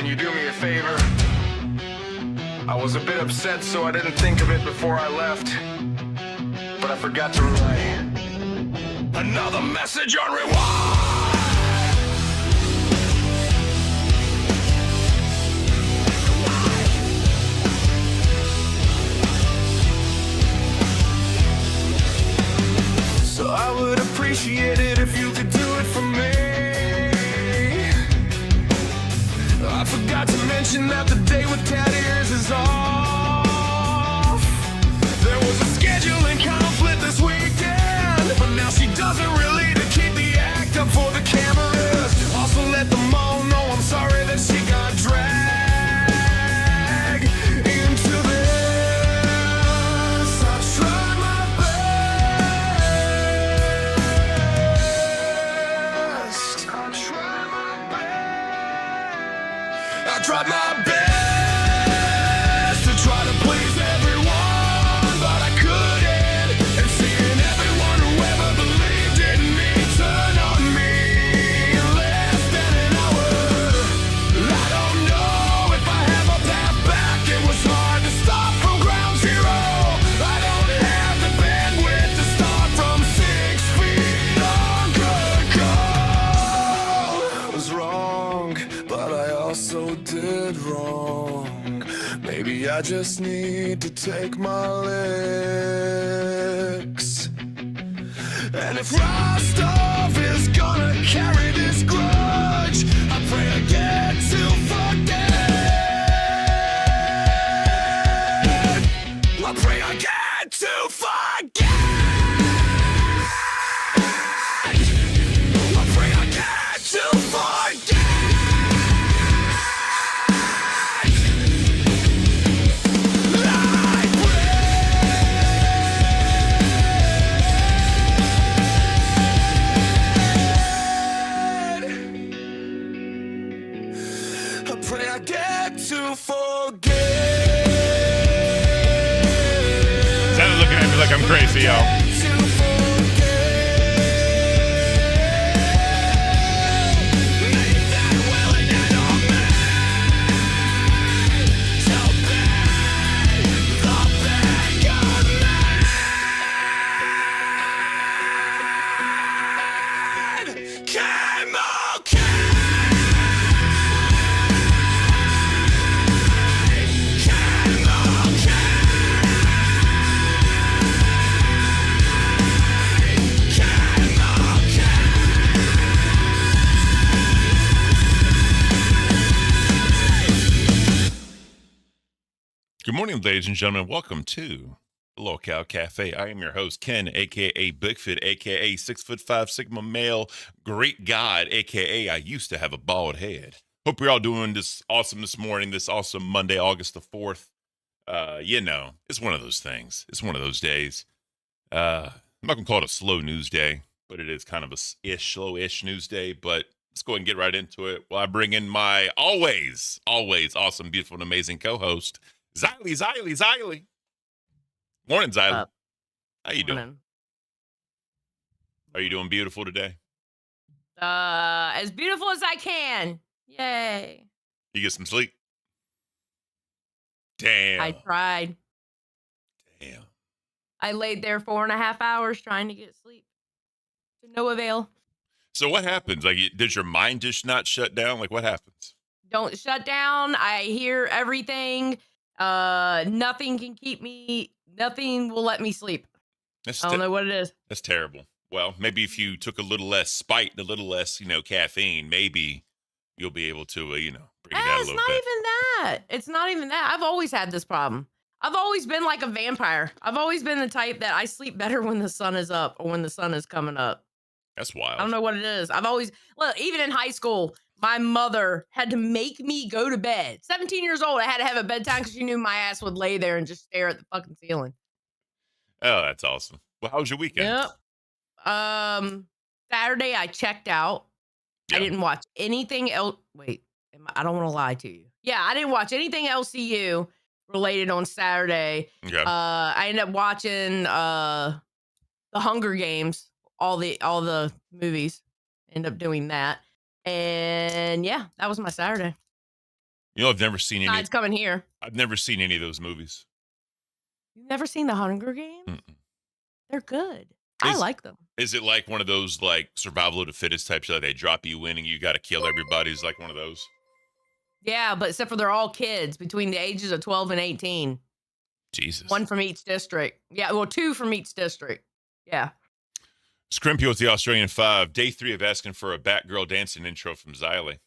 you do me a favor? I was a bit upset, so I didn't think of it before I left. But I forgot to relay another message on rewind. So I would appreciate it if you could do it for me. I forgot to mention that the day with cat ears is off. There was a scheduling conflict this weekend, but now she doesn't really to keep the act up for the cameras. Also let them all know I'm sorry that she got dragged into this. I tried my best. I tried my best to try to please everyone, but I couldn't. And seeing everyone who ever believed in me turn on me in less than an hour. I don't know if I have a path back. It was hard to start from ground zero. I don't have the bandwidth to start from 6 feet on good call. I was wrong, but I also did wrong. Maybe I just need to take my licks. And if Rostov is gonna carry this grudge, I pray I get to forget. I pray I get to forget. I pray I get to forget. To forget. Sounded looking at me like I'm crazy, y'all. Good morning, ladies and gentlemen. Welcome to the Local Cafe. I am your host, Ken, a.k.a. Bigfoot, a.k.a. 6'5" Sigma male, great God, a.k.a. I used to have a bald head. Hope you're all doing this awesome this morning, this awesome Monday, August the 4th. It's one of those things. It's one of those days. I'm not going to call it a slow news day, but it is kind of a slow-ish news day. But let's go ahead and get right into it. Well, I bring in my always awesome, beautiful, and amazing co-host, Xylee. Morning, Xylee. How you doing? Are you doing beautiful today? As beautiful as I can. Yay. You get some sleep? Damn. I tried. Damn. I laid there 4.5 hours trying to get sleep. To no avail. So what happens? Like, does your mind just not shut down? Like, what happens? Don't shut down. I hear everything. Nothing can keep me, nothing will let me sleep. I don't know what it is. That's terrible. Well, maybe if you took a little less Spite, a little less, caffeine, maybe you'll be able to, bring it down a little bit. It's not even that. I've always had this problem. I've always been like a vampire. I've always been the type that I sleep better when the sun is up or when the sun is coming up. That's wild. I don't know what it is. Even in high school, my mother had to make me go to bed. 17 years old, I had to have a bedtime because she knew my ass would lay there and just stare at the fucking ceiling. Oh, that's awesome. Well, how was your weekend? Yep. Saturday, I checked out. Yep. I didn't watch anything else. Wait, I don't want to lie to you. Yeah, I didn't watch anything LCU related on Saturday. Okay. I ended up watching the Hunger Games, all the movies. End up doing that. And yeah, that was my Saturday. You know, I've never seen any. Besides coming here. I've never seen any of those movies. You've never seen the Hunger Games? Mm-mm. They're good. I like them. Is it like one of those like survival of the fittest type show? They drop you in and you got to kill everybody. Is like one of those. Yeah, but except for they're all kids between the ages of 12 and 18. Jesus. One from each district. Yeah, well, 2 from each district. Yeah. Scrimpy with the Australian 5. Day 3 of asking for a Batgirl dancing intro from Xylee.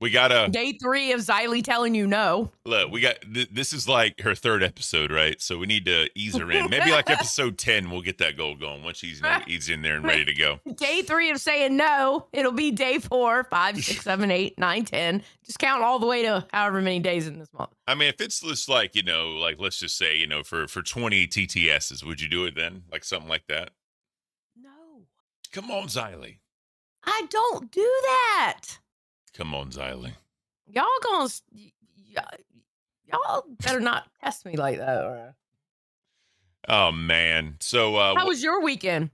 We got a Day 3 of Xylee telling you no. look. We got this is like her 3rd episode, right? So we need to ease her in. Maybe like episode 10, we'll get that goal going once she's in there and ready to go. Day 3 of saying no. It'll be day 4, 5, 6, 7, 8, 9, 10. Just count all the way to however many days in this month. I mean, if it's just like, like let's just say, for 20 TTSs, would you do it then? Like something like that? No. Come on, Xylee. I don't do that. Come on, Xylee. Y'all better not test me like that. Or... Oh man. So how was your weekend?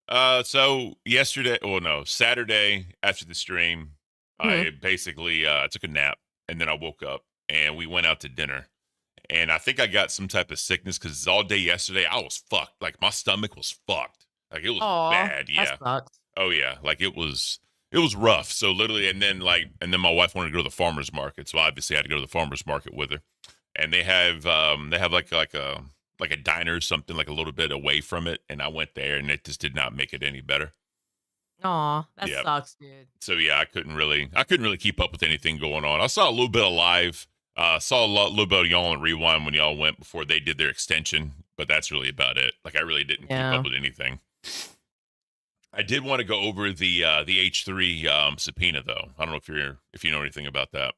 So Saturday after the stream, I basically took a nap and then I woke up and we went out to dinner. And I think I got some type of sickness because all day yesterday I was fucked. Like my stomach was fucked. Like it was bad. Yeah. That sucks. Oh yeah. Like it was rough. So literally, and then my wife wanted to go to the farmer's market. So obviously I had to go to the farmer's market with her. And they have like a diner or something like a little bit away from it. And I went there and it just did not make it any better. Aw, that sucks, dude. So yeah, I couldn't really keep up with anything going on. I saw a little bit of live, saw a little bit of y'all on Rewind when y'all went before they did their extension, but that's really about it. Like I really didn't keep up with anything. I did want to go over the H3 subpoena though. I don't know if you know anything about that.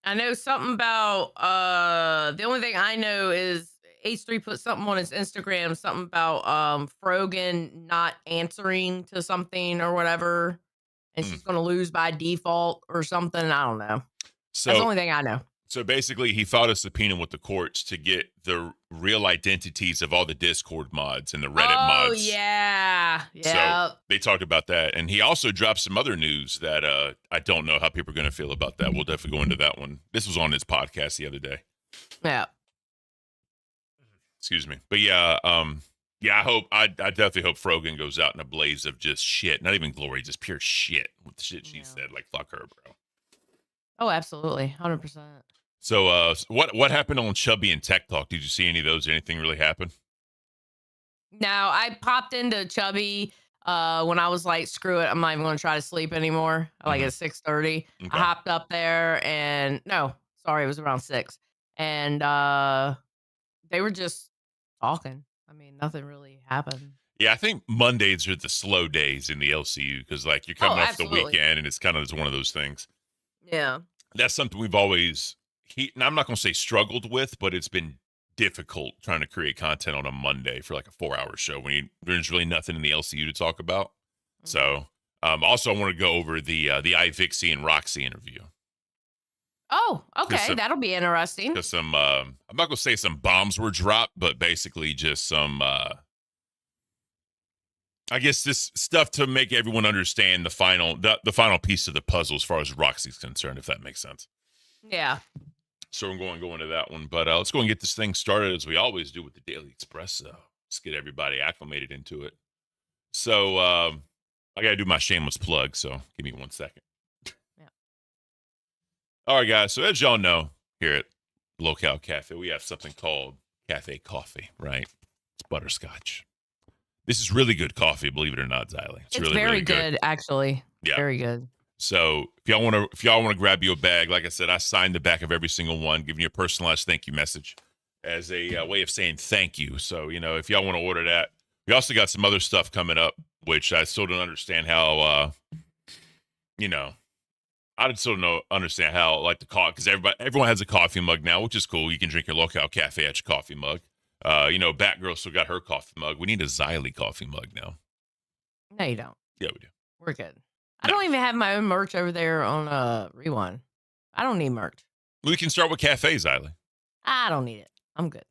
I know something about the only thing I know is H3 put something on his Instagram, something about Frogan not answering to something or whatever, and she's gonna lose by default or something. I don't know. So that's the only thing I know. So basically, he filed a subpoena with the courts to get the real identities of all the Discord mods and the Reddit mods. Oh, yeah. So they talked about that. And he also dropped some other news that I don't know how people are going to feel about that. We'll definitely go into that one. This was on his podcast the other day. Yeah. Excuse me. But yeah, I definitely hope Frogan goes out in a blaze of just shit. Not even glory, just pure shit with the shit she said. Like, fuck her, bro. Oh, absolutely. 100%. So what happened on Chubby and Tech Talk? Did you see any of those? Anything really happen? No, I popped into Chubby when I was like, screw it, I'm not even going to try to sleep anymore. Like at 6:30. Okay. I hopped up there and it was around 6. And they were just talking. I mean, nothing really happened. Yeah, I think Mondays are the slow days in the LCU because like you're coming off the weekend and it's kind of one of those things. Yeah. That's something we've always, and I'm not going to say struggled with, but it's been difficult trying to create content on a Monday for like a 4-hour show when there's really nothing in the LCU to talk about. Mm-hmm. So also I want to go over the Ivixie and Roxy interview. Oh, okay. That'll be interesting. Because I'm not going to say some bombs were dropped, but basically just some, I guess this stuff to make everyone understand the final piece of the puzzle as far as Roxy's concerned, if that makes sense. Yeah. So we're going to go into that one, but let's go and get this thing started as we always do with the Daily Espresso. Let's get everybody acclimated into it. So I got to do my shameless plug, so give me 1 second. Yeah. All right, guys. So as y'all know, here at Locale Cafe, we have something called Cafe Coffee, right? It's butterscotch. This is really good coffee, believe it or not, Xylee. It's really, very really good, actually. Yeah. Very good. So if y'all want to grab you a bag, like I said, I signed the back of every single one, giving you a personalized thank you message as a way of saying thank you. So, if y'all want to order that, we also got some other stuff coming up, which I still don't understand how, I still don't understand how, like the coffee, because everyone has a coffee mug now, which is cool. You can drink your Locale Cafe at your coffee mug. Batgirl still got her coffee mug. We need a Xylee coffee mug now. No, you don't. Yeah, we do. We're good. I don't even have my own merch over there on Rewind. I don't need merch. We can start with Cafe Xylee. I don't need it. I'm good.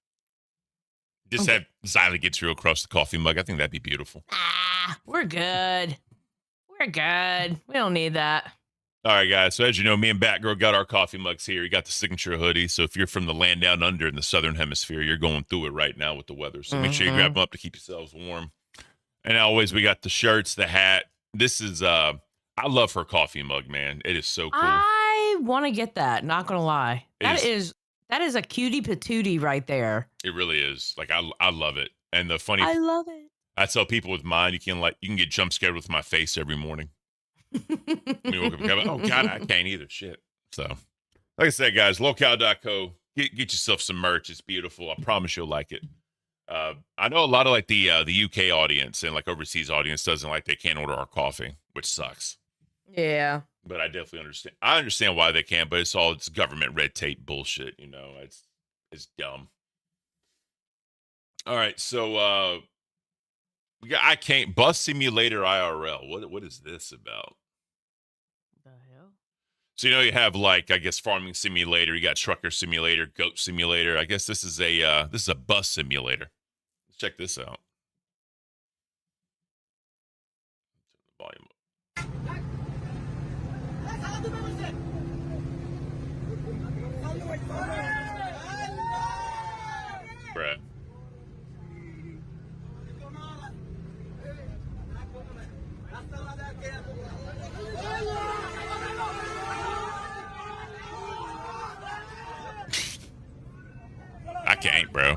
Just have Xylee get you across the coffee mug. I think that'd be beautiful. We're good. We're good. We don't need that. All right, guys. So as you know, me and Batgirl got our coffee mugs here. You got the signature hoodie. So if you're from the land down under in the southern hemisphere, you're going through it right now with the weather. So make sure you grab them up to keep yourselves warm. And always, we got the shirts, the hat. This is I love her coffee mug, man. It is so cool. I want to get that. Not gonna lie, that is a cutie patootie right there. It really is. Like I love it. And the funny, I love it. I tell people with mine, you can get jump scared with my face every morning. When you woke up and go, oh God, I can't either. Shit. So, like I said, guys, locale.co. Get yourself some merch. It's beautiful. I promise you'll like it. I know a lot of like the UK audience and like overseas audience doesn't like they can't order our coffee, which sucks. Yeah. But I definitely understand. I understand why they can't, but it's government red tape bullshit. You know, it's dumb. All right, so I can't bus simulator IRL. What is this about? The hell? So you have like I guess farming simulator. You got trucker simulator, goat simulator. I guess this is a bus simulator. Let's check this out. Turn the volume up. Brett. I can't, bro.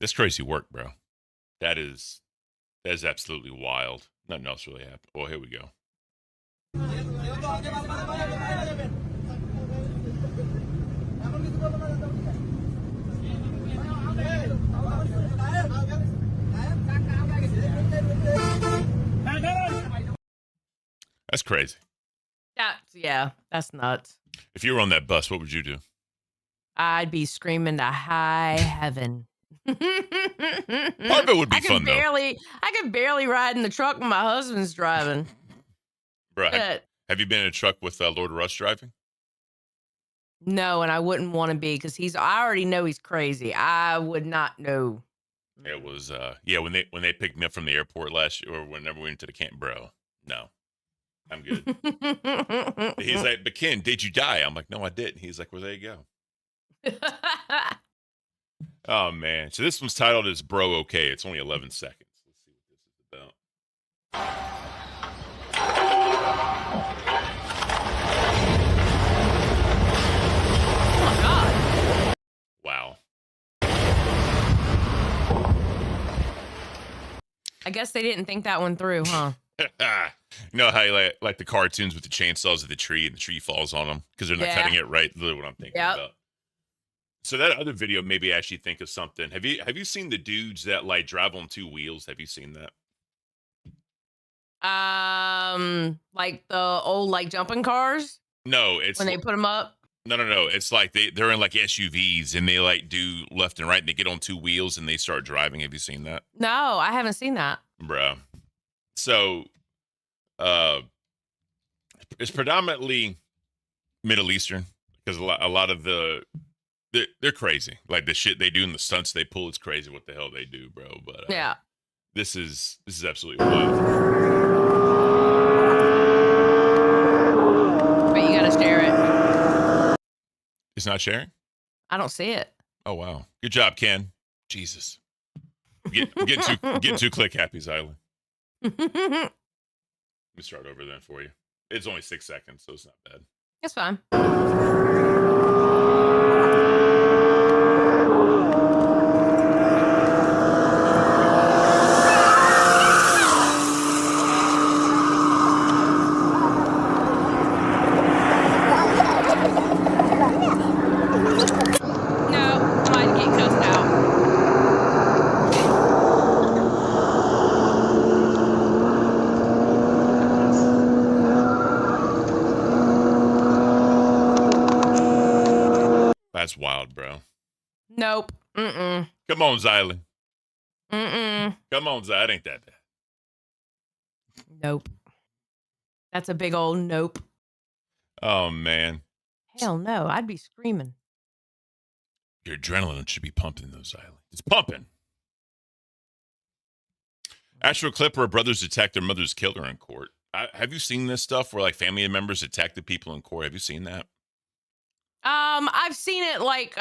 That's crazy work, bro. That is absolutely wild. Nothing else really happened. Well, here we go. That's crazy. That's nuts. If you were on that bus, what would you do? I'd be screaming to high heaven. Part of it would be fun, though. I could barely ride in the truck when my husband's driving. Bro, have you been in a truck with Lord Rush driving? No, and I wouldn't want to be because I already know he's crazy. I would not know. It was when they picked me up from the airport last year or whenever we went to the camp, bro. No. I'm good. He's like, but Ken, did you die? I'm like, no, I didn't. He's like, well, there you go. Oh, man. So this one's titled as Bro Okay. It's only 11 seconds. Let's see what this is about. Oh, my God. Wow. I guess they didn't think that one through, huh? You know how you like the cartoons with the chainsaws of the tree and the tree falls on them because they're not cutting it right? Literally what I'm thinking about. So that other video made me actually think of something. Have you seen the dudes that like drive on two wheels? Have you seen that? Like the old like jumping cars? No, it's when they put them up. No. It's like they're in like SUVs and they like do left and right and they get on two wheels and they start driving. Have you seen that? No, I haven't seen that. Bro. So it's predominantly Middle Eastern because a lot of they're crazy. Like the shit they do and the stunts they pull, it's crazy what the hell they do, bro. But yeah, this is absolutely wild. But you gotta share it. It's not sharing? I don't see it. Oh wow. Good job, Ken. Jesus. Get too click happy, Zyla. Let me start over then for you. It's only 6 seconds, so it's not bad. It's fine. wild, bro. Nope. Mm-mm. Come on, Zylan. Mm-mm. Come on, Zylan. It ain't that bad. Nope. That's a big old nope. Oh, man. Hell no. I'd be screaming. Your adrenaline should be pumping, though, Zylan. It's pumping. Actual clip where brothers attacked their mother's killer in court. Have you seen this stuff where like family members attack the people in court? Have you seen that? I've seen it like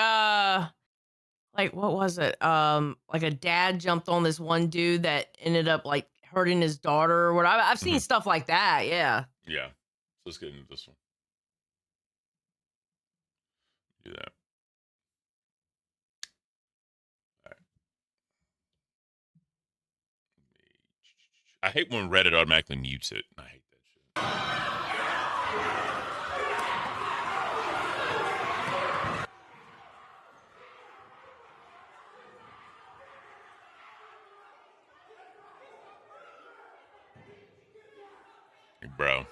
what was it? Like a dad jumped on this one dude that ended up like hurting his daughter or whatever. I've seen stuff like that. Yeah. Yeah. Let's get into this one. Do that. All right. I hate when Reddit automatically mutes it. I hate that shit. Hey, bro.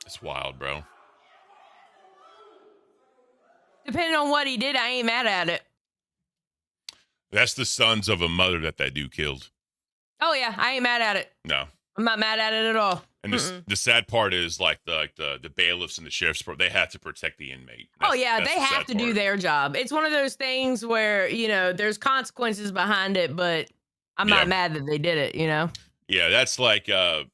It's wild, bro. Depending on what he did, I ain't mad at it. That's the sons of a mother that dude killed. Oh yeah, I ain't mad at it. No. I'm not mad at it at all. And the sad part is like the bailiffs and the sheriff's department, they have to protect the inmate. Oh yeah, that's they the have sad to do part. their job. It's one of those things where, there's consequences behind it, but I'm not mad that they did it, Yeah, that's like I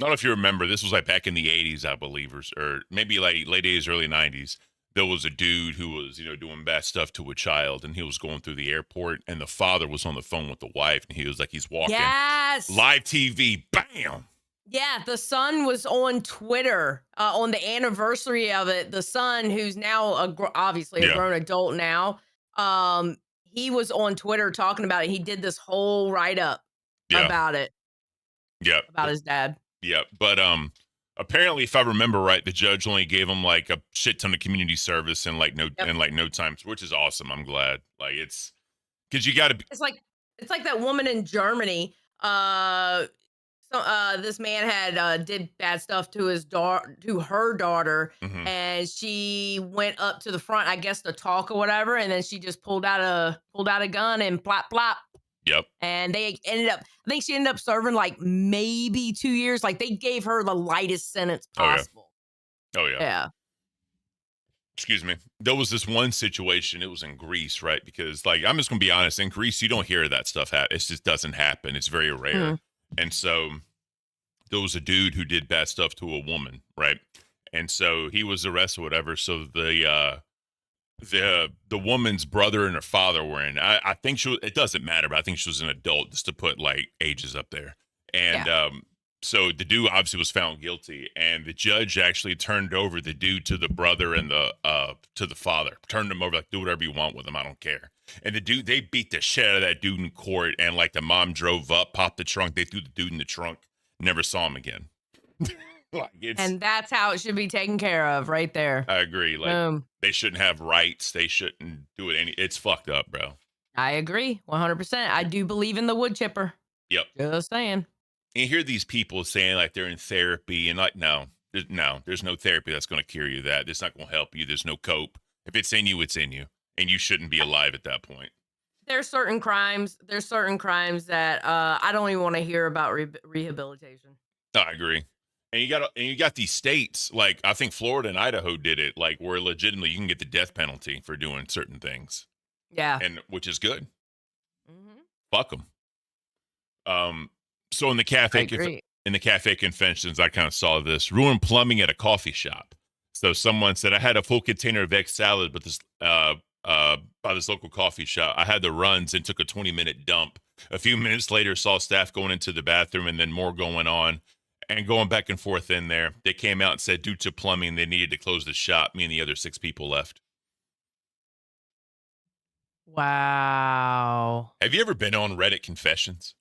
don't know if you remember, this was like back in the 80s, I believe, or maybe like late 80s, early 90s. There was a dude who was, doing bad stuff to a child, and he was going through the airport, and the father was on the phone with the wife, and he was like, he's walking. Yes. Live TV, bam. Yeah, the son was on Twitter on the anniversary of it. The son, who's now obviously a grown adult now, he was on Twitter talking about it. He did this whole write-up about it. Yeah. About his dad. Yeah, but apparently, if I remember right, the judge only gave him like a shit ton of community service and like no time, which is awesome. I'm glad. Like it's because you got to. It's like that woman in Germany. This man had did bad stuff to her daughter, and she went up to the front, I guess, to talk or whatever, and then she just pulled out a gun and plop plop. Yep. And they I think she ended up serving like maybe 2 years. Like they gave her the lightest sentence possible. Oh yeah. Yeah. Excuse me. There was this one situation. It was in Greece, right? Because like I'm just gonna be honest, in Greece you don't hear that stuff happen. It just doesn't happen. It's very rare. And so there was a dude who did bad stuff to a woman, right? And so he was arrested, or whatever. So the woman's brother and her father were in. I think it doesn't matter, but I think she was an adult, just to put like ages up there. And so the dude obviously was found guilty, and the judge actually turned over the dude to the brother and to the father. Turned him over, like, do whatever you want with him, I don't care. And the dude, they beat the shit out of that dude in court, and like the mom drove up, popped the trunk, they threw the dude in the trunk, never saw him again. And that's how it should be taken care of, right there. I agree. Like they shouldn't have rights. They shouldn't do it. It's fucked up, bro. I agree, 100%. I do believe in the wood chipper. Yep. Just saying. And you hear these people saying like they're in therapy, and like there's no therapy that's going to cure you. That it's not going to help you. There's no cope. If it's in you, it's in you, and you shouldn't be alive at that point. There's certain crimes that I don't even want to hear about rehabilitation. No, I agree. And you got these states, like I think Florida and Idaho did it, like where legitimately you can get the death penalty for doing certain things. Yeah. And which is good. Fuck them. So in the cafe confessions, I kind of saw this ruined plumbing at a coffee shop. So someone said, I had a full container of egg salad, but this by this local coffee shop, I had the runs and took a 20-minute dump. A few minutes later, saw staff going into the bathroom and then more going on. And going back and forth in there, they came out and said due to plumbing, they needed to close the shop. Me and the other 6 people left. Wow. Have you ever been on Reddit confessions?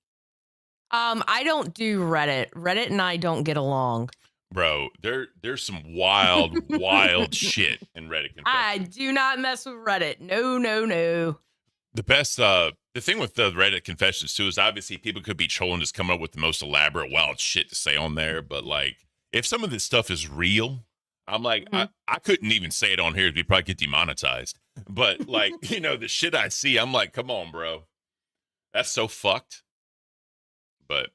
I don't do Reddit. Reddit and I don't get along. Bro, there's some wild, wild shit in Reddit confessions. I do not mess with Reddit. No, no, no. The best, the thing with the Reddit confessions too is obviously people could be trolling, just coming up with the most elaborate, wild shit to say on there. But like, if some of this stuff is real, I'm like, I couldn't even say it on here. We'd probably get demonetized. But like, you know, the shit I see, I'm like, come on, bro, that's so fucked. But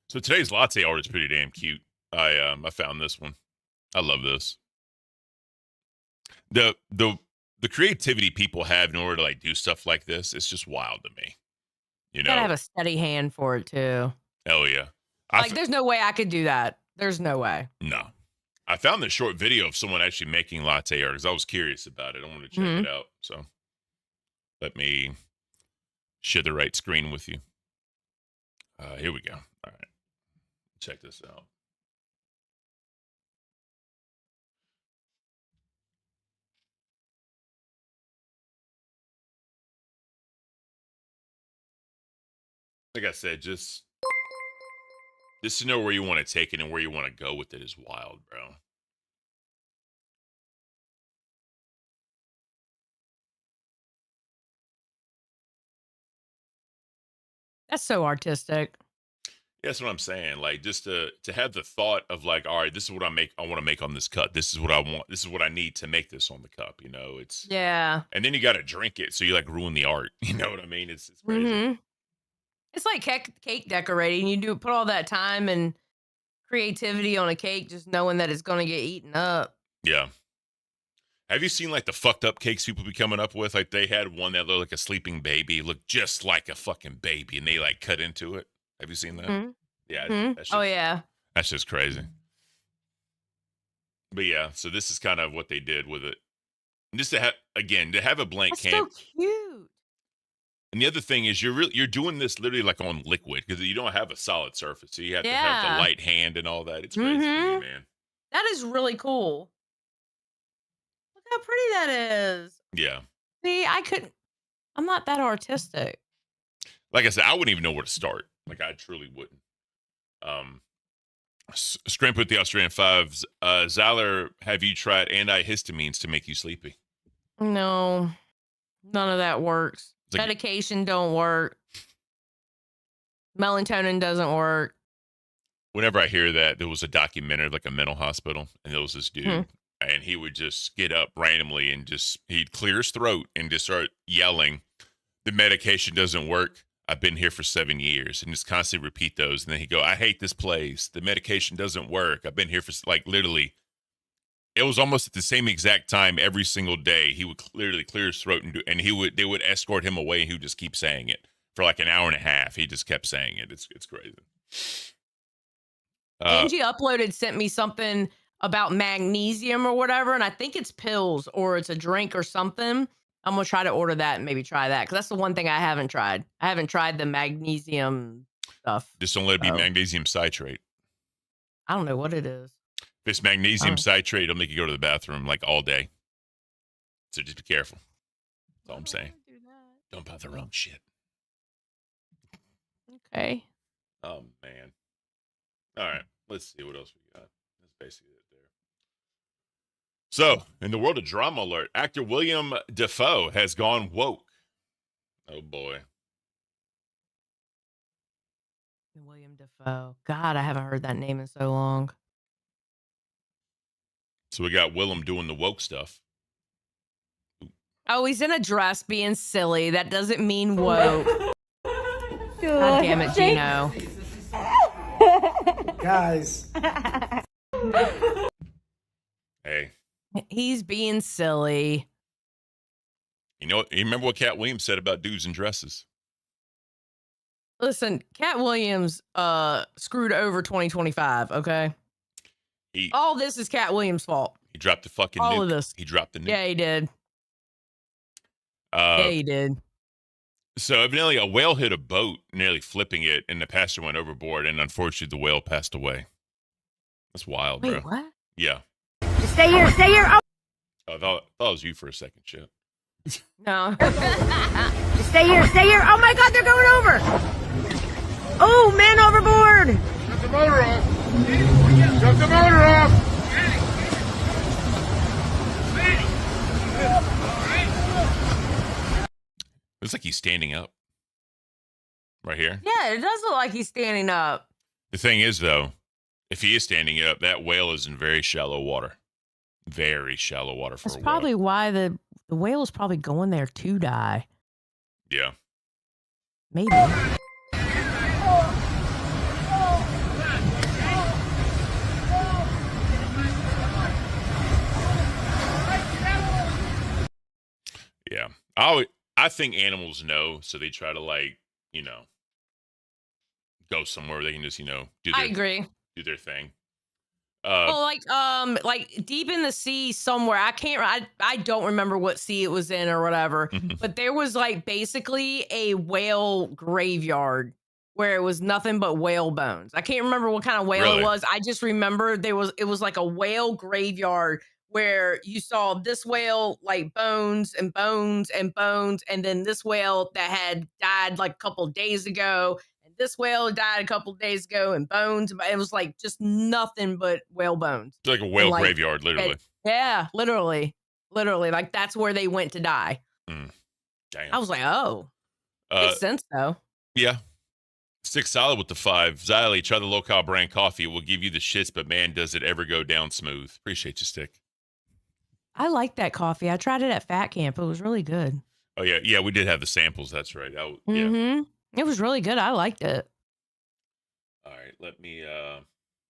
so today's latte art is pretty damn cute. I found this one. I love this. The creativity people have in order to like do stuff like this, it's just wild to me. You know, Gotta have a steady hand for it too. Hell yeah. Like, there's no way I could do that. There's no way. No. I found this short video of someone actually making latte art because I was curious about it. I wanted to check it out. So let me share the right screen with you. Here we go. All right. Check this out. Like I said, just to know where you want to take it and where you want to go with it is wild, bro. That's so artistic. That's what I'm saying. Like, just to have the thought of like, all right, this is what I want to make on this cup. This is what I want. This is what I need to make this on the cup. You know, it's Yeah. And then you got to drink it, so you like ruin the art. You know what I mean? It's crazy. It's like cake decorating. You put all that time and creativity on a cake, just knowing that it's going to get eaten up. Yeah. Have you seen like the fucked up cakes people be coming up with? Like they had one that looked like a sleeping baby, looked just like a fucking baby, and they like cut into it. Have you seen that? Yeah. That's just, that's just crazy. But yeah, so this is kind of what they did with it. And just to have a blank That's so cute. And the other thing is you're doing this literally like on liquid because you don't have a solid surface. So you have to have the light hand and all that. It's crazy to me, man. That is really cool. Look how pretty that is. Yeah. See, I'm not that artistic. Like I said, I wouldn't even know where to start. Like I truly wouldn't. Scrimp with the Australian Fives. Zyler, have you tried antihistamines to make you sleepy? No, none of that works. Like, medication don't work. Melatonin doesn't work. Whenever I hear that, there was a documentary, like a mental hospital, and there was this dude, and he would just get up randomly and he'd clear his throat and just start yelling, "The medication doesn't work. I've been here for 7 years," and just constantly repeat those. And then he'd go, "I hate this place. The medication doesn't work. I've been here for," like, literally. It was almost at the same exact time every single day. He would literally clear his throat and they would escort him away, and he would just keep saying it for like an hour and a half. He just kept saying it. It's crazy. Angie sent me something about magnesium or whatever, and I think it's pills or it's a drink or something. I'm gonna try to order that and maybe try that because that's the one thing I haven't tried. I haven't tried the magnesium stuff. Just don't let it be magnesium citrate. I don't know what it is. If it's magnesium citrate, it'll make you go to the bathroom like all day. So just be careful. That's all I'm saying. Don't buy the wrong shit. Okay. Oh, man. All right. Let's see what else we got. That's basically it there. So, in the world of drama alert, actor William Dafoe has gone woke. Oh, boy. William Dafoe. God, I haven't heard that name in so long. So we got Willem doing the woke stuff. Oh, he's in a dress being silly. That doesn't mean woke. God damn it, Gino. Guys. Hey. He's being silly. You remember what Cat Williams said about dudes in dresses? Listen, Cat Williams screwed over 2025, okay? All this is Cat Williams' fault. He dropped the fucking All nuke. of this. He dropped the nuke. Yeah, he did. Yeah, he did. So evidently a whale hit a boat, nearly flipping it, and the passenger went overboard, and unfortunately the whale passed away. That's wild, bro. Wait, what? Yeah. Just stay here, stay here. Oh, I thought it was you for a second, shit. No. Just stay here, stay here. Oh my God, they're going over. Oh, man overboard. Get the motor off. Shut the motor off! Looks like he's standing up. Right here. Yeah, it does look like he's standing up. The thing is, though, if he is standing up, that whale is in very shallow water. Very shallow water for That's a whale. probably why the whale is probably going there to die. Yeah. Maybe. Yeah. I think animals know, so they try to, like, you know, go somewhere where they can just, you know, I agree. do their thing. Well, like deep in the sea somewhere. I don't remember what sea it was in or whatever, but there was like basically a whale graveyard where it was nothing but whale bones. I can't remember what kind of whale Really? it was. I just remember it was like a whale graveyard where you saw this whale like bones and bones and bones, and then this whale that had died like a couple of days ago. This whale died a couple of days ago and bones. It was like just nothing but whale bones. It's like a whale like, graveyard, literally. Yeah, literally. Like that's where they went to die. Damn. I was like, oh, makes sense though. Yeah. Stick solid with the 5. Xylee, try the local brand coffee. It will give you the shits, but man, does it ever go down smooth. Appreciate you, Stick. I like that coffee. I tried it at Fat Camp. It was really good. Oh, yeah. Yeah, we did have the samples. That's right. Yeah. Mm-hmm. It was really good. I liked it. All right, let me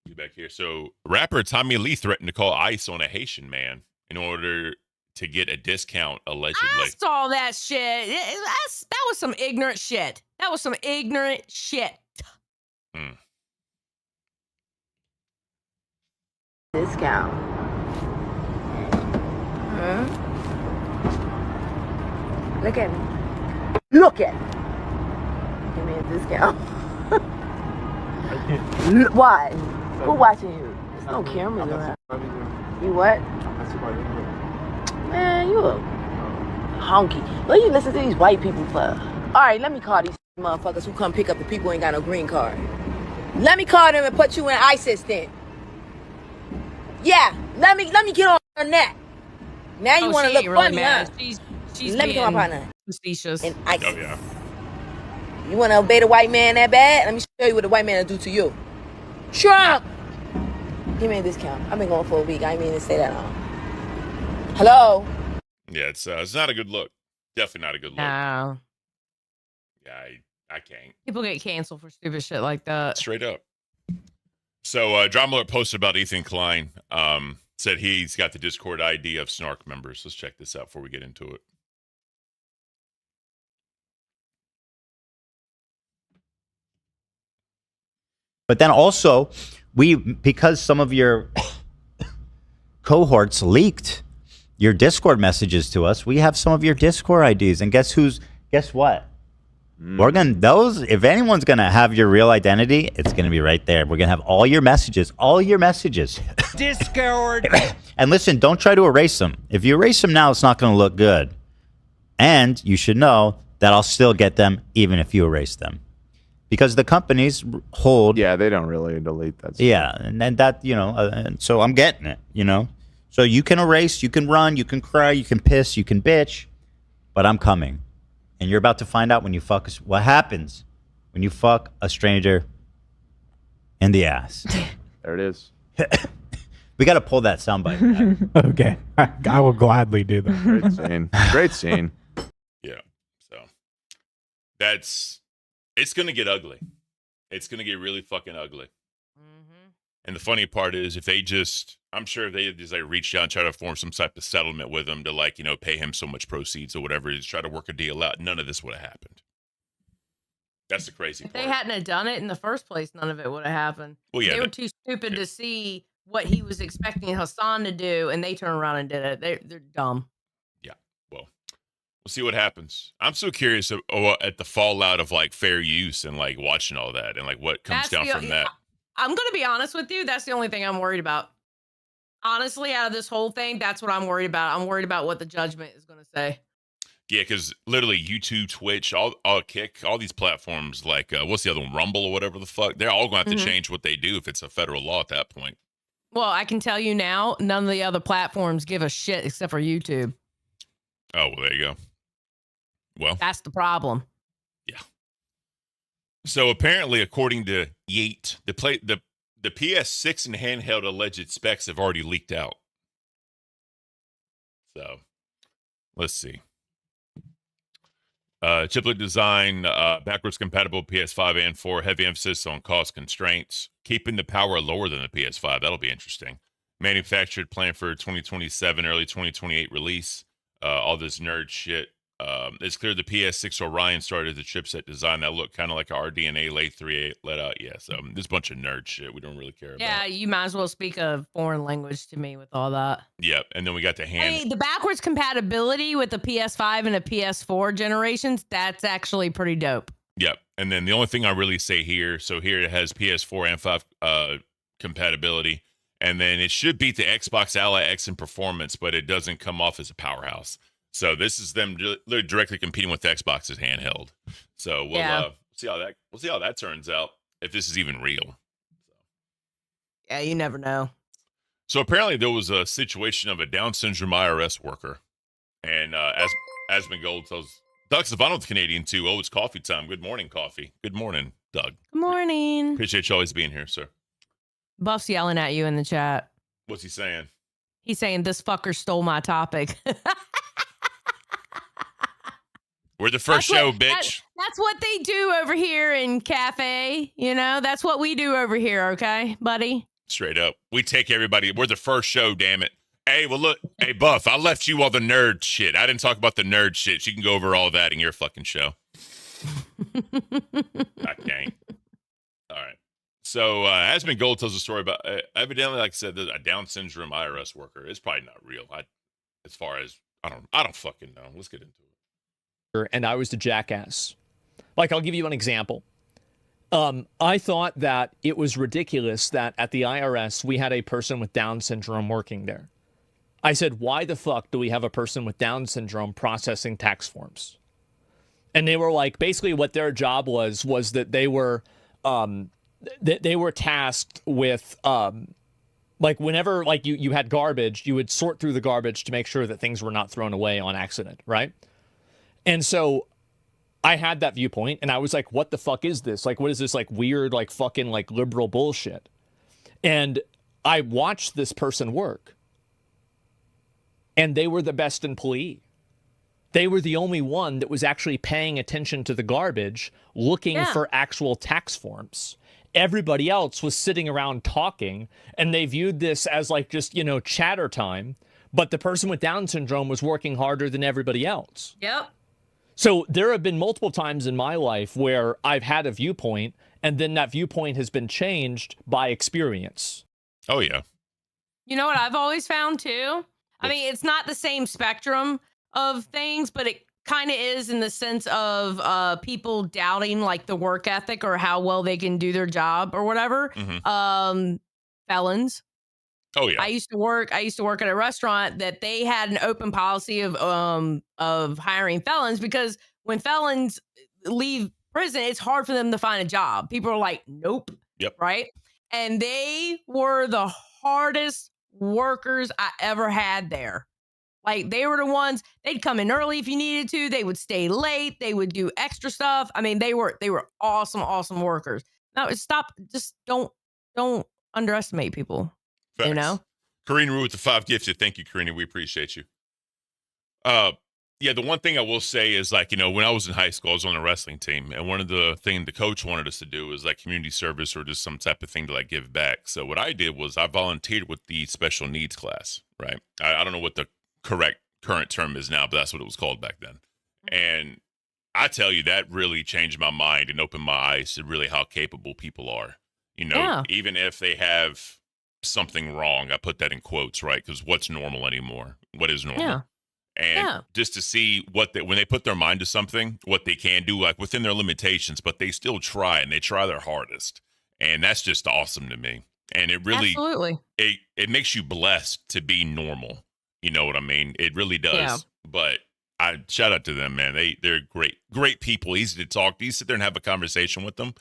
get back here. So, rapper Tommy Lee threatened to call ICE on a Haitian man in order to get a discount, allegedly. I saw that shit. That was some ignorant shit. Discount. Look at me. Look at me. Give me a discount. Why? Who watching you? There's no cameras around. You what? Man, you a honky. What you listen to these white people for? All right, let me call these motherfuckers who come pick up the people who ain't got no green card. Let me call them and put you in ISIS then. Yeah, let me get on that. Now you want to look really funny, mad. huh? She's Let me get my partner. facetious. And ISIS. Oh, yeah. You want to obey the white man that bad? Let me show you what the white man will do to you. Trump! Give me a discount. I've been going for a week. I ain't mean to say that long. Hello? Yeah, it's not a good look. Definitely not a good look. No. Yeah, I can't. People get canceled for stupid shit like that. Straight up. So, Drama Alert posted about Ethan Klein. Said he's got the Discord ID of Snark members. Let's check this out before we get into it. But then also, because some of your cohorts leaked your Discord messages to us, we have some of your Discord IDs. And guess what? We're gonna if anyone's gonna have your real identity, it's gonna be right there. We're gonna have all your messages. Discord. And listen, don't try to erase them. If you erase them now, it's not gonna look good. And you should know that I'll still get them even if you erase them. Because the companies hold. Yeah, they don't really delete that stuff. Yeah, and that, and so I'm getting it, So you can erase, you can run, you can cry, you can piss, you can bitch, but I'm coming. And you're about to find out what happens when you fuck a stranger in the ass. There it is. We got to pull that soundbite back. Okay. I will gladly do that. Great scene. Great scene. Yeah. So it's going to get ugly. It's going to get really fucking ugly. And the funny part is I'm sure if they just like reached out and try to form some type of settlement with him to pay him so much proceeds or whatever, just try to work a deal out, none of this would have happened. That's the crazy part. If they hadn't have done it in the first place, none of it would have happened. Well, yeah, they were too stupid to see what he was expecting Hassan to do, and they turned around and did it. They're dumb. Yeah. Well, we'll see what happens. I'm so curious at the fallout of fair use and watching all that and what comes down from that. I'm going to be honest with you. That's the only thing I'm worried about. Honestly, out of this whole thing, that's what I'm worried about. I'm worried about what the judgment is going to say. Yeah, because literally YouTube, Twitch, all Kick, all these platforms like what's the other one, Rumble or whatever the fuck, they're all going to have to change what they do if it's a federal law at that point. Well, I can tell you now, none of the other platforms give a shit except for YouTube. Oh, well, there you go. Well, that's the problem. Yeah. So apparently, according to Yeet, the PS6 and handheld alleged specs have already leaked out. So let's see. Chiplet design, backwards compatible PS5 and 4, heavy emphasis on cost constraints, keeping the power lower than the PS5. That'll be interesting. Manufactured, planned for 2027, early 2028 release. All this nerd shit. It's clear the PS6 Orion started the chipset design that looked kind of like a RDNA late 3.8 let out. Yeah, so this bunch of nerd shit we don't really care about. Yeah, you might as well speak a foreign language to me with all that. Yep, and then we got the hand. Hey, the backwards compatibility with the PS5 and the PS4 generations, that's actually pretty dope. Yep, and then the only thing I really say here, so here it has PS4 and 5 compatibility, and then it should beat the Xbox Ally X in performance, but it doesn't come off as a powerhouse. So this is them directly competing with Xbox's handheld. So we'll see how that turns out, if this is even real. Yeah, you never know. So apparently there was a situation of a Down syndrome IRS worker, and Asmund Gold tells Doug Savano's Canadian too. Oh, it's coffee time. Good morning, coffee. Good morning, Doug. Good morning. Appreciate you always being here, sir. Buff's yelling at you in the chat. What's he saying? He's saying this fucker stole my topic. We're the first show, bitch. That's what they do over here in Cafe. You know, that's what we do over here. Okay, buddy. Straight up. We take everybody. We're the first show, damn it. Hey, well, look. Hey, Buff, I left you all the nerd shit. I didn't talk about the nerd shit. You can go over all that in your fucking show. I can't. All right. So, Asmund Gold tells a story about, evidently, like I said, a Down syndrome IRS worker. It's probably not real. As far as, I don't fucking know. Let's get into it. And I was the jackass. Like, I'll give you an example. I thought that it was ridiculous that at the IRS, we had a person with Down syndrome working there. I said, why the fuck do we have a person with Down syndrome processing tax forms? And they were like, basically what their job was that they were tasked with, like whenever like you had garbage, you would sort through the garbage to make sure that things were not thrown away on accident, right? And so I had that viewpoint and I was like, what the fuck is this? Like, what is this like weird, like fucking like liberal bullshit? And I watched this person work and they were the best employee. They were the only one that was actually paying attention to the garbage, looking for actual tax forms. Everybody else was sitting around talking and they viewed this as like just, you know, chatter time. But the person with Down syndrome was working harder than everybody else. Yep. So there have been multiple times in my life where I've had a viewpoint and then that viewpoint has been changed by experience. Oh, yeah. You know what I've always found too? I mean, it's not the same spectrum of things, but it kind of is in the sense of people doubting like the work ethic or how well they can do their job or whatever. Mm-hmm. Felons. Oh yeah. I used to work at a restaurant that they had an open policy of hiring felons because when felons leave prison, it's hard for them to find a job. People are like, nope. Yep. Right. And they were the hardest workers I ever had there. Like they were the ones, they'd come in early if you needed to. They would stay late. They would do extra stuff. I mean, they were awesome workers. No, stop. Just don't underestimate people. Facts. You know? Karina Rue with the 5 gifted. Thank you, Karina. We appreciate you. Yeah, the one thing I will say is like, you know, when I was in high school, I was on a wrestling team. And one of the things the coach wanted us to do was like community service or just some type of thing to like give back. So what I did was I volunteered with the special needs class, right? I don't know what the current term is now, but that's what it was called back then. And I tell you, that really changed my mind and opened my eyes to really how capable people are. You know, even if they have something wrong, I put that in quotes, right? Because what's normal anymore? What is normal? Yeah. And just to see when they put their mind to something, what they can do, like within their limitations, but they still try and they try their hardest. And that's just awesome to me. And it really, absolutely, it makes you blessed to be normal. You know what I mean? It really does. Yeah. But I shout out to them, man. They're great people. Easy to talk to. You sit there and have a conversation with them.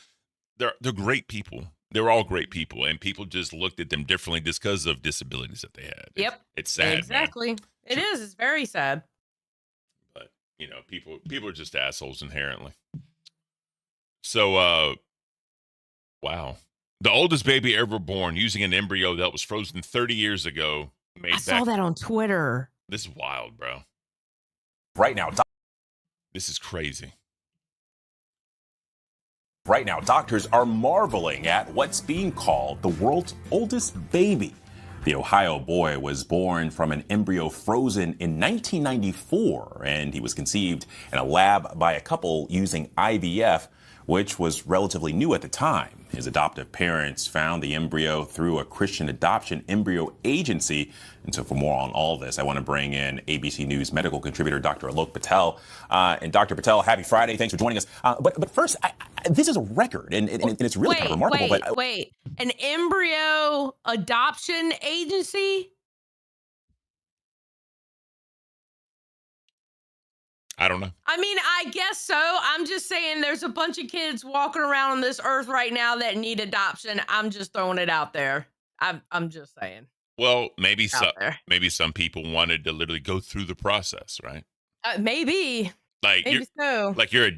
They're great people. They're all great people, and people just looked at them differently just because of disabilities that they had. Yep. It's sad, Exactly. man. It is. It's very sad. But people are just assholes inherently. So, wow. The oldest baby ever born using an embryo that was frozen 30 years ago. I saw that on Twitter. This is wild, bro. Right now, This is crazy. doctors are marveling at what's being called the world's oldest baby. The Ohio boy was born from an embryo frozen in 1994, and he was conceived in a lab by a couple using IVF, which was relatively new at the time. His adoptive parents found the embryo through a Christian adoption embryo agency. And so for more on all this, I want to bring in ABC News medical contributor Dr. Alok Patel. And Dr. Patel, happy Friday. Thanks for joining us. But first, this is a record, and it's really kind of remarkable. Wait. An embryo adoption agency? I don't know. I mean, I guess so. I'm just saying there's a bunch of kids walking around on this earth right now that need adoption. I'm just throwing it out there. I'm just saying. Well, maybe some people wanted to literally go through the process, right? Maybe so. Like you're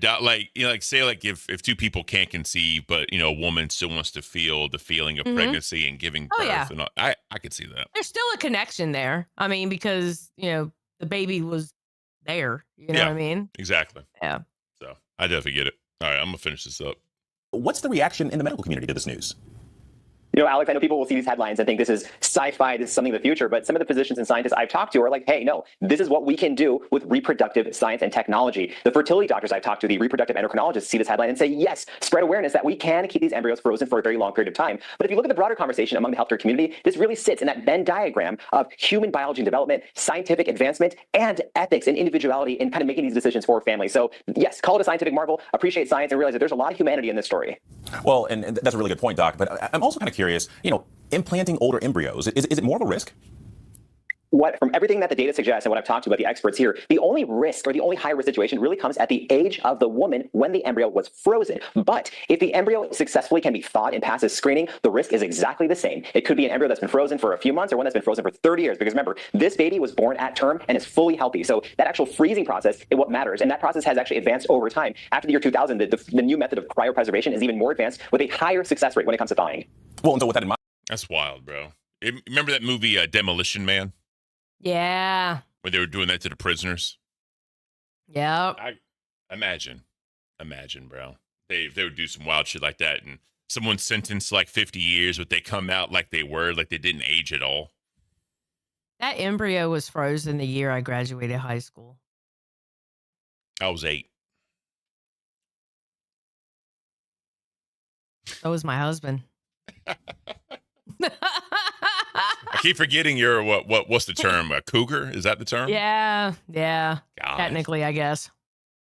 say if two people can't conceive, but a woman still wants to feel the feeling of pregnancy and giving birth. Yeah. And I could see that. There's still a connection there. I mean, because the baby was there. You know what I mean? Exactly. Yeah. So I definitely get it. All right, I'm gonna finish this up. What's the reaction in the medical community to this news? Alex, I know people will see these headlines and think this is sci-fi, this is something of the future, but some of the physicians and scientists I've talked to are like, hey, no, this is what we can do with reproductive science and technology. The fertility doctors I've talked to, the reproductive endocrinologists, see this headline and say, yes, spread awareness that we can keep these embryos frozen for a very long period of time. But if you look at the broader conversation among the healthcare community, this really sits in that Venn diagram of human biology and development, scientific advancement, and ethics and individuality in kind of making these decisions for families. So yes, call it a scientific marvel, appreciate science, and realize that there's a lot of humanity in this story. Well, and that's a really good point, Doc, but I'm also kind of curious, implanting older embryos, is it more of a risk? From everything that the data suggests and what I've talked to about the experts here, the only risk or the only high risk situation really comes at the age of the woman when the embryo was frozen. But if the embryo successfully can be thawed and passes screening, the risk is exactly the same. It could be an embryo that's been frozen for a few months or one that's been frozen for 30 years. Because remember, this baby was born at term and is fully healthy. So that actual freezing process is what matters. And that process has actually advanced over time. After the year 2000, the new method of cryopreservation is even more advanced with a higher success rate when it comes to thawing. Well, and so with that in mind, That's wild, bro. Remember that movie Demolition Man? Yeah. Where they were doing that to the prisoners? Yep. Imagine, bro. They would do some wild shit like that, and someone's sentenced like 50 years, but they come out like they didn't age at all. That embryo was frozen the year I graduated high school. I was 8. So was my husband. I keep forgetting you're what's the term? A cougar? Is that the term? Yeah. Gosh. Technically, I guess.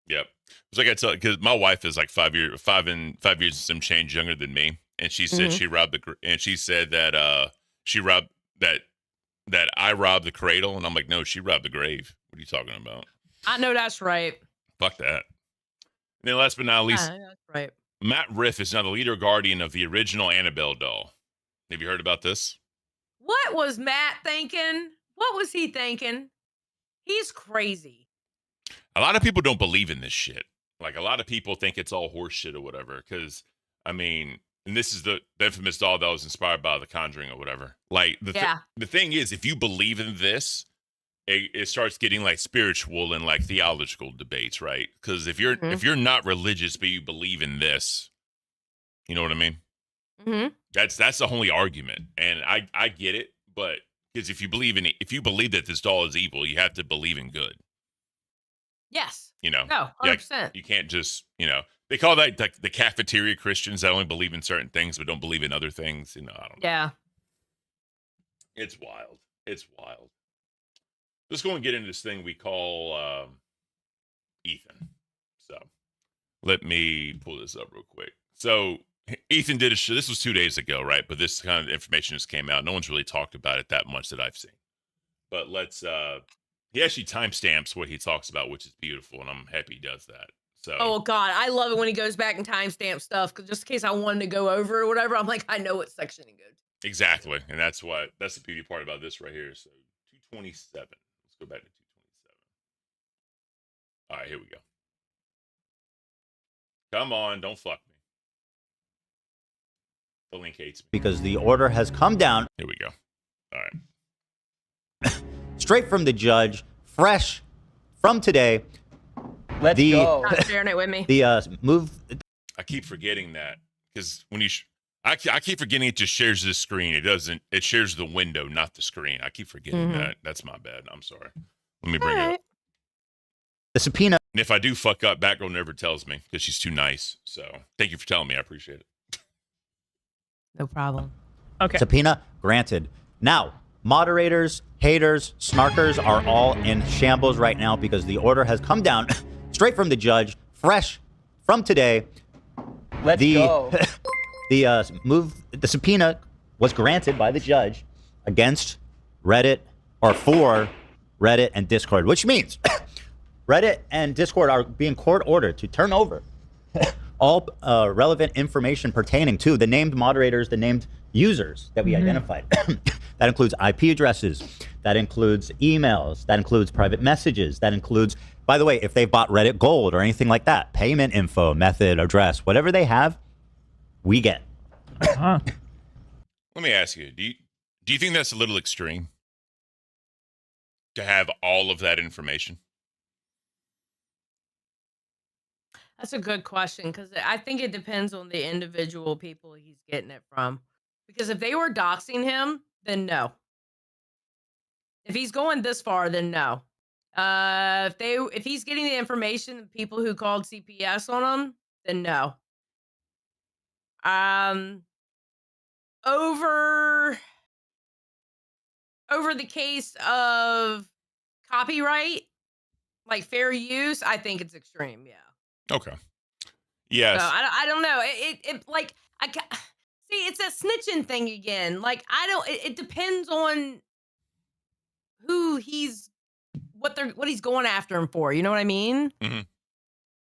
Yep. It's like I tell, because my wife is like 5 years and some change younger than me, and she said she robbed she said that she robbed that I robbed the cradle, and I'm like, no, she robbed the grave. What are you talking about? I know that's right. Fuck that. And then last but not least, That's right. Matt Riff is now the leader guardian of the original Annabelle doll. Have you heard about this? What was Matt thinking? What was he thinking? He's crazy. A lot of people don't believe in this shit. Like, a lot of people think it's all horse shit or whatever. Because, I mean, and this is the infamous doll that was inspired by The Conjuring or whatever. Like, the thing is, if you believe in this, it starts getting like spiritual and like theological debates, right? Because if you're not religious but you believe in this, you know what I mean? Mm-hmm. That's the only argument, and I get it, but because if you believe that this doll is evil, you have to believe in good. Yes. No, 100%. You can't just they call that like the cafeteria Christians that only believe in certain things but don't believe in other things. I don't know. Yeah. It's wild. It's wild. Let's go and get into this thing we call Ethan. So let me pull this up real quick. So Ethan did a show. This was 2 days ago, right? But this kind of information just came out. No one's really talked about it that much that I've seen. But He actually timestamps what he talks about, which is beautiful, and I'm happy he does that. So, Oh God, I love it when he goes back and timestamp stuff, because just in case I wanted to go over or whatever, I'm like, I know what section to go to. exactly, and that's the beauty part about this right here. So 227. Let's go back to 227. All right, here we go. Come on, don't fuck me. The link hates me. Because the order has come down. Here we go. All right. Straight from the judge, fresh from today. Let's go. Not sharing it with me. The move. I keep forgetting that because when you, I keep forgetting it just shares the screen. It doesn't. It shares the window, not the screen. I keep forgetting that. That's my bad. I'm sorry. Let me bring it up. The subpoena. And if I do fuck up, Batgirl never tells me because she's too nice. So thank you for telling me. I appreciate it. No problem. Okay. Subpoena granted. Now, moderators, haters, snarkers are all in shambles right now because the order has come down straight from the judge, fresh from today. Let's go. The subpoena was granted by the judge against Reddit or for Reddit and Discord, which means Reddit and Discord are being court ordered to turn over all relevant information pertaining to the named moderators, the named users that we identified. That includes IP addresses. That includes emails. That includes private messages. That includes, by the way, if they've bought Reddit Gold or anything like that, payment info, method, address, whatever they have, we get. Let me ask you, do you think that's a little extreme to have all of that information? That's a good question, because I think it depends on the individual people he's getting it from. Because if they were doxing him, then no. If he's going this far, then no. If he's getting the information of people who called CPS on him, then no. Over the case of copyright, like fair use, I think it's extreme. Yeah. Okay. Yes. So I don't know. See, it's a snitching thing again. Like, it depends on who what he's going after him for. You know what I mean? Mm-hmm.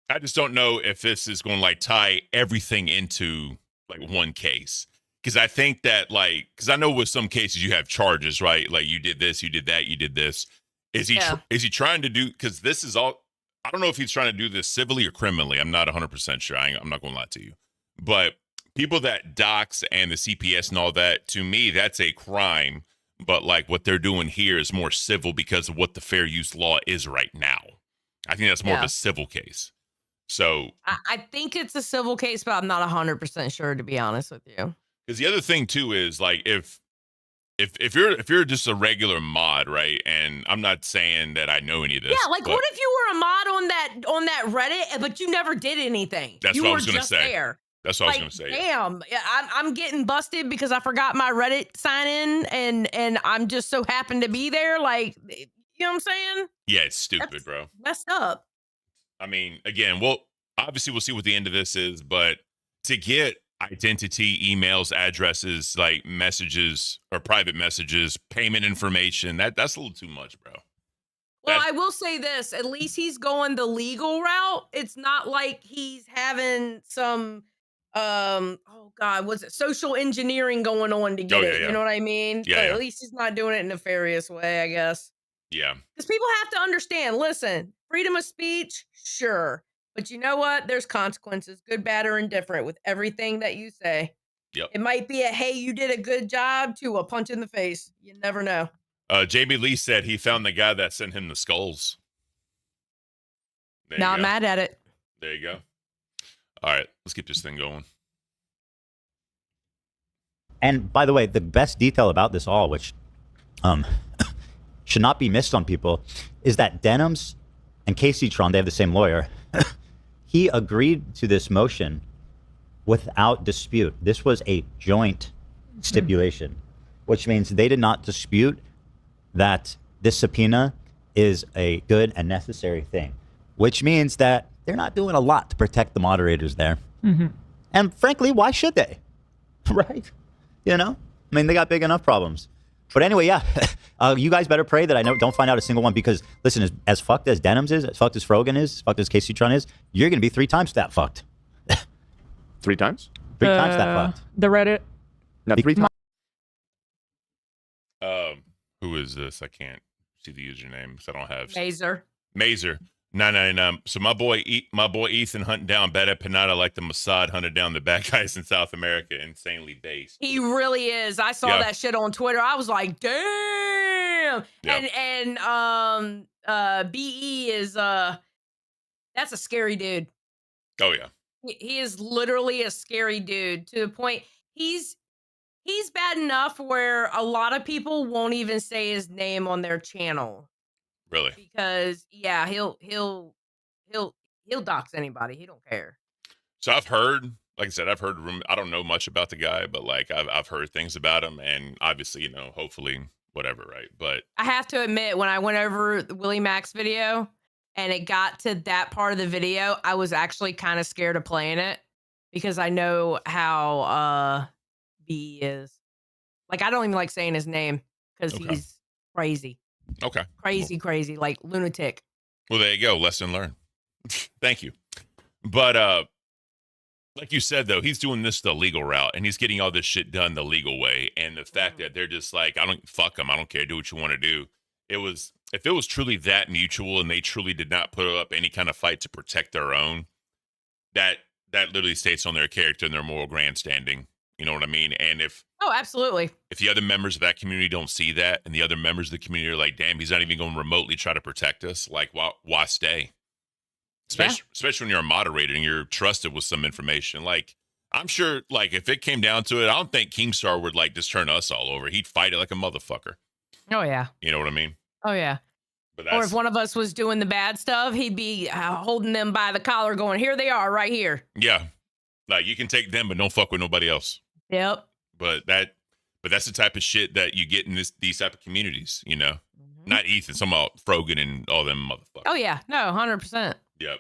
I just don't know if this is going to like tie everything into like one case. Because I think that because I know with some cases you have charges, right? Like you did this, you did that, you did this. Is he trying to do, because this is all, I don't know if he's trying to do this civilly or criminally. I'm not 100% sure. I'm not going to lie to you. But people that dox and the CPS and all that, to me, that's a crime. But like what they're doing here is more civil because of what the fair use law is right now. I think that's more of a civil case. So I think it's a civil case, but I'm not 100% sure, to be honest with you. Because the other thing too is like if you're just a regular mod, right? And I'm not saying that I know any of this. Yeah, like what if you were a mod on that Reddit, but you never did anything? That's you what I were was gonna just say. There. That's what I was gonna say. Damn, I'm getting busted because I forgot my Reddit sign in, and I'm just so happened to be there. Like, you know what I'm saying? Yeah, it's stupid, That's bro. Messed up. I mean, again, obviously we'll see what the end of this is, but to get identity, emails, addresses, like messages or private messages, payment information, that's a little too much, bro. Well, I will say this, at least he's going the legal route. It's not like he's having some social engineering going on to get it. Yeah. You know what I mean? Yeah, At least he's not doing it in a nefarious way, I guess. Yeah. Because people have to understand, listen, freedom of speech, sure. But you know what? There's consequences, good, bad, or indifferent with everything that you say. Yep. It might be a, hey, you did a good job, to a punch in the face. You never know. Jamie Lee said he found the guy that sent him the skulls. Not mad at it. There you go. All right, let's keep this thing going. And by the way, the best detail about this all, which should not be missed on people, is that Denham's and Casey Tron, they have the same lawyer. He agreed to this motion without dispute. This was a joint stipulation, which means they did not dispute that this subpoena is a good and necessary thing, which means that they're not doing a lot to protect the moderators there. And frankly, why should they? Right? You know? I mean, they got big enough problems. But anyway, yeah, you guys better pray that I don't find out a single one because listen, as fucked as Denims is, as fucked as Frogan is, as fucked as Casey Tron is, you're gonna be 3 times that fucked. 3 times? 3 times that fucked. The Reddit. No, 3 times. Who is this? I can't see the username because I don't have Mazer. No. So my boy Ethan hunting down bad Panada like the Mossad hunted down the bad guys in South America. Insanely based. He really is. I saw that shit on Twitter. I was like, damn. Yeah. And BE is that's a scary dude. Oh yeah. He is literally a scary dude to the point he's bad enough where a lot of people won't even say his name on their channel. Really? Because yeah, he'll dox anybody. He don't care. So I've heard, like I said, I don't know much about the guy, but like I've heard things about him, and obviously, hopefully whatever, right? But I have to admit, when I went over the Willie Max video and it got to that part of the video, I was actually kind of scared of playing it because I know how B is. Like, I don't even like saying his name because he's crazy. Okay. Crazy, like lunatic. Well, there you go. Lesson learned. Thank you. But like you said, though, he's doing this the legal route, and he's getting all this shit done the legal way. And the fact that they're just like, fuck them. I don't care. Do what you want to do. If it was truly that mutual and they truly did not put up any kind of fight to protect their own, that literally states on their character and their moral grandstanding. You know what I mean? And if absolutely. If the other members of that community don't see that, and the other members of the community are like, damn, he's not even going to remotely try to protect us, like, why stay? Especially when you're a moderator and you're trusted with some information. Like, I'm sure, like, if it came down to it, I don't think Keemstar would, like, just turn us all over. He'd fight it like a motherfucker. Oh, yeah. You know what I mean? Oh, yeah. But or if one of us was doing the bad stuff, he'd be holding them by the collar going, here they are right here. Yeah. Like, you can take them, but don't fuck with nobody else. Yep. But that's the type of shit that you get in these type of communities, Not Ethan, some about Frogan and all them motherfuckers. Oh yeah, no, 100%. Yep.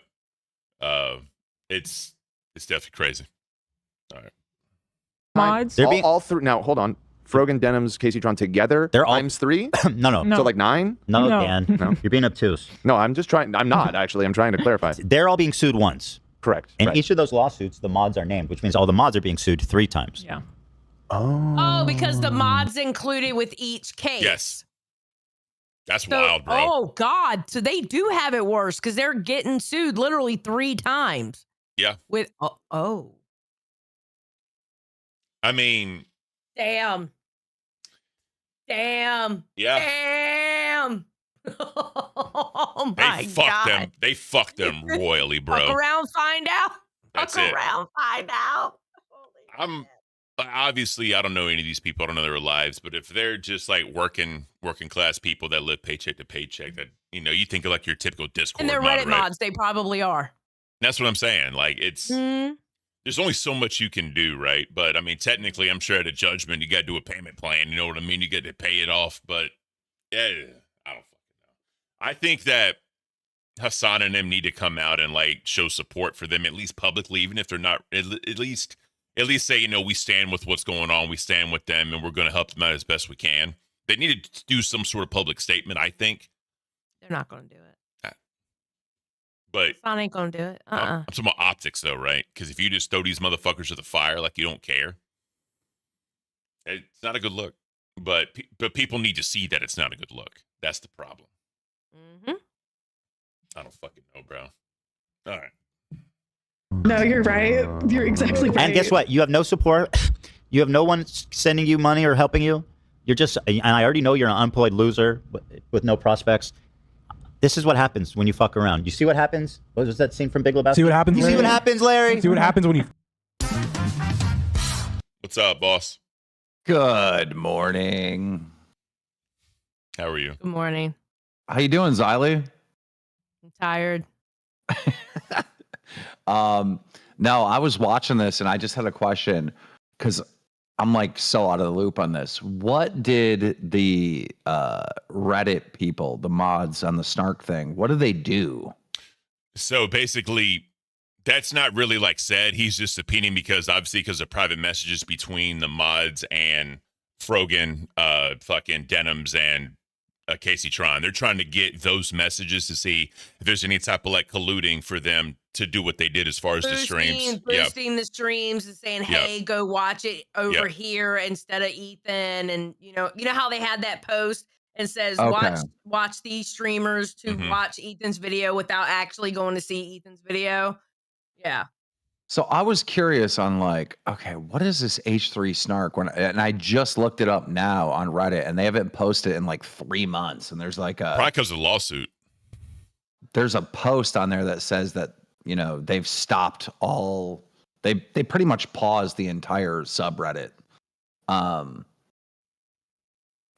It's definitely crazy. All right. Mods. All through. Now, hold on. Frogan, Denims, Casey Tron together. They're all times 3. No. So like 9. No, Dan. No. You're being obtuse. No, I'm just trying. I'm not actually. I'm trying to clarify. They're all being sued once. Correct. In right. each of those lawsuits, the mods are named, which means all the mods are being sued 3 times. Yeah. Oh, because the mods included with each case. Yes. That's wild, bro. Oh, God. So they do have it worse because they're getting sued literally 3 times. Yeah. With, I mean. Damn. Yeah. Damn. Oh, my God. They fucked them royally, bro. Fuck around, find out. That's Fuck it. around, find out. Obviously, I don't know any of these people. I don't know their lives, but if they're just like working class people that live paycheck to paycheck, that you think of like your typical Discord and they're mod, Reddit right? mods, they probably are. And that's what I'm saying. Like it's there's only so much you can do, right? But I mean, technically, I'm sure at a judgment, you got to do a payment plan. You know what I mean? You got to pay it off. But yeah, I don't fucking know. I think that Hassan and them need to come out and like show support for them, at least publicly, even if they're not. At least say, we stand with what's going on. We stand with them, and we're going to help them out as best we can. They need to do some sort of public statement, I think. They're not going to do it. But Hassan ain't going to do it. I'm talking about optics, though, right? Because if you just throw these motherfuckers to the fire like you don't care, it's not a good look. But people need to see that it's not a good look. That's the problem. I don't fucking know, bro. All right. No, you're right. You're exactly right. And guess what? You have no support. You have no one sending you money or helping you. You're just, and I already know you're an unemployed loser with no prospects. This is what happens when you fuck around. You see what happens? What was that scene from Big Lebowski? See what happens, You Larry? see what happens, Larry? See what happens when you... What's up, boss? Good morning. How are you? Good morning. How you doing, Xylee? I'm tired. No, I was watching this and I just had a question because I'm like so out of the loop on this. What did the Reddit people, the mods on the Snark thing, what do they do? So basically, that's not really like said. He's just subpoenaing because of private messages between the mods and Frogan, fucking Denims, and Casey Tron. They're trying to get those messages to see if there's any type of like colluding for them to do what they did as far as the streams. Boosting the streams and saying, "Hey, go watch it over here instead of Ethan." And you know how they had that post and says, "Watch these streamers to watch Ethan's video without actually going to see Ethan's video." Yeah. So I was curious on like, okay, what is this H3 snark? And I just looked it up now on Reddit, and they haven't posted in like 3 months. And there's like probably because of the lawsuit. There's a post on there that says that they've stopped all. They pretty much paused the entire subreddit. I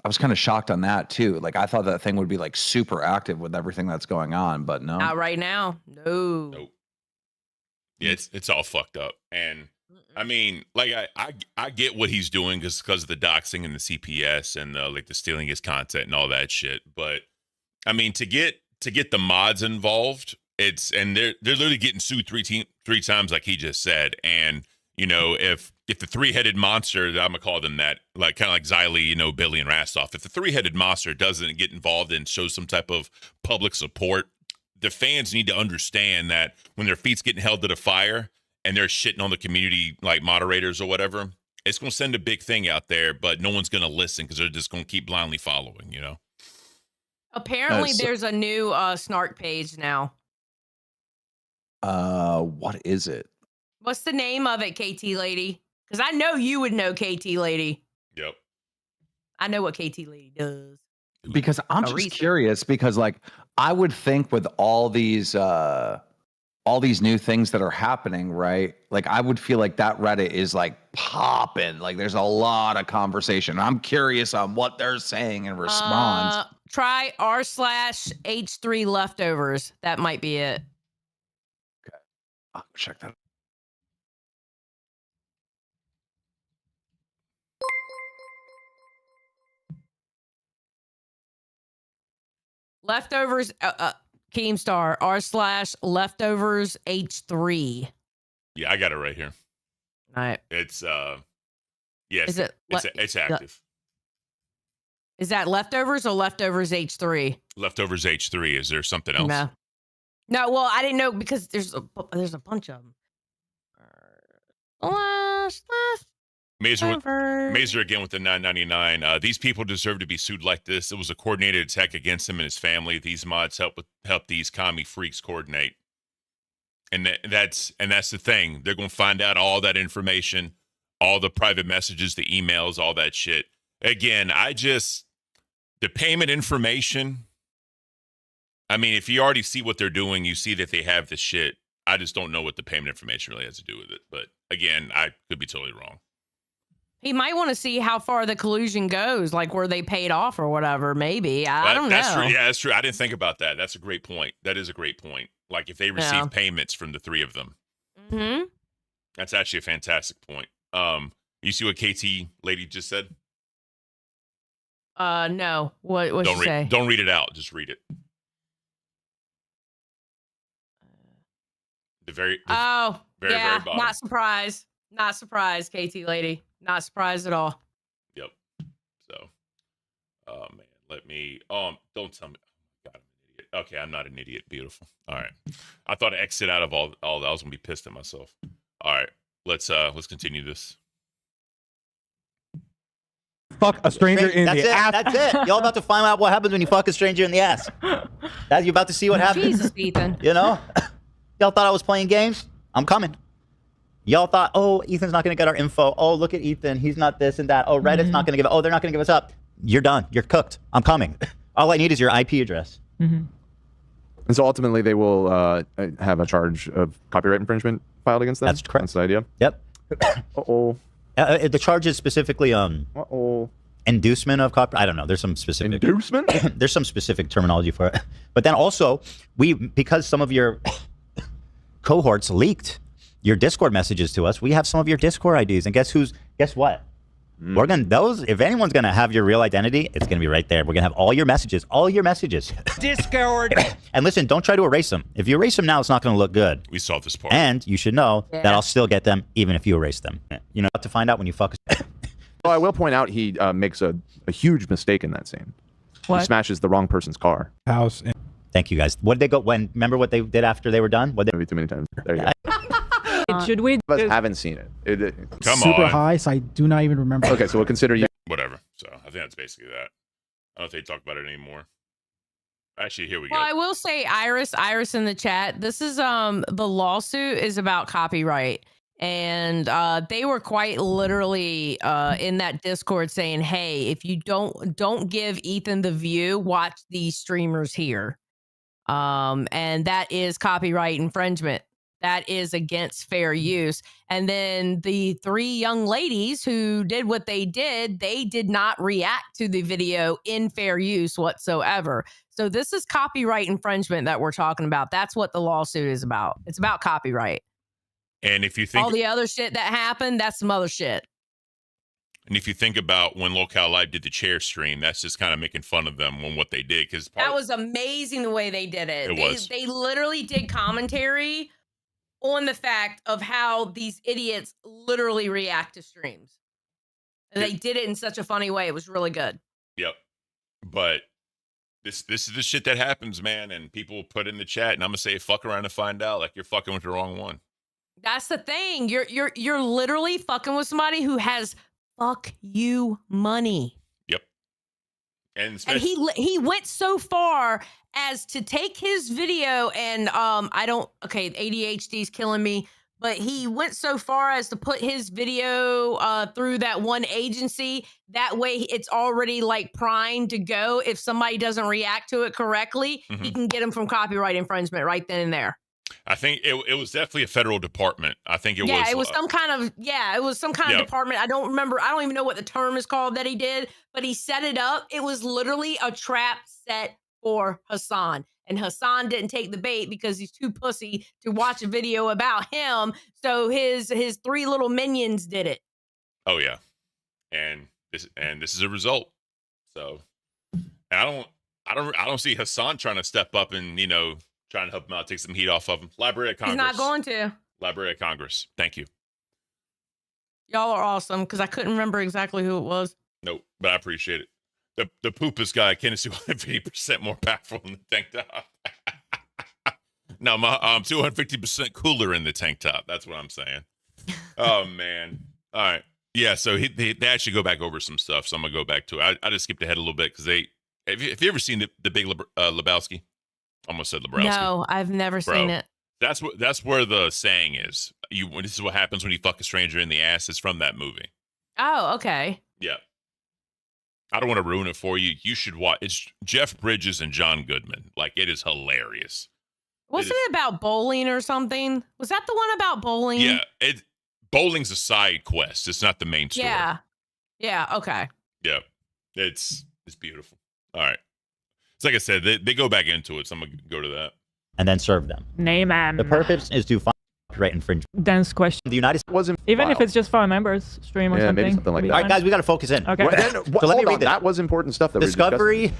was kind of shocked on that too. Like I thought that thing would be like super active with everything that's going on, but no, not right now. No. Nope. Yeah, it's all fucked up. And I mean, like I get what he's doing because of the doxing and the CPS and the stealing his content and all that shit. But I mean, to get the mods involved, they're literally getting sued three times, like he just said. And if the three-headed monster, I'm gonna call them that, like kind of like Xylee, Billy and Rastoff, if the three-headed monster doesn't get involved and show some type of public support, the fans need to understand that when their feet's getting held to the fire and they're shitting on the community, like moderators or whatever, it's going to send a big thing out there, but no one's going to listen because they're just going to keep blindly following, Apparently there's a new snark page now. What is it? What's the name of it, KT Lady? Because I know you would know KT Lady. Yep. I know what KT Lady does. Because I'm just curious, because like I would think with all these new things that are happening, right? Like I would feel like that Reddit is like popping. Like there's a lot of conversation. I'm curious on what they're saying in response. Try r/H3 leftovers. That might be it. Okay. I'll check that out. Leftovers, Keemstar, r/leftovers H3. Yeah, I got it right here. All right. It's yes, it's active. Is that leftovers or leftovers H3? Leftovers H3. Is there something else? No. Well, I didn't know because there's a bunch of them. Mazer again with the $9.99. These people deserve to be sued like this. It was a coordinated attack against him and his family. These mods help these commie freaks coordinate. And that's the thing. They're going to find out all that information, all the private messages, the emails, all that shit. Again, the payment information. I mean, if you already see what they're doing, you see that they have the shit. I just don't know what the payment information really has to do with it. But again, I could be totally wrong. He might want to see how far the collusion goes, like where they paid off or whatever. Maybe. I don't know. That's true. Yeah, that's true. I didn't think about that. That's a great point. That is a great point. Like if they receive payments from the three of them. Mm-hmm. That's actually a fantastic point. You see what KT Lady just said? No. What'd she say? Don't read it out. Just read it. Very bottom. Not surprised. Not surprised, KT Lady. Not surprised at all. Yep. So, oh man, let me. Don't tell me. Oh my God, I'm an idiot. Okay, I'm not an idiot. Beautiful. All right. I thought I exit out of all that. I was gonna be pissed at myself. All right, let's continue this. Fuck a stranger in the ass. That's it. Y'all about to find out what happens when you fuck a stranger in the ass. You're about to see what happens. Jesus, Ethan. Y'all thought I was playing games? I'm coming. Y'all thought, oh, Ethan's not going to get our info. Oh, look at Ethan. He's not this and that. Oh, Reddit's not going to give it. Oh, they're not going to give us up. You're done. You're cooked. I'm coming. All I need is your IP address. And so ultimately they will have a charge of copyright infringement filed against them? That's correct. That's the idea? Yep. Uh-oh. The charge is specifically inducement of copyright. I don't know. There's some specific inducement. There's some specific terminology for it. But then also, because some of your cohorts leaked your Discord messages to us, we have some of your Discord IDs, and guess what? We're gonna if anyone's gonna have your real identity, it's gonna be right there. We're gonna have all your messages. Discord. And listen, don't try to erase them. If you erase them now, it's not gonna look good. We solved this part. And you should know that I'll still get them even if you erase them. To find out when you fuck Well, I will point out he makes a huge mistake in that scene. What? He smashes the wrong person's car. House. Thank you guys. What did they go when? Remember what they did after they were done? What? Maybe too many times. There you go. Should we? Of us haven't seen it. Come super on. high, so I do not even remember. Okay, so we'll consider you. Whatever. So I think that's basically that. I don't think they talk about it anymore. Actually, here we Well, go. I will say, Iris in the chat. This is the lawsuit is about copyright, and they were quite literally in that Discord saying, "Hey, if you don't give Ethan the view, watch these streamers here," and that is copyright infringement. That is against fair use. And then the 3 young ladies who did what they did not react to the video in fair use whatsoever. So this is copyright infringement that we're talking about. That's what the lawsuit is about. It's about copyright. And if you think All the other shit that happened, that's some other shit. And if you think about when Local Live did the chair stream, that's just kind of making fun of them on what they did. Because That was amazing the way they did it. It was. They literally did commentary on the fact of how these idiots literally react to streams. And they did it in such a funny way. It was really good. Yep. But this is the shit that happens, man. And people put in the chat, and I'm gonna say fuck around and find out, like you're fucking with the wrong one. That's the thing. You're literally fucking with somebody who has fuck you money. Yep. And he went so far as to take his video and ADHD's killing me, but he went so far as to put his video through that one agency. That way it's already like primed to go. If somebody doesn't react to it correctly, he can get them from copyright infringement right then and there. I think it was definitely a federal department. I think it was. Yeah, it was some kind of department. I don't remember. I don't even know what the term is called that he did, but he set it up. It was literally a trap set for Hassan. And Hassan didn't take the bait because he's too pussy to watch a video about him. So his 3 little minions did it. Oh yeah. And this is a result. So and I don't see Hassan trying to step up and, trying to help him out, take some heat off of him. Library of Congress. He's not going to. Library of Congress. Thank you. Y'all are awesome because I couldn't remember exactly who it was. Nope, but I appreciate it. The poopus guy can is 250% more powerful in the tank top. No, I'm 250% cooler in the tank top. That's what I'm saying. Oh man. All right. Yeah. So they actually go back over some stuff. So I'm gonna go back to it. I just skipped ahead a little bit because have you ever seen the Big Lebowski? Almost said Lebowski. No, I've never seen it. That's where the saying is. This is what happens when you fuck a stranger in the ass. It's from that movie. Oh, okay. Yeah. I don't want to ruin it for you. You should watch. It's Jeff Bridges and John Goodman. Like, it is hilarious. Wasn't it about bowling or something? Was that the one about bowling? Yeah. Bowling's a side quest. It's not the main story. Yeah. Yeah. Okay. Yeah. It's beautiful. All right. It's like I said, they go back into it, so I'm going to go to that. And then serve them. Name and The purpose is to find copyright infringement. dance question. The United States wasn't Even if it's just for a members stream or something. Maybe something like that. All right, guys, we got to focus in. Okay. So let me read this. That was important stuff that Discovery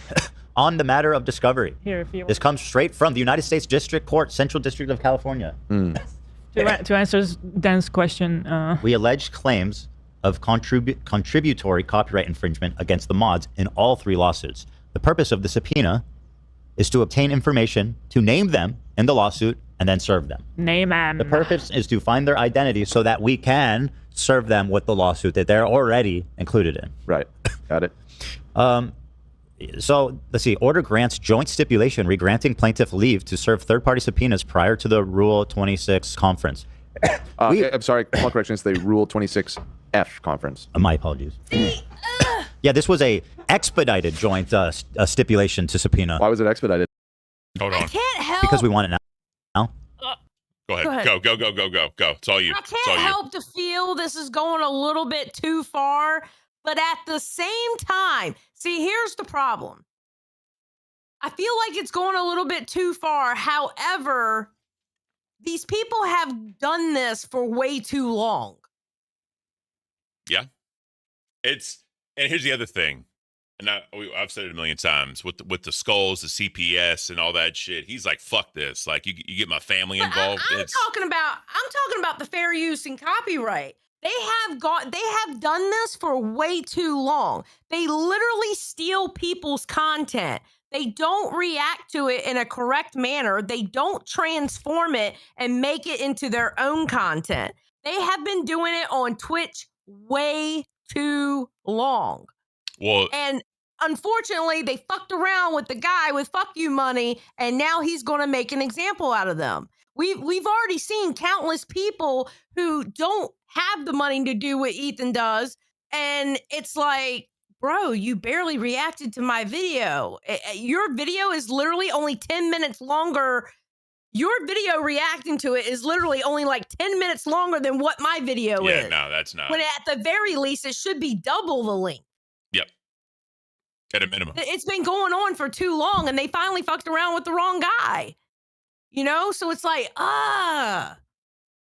on the matter of discovery. Here, if you This comes straight from the United States District Court, Central District of California. to answer Dan's question. We alleged claims of contributory copyright infringement against the mods in all 3 lawsuits. The purpose of the subpoena is to obtain information, to name them in the lawsuit, and then serve them. Name and The purpose is to find their identity so that we can serve them with the lawsuit that they're already included in. Right. Got it. So let's see. Order grants joint stipulation regranting plaintiff leave to serve third-party subpoenas prior to the Rule 26 conference. I'm sorry. Small correction. It's the Rule 26F conference. My apologies. Yeah, this was a expedited joint stipulation to subpoena. Why was it expedited? Hold on. I can't help. Because we want it now. Go ahead. Go ahead. Go. It's all you. I It's all can't you. help to feel this is going a little bit too far, but at the same time, see, here's the problem. I feel like it's going a little bit too far. However, these people have done this for way too long. Yeah. And here's the other thing. And I've said it a million times with the skulls, the CPS, and all that shit. He's like, "Fuck this! Like, you get my family But involved." I'm talking about the fair use and copyright. They have done this for way too long. They literally steal people's content. They don't react to it in a correct manner. They don't transform it and make it into their own content. They have been doing it on Twitch way too long. Well, and unfortunately, they fucked around with the guy with fuck you money, and now he's going to make an example out of them. We've already seen countless people who don't have the money to do what Ethan does, and it's like, bro, you barely reacted to my video. Your video is literally only 10 minutes longer. Your video reacting to it is literally only like 10 minutes longer than what my video is. Yeah, no, that's not. When at the very least, it should be double the length. Yep. At a minimum. It's been going on for too long, and they finally fucked around with the wrong guy. You know? So it's like,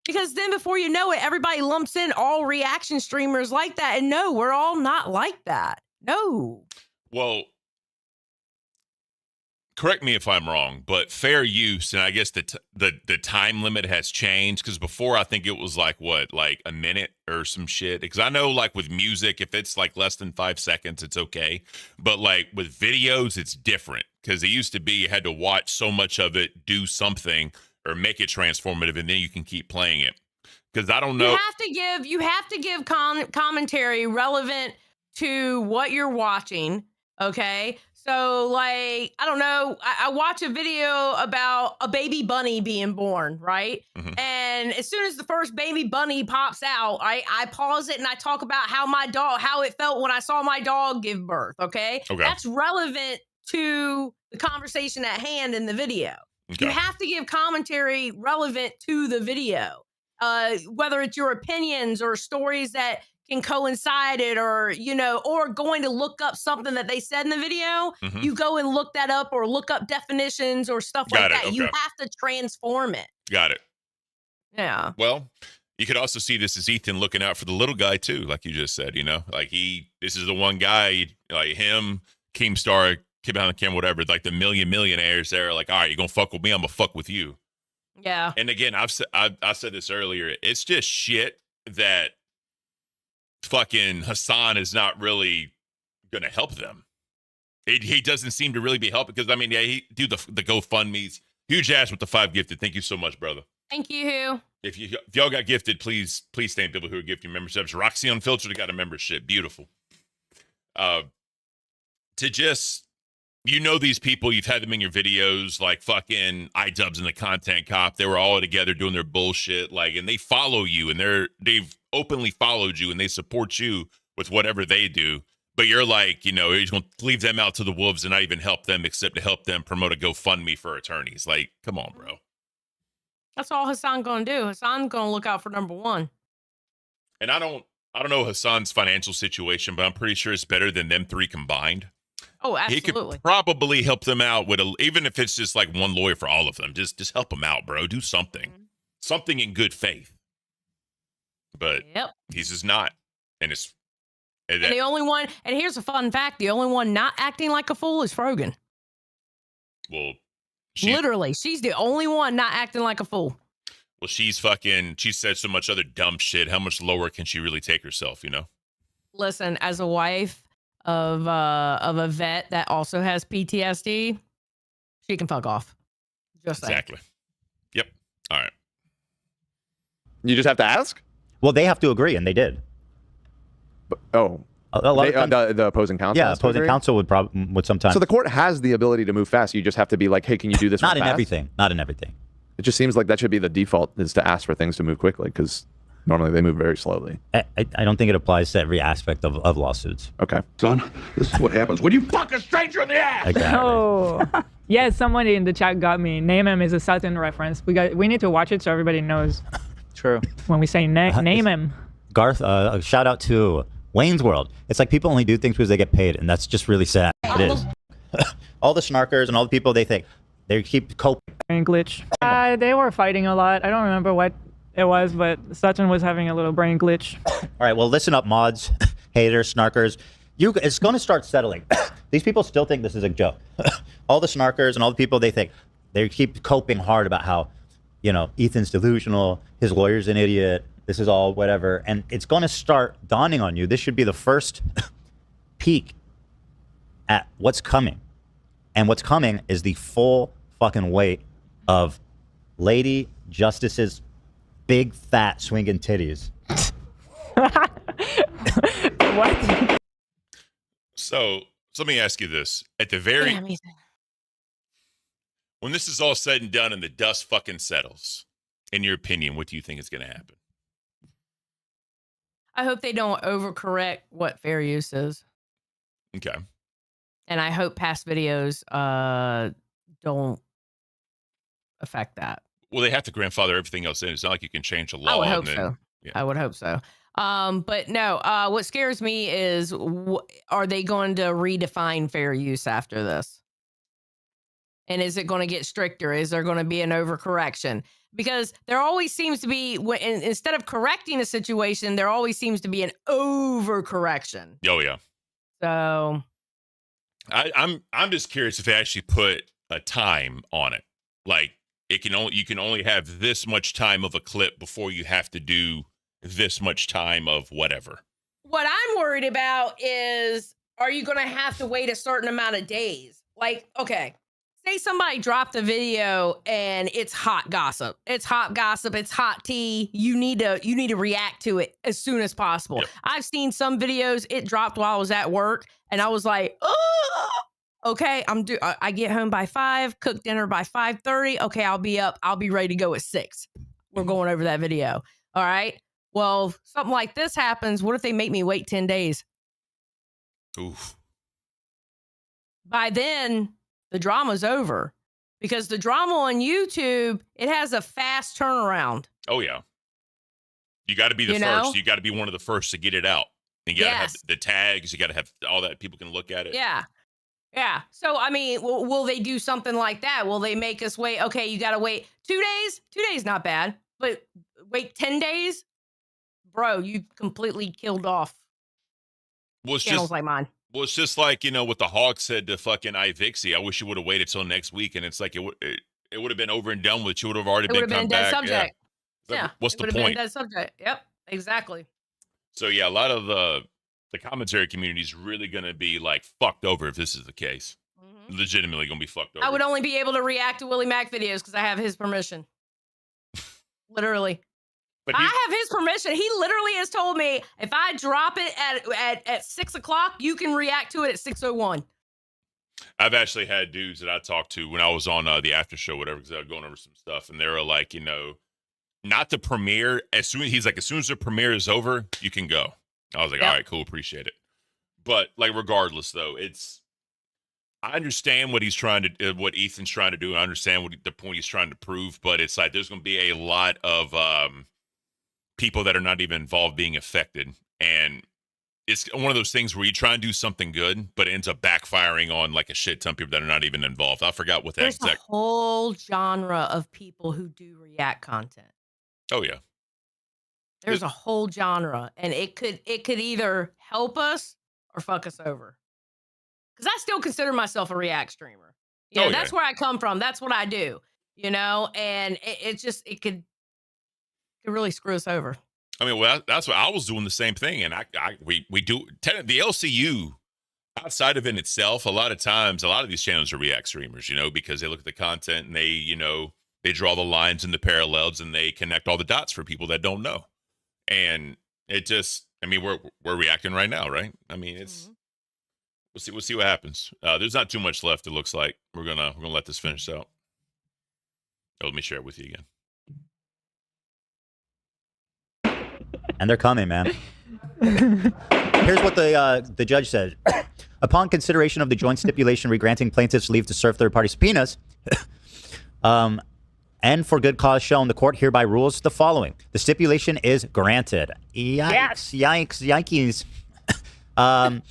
because then before you know it, everybody lumps in all reaction streamers like that. And no, we're all not like that. No. Well, correct me if I'm wrong, but fair use, and I guess the time limit has changed, because before I think it was like a minute or some shit. Because I know like with music, if it's like less than 5 seconds, it's okay. But like with videos, it's different, because it used to be you had to watch so much of it, do something, or make it transformative, and then you can keep playing it. Because I don't know. You have to give commentary relevant to what you're watching. Okay. So, like, I don't know, I watch a video about a baby bunny being born, right? Mm-hmm. And as soon as the first baby bunny pops out, I pause it and I talk about how it felt when I saw my dog give birth, okay? That's relevant to the conversation at hand in the video. Okay. You have to give commentary relevant to the video, whether it's your opinions or stories that can coincide it, or or going to look up something that they said in the video. Mm-hmm. You go and look that up, or look up definitions or stuff like that. Okay. You have to transform it. Got it. Yeah. Well, you could also see this as Ethan looking out for the little guy too, like you just said. Like this is the one guy, like him, Keemstar, Kid Behind the Camera, whatever. Like the millionaires, they're like, all right, you're gonna fuck with me, I'm gonna fuck with you. Yeah. And again, I said this earlier. It's just shit that fucking Hassan is not really gonna help them. He doesn't seem to really be helping, because I mean, yeah, he do the GoFundMe's. Huge ass with the 5 gifted. Thank you so much, brother. Thank you. If y'all got gifted, please thank people who are gifting memberships. Roxy Unfiltered got a membership. Beautiful. To just, these people, you've had them in your videos, like fucking iDubbbz and the Content Cop. They were all together doing their bullshit, like, and they follow you, and they've openly followed you, and they support you with whatever they do. But you're like, you're just gonna leave them out to the wolves and not even help them, except to help them promote a GoFundMe for attorneys. Like, come on, bro. That's all Hassan gonna do. Hassan's gonna look out for number one. And I don't know Hassan's financial situation, but I'm pretty sure it's better than them 3 combined. Oh, absolutely. He could probably help them out with even if it's just like one lawyer for all of them. Just help them out, bro. Do something. Mm-hmm. Something in good faith. But he's just not. And it's and the only one, and here's a fun fact, the only one not acting like a fool is Frogan. Well, literally, she's the only one not acting like a fool. Well, she said so much other dumb shit. How much lower can she really take herself, Listen, as a wife of a vet that also has PTSD, she can fuck off. Just exactly. Yep. All right. You just have to ask? Well, they have to agree, and they did. The opposing counsel. Yeah, opposing counsel would sometimes. So the court has the ability to move fast. You just have to be like, hey, can you do this? Not in fast? everything. Not in everything. It just seems like that should be the default, is to ask for things to move quickly, because normally they move very slowly. I don't think it applies to every aspect of lawsuits. Okay. Son, this is what happens when you fuck a stranger in the ass. Exactly. Oh, yeah. Somebody in the chat got me. Name him is a Sutton reference. We need to watch it so everybody knows. True. When we say name him. Garth, a shout out to Wayne's World. It's like people only do things because they get paid, and that's just really sad. It is. All the snarkers and all the people, they think they keep coping. Brain glitch. They were fighting a lot. I don't remember what it was, but Sutton was having a little brain glitch. All right, well, listen up, mods, haters, snarkers. It's going to start settling. These people still think this is a joke. All the snarkers and all the people, they think they keep coping hard about how, Ethan's delusional, his lawyer's an idiot, This is all whatever. And it's going to start dawning on you. This should be the first peek at what's coming. And what's coming is the full fucking weight of Lady Justice's big, fat, swinging titties. What? So let me ask you this. At the very... when this is all said and done and the dust fucking settles, in your opinion, what do you think is going to happen? I hope they don't overcorrect what fair use is. Okay. And I hope past videos don't affect that. Well, they have to grandfather everything else in. It's not like you can change the law. I would hope and then, so. Yeah. I would hope so. But no, what scares me is, are they going to redefine fair use after this? And is it going to get stricter? Is there going to be an overcorrection? Because there always seems to be, instead of correcting a situation, there always seems to be an overcorrection. Oh, yeah. So I'm just curious if they actually put a time on it. Like you can only have this much time of a clip before you have to do this much time of whatever. what I'm worried about is, are you going to have to wait a certain amount of days? Like, okay, say somebody dropped a video and it's hot gossip. It's hot gossip. It's hot tea. You need to react to it as soon as possible. Yep. I've seen some videos. It dropped while I was at work, and I was like, oh, okay, I get home by 5, cook dinner by 5:30. Okay, I'll be up. I'll be ready to go at 6. We're going over that video. All right. Well, something like this happens. What if they make me wait 10 days? Oof. By then, the drama's over, because the drama on YouTube, it has a fast turnaround. Oh, yeah. You got to be the first. You got to be one of the first to get it out. And you got to have the tags. You got to have all that. People can look at it. Yeah. Yeah. So, I mean, will they do something like that? Will they make us wait? Okay, you got to wait 2 days. 2 days, not bad. But wait 10 days? Bro, you completely killed off channels like mine. Well, it's just like, what the Hawk said to fucking Hypocrisy. I wish you would have waited till next week. And it's like, it would have been over and done with. You would have already been come back. Subject. Yeah. What's the point? Been a dead subject. Yep, exactly. So, yeah, a lot of the commentary community is really going to be like fucked over if this is the case. Mm-hmm. Legitimately going to be fucked over. I would only be able to react to Willie Mac videos because I have his permission. Literally. But I have his permission. He literally has told me if I drop it at 6 o'clock, you can react to it at 6:01. I've actually had dudes that I talked to when I was on the after show, whatever, because I was going over some stuff, and they were like, not the premiere. As soon as the premiere is over, you can go. I was like, all right, cool, appreciate it. But like, regardless, though, I understand what what Ethan's trying to do. I understand the point he's trying to prove, but it's like there's going to be a lot of people that are not even involved being affected, and it's one of those things where you try and do something good, but it ends up backfiring on like a shit ton of people that are not even involved. I forgot what that There's a whole genre of people who do react content. Oh yeah. There's a whole genre, and it could either help us or fuck us over. Because I still consider myself a react streamer. That's where I come from. That's what I do. And it could really screw us over. I mean, well, that's what I was doing, the same thing, and we do the LCU outside of it itself. A lot of times, a lot of these channels are react streamers, because they look at the content and they draw the lines and the parallels and they connect all the dots for people that don't know. And it just, we're reacting right now, right? We'll see what happens. There's not too much left. It looks like we're gonna let this finish out. Let me share it with you again. And they're coming, man. Here's what the judge said. Upon consideration of the joint stipulation regranting plaintiffs leave to serve third-party subpoenas, and for good cause shown, the court hereby rules the following. The stipulation is granted. Yikes, yikes, yikes.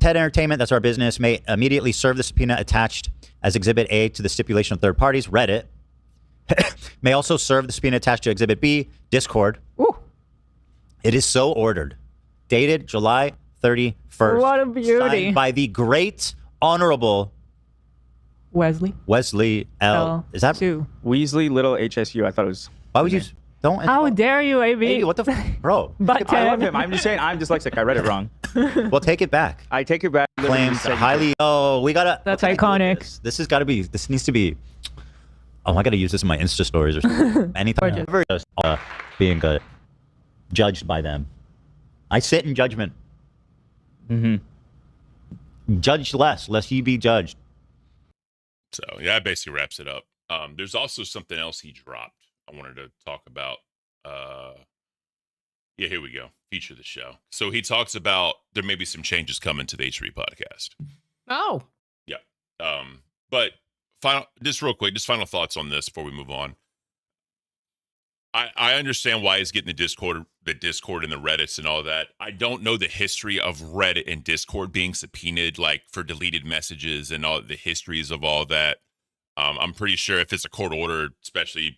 TED Entertainment, that's our business, may immediately serve the subpoena attached as Exhibit A to the stipulation of third parties, Reddit. May also serve the subpoena attached to Exhibit B, Discord. Ooh. It is so ordered. Dated July 31st. What a beauty. Signed by the great Honorable Wesley L. Is that Weasley, little HSU? I thought it was. Why would you? Don't. How dare you, AB? AB, what the bro? But I love him. I'm just saying, I'm dyslexic. I read it wrong. Well, take it back. I take it back. Claims highly. Oh, we gotta. That's iconic. This has got to be. This needs to be. Oh, I gotta use this in my Insta stories or something. Anything. Ever just being judged by them. I sit in judgment. Judge lest ye be judged. So yeah, that basically wraps it up. There's also something else he dropped I wanted to talk about. Yeah, here we go. Feature the show. So he talks about there may be some changes coming to the H3 podcast. Oh. Yeah. But just real quick, just final thoughts on this before we move on. I understand why he's getting the Discord and the Reddits and all that. I don't know the history of Reddit and Discord being subpoenaed, like for deleted messages and all the histories of all that. I'm pretty sure if it's a court order, especially,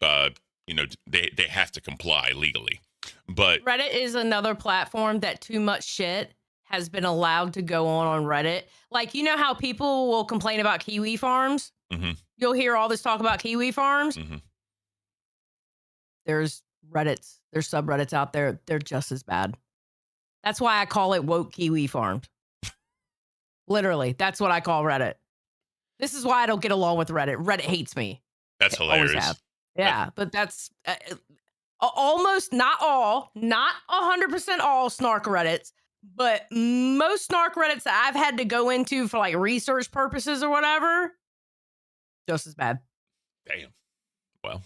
they have to comply legally. But Reddit is another platform that too much shit has been allowed to go on Reddit. Like, you know how people will complain about kiwi farms? Mm-hmm. You'll hear all this talk about kiwi farms. Mm-hmm. There's subreddits out there. They're just as bad. That's why I call it woke kiwi farms. Literally, that's what I call Reddit. This is why I don't get along with Reddit. Reddit hates me. That's hilarious. Always have. Yeah, but that's almost not 100% all snark Reddits, but most snark Reddits that I've had to go into for like research purposes or whatever, just as bad. Damn. Well,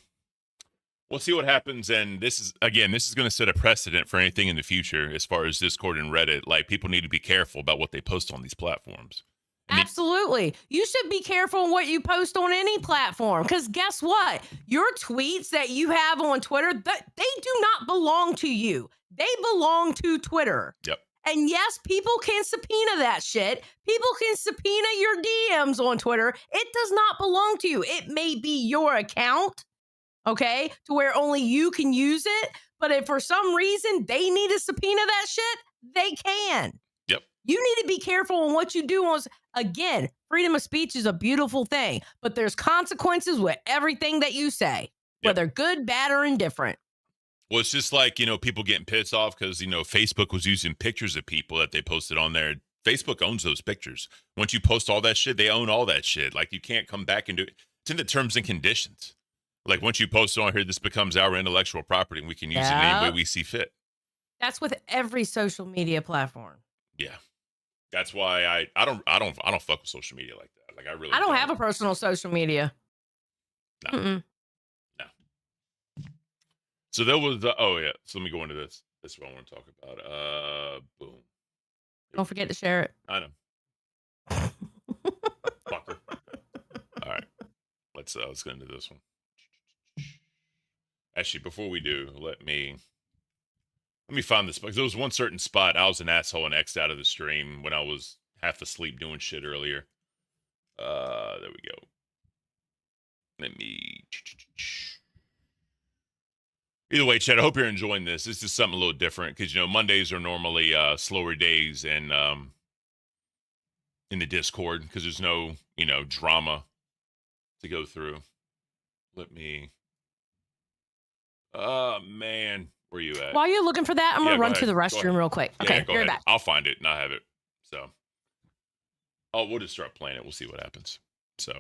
we'll see what happens. And this is going to set a precedent for anything in the future as far as Discord and Reddit. Like, people need to be careful about what they post on these platforms. Absolutely. You should be careful on what you post on any platform, because guess what? Your tweets that you have on Twitter, they do not belong to you. They belong to Twitter. Yep. And yes, people can subpoena that shit. People can subpoena your DMs on Twitter. It does not belong to you. It may be your account, okay, to where only you can use it. But if for some reason they need to subpoena that shit, they can. Yep. You need to be careful on what you do. Again, freedom of speech is a beautiful thing, but there's consequences with everything that you say, whether good, bad, or indifferent. Well, it's just like, people getting pissed off because, Facebook was using pictures of people that they posted on there. Facebook owns those pictures. Once you post all that shit, they own all that shit. Like, you can't come back and do it. It's in the terms and conditions. Like, once you post it on here, this becomes our intellectual property and we can use it any way we see fit. That's with every social media platform. Yeah. That's why I don't fuck with social media like that. Like, I don't have a personal social media. No. No. So there was so let me go into this. This is what I want to talk about. Boom. Don't forget to share it. I know. Fucker. All right. Let's get into this one. Actually, before we do, let me find this, because there was one certain spot I was an asshole and X'd out of the stream when I was half asleep doing shit earlier. There we go. Let me. Either way, Chad, I hope you're enjoying this. This is something a little different because, Mondays are normally slower days and in the Discord because there's no, drama to go through. Let me. Oh, man. Where you at? While you're looking for that, I'm going to run ahead. to the restroom real quick. Okay, go you're ahead. back. I'll find it and I have it. So, we'll just start playing it. We'll see what happens. So,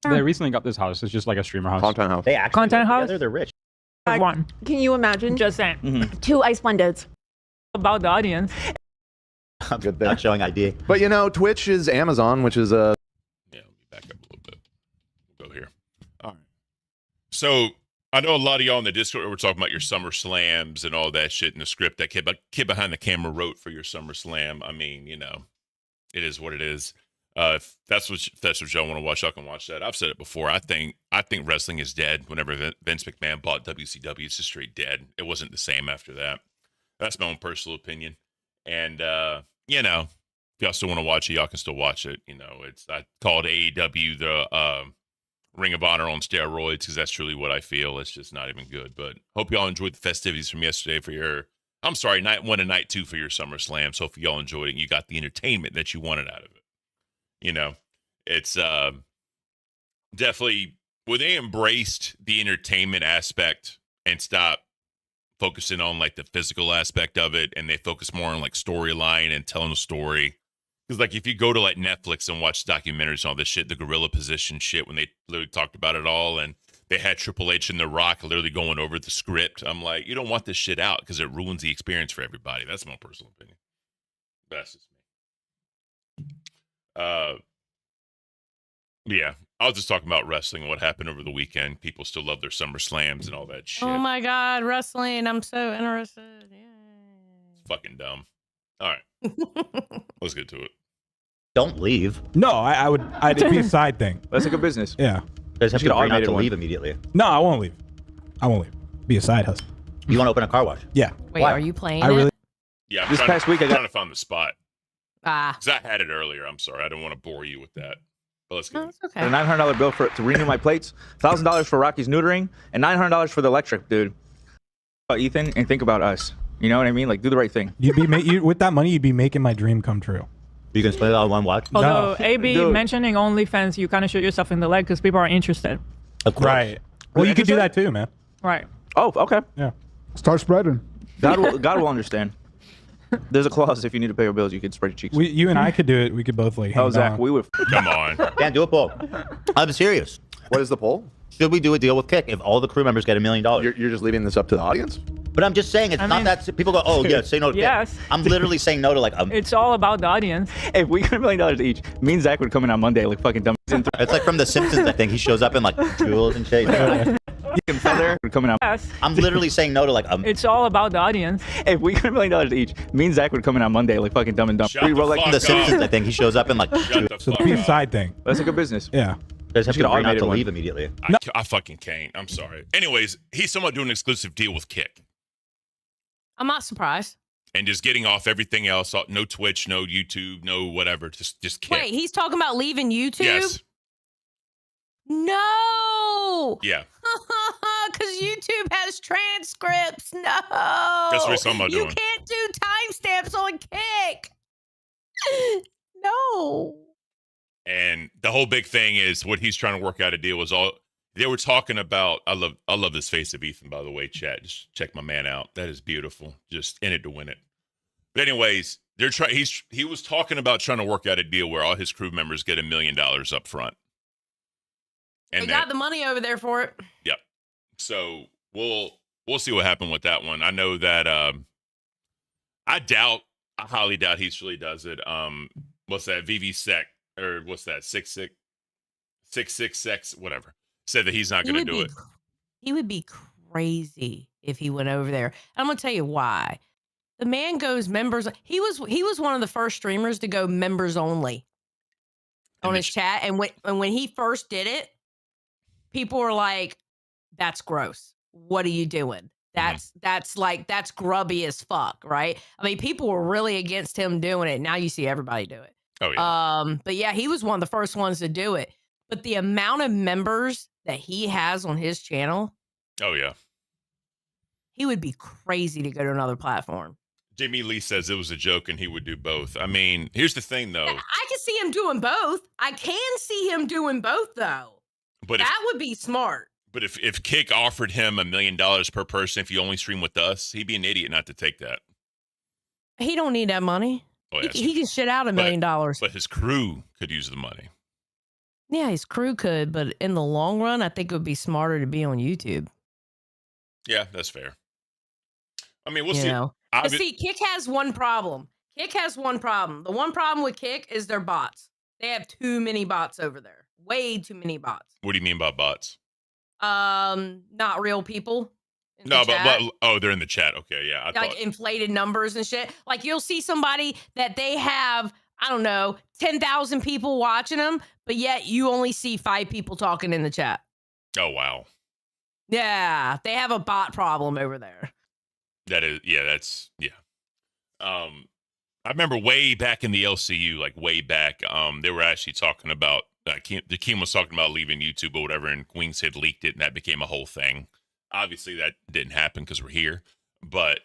they recently got this house. It's just like a streamer house. Content house. They actually Content house? They're rich. One. Can you imagine? Just saying. Mm-hmm. 2 ice blendeds. About the audience. I'm good there. Not showing ID. But Twitch is Amazon, which is yeah, let me back up a little bit. We'll go here. All right. So, I know a lot of y'all in the Discord were talking about your Summer Slams and all that shit in the script that kid behind the camera wrote for your Summer Slam. I mean, it is what it is. If that's what y'all want to watch, y'all can watch that. I've said it before. I think wrestling is dead. Whenever Vince McMahon bought WCW, it's just straight dead. It wasn't the same after that. That's my own personal opinion. And if y'all still want to watch it, y'all can still watch it. I called AEW the Ring of Honor on steroids because that's truly what I feel. It's just not even good. But hope y'all enjoyed the festivities from yesterday for your. I'm sorry, night 1 and night 2 for your SummerSlam. So if y'all enjoyed it, and you got the entertainment that you wanted out of it. It's definitely, when they embraced the entertainment aspect and stop focusing on like the physical aspect of it, and they focus more on like storyline and telling a story. Because like if you go to like Netflix and watch documentaries and all this shit, the gorilla position shit, when they literally talked about it all, and they had Triple H and The Rock literally going over the script, I'm like, you don't want this shit out because it ruins the experience for everybody. That's my personal opinion. That's just me. Yeah, I was just talking about wrestling and what happened over the weekend. People still love their Summer Slams and all that shit. Oh my God, wrestling! I'm so interested. Yeah. It's fucking dumb. All right, let's get to it. Don't leave. No, I'd be a side thing. That's like a business. Yeah. You guys have to agree not to leave immediately. No, I won't leave. Be a side hustle. You want to open a car wash? Yeah. Wait, Why? are you playing I really. it? Yeah, I'm This trying past week I trying got. to find the spot Ah, because I had it earlier. I'm sorry, I didn't want to bore you with that. But let's no, get it. it's okay. A $900 bill to renew my plates, $1,000 for Rocky's neutering, and $900 for the electric, dude. About Ethan and think about us. You know what I mean? Like, do the right thing. You'd be with that money. You'd be making my dream come true. You can split it on one watch. Although No. AB Dude. mentioning OnlyFans, you kind of shoot yourself in the leg because people are interested. Of course. Right. Well, you could do that too, man. Right. Oh, okay. Yeah. Start spreading. God will understand. There's a clause if you need to pay your bills, you can spread your cheeks. You and I could do it. We could both like. Oh, hang Zach, on. we would. Come on. Can't do a poll. I'm serious. What is the poll? Should we do a deal with Kick if all the crew members get $1 million? You're just leaving this up to the audience? But I'm just saying, it's I not mean- that. People go, oh, yeah, say no to Yes. Kick. I'm literally saying no to like, It's all about the audience. If we got $1 million each, me and Zach would come in on Monday like fucking dumb. it's like from The Simpsons, I think. He shows up in like jewels and shit. and feather would come in on. Yes. I'm literally saying no to like, It's all about the audience. If we got $1 million each, me and Zach would come in on Monday like fucking dumb and dumb. Shut We the roll like fuck The up. Simpsons, I think. He shows up in like, Shut the So fuck be a up. side thing. That's like a business. Yeah. you guys have Just to get an agree not automated to one. leave immediately. I fucking can't. I'm sorry. Anyways, he's somewhat doing an exclusive deal with Kick I'm not surprised. and just getting off everything else. No Twitch, no YouTube, no whatever. Just Kick. Wait, he's talking about leaving YouTube? Yes. No. Yeah. Because YouTube has transcripts. No. That's what he's talking about You doing. can't do timestamps on Kick. No. And the whole big thing is what he's trying to work out a deal was all they were talking about. I love this face of Ethan, by the way, chat. Just check my man out. That is beautiful. Just in it to win it. But anyways, he was talking about trying to work out a deal where all his crew members get $1 million up front. They And got the money over there for it. Yep. So we'll see what happened with that one. I know that I highly doubt he really does it. What's that? VV Sec or what's that? 666 whatever. Said that he's not going to do it. He would be crazy if he went over there. I'm going to tell you why. The man goes members. He was one of the first streamers to go members only on his chat. And when he first did it, people were like, "That's gross. What are you doing? That's grubby as fuck, right?" I mean, people were really against him doing it. Now you see everybody do it. Oh yeah. But yeah, he was one of the first ones to do it. But the amount of members that he has on his channel, Oh yeah. he would be crazy to go to another platform. Jimmy Lee says it was a joke and he would do both. I mean, here's the thing though. I can see him doing both. I can see him doing both though. But that would be smart. But if Kick offered him $1 million per person if you only stream with us, he'd be an idiot not to take that. He don't need that money. Oh, He can shit out $1 million. But his crew could use the money. Yeah, his crew could, but in the long run, I think it would be smarter to be on YouTube. Yeah, that's fair. I mean, we'll You see. know? But see, Kick has one problem. The one problem with Kick is their bots. They have too many bots over there. Way too many bots. What do you mean by bots? Not real people. in No, the chat. but they're in the chat. Okay, yeah. I Like thought inflated numbers and shit. Like you'll see somebody that they have, I don't know, 10,000 people watching them, but yet you only see 5 people talking in the chat. Oh wow. Yeah, they have a bot problem over there. That is that's I remember way back in the LCU, like way back, they were actually talking about the King was talking about leaving YouTube or whatever, and Queens had leaked it, and that became a whole thing. Obviously, that didn't happen because we're here, but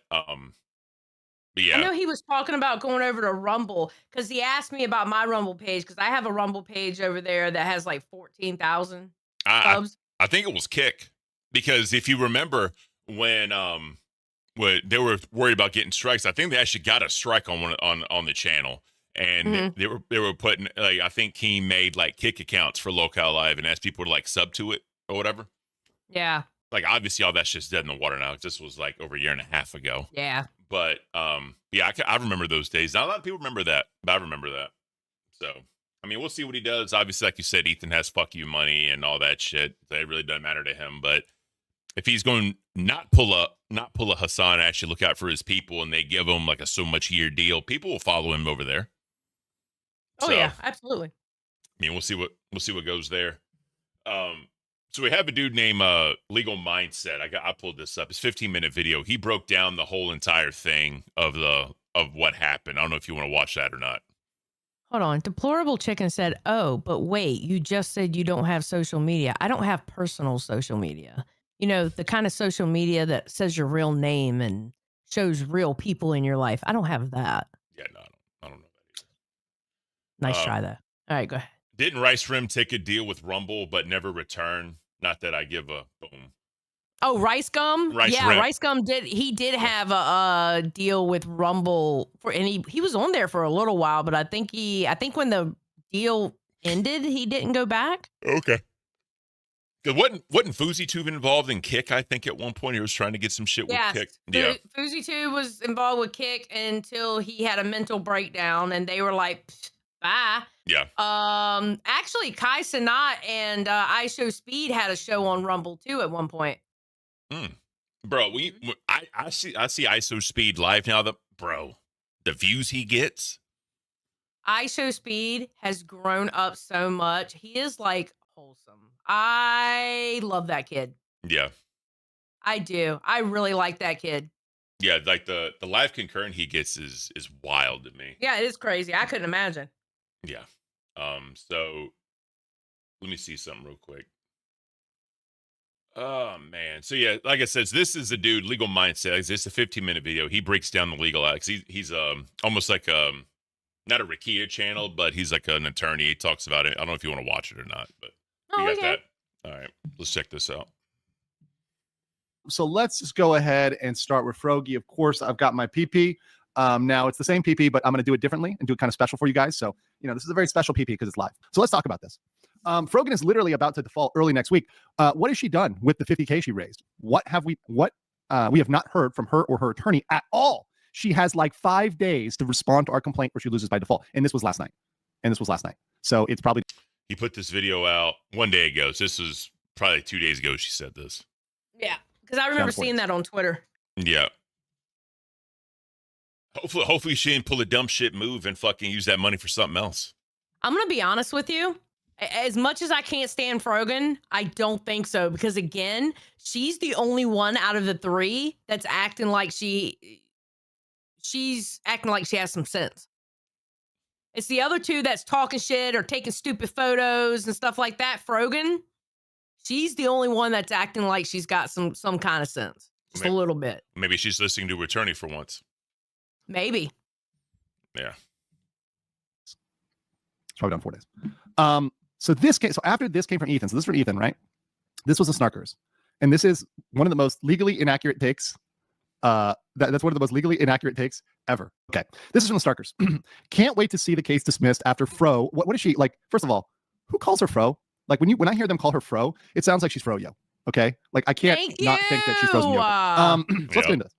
yeah. I know he was talking about going over to Rumble because he asked me about my Rumble page because I have a Rumble page over there that has like 14,000 subs. I think it was Kick because if you remember when they were worried about getting strikes, I think they actually got a strike on the channel, and they were putting like, I think Keem made like kick accounts for Locale Live and asked people to like sub to it or whatever. Yeah. Like obviously all that's just dead in the water now. 'Cause this was like over a year and a half ago. Yeah. But yeah, I remember those days. Not a lot of people remember that, but I remember that. So I mean, we'll see what he does. Obviously, like you said, Ethan has fuck you money and all that shit. It really doesn't matter to him. But if he's going not pull a Hassan, actually look out for his people, and they give him like a so much year deal, people will follow him over there. Oh yeah, absolutely. I mean, we'll see what goes there. So we have a dude named Legal Mindset. I pulled this up. It's a 15-minute video. He broke down the whole entire thing of what happened. I don't know if you want to watch that or not. Hold on. Deplorable Chicken said, "Oh, but wait, you just said you don't have social media. I don't have personal social media. You know, the kind of social media that says your real name and shows real people in your life. I don't have that." Yeah, no, I don't know that Nice either. try, though. All right, go ahead. Didn't Rice Rim take a deal with Rumble but never return? Not that I give a boom. Oh, Rice Gum? Rice yeah, Rim. Rice Gum did have a deal with Rumble and he was on there for a little while, but I think when the deal ended, he didn't go back. Okay. Cause wasn't FouseyTube involved in Kick? I think at one point he was trying to get some shit with Kick. Yeah. FouseyTube was involved with Kick until he had a mental breakdown, and they were like, bye. Yeah. Actually, Kai Cenat and I Show Speed had a show on Rumble too at one point. Bro, I see ISO Speed live now. The views he gets. I Show Speed has grown up so much. He is like wholesome. I love that kid. Yeah. I do. I really like that kid. Yeah, like the live concurrent he gets is wild to me. Yeah, it is crazy. I couldn't imagine. Yeah. So let me see something real quick. Oh man. So yeah, like I said, this is a dude, Legal Mindset. It's a 15-minute video. He breaks down the legal acts. He's almost like not a Rakia channel, but he's like an attorney. He talks about it. I don't know if you want to watch it or not, but you got that. All right, let's check this out. So let's just go ahead and start with Frogie. Of course, I've got my PP. Now it's the same PP, but I'm going to do it differently and do it kind of special for you guys. So, this is a very special PP because it's live. So let's talk about this. Frogan is literally about to default early next week. What has she done with the 50K she raised? We have not heard from her or her attorney at all. She has like 5 days to respond to our complaint or she loses by default. And this was last night. So it's probably. He put this video out one day ago. So this was probably 2 days ago. She said this. Yeah. Because I remember seeing that on Twitter. Yeah. Hopefully she didn't pull a dumb shit move and fucking use that money for something else. I'm going to be honest with you. As much as I can't stand Frogan, I don't think so. Because again, she's the only one out of the three that's acting like she's acting like she has some sense. It's the other two that's talking shit or taking stupid photos and stuff like that. Frogan, she's the only one that's acting like she's got some kind of sense. Just a little bit. Maybe she's listening to her attorney for once. Maybe. Yeah. It's probably done 4 days. So after this came from Ethan. So this is from Ethan, right? This was a Snarkers. And this is one of the most legally inaccurate takes. That's one of the most legally inaccurate takes ever. Okay. This is from the Snarkers. Can't wait to see the case dismissed after Fro. What is she like? First of all, who calls her Fro? Like when I hear them call her Fro, it sounds like she's Froyo. Okay. Like I can't not think that she's frozen yogurt. So let's get into this.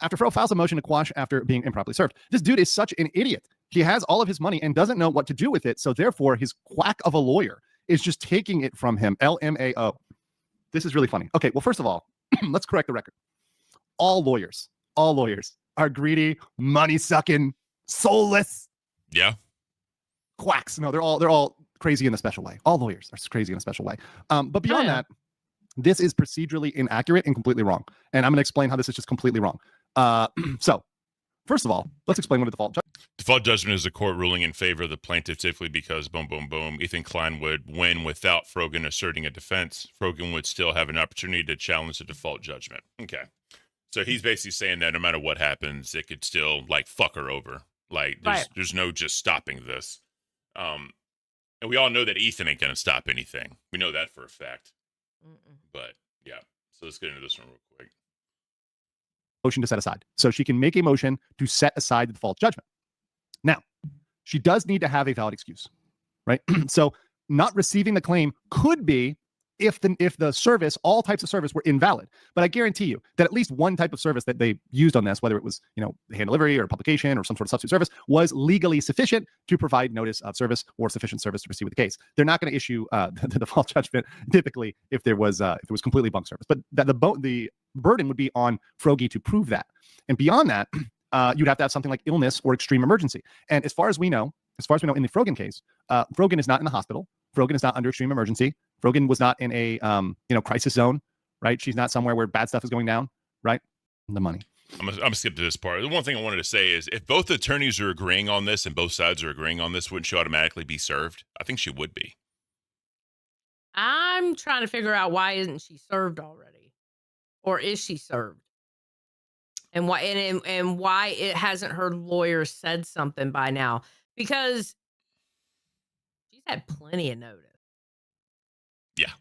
After Fro files a motion to quash after being improperly served. This dude is such an idiot. He has all of his money and doesn't know what to do with it. So therefore, his quack of a lawyer is just taking it from him. LMAO. This is really funny. Okay, well, first of all, let's correct the record. All lawyers are greedy, money-sucking, soulless. Yeah. Quacks. No, they're all crazy in a special way. All lawyers are crazy in a special way. But beyond that, this is procedurally inaccurate and completely wrong. And I'm going to explain how this is just completely wrong. So, first of all, let's explain what a default judgment. Default judgment is a court ruling in favor of the plaintiff, typically because boom, boom, boom. Ethan Klein would win without Frogan asserting a defense. Frogan would still have an opportunity to challenge the default judgment. Okay. So he's basically saying that no matter what happens, it could still like fuck her over. Like there's no just stopping this. And we all know that Ethan ain't going to stop anything. We know that for a fact. But yeah, so let's get into this one real quick. motion to set aside. So she can make a motion to set aside the default judgment. Now, she does need to have a valid excuse, right? So not receiving the claim could be if the service, all types of service were invalid. But I guarantee you that at least one type of service that they used on this, whether it was, hand delivery or publication or some sort of substitute service, was legally sufficient to provide notice of service or sufficient service to proceed with the case. They're not going to issue the default judgment typically if there was completely bunk service. But the burden would be on Frogan to prove that. And beyond that, you'd have to have something like illness or extreme emergency. And as far as we know in the Frogan case, Frogan is not in the hospital. Frogan is not under extreme emergency. Frogan was not in a crisis zone, right? She's not somewhere where bad stuff is going down, right? The money. I'm gonna skip to this part. The one thing I wanted to say is if both attorneys are agreeing on this and both sides are agreeing on this, wouldn't she automatically be served? I think she would be. I'm trying to figure out why isn't she served already, or is she served, and why and why it hasn't her lawyer said something by now, because she's had plenty of notice. Yeah.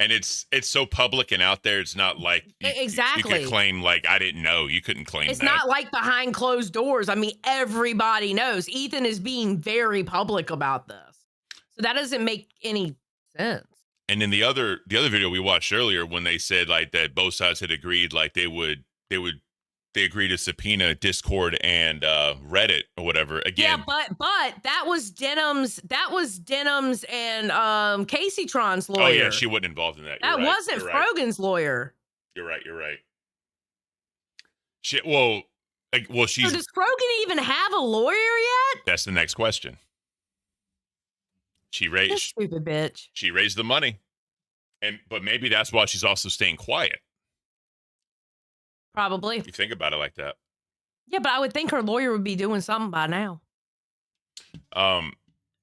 And it's so public and out there. It's not like exactly. You could claim like I didn't know. You couldn't claim it's that. Not like behind closed doors. I mean, everybody knows. Ethan is being very public about this, so that doesn't make any sense. And then the other video we watched earlier, when they said like that both sides had agreed, like they agreed to subpoena Discord and Reddit or whatever. Again, yeah, but that was Denham's and Casey Tron's lawyer. Oh yeah, she wasn't involved in that. That wasn't Frogan's lawyer. You're right. She's. So does Frogan even have a lawyer yet? That's the next question. This stupid bitch. She raised the money, but maybe that's why she's also staying quiet. Probably. You think about it like that. Yeah, but I would think her lawyer would be doing something by now.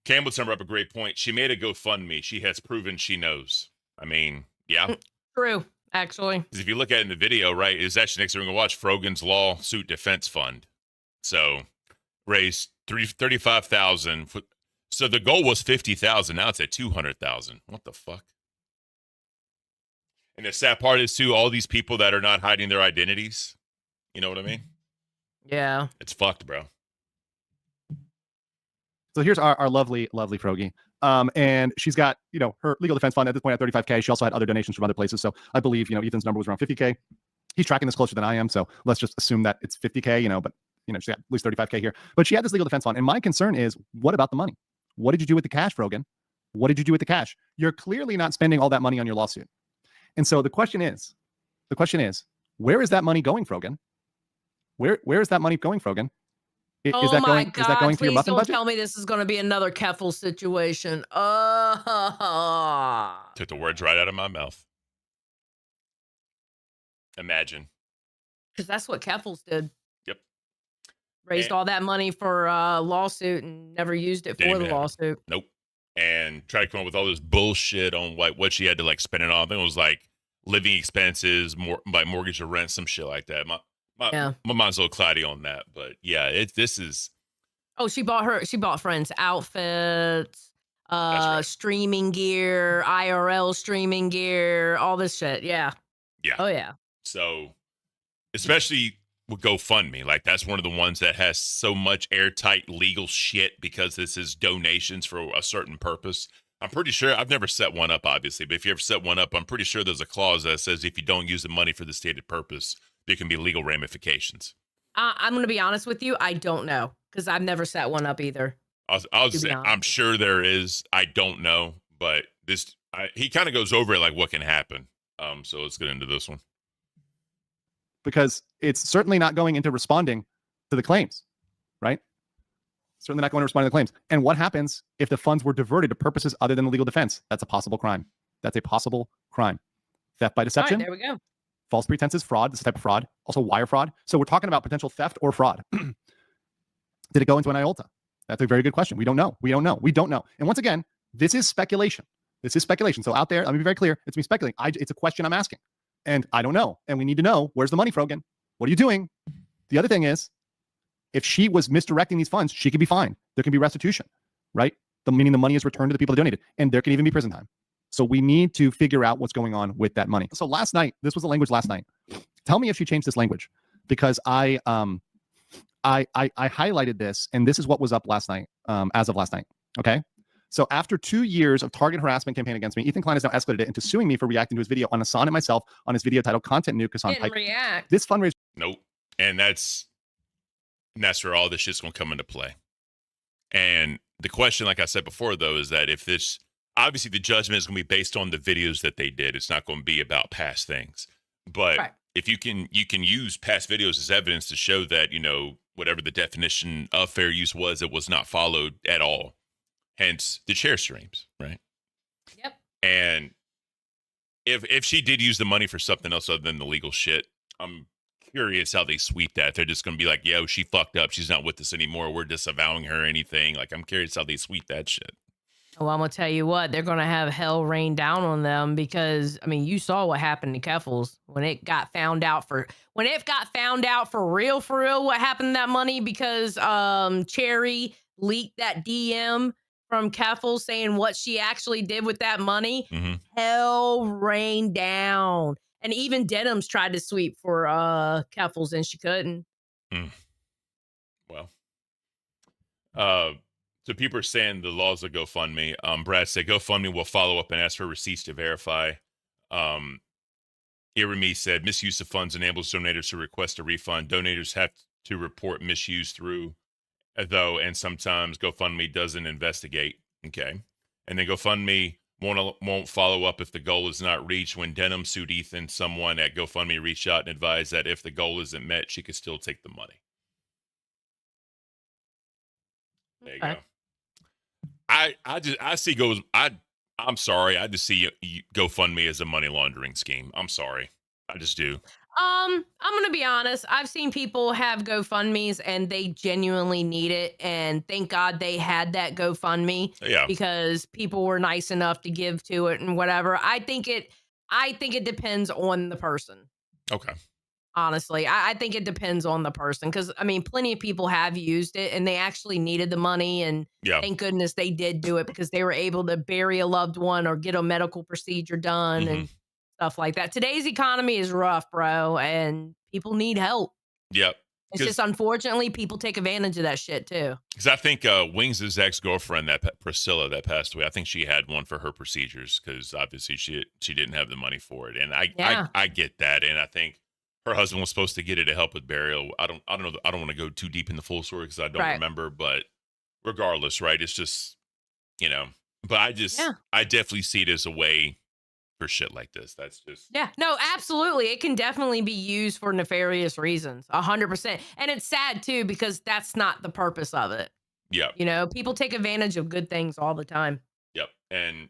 Campbell summed up a great point. She made a GoFundMe. She has proven she knows. I mean, yeah. True, actually. Because if you look at it in the video, right, it's actually next thing we're going to watch Frogan's Lawsuit Defense Fund. So, raised $35,000. So the goal was $50,000. Now it's at $200,000. What the fuck? And the sad part is, too, all these people that are not hiding their identities. You know what I mean? Yeah. It's fucked, bro. So here's our lovely Frogan. And she's got, her legal defense fund at this point at $35K. She also had other donations from other places. So I believe, Ethan's number was around $50K. He's tracking this closer than I am. So let's just assume that it's $50K, but, she got at least $35K here. But she had this legal defense fund. And my concern is, what about the money? What did you do with the cash, Frogan? What did you do with the cash? You're clearly not spending all that money on your lawsuit. And so the question is, where is that money going, Frogan? Where is that money going, Frogan? Is that going to your muffin budget? Don't tell me this is going to be another Keffel situation. Took the words right out of my mouth. Imagine. Because that's what Keffels did. Yep. Raised all that money for a lawsuit and never used it for the lawsuit. Nope. And tried to come up with all this bullshit on what she had to spend it on. I think it was like living expenses, mortgage or rent, some shit like that. My mind's a little cloudy on that, but yeah, this is. Oh, she bought friends' outfits, streaming gear, IRL streaming gear, all this shit. Yeah. Yeah. Oh yeah. So, especially with GoFundMe, that's one of the ones that has so much airtight legal shit because this is donations for a certain purpose. I'm pretty sure I've never set one up, obviously, but if you ever set one up, I'm pretty sure there's a clause that says if you don't use the money for the stated purpose, there can be legal ramifications. I'm going to be honest with you. I don't know because I've never set one up either. I'll say, I'm sure there is. I don't know, but he kind of goes over it what can happen. So let's get into this one. Because it's certainly not going into responding to the claims, right? Certainly not going to respond to the claims. And what happens if the funds were diverted to purposes other than the legal defense? That's a possible crime. That's a possible crime. Theft by deception. All right, there we go. False pretenses, fraud. This is a type of fraud. Also wire fraud. So we're talking about potential theft or fraud. Did it go into an IOLTA? That's a very good question. We don't know. And once again, this is speculation. So out there, let me be very clear. It's me speculating. It's a question I'm asking. And I don't know. And we need to know, where's the money, Frogan? What are you doing? The other thing is, if she was misdirecting these funds, she could be fined. There can be restitution, right? Meaning the money is returned to the people that donated. And there can even be prison time. So we need to figure out what's going on with that money. So last night, this was the language last night. Tell me if she changed this language. because I highlighted this, and this is what was up last night, as of last night. Okay. So after 2 years of target harassment campaign against me, Ethan Klein has now escalated it into suing me for reacting to his video on Hassan and myself on his video titled Content Nuke Hassan Didn't Pipe. react. This fundraiser. Nope. And that's where all this shit's gonna come into play. And the question, like I said before, though, is that if this, obviously the judgment is gonna be based on the videos that they did. It's not gonna be about past things. But if you can use past videos as evidence to show that, you know, whatever the definition of fair use was, it was not followed at all. Hence the share streams, right? Yep. And if she did use the money for something else other than the legal shit, I'm curious how they sweep that. They're just going to be like, yo, she fucked up. She's not with us anymore. We're disavowing her or anything. Like, I'm curious how they sweep that shit. Well, I'm going to tell you what, they're going to have hell rain down on them because, I mean, you saw what happened to Keffels when it got found out for real, what happened to that money because Cherry leaked that DM from Keffels saying what she actually did with that money. Hell rained down. And even Denham's tried to sweep for Keffels and she couldn't. Well, so people are saying the laws of GoFundMe. Brad said GoFundMe will follow up and ask for receipts to verify. Irimi said misuse of funds enables donators to request a refund. Donators have to report misuse through, though, and sometimes GoFundMe doesn't investigate. Okay. And then GoFundMe won't follow up if the goal is not reached. When Denham sued Ethan, someone at GoFundMe reached out and advised that if the goal isn't met, she could still take the money. There you go. I'm sorry. I just see GoFundMe as a money laundering scheme. I'm sorry. I just do. I'm gonna be honest. I've seen people have GoFundMes and they genuinely need it, and thank God they had that GoFundMe. Yeah. Because people were nice enough to give to it and whatever. I think it depends on the person. Okay. Honestly, I think it depends on the person because I mean, plenty of people have used it and they actually needed the money, and thank goodness they did do it because they were able to bury a loved one or get a medical procedure done and stuff like that. Today's economy is rough, bro, and people need help. Yep. It's just unfortunately people take advantage of that shit too. Because I think Wings' ex-girlfriend, Priscilla, that passed away, I think she had one for her procedures because obviously she didn't have the money for it, and I get that, and I think her husband was supposed to get it to help with burial. I don't know. I don't want to go too deep in the full story because I don't remember. But regardless, right? It's just, you know. But I definitely see it as a way for shit like this. That's just no, absolutely. It can definitely be used for nefarious reasons, 100%. And it's sad too because that's not the purpose of it. Yep. You know, people take advantage of good things all the time. Yep. And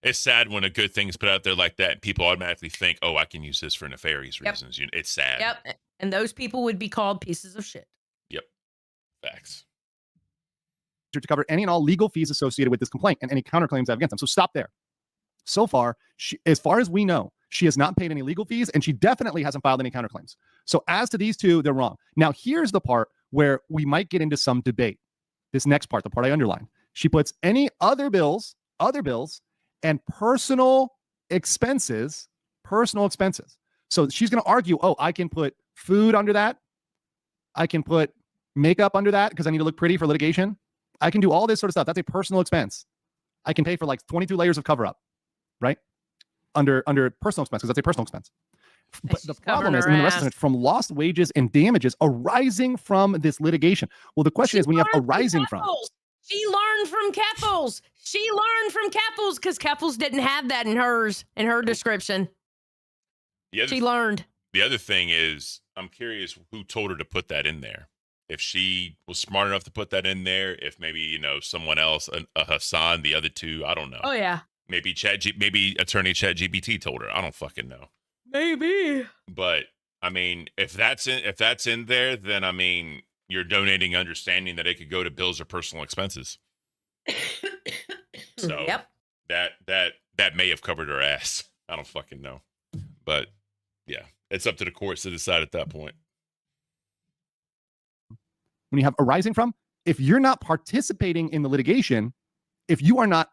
it's sad when a good thing is put out there like that. And people automatically think, "Oh, I can use this for nefarious reasons." It's sad. Yep. And those people would be called pieces of shit. Yep. Facts. To cover any and all legal fees associated with this complaint and any counterclaims I have against them. So stop there. So far, as far as we know, she has not paid any legal fees, and she definitely hasn't filed any counterclaims. So as to these two, they're wrong. Now, here's the part where we might get into some debate. This next part, the part I underlined. She puts any other bills, and personal expenses. So she's going to argue, oh, I can put food under that. I can put makeup under that because I need to look pretty for litigation. I can do all this sort of stuff. That's a personal expense. I can pay for like 22 layers of cover up, right? Under personal expense, because that's a personal expense. But the problem is, and the rest of it, from lost wages and damages arising from this litigation. Well, the question is, when you have arising from. She learned from Keffels. Because Keffels didn't have that in her description. She learned. The other thing is, I'm curious who told her to put that in there. If she was smart enough to put that in there, if maybe, you know, someone else, a Hassan, the other two, I don't know. Oh yeah. Maybe attorney ChatGPT told her. I don't fucking know. Maybe. But I mean, if that's in there, then I mean, you're donating understanding that it could go to bills or personal expenses. So that may have covered her ass. I don't fucking know. But yeah, it's up to the courts to decide at that point. When you have arising from, if you're not participating in the litigation, if you're not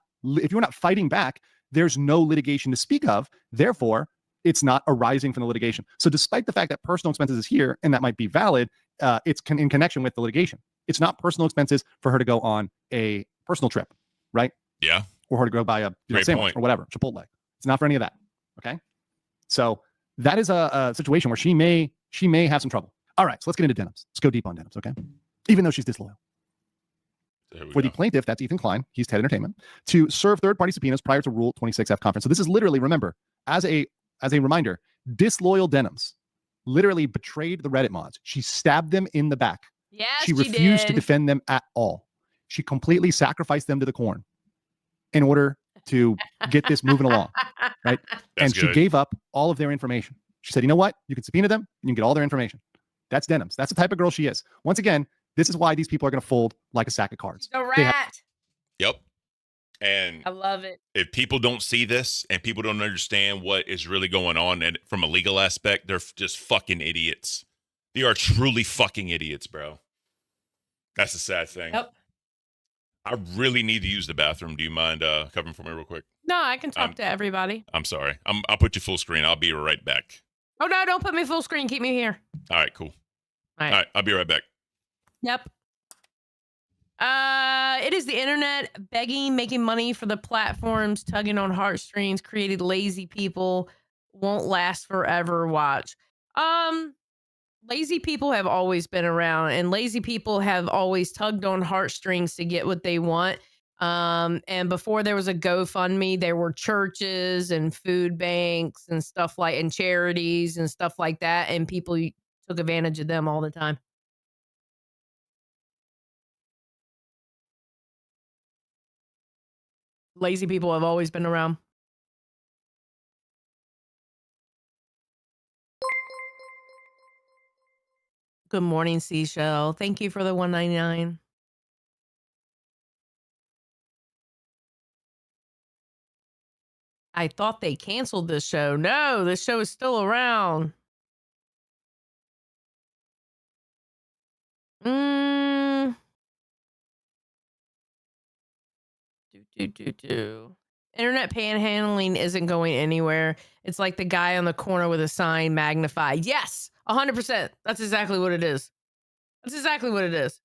fighting back, there's no litigation to speak of. Therefore, It's not arising from the litigation. So despite the fact that personal expenses is here and that might be valid, it's in connection with the litigation. It's not personal expenses for her to go on a personal trip, right? Yeah. Or her to go buy a Great sandwich point. or whatever, Chipotle. It's not for any of that. Okay. So that is a situation where she may have some trouble. All right, so let's get into denims. Let's go deep on denims, okay? Even though she's disloyal. For the plaintiff, that's Ethan Klein, he's TED Entertainment, to serve third-party subpoenas prior to Rule 26F conference. So this is literally, remember, as a reminder, disloyal denims literally betrayed the Reddit mods. She stabbed them in the back. Yes, she refused to defend them at all. She completely sacrificed them to the corn in order to get this moving along, right? And she gave up all of their information. She said, you know what? You can subpoena them and you can get all their information. That's denims. That's the type of girl she is. Once again, this is why these people are going to fold like a sack of cards. The rat. Yep. And I love it. If people don't see this and people don't understand what is really going on and from a legal aspect, they're just fucking idiots. They are truly fucking idiots, bro. That's the sad thing. Yep. I really need to use the bathroom. Do you mind covering for me real quick? No, I can talk to everybody. I'm sorry. I'll put you full screen. I'll be right back. Oh, no, don't put me full screen. Keep me here. All right, cool. All right, I'll be right back. Yep. It is the internet begging, making money for the platforms, tugging on heartstrings, created lazy people, won't last forever. Watch. Lazy people have always been around, and lazy people have always tugged on heartstrings to get what they want. And before there was a GoFundMe, there were churches and food banks and stuff like, and charities and stuff like that. And people took advantage of them all the time. Lazy people have always been around. Good morning, Seashell. Thank you for the $1.99. I thought they canceled this show. No, this show is still around. Internet panhandling isn't going anywhere. It's like the guy on the corner with a sign, magnify. Yes, 100%. That's exactly what it is. That's exactly what it is.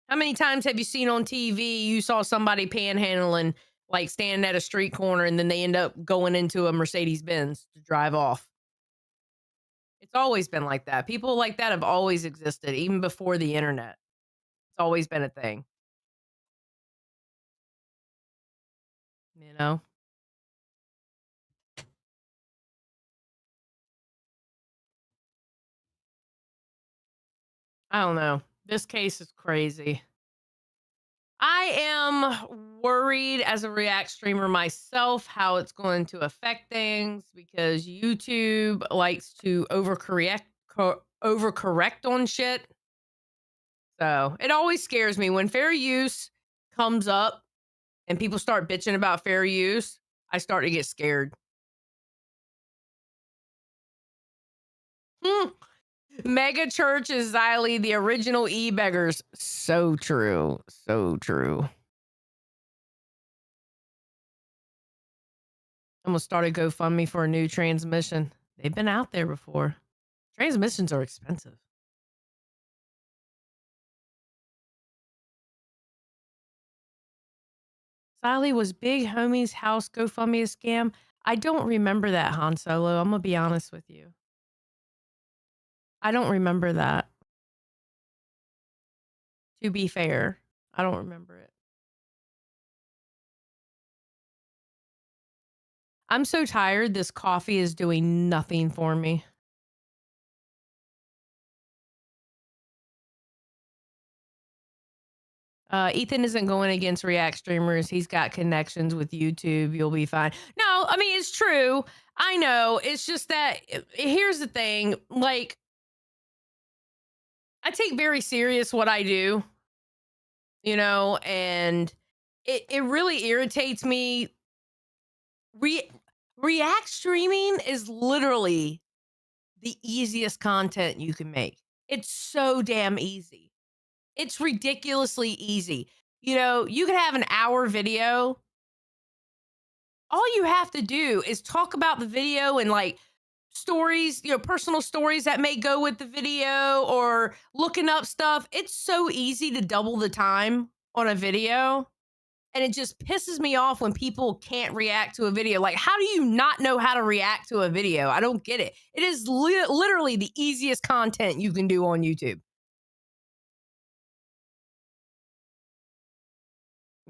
How many times have you seen on TV, you saw somebody panhandling, like standing at a street corner, and then they end up going into a Mercedes-Benz to drive off? It's always been like that. People like that have always existed, even before the internet. It's always been a thing. You know? I don't know. This case is crazy. I am worried as a React streamer myself how it's going to affect things because YouTube likes to overcorrect on shit. So it always scares me when fair use comes up and people start bitching about fair use. I start to get scared. Mega Church is Xylee, the original e-beggars. So true. So true. I'm going to start a GoFundMe for a new transmission. They've been out there before. Transmissions are expensive. Xylee, was Big Homie's house GoFundMe a scam? I don't remember that, Han Solo. I'm going to be honest with you. I don't remember that. To be fair, I don't remember it. I'm so tired. This coffee is doing nothing for me. Ethan isn't going against React streamers. He's got connections with YouTube. You'll be fine. No, I mean, it's true. I know. It's just that here's the thing. Like, I take very serious what I do, you know, and it really irritates me. React streaming is literally the easiest content you can make. It's so damn easy. It's ridiculously easy. You know, you could have an hour video. all you have to do is talk about the video and like stories, personal stories that may go with the video or looking up stuff. It's so easy to double the time on a video. And it just pisses me off when people can't react to a video. Like, how do you not know how to react to a video? I don't get it. It is literally the easiest content you can do on YouTube.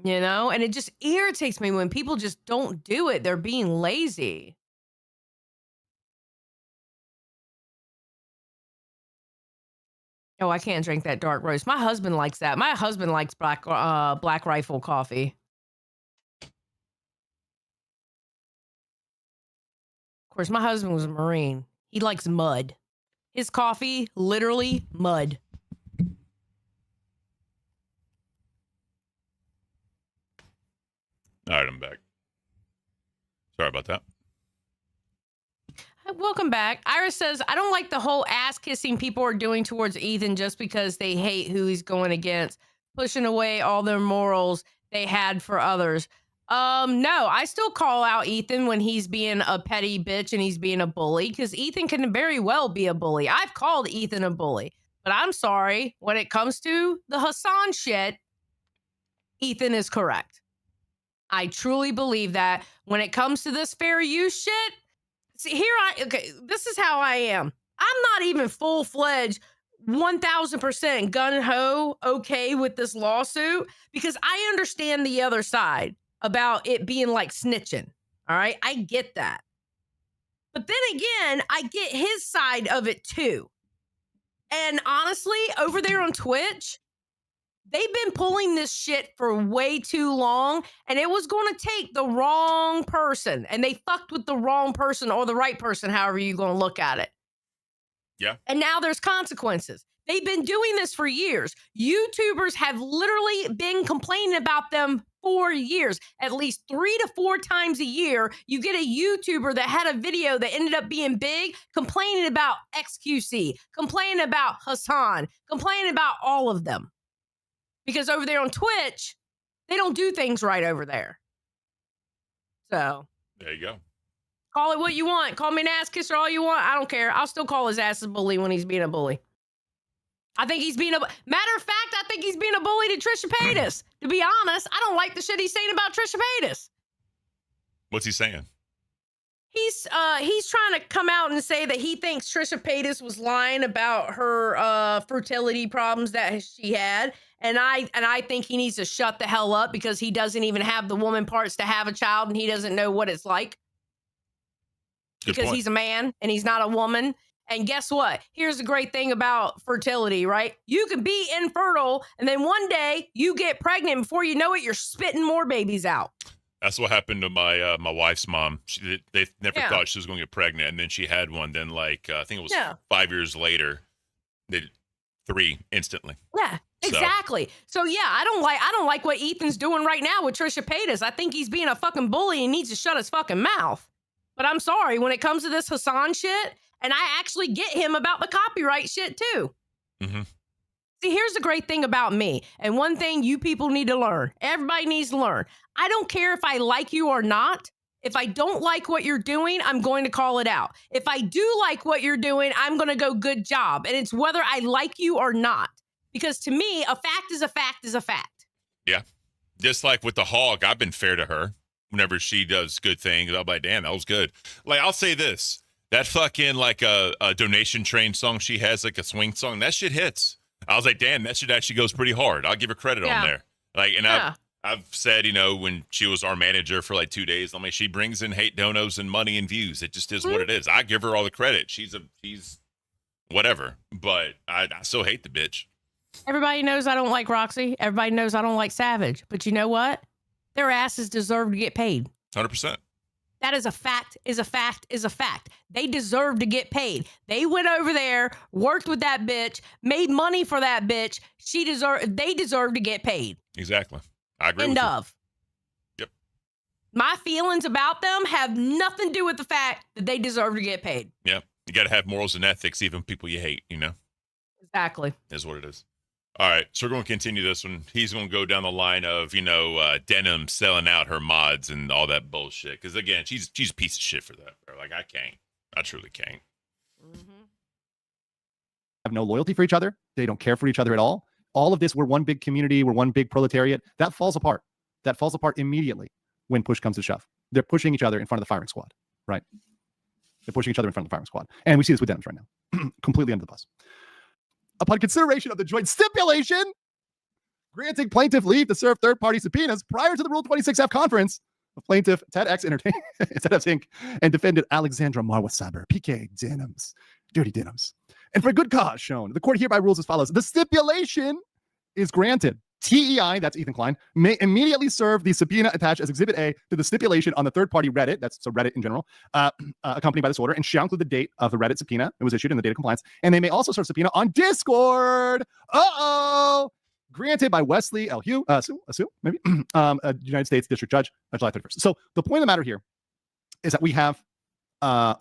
And it just irritates me when people just don't do it. They're being lazy. Oh, I can't drink that dark roast. My husband likes that. My husband likes Black Rifle coffee. Of course, my husband was a Marine. He likes mud. His coffee, literally mud. All right, I'm back. Sorry about that. Welcome back. Iris says, I don't like the whole ass kissing people are doing towards Ethan just because they hate who he's going against, pushing away all their morals they had for others. No, I still call out Ethan when he's being a petty bitch and he's being a bully, because Ethan can very well be a bully. I've called Ethan a bully, but I'm sorry. When it comes to the Hassan shit, Ethan is correct. I truly believe that when it comes to this fair use shit, see, this is how I am. I'm not even full-fledged 1000% gun-ho okay with this lawsuit, because I understand the other side about it being like snitching. All right, I get that. But then again, I get his side of it too. And honestly, over there on Twitch, they've been pulling this shit for way too long, and it was going to take the wrong person, and they fucked with the wrong person or the right person, however you're going to look at it. Yeah. And now there's consequences. They've been doing this for years. YouTubers have literally been complaining about them for years. At least 3 to 4 times a year, you get a YouTuber that had a video that ended up being big, complaining about XQC, complaining about Hassan, complaining about all of them. Because over there on Twitch, they don't do things right over there. So there you go. Call it what you want. Call me an ass kisser all you want. I don't care. I'll still call his ass a bully when he's being a bully. I think he's being a... Matter of fact, I think he's being a bully to Trisha Paytas. To be honest, I don't like the shit he's saying about Trisha Paytas. What's he saying? He's trying to come out and say that he thinks Trisha Paytas was lying about her fertility problems that she had. And I think he needs to shut the hell up, because he doesn't even have the woman parts to have a child, and he doesn't know what it's like. Because he's a man and he's not a woman. And guess what? Here's the great thing about fertility, right? You can be infertile, and then one day you get pregnant. Before you know it, you're spitting more babies out. That's what happened to my my wife's mom. They never thought she was going to get pregnant, and then she had one. Then, like, I think it was 5 years later, they did 3 instantly. Yeah, exactly. So yeah, I don't like what Ethan's doing right now with Trisha Paytas. I think he's being a fucking bully and needs to shut his fucking mouth. But I'm sorry, when it comes to this Hassan shit, and I actually get him about the copyright shit too. Mm-hmm. See, here's the great thing about me, and one thing you people need to learn. Everybody needs to learn. I don't care if I like you or not. If I don't like what you're doing, I'm going to call it out. If I do like what you're doing, I'm going to go good job. And it's whether I like you or not. Because to me, a fact is a fact is a fact. Yeah. Just like with the hog, I've been fair to her. Whenever she does good things, I'll be like, damn, that was good. Like, I'll say this. That fucking, like, a donation train song she has, like a swing song, that shit hits. I was like, damn, that shit actually goes pretty hard. I'll give her credit on there. Like, and I've said, when she was our manager for like 2 days, I mean, she brings in hate donos and money and views. It just is what it is. I give her all the credit. She's whatever, but I still hate the bitch. Everybody knows I don't like Roxy. Everybody knows I don't like Savage. But you know what? Their asses deserve to get paid. 100%. That is a fact, is a fact, is a fact. They deserve to get paid. They went over there, worked with that bitch, made money for that bitch. They deserve to get paid. Exactly. I agree End with of. You. Yep. My feelings about them have nothing to do with the fact that they deserve to get paid. Yeah. You got to have morals and ethics, even people you hate, Exactly. Is what it is. All right, so we're going to continue this one. He's going to go down the line of, Denim selling out her mods and all that bullshit. Because again, she's a piece of shit for that, bro. Like, I truly can't. Have no loyalty for each other. They don't care for each other at all. All of this, we're one big community. We're one big proletariat. That falls apart. That falls apart immediately when push comes to shove. They're pushing each other in front of the firing squad, right? They're pushing each other in front of the firing squad. And we see this with Denims right now. Completely under the bus. Upon consideration of the joint stipulation, granting plaintiff leave to serve third-party subpoenas prior to the Rule 26F conference of plaintiff Ted X Entertainment, Inc. and defendant Alexandra Marwa Saber, PK Denims, Dirty Denims. And for a good cause shown, the court hereby rules as follows. The stipulation is granted. TEI, that's Ethan Klein, may immediately serve the subpoena attached as Exhibit A to the stipulation on the third-party Reddit, that's so Reddit in general, accompanied by this order, and shall include the date of the Reddit subpoena. It was issued in the date of compliance. And they may also serve subpoena on Discord. Granted by Wesley L. Hugh, Sue, maybe, a United States District Judge on July 31st. So the point of the matter here is that we have a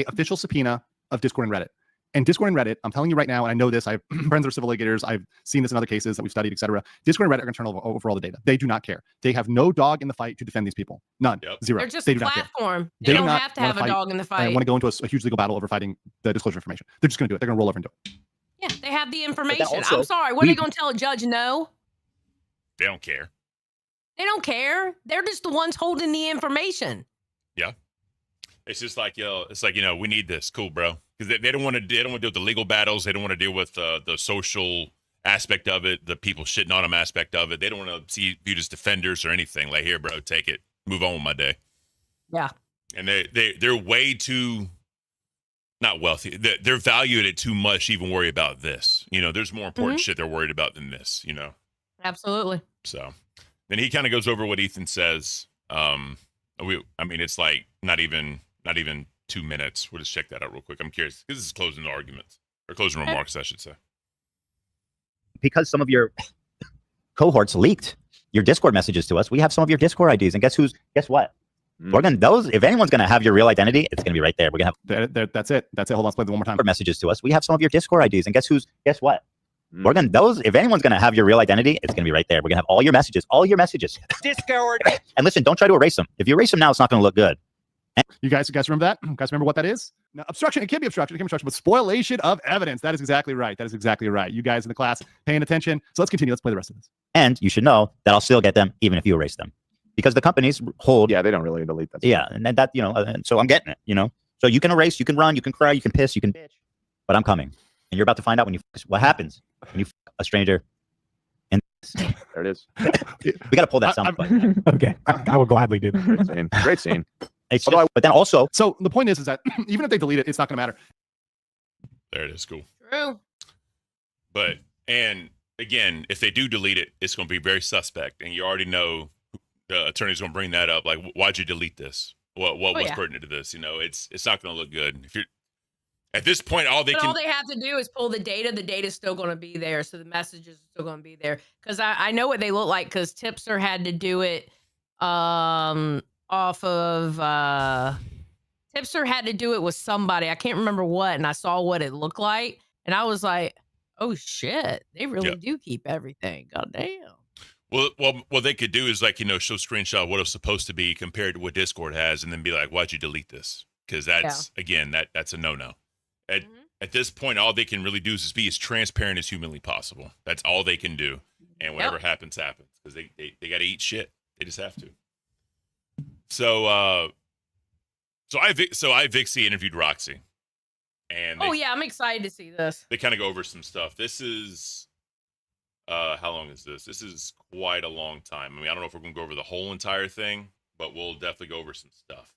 official subpoena of Discord and Reddit. And Discord and Reddit, I'm telling you right now, and I know this, I have friends that are civil litigators, I've seen this in other cases that we've studied, etc. Discord and Reddit are going to turn over all the data. They do not care. They have no dog in the fight to defend these people. None. Zero. They're just they a do not care. platform. They don't have to have a dog in the fight. I want to go into a huge legal battle over fighting the disclosure of information. They're just going to do it. They're going to roll over and do it. Yeah, they have the information. also, I'm sorry. What are they going to tell a judge no? They don't care. They don't care. They're just the ones holding the information. Yeah. It's just like, we need this. Cool, bro. Because they don't want to deal with the legal battles. They don't want to deal with the social aspect of it, the people shitting on them aspect of it. They don't want to see viewed as defenders or anything. Like, here, bro, take it. Move on with my day. Yeah. And they're way too not wealthy. They're valued it too much to even worry about this. There's more important shit they're worried about than this, Absolutely. So then he kind of goes over what Ethan says. It's like not even 2 minutes. We'll just check that out real quick. I'm curious. This is closing arguments or closing remarks, I should say. Because some of your cohorts leaked your Discord messages to us, we have some of your Discord IDs, and guess what? We're gonna if anyone's gonna have your real identity, it's gonna be right there. We're gonna have that's it. Hold on, let's play it one more time. Messages to us. We have some of your Discord IDs, and guess what? We're gonna if anyone's gonna have your real identity, it's gonna be right there. We're gonna have all your messages. Discord. And listen, don't try to erase them. If you erase them now, it's not gonna look good. You guys remember that? You guys remember what that is? Now, obstruction, it can be obstruction, but spoliation of evidence. That is exactly right. You guys in the class paying attention. So let's continue. Let's play the rest of this. And you should know that I'll still get them even if you erase them. Because the companies hold. Yeah, they don't really delete that. Yeah, and that, and so I'm getting it, So you can erase, you can run, you can cry, you can piss, you can bitch. But I'm coming. And you're about to find out what happens when you a stranger. And there it is. We got to pull that sound. Okay. I will gladly do that. Great scene. But then also. So the point is that even if they delete it, it's not going to matter. There it is. Cool. True. But, and again, if they do delete it, it's going to be very suspect. And you already know the attorney's going to bring that up. Like, why'd you delete this? What was pertinent to this? It's not going to look good. If you're at this point, all they have to do is pull the data. The data's still going to be there. So the messages are still going to be there. Because I know what they look like because Tipster had to do it off of Tipster had to do it with somebody. I can't remember what. And I saw what it looked like. And I was like, oh, shit. They really do keep everything. God damn. Well, what they could do is show screenshot what it's supposed to be compared to what Discord has, and then be like, "Why'd you delete this?" Because that's that's a no-no. At this point, all they can really do is be as transparent as humanly possible. That's all they can do, and whatever happens, happens because they got to eat shit. They just have to. So I Vixie interviewed Roxy, and I'm excited to see this. They kind of go over some stuff. This is. How long is this? This is quite a long time. I don't know if we're going to go over the whole entire thing, but we'll definitely go over some stuff.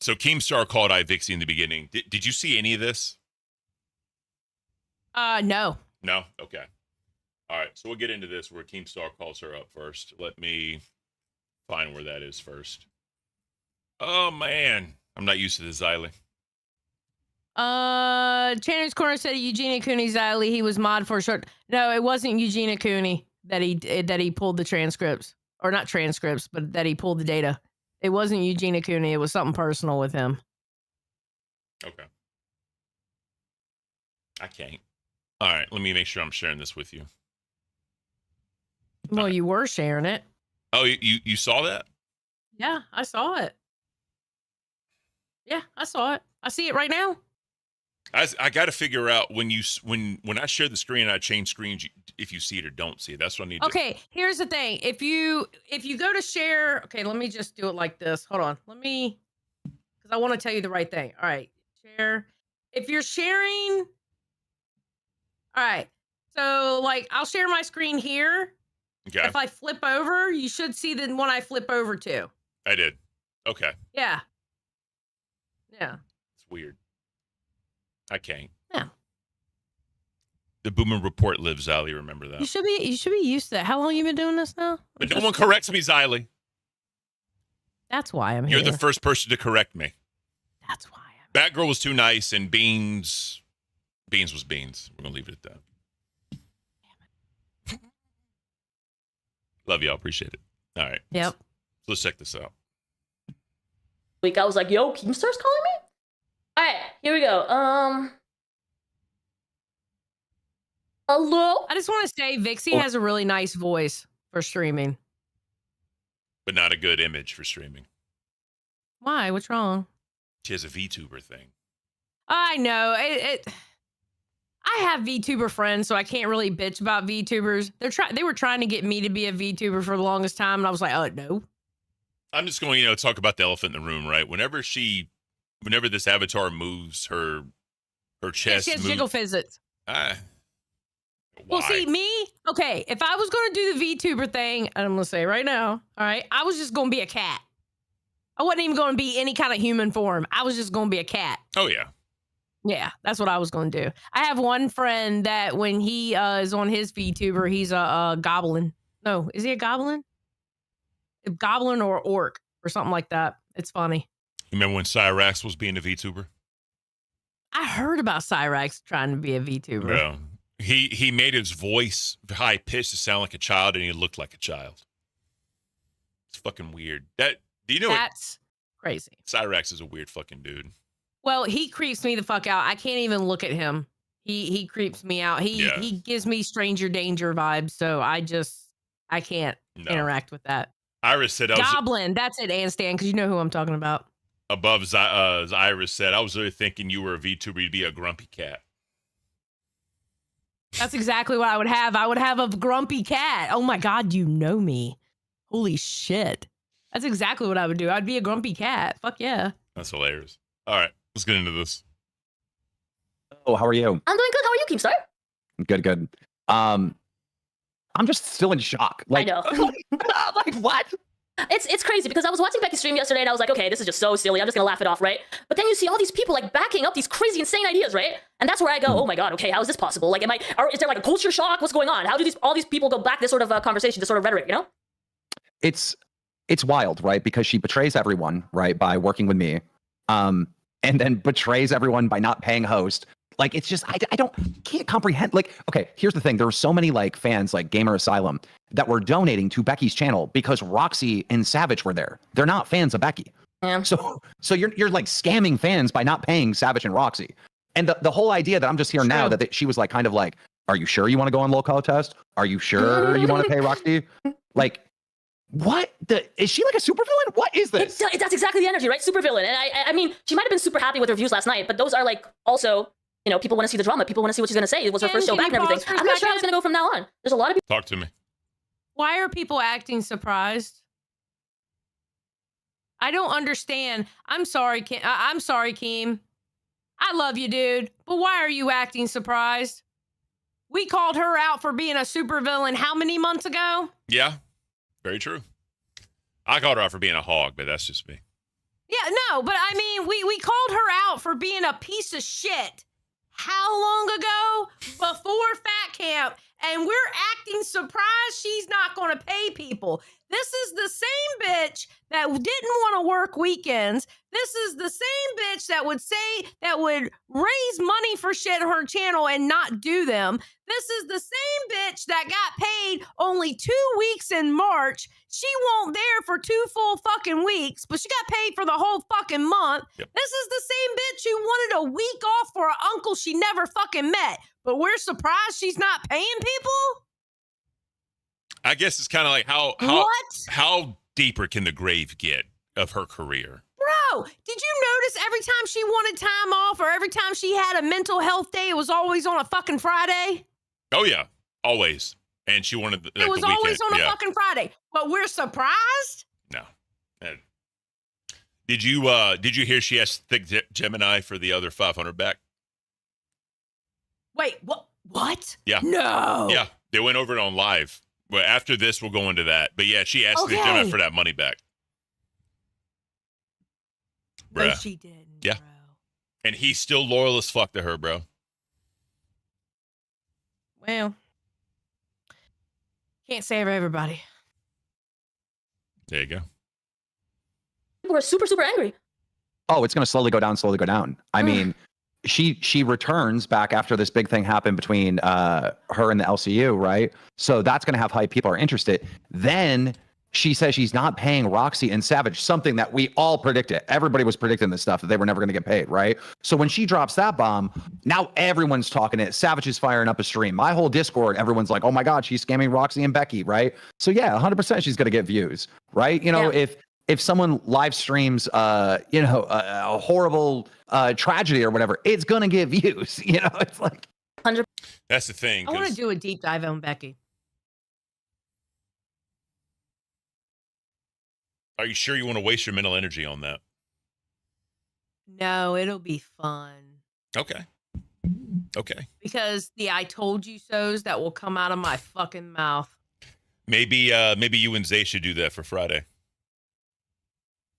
So Keemstar called iVixie in the beginning. Did you see any of this? No. No? Okay. All right. So we'll get into this where Keemstar calls her up first. Let me find where that is first. Oh, man. I'm not used to this, Xylee. Chandler's Corner said Eugenia Cooney Xylee. He was mod for a short. No, it wasn't Eugenia Cooney that he pulled the transcripts, or not transcripts, but that he pulled the data. It wasn't Eugenia Cooney. It was something personal with him. Okay. I can't. All right, let me make sure I'm sharing this with you. Well, you were sharing it. Oh, you saw that? Yeah, I saw it. Yeah, I saw it. I see it right now. I got to figure out when I share the screen and I change screens, if you see it or don't see it. That's what I need. Okay, here's the thing. If you go to share, okay, let me just do it like this. Hold on. Because I want to tell you the right thing. All right, share. If you're sharing, all right. So like, I'll share my screen here. Okay. If I flip over, you should see the one I flip over to. I did. Okay. Yeah. Yeah. It's weird. I can't. Yeah. The Boomer Report lives, Ziley. Remember that. You should be used to that. How long you been doing this now? But no one corrects me, Ziley. That's why I'm You're here. the first person to correct me. That's why Batgirl was too nice, and Beans was Beans. We're gonna leave it at that. Love y'all. Appreciate it. All right. Yep. Let's check this out. Week I was like, yo, Keemstar's calling me? All right, here we go. Hello? I just want to say Vixie has a really nice voice for streaming. But not a good image for streaming. Why? What's wrong? She has a VTuber thing. I know. I have VTuber friends, so I can't really bitch about VTubers. They were trying to get me to be a VTuber for the longest time, and I was like, oh, no. I'm just going, talk about the elephant in the room, right? Whenever this avatar moves, her chest She has moves. jiggle physics. Why? Well, see, me, okay, if I was going to do the VTuber thing, and I'm going to say right now, all right, I was just going to be a cat. I wasn't even going to be any kind of human form. I was just going to be a cat. Oh, yeah. Yeah, that's what I was going to do. I have one friend that when he is on his VTuber, he's a goblin. No, is he a goblin? A goblin or orc or something like that. It's funny. You remember when Cyrax was being a VTuber? I heard about Cyrax trying to be a VTuber. No. He made his voice high pitched to sound like a child, and he looked like a child. It's fucking weird. That's crazy. Cyrax is a weird fucking dude. Well, he creeps me the fuck out. I can't even look at him. He creeps me out. He gives me stranger danger vibes, so I can't interact with that. Iris said Goblin, that's it, Anstan, because you know who I'm talking about. Above Iris said, I was really thinking you were a VTuber, you'd be a grumpy cat. That's exactly what I would have. I would have a grumpy cat. Oh my God, you know me. Holy shit. That's exactly what I would do. I'd be a grumpy cat. Fuck yeah. That's hilarious. All right, let's get into this. Oh, how are you? I'm doing good. How are you, Keemstar? Good. I'm just still in shock. I know. Like what? It's crazy because I was watching Becky's stream yesterday and I was like, okay, this is just so silly. I'm just gonna laugh it off, right? But then you see all these people like backing up these crazy, insane ideas, right? And that's where I go, oh my God, okay, how is this possible? Like, is there like a culture shock? What's going on? How do all these people go back this sort of conversation, this sort of rhetoric, you know? It's wild, right? Because she betrays everyone, right, by working with me, and then betrays everyone by not paying host. Like, it's just, I can't comprehend. Like, okay, here's the thing. There were so many like fans like Gamer Asylum that were donating to Becky's channel because Roxy and Savage were there. They're not fans of Becky. Yeah. So you're like scamming fans by not paying Savage and Roxy. And the whole idea that I'm just here now that she was like, kind of like, are you sure you want to go on low color test? Are you sure you want to pay Roxy? Like, what? Is she like a supervillain? What is this? That's exactly the energy, right? Supervillain. And I mean, she might have been super happy with her views last night, but those are like also, people want to see the drama. People want to see what she's going to say. It was her first show back and everything. I'm not sure how it's going to go from now on. There's a lot of people. Talk to me. Why are people acting surprised? I don't understand. I'm sorry, Keem. I love you, dude. But why are you acting surprised? We called her out for being a supervillain how many months ago? Yeah, very true. I called her out for being a hog, but that's just me. Yeah, no, but I mean, we called her out for being a piece of shit. How long ago? Before Fat Camp. And we're acting surprised she's not going to pay people. This is the same bitch that didn't want to work weekends. This is the same bitch that would raise money for shit on her channel and not do them. This is the same bitch that got paid only 2 weeks in March. She won't there for 2 full fucking weeks, but she got paid for the whole fucking month. Yep. This is the same bitch who wanted a week off for an uncle she never fucking met. But we're surprised she's not paying people? I guess it's kind of like how deeper can the grave get of her career? Bro, did you notice every time she wanted time off or every time she had a mental health day, it was always on a fucking Friday? Oh yeah, always. And she wanted It was always on a fucking Friday. But we're surprised? No. Did you hear she asked Thick Gemini for the other 500 back? Wait, what? Yeah. No. Yeah, they went over it on live. Well, after this, we'll go into that. But yeah, she asked Thick Gemini for that money back. Bruh. No, she didn't. Yeah. Bro. And he's still loyal as fuck to her, bro. Well, can't save everybody. There you go. People are super, super angry. Oh, it's going to slowly go down. I mean, she returns back after this big thing happened between her and the LCU, right? So that's going to have hype. People are interested. Then she says she's not paying Roxy and Savage, something that we all predicted. Everybody was predicting this stuff, that they were never going to get paid, right? So when she drops that bomb, now everyone's talking it. Savage is firing up a stream. My whole Discord, everyone's like, oh my God, she's scamming Roxy and Becky, right? So yeah, 100% she's going to get views, right? You know, if someone live streams, a horrible tragedy or whatever, it's going to get views. You know, it's like 100. That's the thing. I want to do a deep dive on Becky. Are you sure you want to waste your mental energy on that? No, it'll be fun. Okay. Because the I told you so's that will come out of my fucking mouth. Maybe you and Zay should do that for Friday.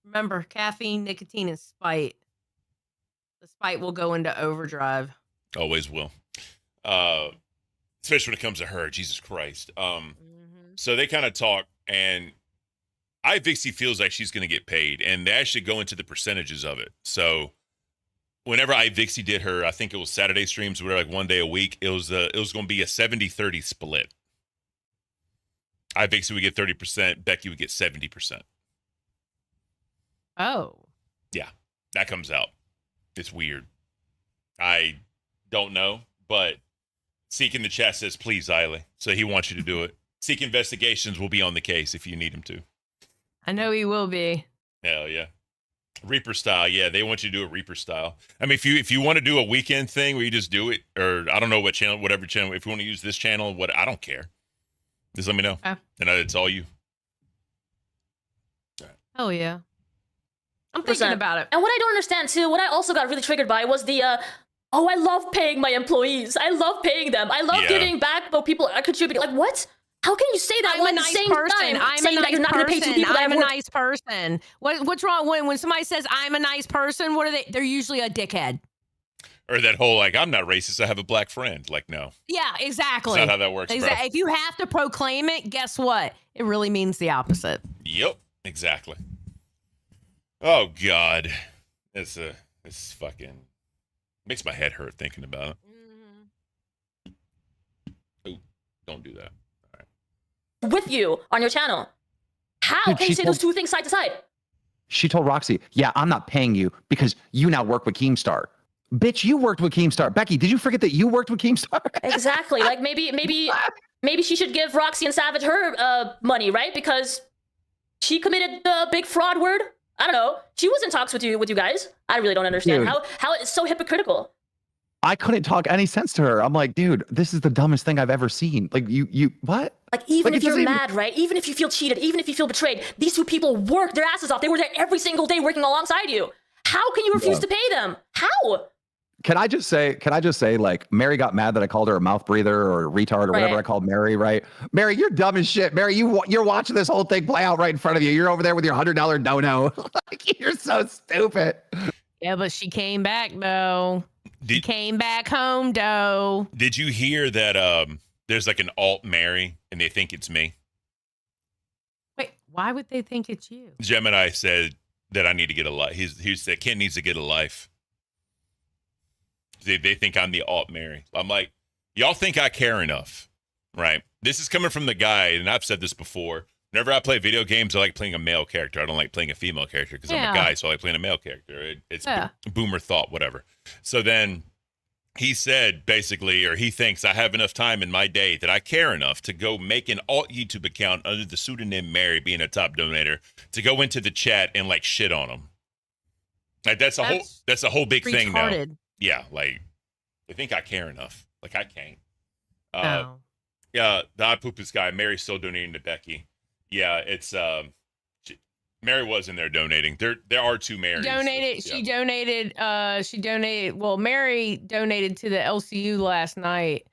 Remember, caffeine, nicotine, and spite. The spite will go into overdrive. Always will. Especially when it comes to her. Jesus Christ. So they kind of talk, and Vixie feels like she's going to get paid, and they actually go into the percentages of it. So whenever Vixie did her, I think it was Saturday streams, where like one day a week, it was going to be a 70-30 split. Vixie would get 30%, Becky would get 70%. Oh. Yeah, that comes out. It's weird. I don't know, but Seek in the chat says, please, Eiley. So he wants you to do it. Seek Investigations will be on the case if you need him to. I know he will be. Hell yeah. Reaper style. Yeah, they want you to do a Reaper style. I mean, if you want to do a weekend thing where you just do it, or I don't know what channel, whatever channel, if you want to use this channel, I don't care. Just let me know. And it's all you. Oh, yeah. I'm thinking about it. And what I don't understand too, what I also got really triggered by was the, I love paying my employees. I love paying them. I love giving back what people are contributing. Like, what? How can you say that I'm a nice person. saying that you're not going to pay two people I'm a nice person. What's wrong when somebody says I'm a nice person? What are they? They're usually a dickhead. Or that whole, like, I'm not racist, I have a black friend. Like, no. Yeah, exactly. That's not how that works, bro. If you have to proclaim it, guess what? It really means the opposite. Yep, exactly. Oh, God. It's fucking... makes my head hurt thinking about it. Oh, don't do that. All right. With you on your channel. How can you say those two things side to side? She told Roxy, yeah, I'm not paying you because you now work with Keemstar. Bitch, you worked with Keemstar. Becky, did you forget that you worked with Keemstar? Exactly. Like maybe she should give Roxy and Savage her money, right? Because she committed the big fraud word. I don't know. She was in talks with you guys. I really don't understand how it's so hypocritical. I couldn't talk any sense to her. I'm like, dude, this is the dumbest thing I've ever seen. Like, you what? Like, even if you're mad, right? Even if you feel cheated, even if you feel betrayed, these two people worked their asses off. They were there every single day working alongside you. How can you refuse to pay them? How? Can I just say, like, Mary got mad that I called her a mouth breather or a retard or whatever I called Mary, right? Mary, you're dumb as shit. Mary, you're watching this whole thing play out right in front of you. You're over there with your $100 dono. Like, you're so stupid. Yeah, but she came back, though. She came back home, though. Did you hear that there's like an alt Mary and they think it's me? Wait, Why would they think it's you? Gemini said that I need to get a life. He said Ken needs to get a life. They think I'm the alt Mary. I'm like, y'all think I care enough, right? This is coming from the guy, and I've said this before. Whenever I play video games, I like playing a male character. I don't like playing a female character because I'm a guy, so I like playing a male character. It's boomer thought, whatever. So then he said basically, or he thinks I have enough time in my day that I care enough to go make an alt YouTube account under the pseudonym Mary, being a top donator, to go into the chat and like shit on him. Like that's a whole big thing now. Yeah, like they think I care enough. Like I can't. No. Yeah, the I poop this guy. Mary's still donating to Becky. Yeah, it's Mary was in there donating. There are two Marys. She donated. Well, Mary donated to the LCU last night.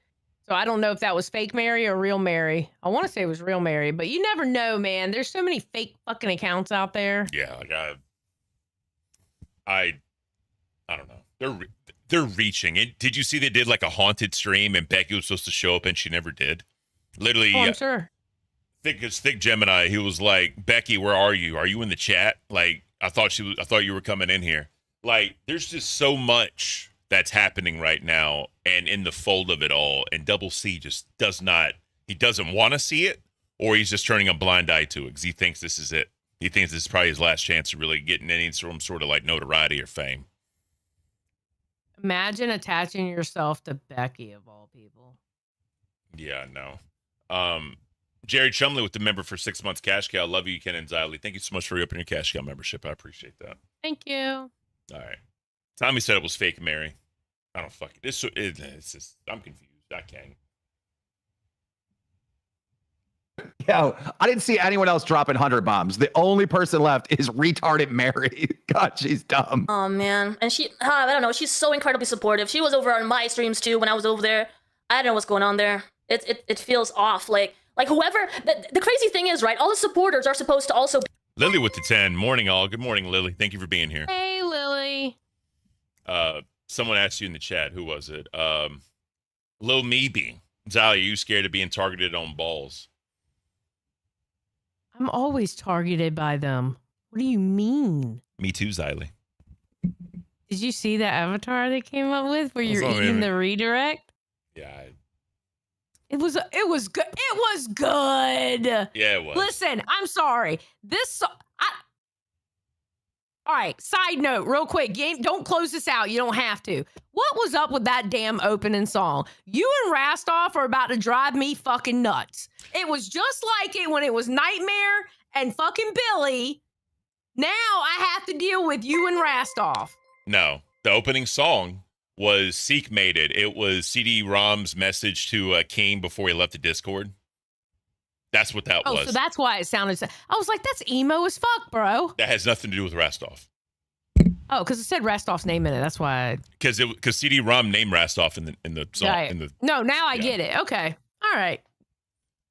So I don't know if that was fake Mary or real Mary. I want to say it was real Mary, but you never know, man. There's so many fake fucking accounts out there. Yeah, like I don't know. They're reaching. Did you see they did like a haunted stream and Becky was supposed to show up and she never did? Literally. Oh, I'm sure. Thick Gemini. He was like, Becky, where are you? Are you in the chat? Like, I thought you were coming in here. Like, there's just so much that's happening right now, and in the fold of it all, and Double C just he doesn't want to see it, or he's just turning a blind eye to it because he thinks this is it. He thinks this is probably his last chance of really getting any sort of like notoriety or fame. Imagine attaching yourself to Becky of all people. Yeah, no. Jerry Chumley with the member for 6 months cash cow. Love you, Ken and Xylee. Thank you so much for reopening your cash cow membership. I appreciate that. Thank you. All right. Tommy said it was fake Mary. I don't fucking. It's just. I'm confused. I can't. Yo, I didn't see anyone else dropping 100 bombs. The only person left is retarded Mary. God, she's dumb. Oh man, and she, I don't know, she's so incredibly supportive. She was over on my streams too when I was over there. I don't know what's going on there. It feels off. Like whoever. The crazy thing is, right? All the supporters are supposed to also. Lily with the 10. Morning, all. Good morning, Lily. Thank you for being here. Hey, Lily. Someone asked you in the chat. Who was it? Lil Meeby. Zali, are you scared of being targeted on balls? I'm always targeted by them. What do you mean? Me too, Xylee. Did you see the avatar they came up with where you're eating the redirect? Yeah. It was good. It was good. Yeah, it was. Listen, I'm sorry. All right, side note, real quick. Don't close this out. You don't have to. What was up with that damn opening song? You and Rastoff are about to drive me fucking nuts. It was just like it when it was Nightmare and fucking Billy. Now I have to deal with you and Rastoff. No, the opening song was Seek made it. It was CD-ROM's message to King before he left the Discord. That's what that was. Oh, so that's why it sounded. I was like, that's emo as fuck, bro. That has nothing to do with Rastoff. Oh, because it said Rastoff's name in it. That's why. Because CD-ROM named Rastoff in the song. Right. No, now I get it. Okay. All right.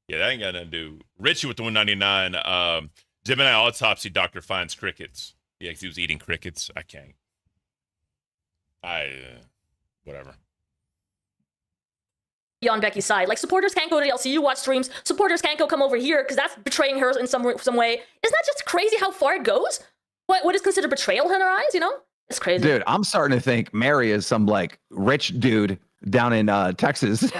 Yeah, that ain't got nothing to do. Richie with the 199. Gemini autopsy doctor finds crickets. Yeah, because he was eating crickets. I can't. Whatever. Be on Becky's side. Like, supporters can't go to the LCU watch streams. Supporters can't go come over here because that's betraying her in some way. Isn't that just crazy how far it goes? What is considered betrayal in her eyes, you know? It's crazy. Dude, I'm starting to think Mary is some, like, rich dude down in Texas.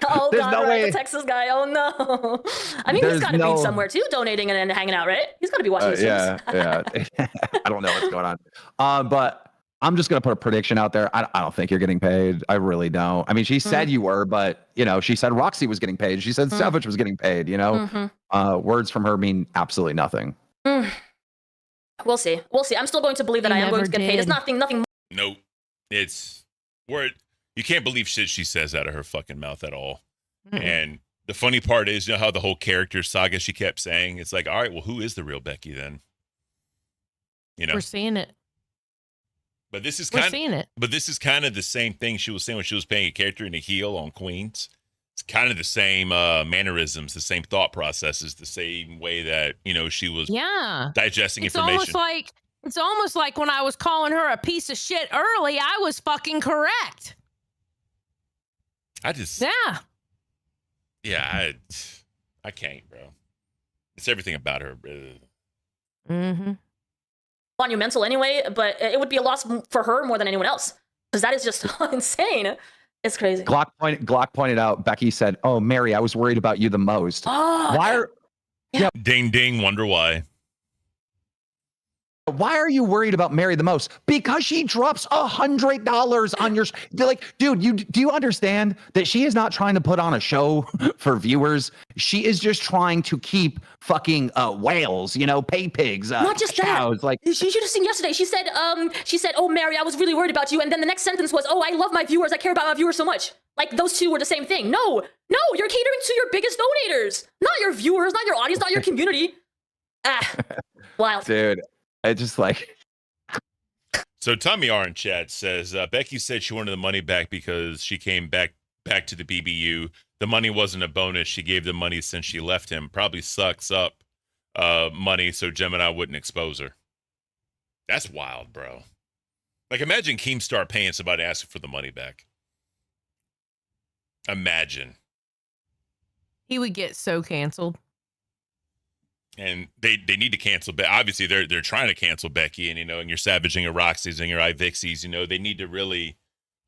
Oh, There's God, no right, way. the Texas guy. Oh, no. I mean, he's got to be somewhere, too, donating and hanging out, right? He's got to be watching the streams. Yeah. I don't know what's going on. But I'm just going to put a prediction out there. I don't think you're getting paid. I really don't. I mean, she said you were, but, you know, she said Roxy was getting paid. She said Savage was getting paid, you know? Words from her mean absolutely nothing. We'll see. I'm still going to believe that I am going to get paid. It's nothing. Nope. It's word. You can't believe shit she says out of her fucking mouth at all. And the funny part is, you know how the whole character saga she kept saying, it's like, all right, well, who is the real Becky then? You know, we're seeing it. But this is kind of the same thing she was saying when she was playing a character in a heel on Queens. It's kind of the same mannerisms, the same thought processes, the same way that, you know, she was digesting information. It's almost like when I was calling her a piece of shit early, I was fucking correct. I can't, bro. It's everything about her. Mm-hmm. Monumental anyway, but it would be a loss for her more than anyone else because that is just insane. It's crazy. Glock pointed out. Becky said, "Oh, Mary, I was worried about you the most." Oh, Why are? Yeah. Ding ding. Wonder why. Why are you worried about Mary the most? Because she drops $100 on your. They're like, dude, do you understand that she is not trying to put on a show for viewers? She is just trying to keep fucking whales, pay pigs, not just cows. that. Like you should have seen yesterday. She said, "Oh, Mary, I was really worried about you," and then the next sentence was, "Oh, I love my viewers. I care about my viewers so much." Like those two were the same thing. No, you're catering to your biggest donators, not your viewers, not your audience, not your community. Wild, dude. I just like. So Tommy R in chat says Becky said she wanted the money back because she came back to the BBU. The money wasn't a bonus. She gave the money since she left him. Probably sucks up money so Gemini wouldn't expose her. That's wild, bro. Like imagine Keemstar paying somebody asking for the money back. Imagine. He would get so canceled. And they need to cancel. Obviously, they're trying to cancel Becky, and and your Savage and your Roxy's and your Ivixies. They need to really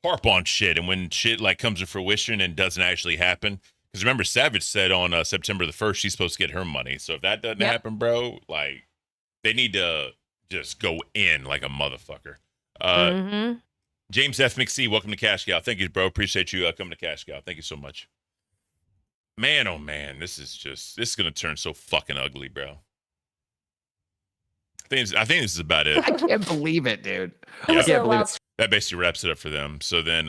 harp on shit. And when shit like comes to fruition and doesn't actually happen, because remember, Savage said on September the 1st she's supposed to get her money. So if that doesn't happen, bro, like they need to just go in like a motherfucker. James F. McC, welcome to Cash Cow. Thank you, bro. Appreciate you coming to Cash Cow. Thank you so much. Man, oh man, this is gonna turn so fucking ugly, bro. I think this is about it. I can't believe it, dude. Yeah. I can't believe it. That basically wraps it up for them. So then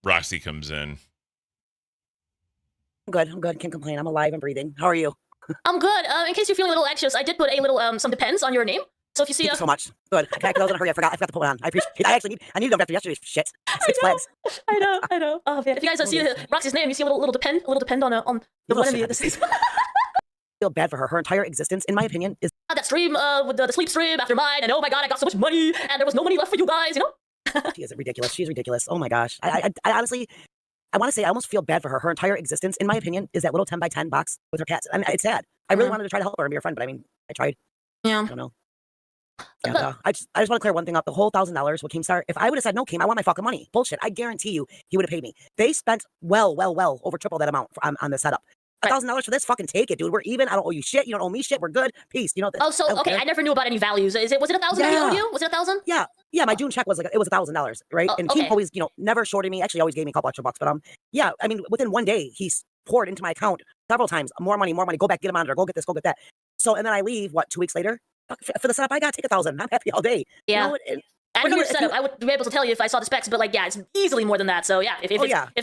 Roxy comes in. I'm good. Can't complain. I'm alive and breathing. How are you? I'm good. In case you're feeling a little anxious, I did put a little some depends on your name. So if you see Thank you so much. Good. Okay, because I was in a hurry. I forgot to put it on. I appreciate it. I needed them after yesterday's shit. Six Flags. I know. Oh man, if you guys see Roxy's name, you see a little depend on one of these. Feel bad for her. Her entire existence, in my opinion, is that stream with the sleep stream after mine, and oh my god, I got so much money, and there was no money left for you guys. She is ridiculous. She's ridiculous. Oh my gosh. I honestly, I want to say I almost feel bad for her. Her entire existence, in my opinion, is that little 10x10 box with her cats. I mean, it's sad. I really wanted to try to help her and be her friend, but I mean, I tried. Yeah. I don't know. Yeah, I just want to clear one thing up. The whole $1,000 with Keemstar, if I would have said, no, Keem, I want my fucking money. Bullshit. I guarantee you he would have paid me. They spent well over triple that amount on the setup. $1,000 for this, fucking take it, dude. We're even. I don't owe you shit. You don't owe me shit. We're good. Peace. Okay. I never knew about any values. Was it $1,000 that he owed you? Was it 1,000? Yeah. My June check was it was $1,000, right? And Keem always, never shorted me. Actually, always gave me a couple extra bucks. But yeah. I mean, within one day, he's poured into my account several times. More money. Go back, get a monitor. Go get this. Go get that. So and then I leave. 2 weeks later? For the setup I got, take $1,000. I'm happy all day. Yeah. I know your setup. I would be able to tell you if I saw the specs, but it's easily more than that. So yeah, if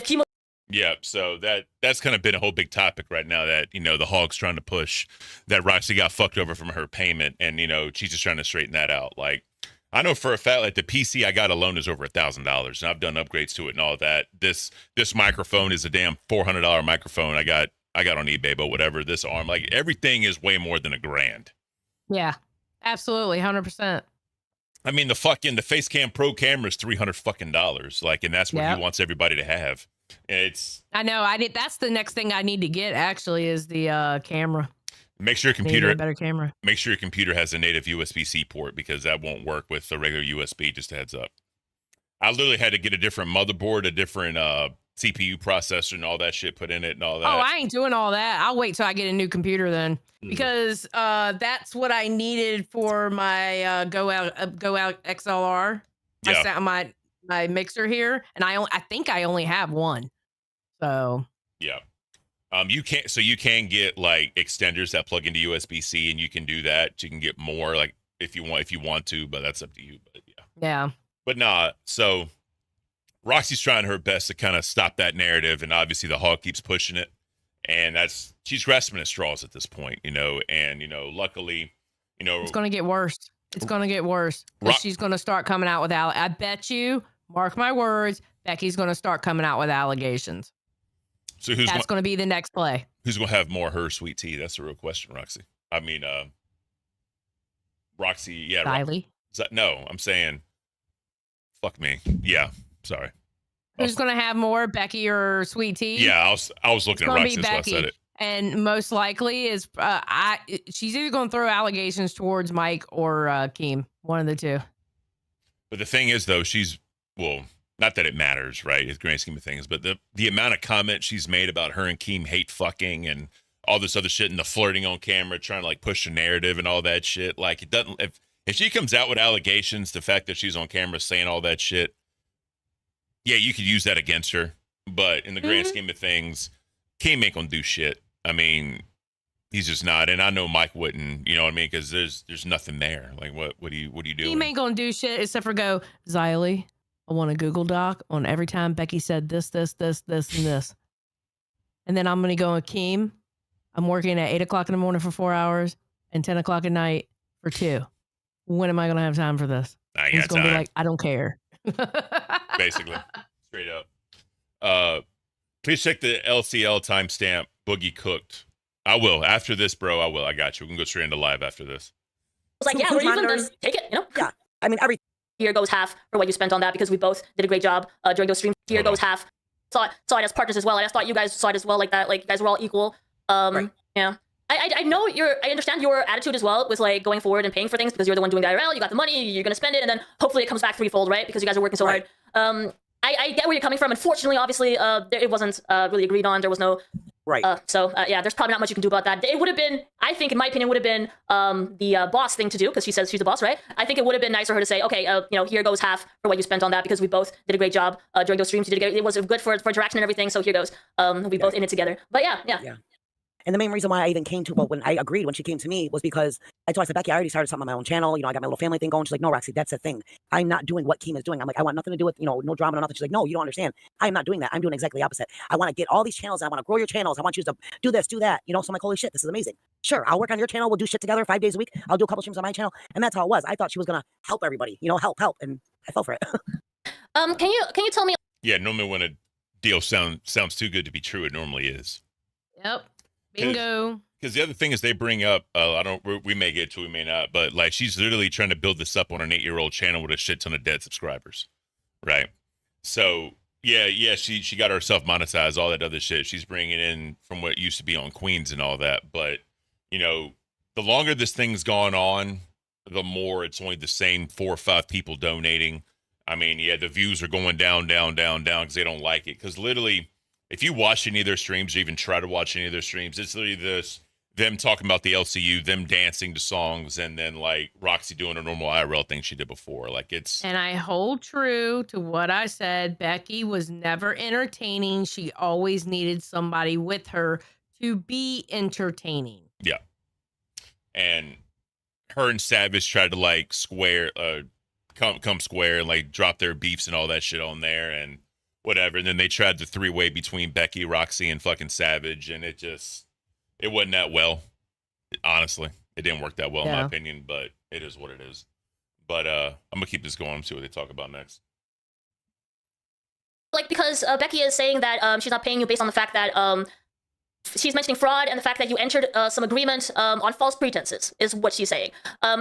chemo. Yeah, so that's kind of been a whole big topic right now that, the Hog's trying to push that Roxy got fucked over from her payment and, she's just trying to straighten that out. Like, I know for a fact, like the PC I got alone is over $1,000 and I've done upgrades to it and all that. This microphone is a damn $400 microphone I got on eBay, but whatever, this arm, like everything is way more than $1,000. Yeah, absolutely. 100%. I mean, the Facecam Pro camera is $300 fucking dollars. Like, and that's what he wants everybody to have. I know. That's the next thing I need to get. Actually, is the camera. Make sure your computer better camera. Make sure your computer has a native USB-C port because that won't work with the regular USB. Just a heads up. I literally had to get a different motherboard, a different CPU processor, and all that shit put in it and all that. Oh, I ain't doing all that. I'll wait till I get a new computer then, because that's what I needed for my Go Out XLR. My mixer here, and I think I only have one. So yeah, you can get like extenders that plug into USB-C, and you can do that. You can get more like if you want to, but that's up to you. But yeah. But nah, so Roxy's trying her best to kind of stop that narrative, and obviously the Hog keeps pushing it, and she's grasping at straws at this point, and luckily, it's gonna get worse. It's gonna get worse. She's gonna start coming out with I bet you, mark my words, Becky's gonna start coming out with allegations. So that's gonna be the next play? Who's gonna have more her sweet tea? That's the real question, Roxy. I mean, Roxy, yeah. Riley? No, I'm saying, fuck me. Yeah, sorry. Who's gonna have more, Becky or Sweet Tea? Yeah, I was looking at Roxy, so I said it. And most likely is she's either going to throw allegations towards Mike or Keem, one of the two. But the thing is, though, not that it matters, right? It's the grand scheme of things, but the amount of comments she's made about her and Keem hate fucking and all this other shit and the flirting on camera, trying to like push a narrative and all that shit. Like, it doesn't, if she comes out with allegations, the fact that she's on camera saying all that shit, yeah, you could use that against her. But in the grand scheme of things, Keem ain't gonna do shit. I mean, he's just not, and I know Mike wouldn't. You know what I mean? Because there's nothing there. Like, what are you doing? He ain't gonna do shit except for go, Xylee, I want a Google Doc on every time Becky said this, and this, and then I'm gonna go with Keem. I'm working at 8 o'clock in the morning for 4 hours and 10 o'clock at night for 2. When am I gonna have time for this? He's gonna be like, I don't care. Basically, straight up. Please check the LCL timestamp. Boogie cooked. I will after this, bro. I will. I got you. We can go straight into live after this. It's like, yeah, we're even gonna take it, you know? Yeah. I mean, here goes half for what you spent on that because we both did a great job during those streams. Here goes half. Saw it as partners as well. I just thought you guys saw it as well, like that. Like you guys were all equal. Yeah. I know I understand your attitude as well with like going forward and paying for things because you're the one doing the IRL. You got the money. You're gonna spend it, and then hopefully it comes back threefold, right? Because you guys are working so hard. I get where you're coming from. Unfortunately, obviously, it wasn't really agreed on. There was no. Right. Yeah, there's probably not much you can do about that. It would have been, I think, in my opinion, would have been the boss thing to do because she says she's the boss, right? I think it would have been nice for her to say, okay, here goes half for what you spent on that because we both did a great job during those streams. It was good for interaction and everything. So here goes. We both in it together. But yeah. And the main reason why I even came to, when I agreed when she came to me was because I told her, I said, Becky, I already started something on my own channel. You know, I got my little family thing going. She's like, no, Roxy, that's the thing. I'm not doing what Keem is doing. I'm like, I want nothing to do with, no drama or nothing. She's like, no, you don't understand. I'm not doing that. I'm doing exactly the opposite. I want to get all these channels. And I want to grow your channels. I want you to do this, do that. So I'm like, holy shit, this is amazing. Sure, I'll work on your channel. We'll do shit together 5 days a week. I'll do a couple streams on my channel. And that's how it was. I thought she was going to help everybody, help. And I fell for it. Can you tell me? Yeah, normally when a deal sounds too good to be true, it normally is. Yep. Bingo. Because the other thing is they bring up, we may get to, we may not, but like she's literally trying to build this up on an 8-year-old channel with a shit ton of dead subscribers, right? So yeah, she got herself monetized, all that other shit. She's bringing in from what used to be on Queens and all that, but the longer this thing's gone on, the more it's only the same 4 or 5 people donating. I mean, yeah, the views are going down because they don't like it. Because literally, if you watch any of their streams or even try to watch any of their streams, it's literally them talking about the LCU, them dancing to songs, and then like Roxy doing a normal IRL thing she did before. Like it's. And I hold true to what I said. Becky was never entertaining. She always needed somebody with her to be entertaining. Yeah. And her and Savage tried to like come square and like drop their beefs and all that shit on there and whatever. And then they tried the 3-way between Becky, Roxy, and fucking Savage, and it wasn't that well. Honestly, it didn't work that well in my opinion, but it is what it is. But I'm gonna keep this going and see what they talk about next. Like because Becky is saying that she's not paying you based on the fact that she's mentioning fraud and the fact that you entered some agreement on false pretenses is what she's saying.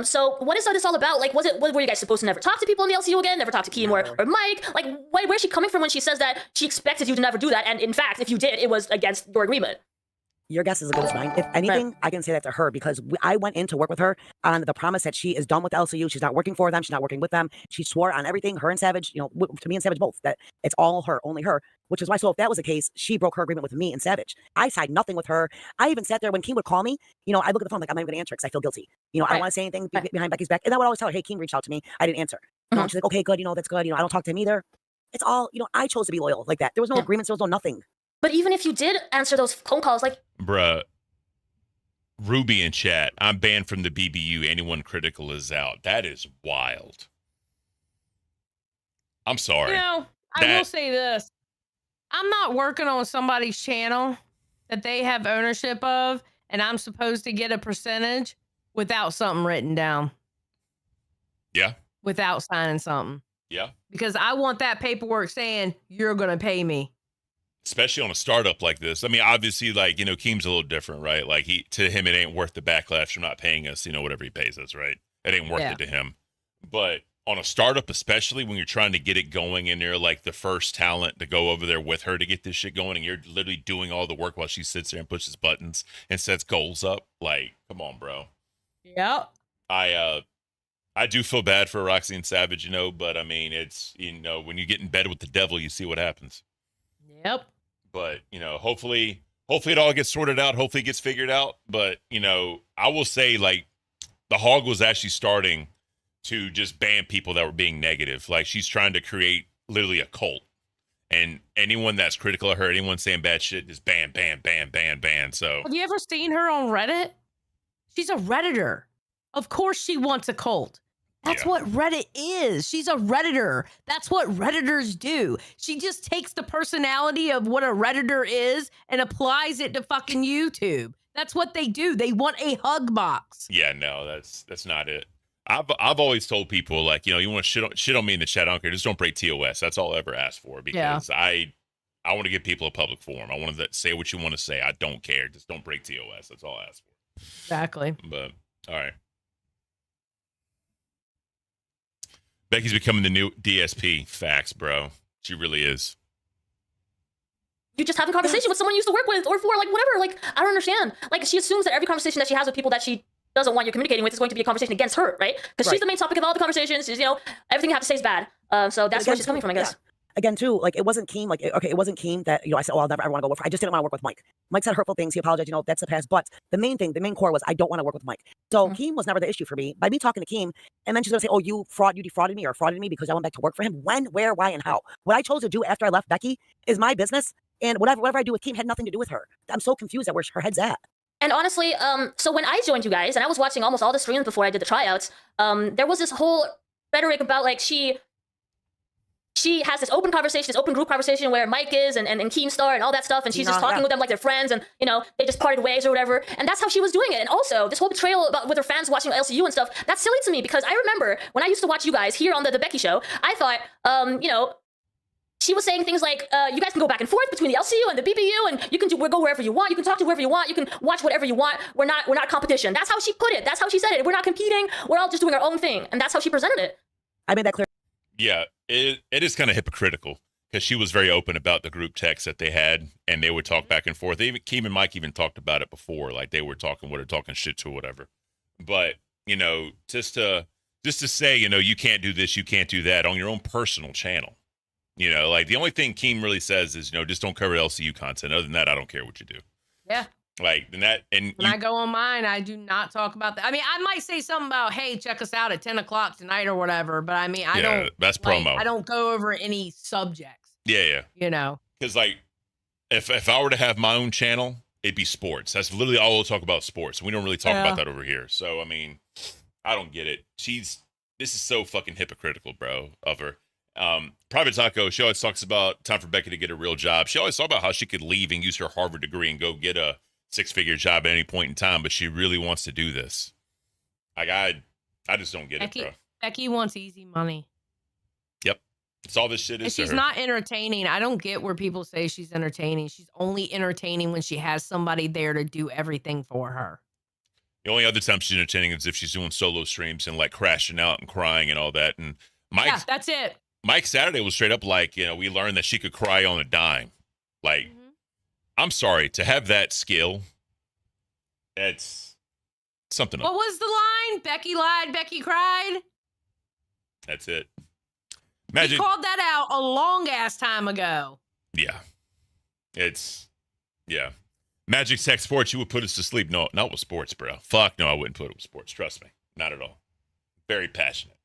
So what is this all about? Like, were you guys supposed to never talk to people in the LCU again? Never talk to Keem or Mike? Like, where's she coming from when she says that she expected you to never do that? And in fact, if you did, it was against your agreement. Your guess is as good as mine. If anything, I can say that to her because I went in to work with her on the promise that she is done with the LCU. She's not working for them. She's not working with them. She swore on everything, her and Savage, to me and Savage both, that it's all her, only her, which is why, so if that was the case, she broke her agreement with me and Savage. I signed nothing with her. I even sat there when Keem would call me, I look at the phone like, I'm not even going to answer because I feel guilty. I don't want to say anything behind Becky's back. And I would always tell her, hey, Keem reached out to me. I didn't answer. And she's like, okay, good. That's good. I don't talk to him either. It's all, I chose to be loyal like that. There was no agreements. There was no nothing. But even if you did answer those phone calls, like. Bruh. Ruby in chat, I'm banned from the BBU. Anyone critical is out. That is wild. I'm sorry. I will say this. I'm not working on somebody's channel that they have ownership of, and I'm supposed to get a percentage without something written down. Yeah. Without signing something. Yeah. Because I want that paperwork saying you're going to pay me. Especially on a startup like this. I mean, obviously, like, Keem's a little different, right? Like, to him, it ain't worth the backlash from not paying us, whatever he pays us, right? It ain't worth it to him. But on a startup, especially when you're trying to get it going and you're like the first talent to go over there with her to get this shit going, and you're literally doing all the work while she sits there and pushes buttons and sets goals up. Like, come on, bro. Yep. I do feel bad for Roxy and Savage, you know, but I mean, it's, you know, when you get in bed with the devil, you see what happens. Yep. But, you know, hopefully it all gets sorted out. Hopefully it gets figured out. But, you know, I will say, like, the Hog was actually starting to just ban people that were being negative. Like, she's trying to create literally a cult. And anyone that's critical of her, anyone saying bad shit, just ban. So Have you ever seen her on Reddit? She's a Redditor. Of course she wants a cult. That's what Reddit is. She's a Redditor. That's what Redditors do. She just takes the personality of what a Redditor is and applies it to fucking YouTube. That's what they do. They want a hug box. yeah, no, that's not it. I've always told people, like, you know, you want to shit on me in the chat, I don't care. Just don't break TOS. That's all I ever asked for, because I want to give people a public forum. I want to say what you want to say. I don't care. Just don't break TOS. That's all I ask for. Exactly. But all right. Becky's becoming the new DSP. Facts, bro. She really is. You just have a conversation with someone you used to work with or for, like, whatever. Like, I don't understand. Like, she assumes that every conversation that she has with people that she doesn't want you communicating with is going to be a conversation against her, right? Because she's the main topic of all the conversations. She's, you know, everything you have to say is bad. So that's where she's coming from, I guess. Again, too, like, it wasn't Keem, like, okay, it wasn't Keem that, you know, I said, oh, I'll never ever want to go work for. I just didn't want to work with Mike. Mike said hurtful things. He apologized, you know, that's the past. But the main core was I don't want to work with Mike. So Keem was never the issue for me. By me talking to Keem, and then she's going to say, oh, you defrauded me or frauded me because I went back to work for him. When, where, why, and how? What I chose to do after I left Becky is my business. And whatever I do with Keem had nothing to do with her. I'm so confused at where her head's at. And honestly, so when I joined you guys, and I was watching almost all the streams before I did the tryouts, there was this whole rhetoric about, like, she has this open conversation, this open group conversation where Mike is and Keemstar and all that stuff, and she's just talking with them like they're friends, and, you know, they just parted ways or whatever, and that's how she was doing it. And also, this whole betrayal about with her fans watching LCU and stuff, that's silly to me, because I remember when I used to watch you guys here on the Becky Show, I thought, you know, she was saying things like, you guys can go back and forth between the LCU and the BBU, and you can go wherever you want. You can talk to whoever you want. You can watch whatever you want. We're not competition. That's how she put it. That's how she said it. We're not competing. We're all just doing our own thing. And that's how she presented it. I made that clear. Yeah, it is kind of hypocritical, because she was very open about the group text that they had, and they would talk back and forth. Keem and Mike even talked about it before, like they were talking shit to or whatever. But, you know, just to say, you know, you can't do this, you can't do that on your own personal channel. You know, like, the only thing Keem really says is, you know, just don't cover LCU content. Other than that, I don't care what you do. Yeah. Like, and when I go on mine, I do not talk about that. I mean, I might say something about, hey, check us out at 10 o'clock tonight or whatever. But I mean, I don't. That's promo. I don't go over any subjects. Yeah. You know, because, like, if I were to have my own channel, it'd be sports. That's literally all we'll talk about, sports. We don't really talk about that over here. So, I mean, I don't get it. This is so fucking hypocritical, bro, of her. Private Taco, she always talks about time for Becky to get a real job. She always talked about how she could leave and use her Harvard degree and go get a 6-figure job at any point in time, but she really wants to do this. Like, I just don't get it, bro. Becky wants easy money. Yep. It's all this shit is. And she's not entertaining. I don't get where people say she's entertaining. She's only entertaining when she has somebody there to do everything for her. The only other time she's entertaining is if she's doing solo streams and, like, crashing out and crying and all that. And yeah, that's it. Mike Saturday was straight up like, you know, we learned that she could cry on a dime. Like, I'm sorry, to have that skill, it's something. What was the line? Becky lied, Becky cried. That's it. He called that out a long ass time ago. Yeah. Magic Tech Sports, you would put us to sleep. No, not with sports, bro. Fuck no, I wouldn't put it with sports. Trust me. Not at all. Very passionate.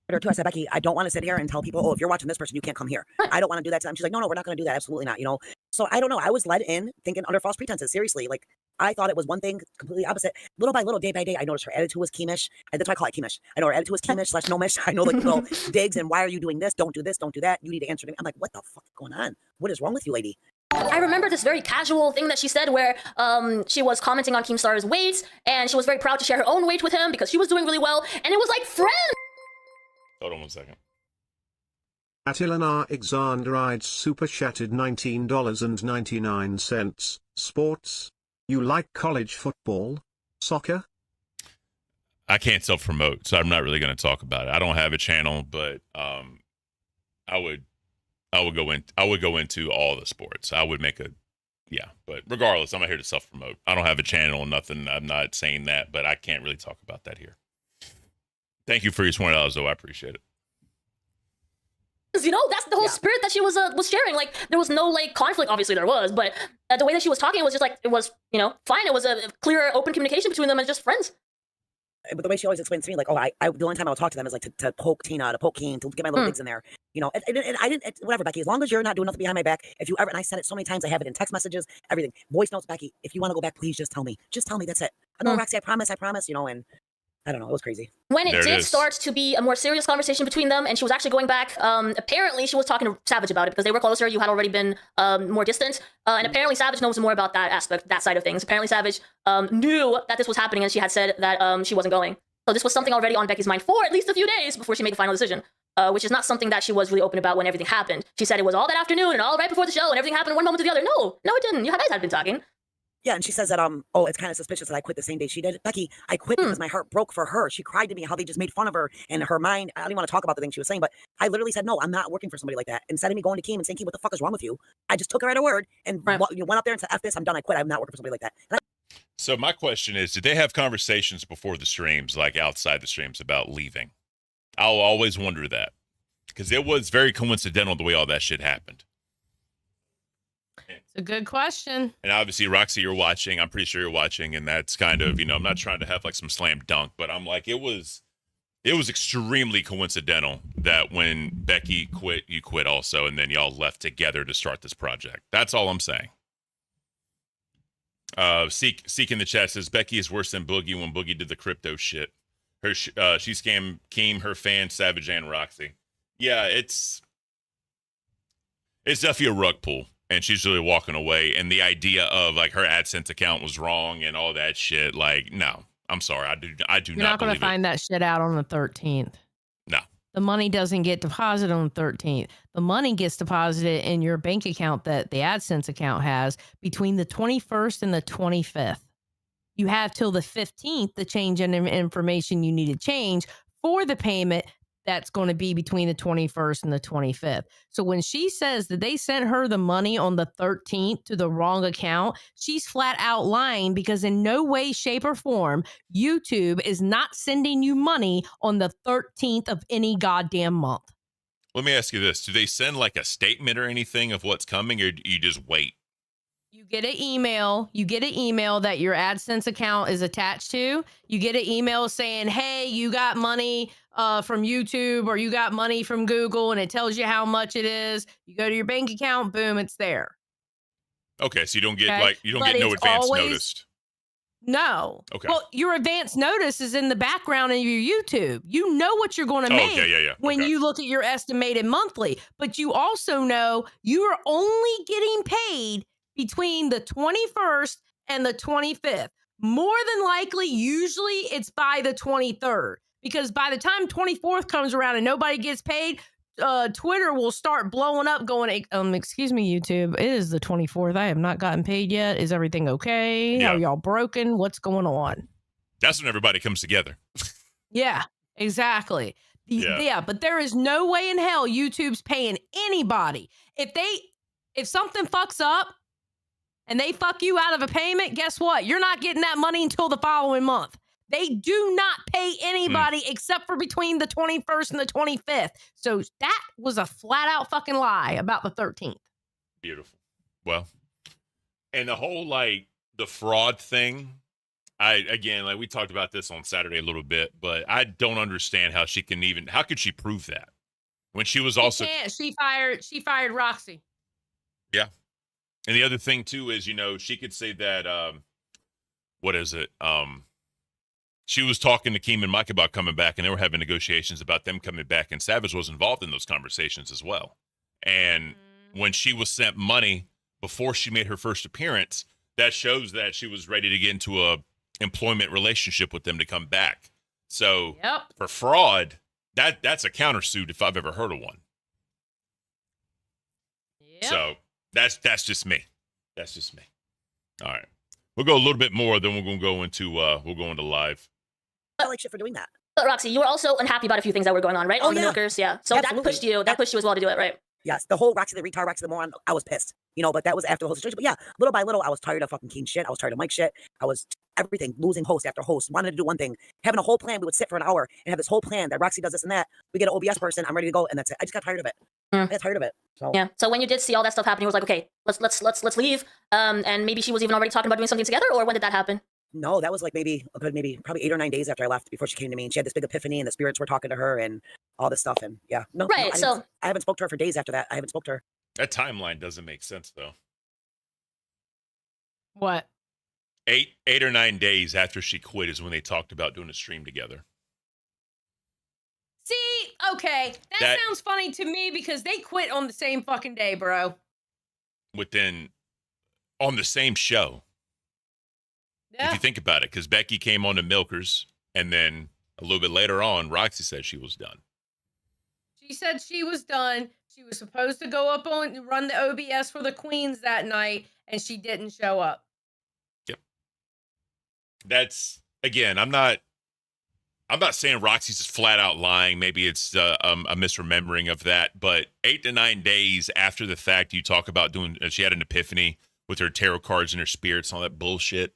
Too, I said, Becky, I don't want to sit here and tell people, oh, if you're watching this person, you can't come here. I don't want to do that to them. She's like, no, we're not going to do that. Absolutely not. You know? So I don't know. I was led in thinking under false pretenses. Seriously. Like, I thought it was one thing completely opposite. Little by little, day by day, I noticed her attitude was Keemish. And that's why I call it Keemish. I know her attitude was Keemish / no-mish. I know, like, little digs and why are you doing this? Don't do this. Don't do that. You need to answer to me. I'm like, what the fuck is going on? What is wrong with you, lady? I remember this very casual thing that she said where she was commenting on Keemstar's weight, and she was very proud to share her own weight with him because she was doing really well. And it was like, friend! Hold on one second. Attila Alexandrides super chatted $19.99. Sports? You like college football? Soccer? I can't self promote, so I'm not really going to talk about it. I don't have a channel, but I would go into all the sports. I would make but regardless, I'm not here to self promote. I don't have a channel or nothing. I'm not saying that, but I can't really talk about that here. Thank you for your $20, though. I appreciate it. You know, that's the whole spirit that she was sharing. Like, there was no like conflict. Obviously, there was, but the way that she was talking was just like, it was, you know, fine. It was a clear, open communication between them as just friends. But the way she always explains to me, like, oh, I the only time I'll talk to them is like to poke Tina, to poke Keen, to get my little digs in there. You know, and I didn't, whatever, Becky, as long as you're not doing nothing behind my back, if you ever, and I said it so many times, I have it in text messages, everything, voice notes, Becky, if you want to go back, please just tell me. Just tell me, that's it. No, Roxy, I promise, you know, and I don't know, it was crazy. When it did start to be a more serious conversation between them, and she was actually going back, apparently she was talking to Savage about it because they were closer. You had already been more distant, and apparently Savage knows more about that aspect, that side of things. Apparently Savage knew that this was happening, and she had said that she wasn't going. So this was something already on Becky's mind for at least a few days before she made the final decision, which is not something that she was really open about when everything happened. She said it was all that afternoon and all right before the show, and everything happened one moment to the other. No, it didn't. You guys had been talking. Yeah, and she says that, oh, it's kind of suspicious that I quit the same day she did. Becky, I quit because my heart broke for her. She cried to me how they just made fun of her and her mind. I don't even want to talk about the things she was saying, but I literally said, no, I'm not working for somebody like that. Instead of me going to Keem and saying, Keem, what the fuck is wrong with you? I just took her at her word and went up there and said, F this, I'm done, I quit. I'm not working for somebody like that. So my question is, did they have conversations before the streams, like outside the streams, about leaving? I'll always wonder that, because it was very coincidental the way all that shit happened. It's a good question. And obviously, Roxy, you're watching. I'm pretty sure you're watching, and that's kind of, you know, I'm not trying to have like some slam dunk, but I'm like, it was extremely coincidental that when Becky quit, you quit also, and then y'all left together to start this project. That's all I'm saying. Seek in the chat says Becky is worse than Boogie when Boogie did the crypto shit. She scammed Keem, her fans, Savage, and Roxy. Yeah, it's definitely a rug pull, and she's really walking away. And the idea of like her AdSense account was wrong and all that shit, like, no, I'm sorry, I do You're not going to find that shit out on the 13th. No. The money doesn't get deposited on the 13th. The money gets deposited in your bank account that the AdSense account has between the 21st and the 25th. You have till the 15th to change any information you need to change for the payment that's going to be between the 21st and the 25th. So when she says that they sent her the money on the 13th to the wrong account, she's flat out lying, because in no way, shape, or form, YouTube is not sending you money on the 13th of any goddamn month. Let me ask you this. Do they send like a statement or anything of what's coming, or do you just wait? You get an email. You get an email that your AdSense account is attached to. You get an email saying, hey, you got money from YouTube, or you got money from Google, and it tells you how much it is. You go to your bank account, boom, it's there. Okay, so you don't get no advance notice. No. Okay. Well, your advance notice is in the background of your YouTube. You know what you're going to make when you look at your estimated monthly, but you also know you are only getting paid between the 21st and the 25th. More than likely, usually it's by the 23rd, because by the time 24th comes around and nobody gets paid, Twitter will start blowing up going, excuse me, YouTube, it is the 24th. I have not gotten paid yet. Is everything okay? Yeah. Are y'all broken? What's going on? That's when everybody comes together. Yeah, exactly. Yeah, but there is no way in hell YouTube's paying anybody. If something fucks up, and they fuck you out of a payment, guess what? You're not getting that money until the following month. They do not pay anybody except for between the 21st and the 25th. So that was a flat out fucking lie about the 13th. Beautiful. Well, and the whole, like, the fraud thing, we talked about this on Saturday a little bit, but I don't understand how could she prove that? When she was also... She fired Roxy. Yeah. And the other thing, too, is, you know, she could say that, she was talking to Keem and Mike about coming back, and they were having negotiations about them coming back, and Savage was involved in those conversations as well. And when she was sent money before she made her first appearance, that shows that she was ready to get into a employment relationship with them to come back. So for fraud, that's a countersuit if I've ever heard of one. Yep. So that's just me. That's just me. All right. We'll go a little bit more, then we're going to go into live. I felt like shit for doing that. But Roxy, you were also unhappy about a few things that were going on, right? Oh, On the yeah. milkers, yeah. So Absolutely. that pushed you as well to do it, right? Yes, the whole Roxy the retard, Roxy the moron, I was pissed. You know, but that was after the whole situation. But yeah, little by little, I was tired of fucking King shit. I was tired of Mike shit. I was everything, losing host after host. Wanted to do one thing, having a whole plan. We would sit for an hour and have this whole plan that Roxy does this and that. We get an OBS person. I'm ready to go, and that's it. I just got tired of it. I got tired of it. So Yeah. So when you did see all that stuff happening, you was like, okay, let's leave. And maybe she was even already talking about doing something together, or when did that happen? no, that was like maybe probably 8 or 9 days after I left before she came to me, and she had this big epiphany, and the spirits were talking to her and all this stuff. And yeah, no, Right, I haven't spoke to her for days after that. I haven't spoke to her. That timeline doesn't make sense though. What? 8 or 9 days after she quit is when they talked about doing a stream together. See, okay, that sounds funny to me because they quit on the same fucking day, bro. On the same show. Yeah. If you think about it, because Becky came on to Milkers, and then a little bit later on, Roxy said she was done. She said she was done. She was supposed to go up on run the OBS for the Queens that night, and she didn't show up. Yep. That's again, I'm not saying Roxy's just flat out lying. Maybe it's a misremembering of that. But 8 to 9 days after the fact, you talk about doing. She had an epiphany with her tarot cards and her spirits and all that bullshit.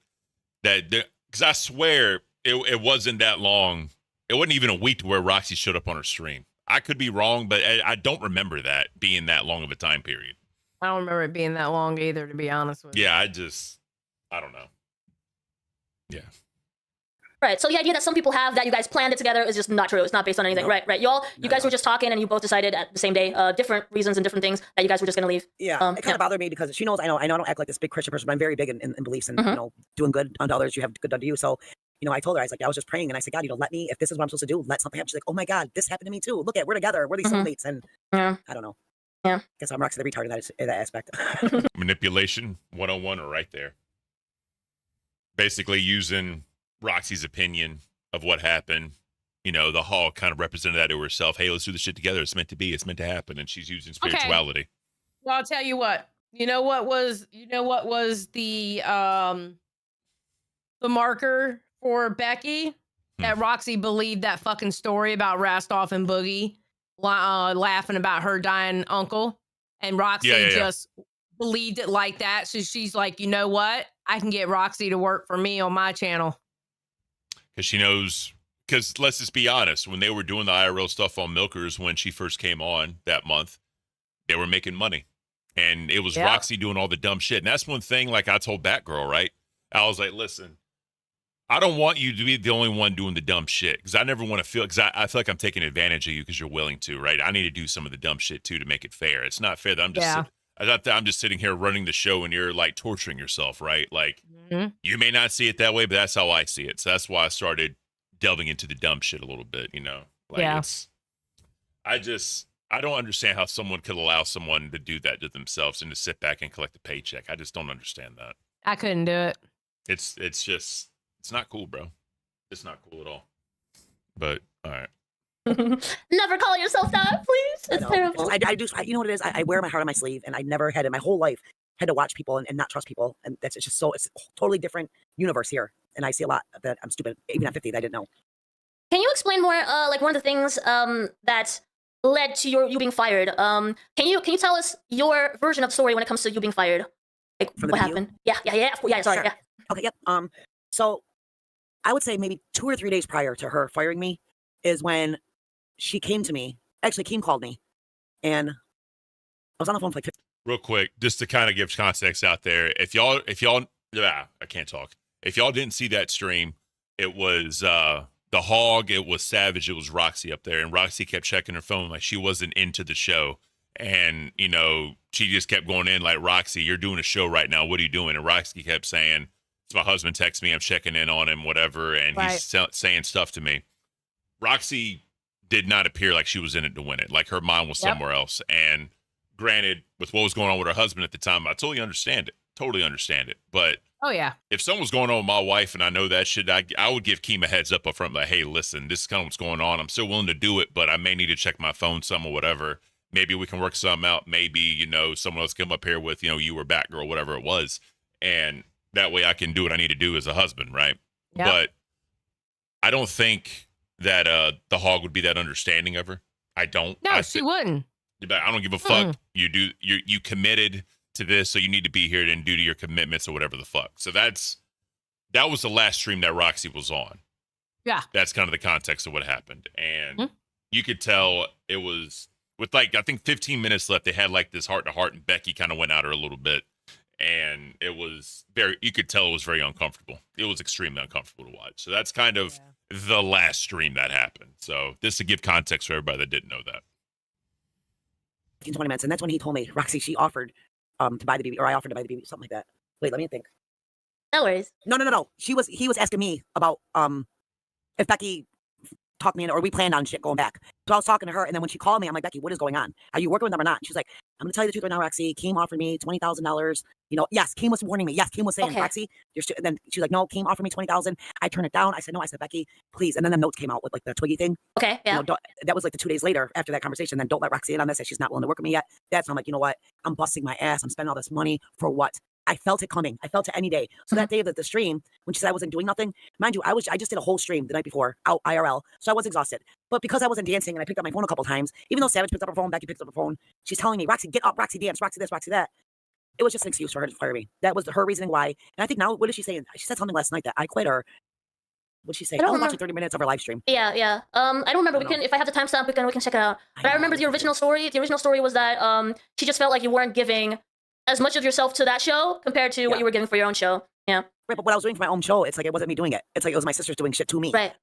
Because I swear it wasn't that long. It wasn't even a week to where Roxy showed up on her stream. I could be wrong, but I don't remember that being that long of a time period. I don't remember it being that long either, to be honest with you. Yeah, I don't know. Yeah. Right. So the idea that some people have that you guys planned it together is just not true. It's not based on anything. No. Right. You guys were just talking and you both decided at the same day, different reasons and different things that you guys were just gonna leave. Yeah, it kind of bothered me because she knows I know I don't act like this big Christian person, but I'm very big in beliefs and you know, doing good unto others. You have good done to you. So, you know, I told her, I was like, I was just praying and I said, God, you know, let me, if this is what I'm supposed to do, let something happen. She's like, oh my God, this happened to me too. Look at, we're together. We're these soulmates. And I don't know. Yeah. Guess I'm Roxy the retard in that aspect. Manipulation 101 are right there. Basically using Roxy's opinion of what happened. You know, the Hall kind of represented that to herself. Hey, let's do this shit together. It's meant to be. It's meant to happen. And she's using spirituality. Okay. Well, I'll tell you what. You know what was the marker for Becky? That Roxy believed that fucking story about Rastoff and Boogie laughing about her dying uncle. And Roxy just believed it like that. So she's like, you know what? I can get Roxy to work for me on my channel. Because she knows, because let's just be honest, when they were doing the IRL stuff on Milkers, when she first came on that month, they were making money. And it was Roxy doing all the dumb shit. And that's one thing, like I told Batgirl, right? I was like, listen, I don't want you to be the only one doing the dumb shit. Because I never want to feel, because I feel like I'm taking advantage of you because you're willing to, right? I need to do some of the dumb shit too to make it fair. It's not fair that I'm just sitting here running the show and you're like torturing yourself, right? Like you may not see it that way, but that's how I see it. So that's why I started delving into the dumb shit a little bit, you know? Like I don't understand how someone could allow someone to do that to themselves and to sit back and collect a paycheck. I just don't understand that. I couldn't do it. It's not cool, bro. It's not cool at all. But all right. Never call yourself that, please. It's terrible. I do. You know what it is? I wear my heart on my sleeve, and I never had in my whole life had to watch people and not trust people, and it's just so it's a totally different universe here. And I see a lot that I'm stupid, even at 50, that I didn't know. Can you explain more? Like one of the things that led to you being fired. Can you tell us your version of the story when it comes to you being fired? Like what happened? Yeah. Sorry. Sure. Yeah. Okay. Yep. So I would say maybe 2 or 3 days prior to her firing me is when she came to me. Actually, Keem called me, and I was on the phone for like 15. Real quick, just to kind of give context out there, if y'all, I can't talk. If y'all didn't see that stream, it was the Hog, it was Savage, it was Roxy up there, and Roxy kept checking her phone like she wasn't into the show, and you know she just kept going in like, Roxy, you're doing a show right now. What are you doing? And Roxy kept saying, "It's my husband texts me. I'm checking in on him, whatever," and he's saying stuff to me. Roxy did not appear like she was in it to win it. Like her mind was somewhere else. And granted, with what was going on with her husband at the time, I totally understand it. But if something was going on with my wife and I know that shit, I would give Keem a heads up front, like, hey, listen, this is kind of what's going on. I'm still willing to do it, but I may need to check my phone some or whatever. Maybe we can work something out. Maybe, you know, someone else come up here with, you know, you or Batgirl, whatever it was. And that way I can do what I need to do as a husband, right? Yep. But I don't think that the hog would be that understanding of her. I don't. No, she wouldn't. I don't give a fuck. You committed to this, so you need to be here and due to your commitments or whatever the fuck. So that was the last stream that Roxy was on. Yeah. That's kind of the context of what happened. And you could tell it was with like, I think 15 minutes left. They had like this heart to heart, and Becky kind of went at her a little bit. And it was you could tell it was very uncomfortable. It was extremely uncomfortable to watch. So that's kind of the last stream that happened. So this to give context for everybody that didn't know that. 20 minutes, and that's when he told me, Roxy, she offered to buy the BB, or I offered to buy the BB, something like that. Wait, let me think. No worries. No. He was asking me about if Becky talked me in, or we planned on shit going back. So I was talking to her, and then when she called me, I'm like, Becky, what is going on? Are you working with them or not? And she's like, I'm gonna tell you the truth right now, Roxy. Keem offered me $20,000. You know, yes, Keem was warning me. Yes, Keem was saying, Roxy, and then she's like, no, Keem offered me $20,000. I turned it down. I said, no. I said, Becky, please. And then the notes came out with like the Twiggy thing. Okay, yeah. You know, that was like the 2 days later after that conversation. Then don't let Roxy in on this. That she's not willing to work with me yet. That's when I'm like, you know what? I'm busting my ass. I'm spending all this money for what? I felt it coming. I felt it any day. So that day of the stream, when she said I wasn't doing nothing, mind you, I just did a whole stream the night before, out IRL. So I was exhausted. But because I wasn't dancing and I picked up my phone a couple times, even though Savage picked up her phone, Becky picked up her phone, she's telling me, Roxy, get up, Roxy, dance, Roxy this, Roxy that. It was just an excuse for her to fire me. That was her reasoning why. And I think now, what is she saying? She said something last night that I quit her. What'd she say? I was watching 30 minutes of her live stream. Yeah. I don't remember. We can, if I have the timestamp, we can check it out. But I remember the original story. The original story was that she just felt like you weren't giving as much of yourself to that show compared to what you were giving for your own show. Yeah. Right, but what I was doing for my own show, it's like it wasn't me doing it. It's like it was my sisters doing shit to me. Right.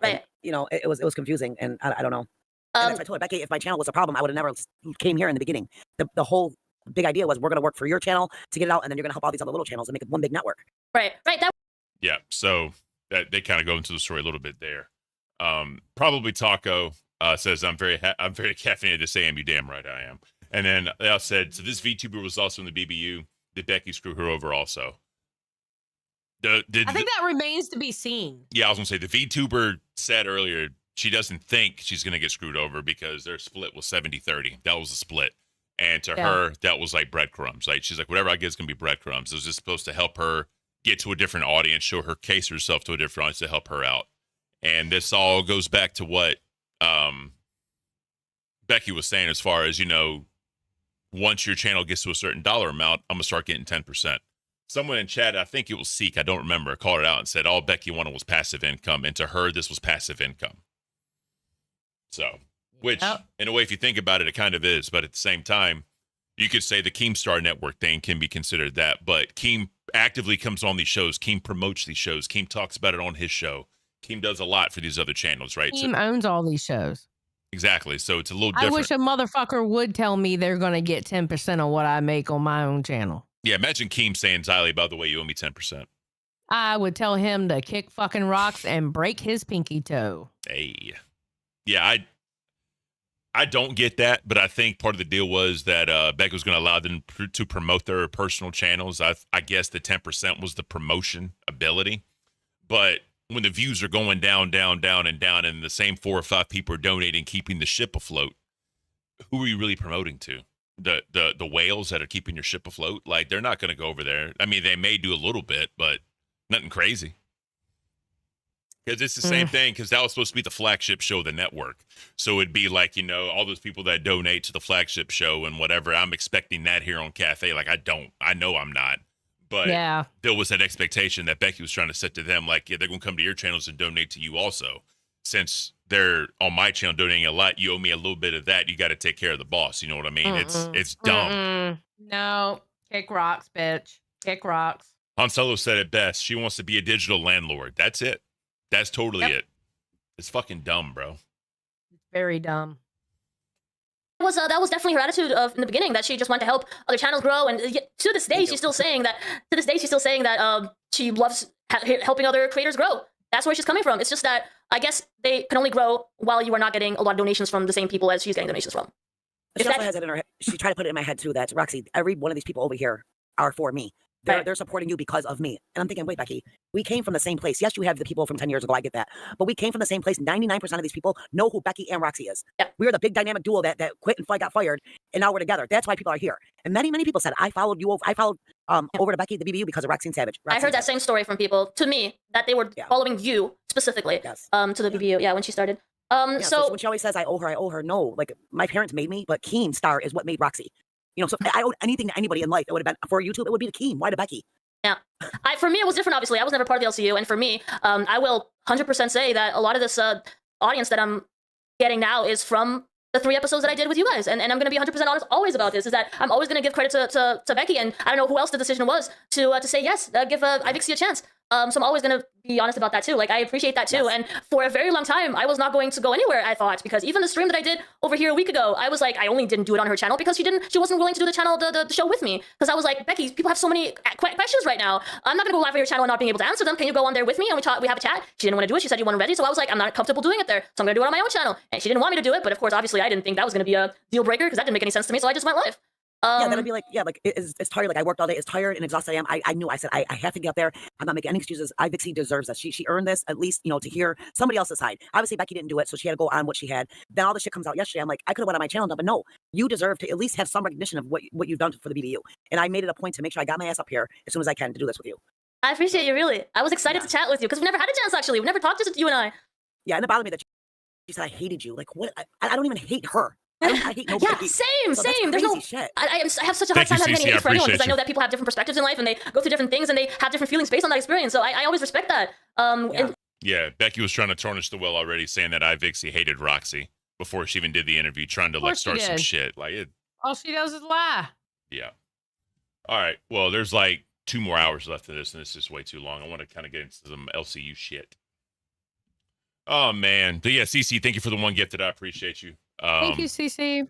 And, you know, it was confusing, and I don't know. And that's why I told her, Becky, if my channel was a problem, I would have never came here in the beginning. The whole big idea was we're going to work for your channel to get it out, and then you're going to help all these other little channels and make it one big network. Right. Yeah, so that they kind of go into the story a little bit there. Probably Taco says, I'm very caffeinated to say, you damn right I am. And then they all said, so this VTuber was also in the BBU. Did Becky screw her over also? I think that remains to be seen. Yeah, I was going to say, the VTuber said earlier she doesn't think she's going to get screwed over because their split was 70-30. That was a split. And to her, that was like breadcrumbs. Like, she's like, whatever I get is going to be breadcrumbs. It was just supposed to help her get to a different audience, show her case herself to a different audience to help her out. And this all goes back to what Becky was saying as far as, you know, once your channel gets to a certain dollar amount, I'm going to start getting 10%. Someone in chat, I think it was Seek, I don't remember, called it out and said all Becky wanted was passive income. And to her, this was passive income. So, which in a way, if you think about it, it kind of is. But at the same time, you could say the Keemstar Network thing can be considered that. But Keem actively comes on these shows. Keem promotes these shows. Keem talks about it on his show. Keem does a lot for these other channels, right? Keem owns all these shows. Exactly. So it's a little different. I wish a motherfucker would tell me they're going to get 10% of what I make on my own channel. Yeah, imagine Keem saying, Xylee, by the way, you owe me 10%. I would tell him to kick fucking rocks and break his pinky toe. Hey. Yeah, I don't get that, but I think part of the deal was that Becky was going to allow them to promote their personal channels. I guess the 10% was the promotion ability. But when the views are going down, and the same 4 or 5 people are donating, keeping the ship afloat, who are you really promoting to? The whales that are keeping your ship afloat? Like, they're not going to go over there. I mean, they may do a little bit, but nothing crazy. Because it's the same thing, because that was supposed to be the flagship show of the network. So it'd be like, you know, all those people that donate to the flagship show and whatever, I'm expecting that here on Cafe. Like, I know I'm not. But there was that expectation that Becky was trying to set to them, like, yeah, they're going to come to your channels and donate to you also. Since they're on my channel donating a lot, you owe me a little bit of that. You got to take care of the boss. You know what I mean? It's dumb. No, kick rocks, bitch. Kick rocks. Han Solo said it best. She wants to be a digital landlord. That's it. That's totally it. It's fucking dumb, bro. Very dumb. That was definitely her attitude in the beginning, that she just wanted to help other channels grow, and to this day she's still saying that. She loves helping other creators grow. That's where she's coming from. It's just that I guess they can only grow while you are not getting a lot of donations from the same people as she's getting donations from. She also has it in her head. She tried to put it in my head too that, Roxy, every one of these people over here are for me. They're supporting you because of me. And I'm thinking, wait, Becky, we came from the same place. Yes, you have the people from 10 years ago. I get that. But we came from the same place. 99% of these people know who Becky and Roxy is. Yeah. We are the big dynamic duo that quit and got fired. And now we're together. That's why people are here. And many, many people said, I followed you over. I followed over to Becky, the BBU, because of Roxy and Savage. I heard that same story from people to me that they were following you specifically to the BBU. Yeah, when she started. So when she always says, I owe her. No, like my parents made me, but Keen Star is what made Roxy. You know, so I owed anything to anybody in life. It would have been for YouTube. It would be to Keen. Why to Becky? Yeah. For me, it was different, obviously. I was never part of the LCU. And for me, I will 100% say that a lot of this audience that I'm getting now is from the 3 episodes that I did with you guys. And I'm going to be 100% honest always about this, is that I'm always going to give credit to Becky. And I don't know who else the decision was to say, yes, give Ivixie a chance. So I'm always going to be honest about that too. Like, I appreciate that too. Yes. And for a very long time, I was not going to go anywhere, I thought, because even the stream that I did over here a week ago, I was like, I only didn't do it on her channel because she wasn't willing to do the show with me. Because I was like, Becky, people have so many questions right now. I'm not going to go live on your channel and not being able to answer them. Can you go on there with me? And we have a chat. She didn't want to do it. She said you weren't ready. So I was like, I'm not comfortable doing it there. So I'm going to do it on my own channel. And she didn't want me to do it. But of course, obviously, I didn't think that was going to be a deal breaker because that didn't make any sense to me. So I just went live. Yeah, that'd be like, it's tired. Like, I worked all day. It's tired and exhausted I am. I knew. I said, I have to get up there. I'm not making any excuses. Ivixie deserves this. She earned this, at least, to hear somebody else's side. Obviously, Becky didn't do it, so she had to go on what she had. Then all the shit comes out yesterday. I'm like, I could have went on my channel, but no. You deserve to at least have some recognition of what you've done for the BBU. And I made it a point to make sure I got my ass up here as soon as I can to do this with you. I appreciate you, really. I was excited to chat with you because we've never had a chance, actually. We've never talked to you and I. Yeah, and it bothered me that she said I hated you. Like, what? I don't even hate her. I hate nobody. Yeah, same. There's no shit. I have such a hard time having any hate for anyone because I know that people have different perspectives in life and they go through different things and they have different feelings based on that experience. So I always respect that. Yeah, Becky was trying to tarnish the well already, saying that Ivixie hated Roxy before she even did the interview, trying to like start some shit. Like it. All she does is lie. Yeah. All right. Well, there's like 2 more hours left of this, and this is way too long. I want to kind of get into some LCU shit. Oh man, but yeah, CC, thank you for the 1 gift. I appreciate you. Thank you, CC.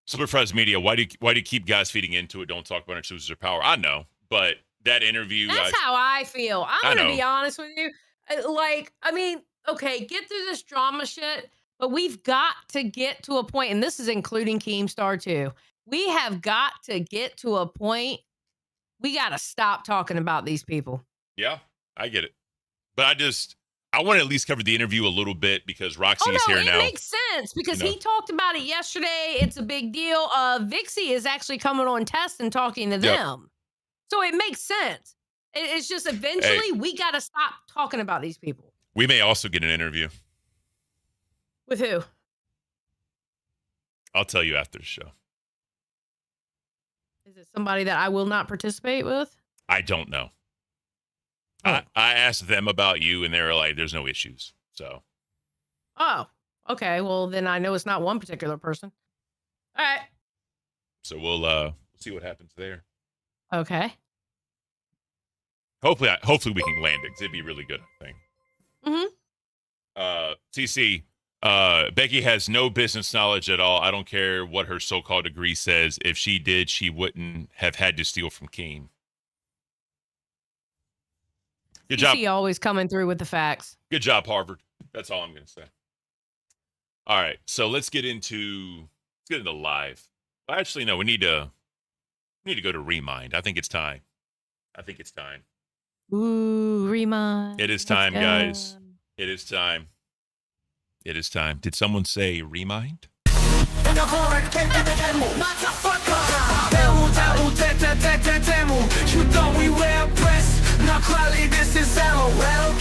Superfries Media, why do you keep guys feeding into it? Don't talk about exclusives or power. I know, but that interview. That's how I feel. I'm going to be honest with you. Okay, get through this drama shit, but we've got to get to a point, and this is including Keemstar too. We have got to get to a point. We got to stop talking about these people. Yeah, I get it. But I want to at least cover the interview a little bit because Roxy is here now. It makes sense because he talked about it yesterday. It's a big deal. Vixie is actually coming on test and talking to them. So it makes sense. It's just eventually we got to stop talking about these people. We may also get an interview. With who? I'll tell you after the show. Is it somebody that I will not participate with? I don't know. I asked them about you, and they were like, there's no issues. So. Oh, okay. Well, then I know it's not one particular person. All right. So we'll see what happens there. Okay. Hopefully we can land it, because it'd be really good, I think. CC, Becky has no business knowledge at all. I don't care what her so-called degree says. If she did, she wouldn't have had to steal from Keen. Good job. Always coming through with the facts. Good job, Harvard. That's all I'm going to say. All right, so let's get into live. Actually, no, we need to go to Remind. I think it's time. Ooh, Remind. It is time, guys. It is time. Did someone say Remind? You thought we were impressed. Now clearly this is ammo. Local.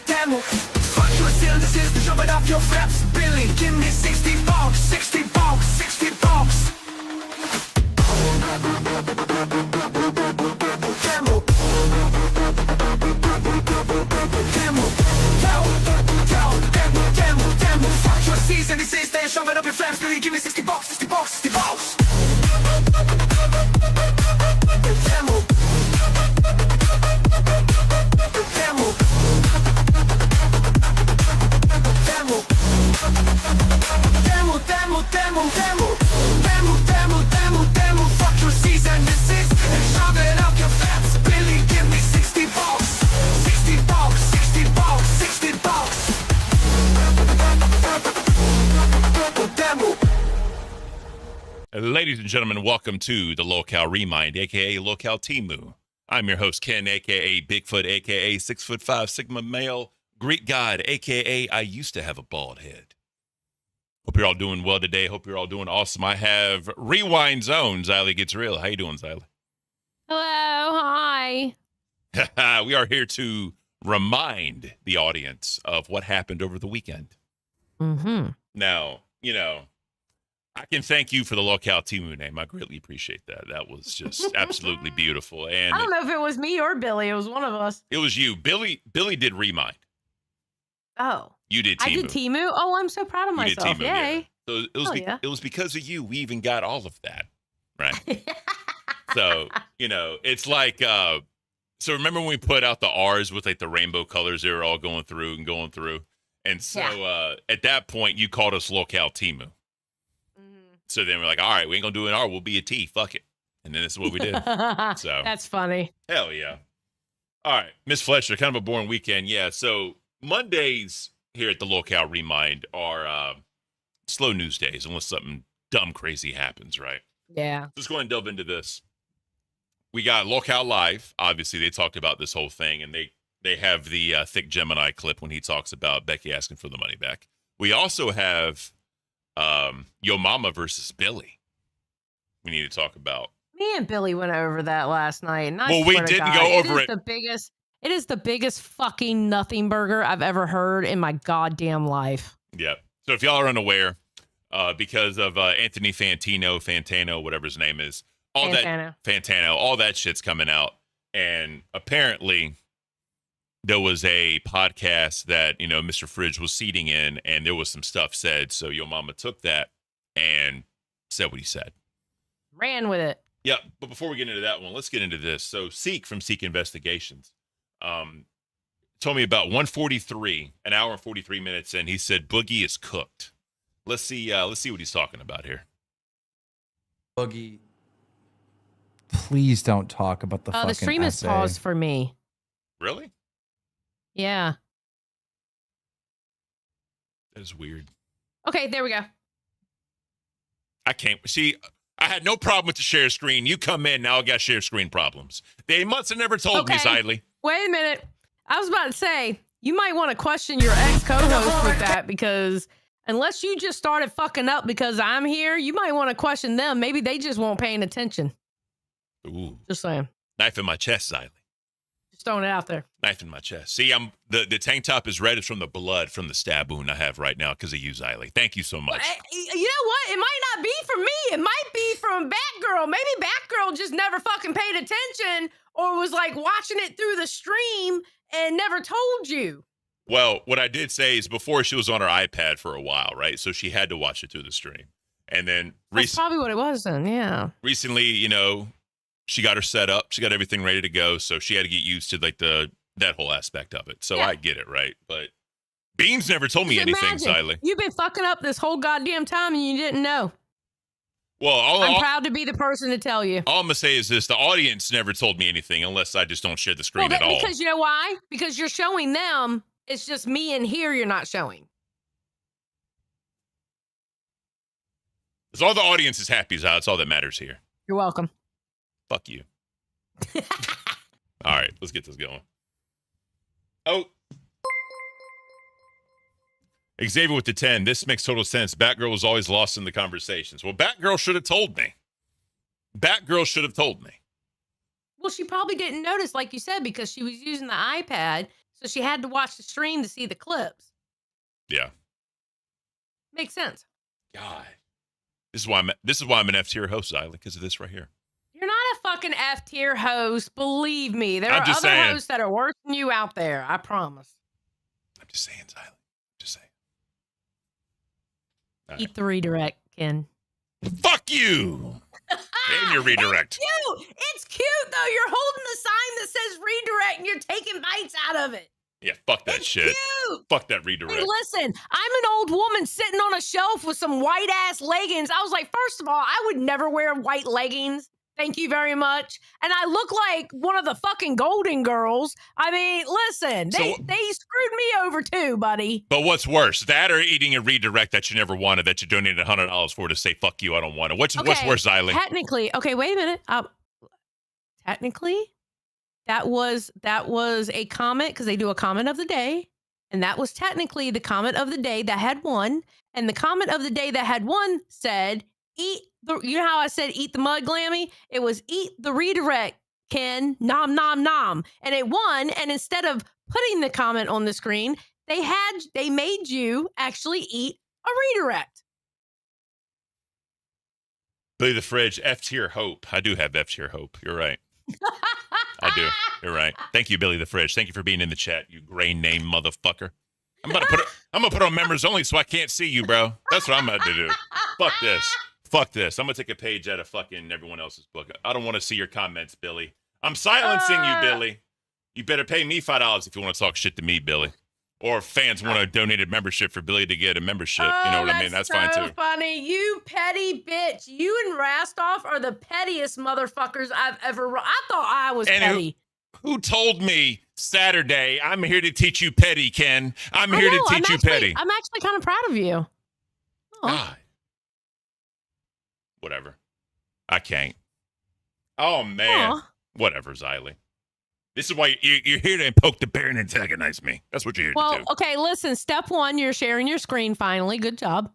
Demo. Fuck you, this is the jumping off your flaps. Billy, give me 60 bucks. 60 bucks. 60 bucks. Demo. Fuck your season, this is the jumping up your flaps. Billy, give me 60 bucks. 60 bucks. 60 bucks. Demo. Demo. Fuck your season, this is shoving up your flaps. Billy, give me 60 bucks. 60 bucks. 60 bucks. 60 bucks. Demo. Ladies and gentlemen, welcome to the Locale Remind, aka Locale Timu. I'm your host, Ken, aka Bigfoot, aka 6'5" Sigma male, Greek god, aka I used to have a bald head. Hope you're all doing well today. Hope you're all doing awesome. I have Rewind Zone. Xylee Gets Real. How you doing, Xylee? Hello, hi. We are here to remind the audience of what happened over the weekend. Mm-hmm. Now, you know, I can thank you for the Locale Timu name. I greatly appreciate that. That was just absolutely beautiful. And I don't know if it was me or Billy. It was one of us. it was you. Billy did Remind. Oh. You did Timu. I did Timu. Oh, I'm so proud of You did myself. Timu, yeah. Yay. So it was, it was because of you we even got all of that, right? So, you know, it's like, so remember when we put out the R's with like the rainbow colors, they were all going through. And so at that point, you called us Locale Timu. So then we're like, all right, we ain't going to do an R. We'll be a T. Fuck it. And then this is what we did. So that's funny. Hell yeah. All right, Miss Fletcher, kind of a boring weekend. Yeah, so Mondays here at the Locale Remind are slow news days unless something dumb crazy happens, right? Yeah. Let's go ahead and delve into this. We got Locale Live. Obviously, they talked about this whole thing, and they have the Thick Gemini clip when he talks about Becky asking for the money back. We also have Yo Mama versus Billy. We need to talk about. Me and Billy went over that last night. And Well, we didn't go over it. It is the biggest fucking nothing burger I've ever heard in my goddamn life. Yeah. So if y'all are unaware, because of Anthony Fantano, whatever his name is, Fantano, all that shit's coming out. And apparently there was a podcast that, you know, Mr. Fridge was seating in, and there was some stuff said. So Yo Mama took that and said what he said. Ran with it. Yeah, but before we get into that one, let's get into this. So Seek from Seek Investigations told me about 1:43, an hour and 43 minutes, and he said Boogie is cooked. Let's see what he's talking about here. Boogie, please don't talk about the fucking The stream is essay. paused for me. Really? Yeah. That is weird. Okay, there we go. I can't see. I had no problem with the share screen. You come in, now I got share screen problems. They must have never told me, Xylee. Wait a minute. I was about to say, you might want to question your ex-co-host with that, because unless you just started fucking up because I'm here, you might want to question them. Maybe they just weren't paying attention. Ooh. Just saying. Knife in my chest, Xylee. Just throwing it out there. Knife in my chest. See, I'm the tank top is red. It's from the blood from the stab wound I have right now because of you, Xylee. Thank you so much. You know what? It might not be from me. It might be from Batgirl. Maybe Batgirl just never fucking paid attention or was like watching it through the stream and never told you. Well, what I did say is before she was on her iPad for a while, right? So she had to watch it through the stream. And then That's probably what it was then, yeah. Recently, you know, she got her set up. She got everything ready to go. So she had to get used to like that whole aspect of it. So I get it, right? But Beans never told me anything, Xylee. You've been fucking up this whole goddamn time and you didn't know. Well, I'm proud to be the person to tell you. All I'm going to say is this. The audience never told me anything unless I just don't share the screen at all. Because you know why? Because you're showing them. It's just me in here you're not showing. As all the audience is happy, Xylee, that's all that matters here. You're welcome. Fuck you. All right, let's get this going. Oh. Xavier with the 10. This makes total sense. Batgirl was always lost in the conversations. Well, Batgirl should have told me. Batgirl should have told me. Well, she probably didn't notice, like you said, because she was using the iPad, so she had to watch the stream to see the clips. Yeah. Makes sense. God. This is why I'm an F-tier host, Xylee, because of this right here. You're not a fucking F-tier host. Believe me. There are other hosts that are worse than you out there. I promise. I'm just saying, Xylee. Just saying. Eat the redirect, Ken. Fuck you. And your redirect. It's cute, though. You're holding the sign that says redirect and you're taking bites out of it. Yeah, fuck that shit. Cute. Fuck that redirect. Hey, listen, I'm an old woman sitting on a shelf with some white-ass leggings. I was like, first of all, I would never wear white leggings. Thank you very much. And I look like one of the fucking Golden Girls. I mean, listen, they screwed me over too, buddy. But what's worse, that or eating a redirect that you never wanted that you donated $100 for to say "fuck you"? I don't want it. What's worse, Eileen? Technically, okay, wait a minute. Technically, that was a comment because they do a comment of the day, and that was technically the comment of the day that had won. And the comment of the day that had won said, "Eat the." You know how I said "eat the mud, Glammy"? It was "eat the redirect, Ken." Nom nom nom, and it won. And instead of putting the comment on the screen, they made you actually eat a redirect. Billy the Fridge, F tier hope. I do have F tier hope. You're right. I do. You're right. Thank you, Billy the Fridge. Thank you for being in the chat, you gray name motherfucker. I'm gonna put on members only so I can't see you, bro. That's what I'm about to do. Fuck this. Fuck this. I'm gonna take a page out of fucking everyone else's book. I don't want to see your comments, Billy. I'm silencing you, Billy. You better pay me $5 if you want to talk shit to me, Billy. Or if fans want to donate a membership for Billy to get a membership. You know what I mean? That's fine too. Funny. You petty bitch. You and Rastoff are the pettiest motherfuckers I've ever. I thought I was petty. Who told me Saturday, I'm here to teach you petty, Ken? I'm here to teach you petty. I'm actually kind of proud of you. Oh. God. Whatever. I can't. Oh, man. Aw. Whatever, Xylee. This is why you're here to poke the bear and antagonize me. That's what you're here to do. Well, okay, listen. Step one, you're sharing your screen finally. Good job.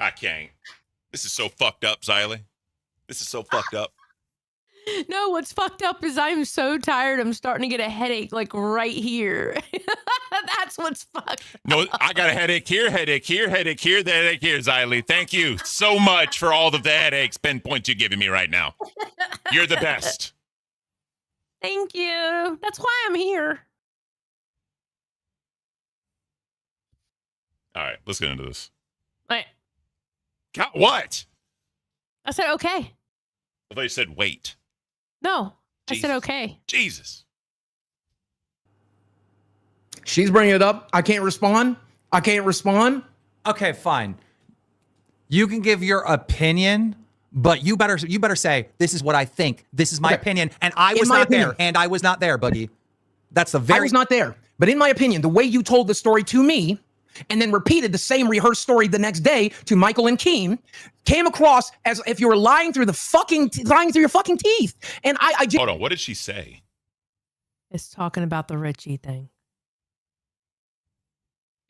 I can't. This is so fucked up, Xylee. This is so fucked up. No, what's fucked up is I'm so tired. I'm starting to get a headache like right here. That's what's fucked up. No, I got a headache here, headache here, headache here, the headache here, Xylee. Thank you so much for all of the headaches, pinpoints you're giving me right now. You're the best. Thank you. That's why I'm here. All right, let's get into this. All right. God, what? I said okay. I thought you said wait. No, I said okay. Jesus. She's bringing it up. I can't respond. Okay, fine. You can give your opinion, but you better say, this is what I think. This is my opinion. And I was not there. And I was not there, Boogie. That's the very... I was not there. But in my opinion, the way you told the story to me and then repeated the same rehearsed story the next day to Michael and Keem came across as if you were lying through your fucking teeth. And I Hold on, what did she say? It's talking about the Richie thing.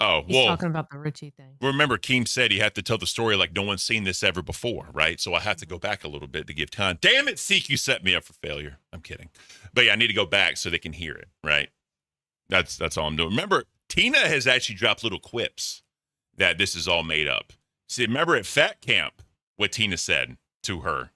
Oh, He's talking about the Richie thing. Remember, Keem said he had to tell the story like no one's seen this ever before, right? So I have to go back a little bit to give time. Damn it, Seek, you set me up for failure. I'm kidding. But yeah, I need to go back so they can hear it, right? That's all I'm doing. Remember, Tina has actually dropped little quips that this is all made up. See, remember at Fat Camp, what Tina said to her?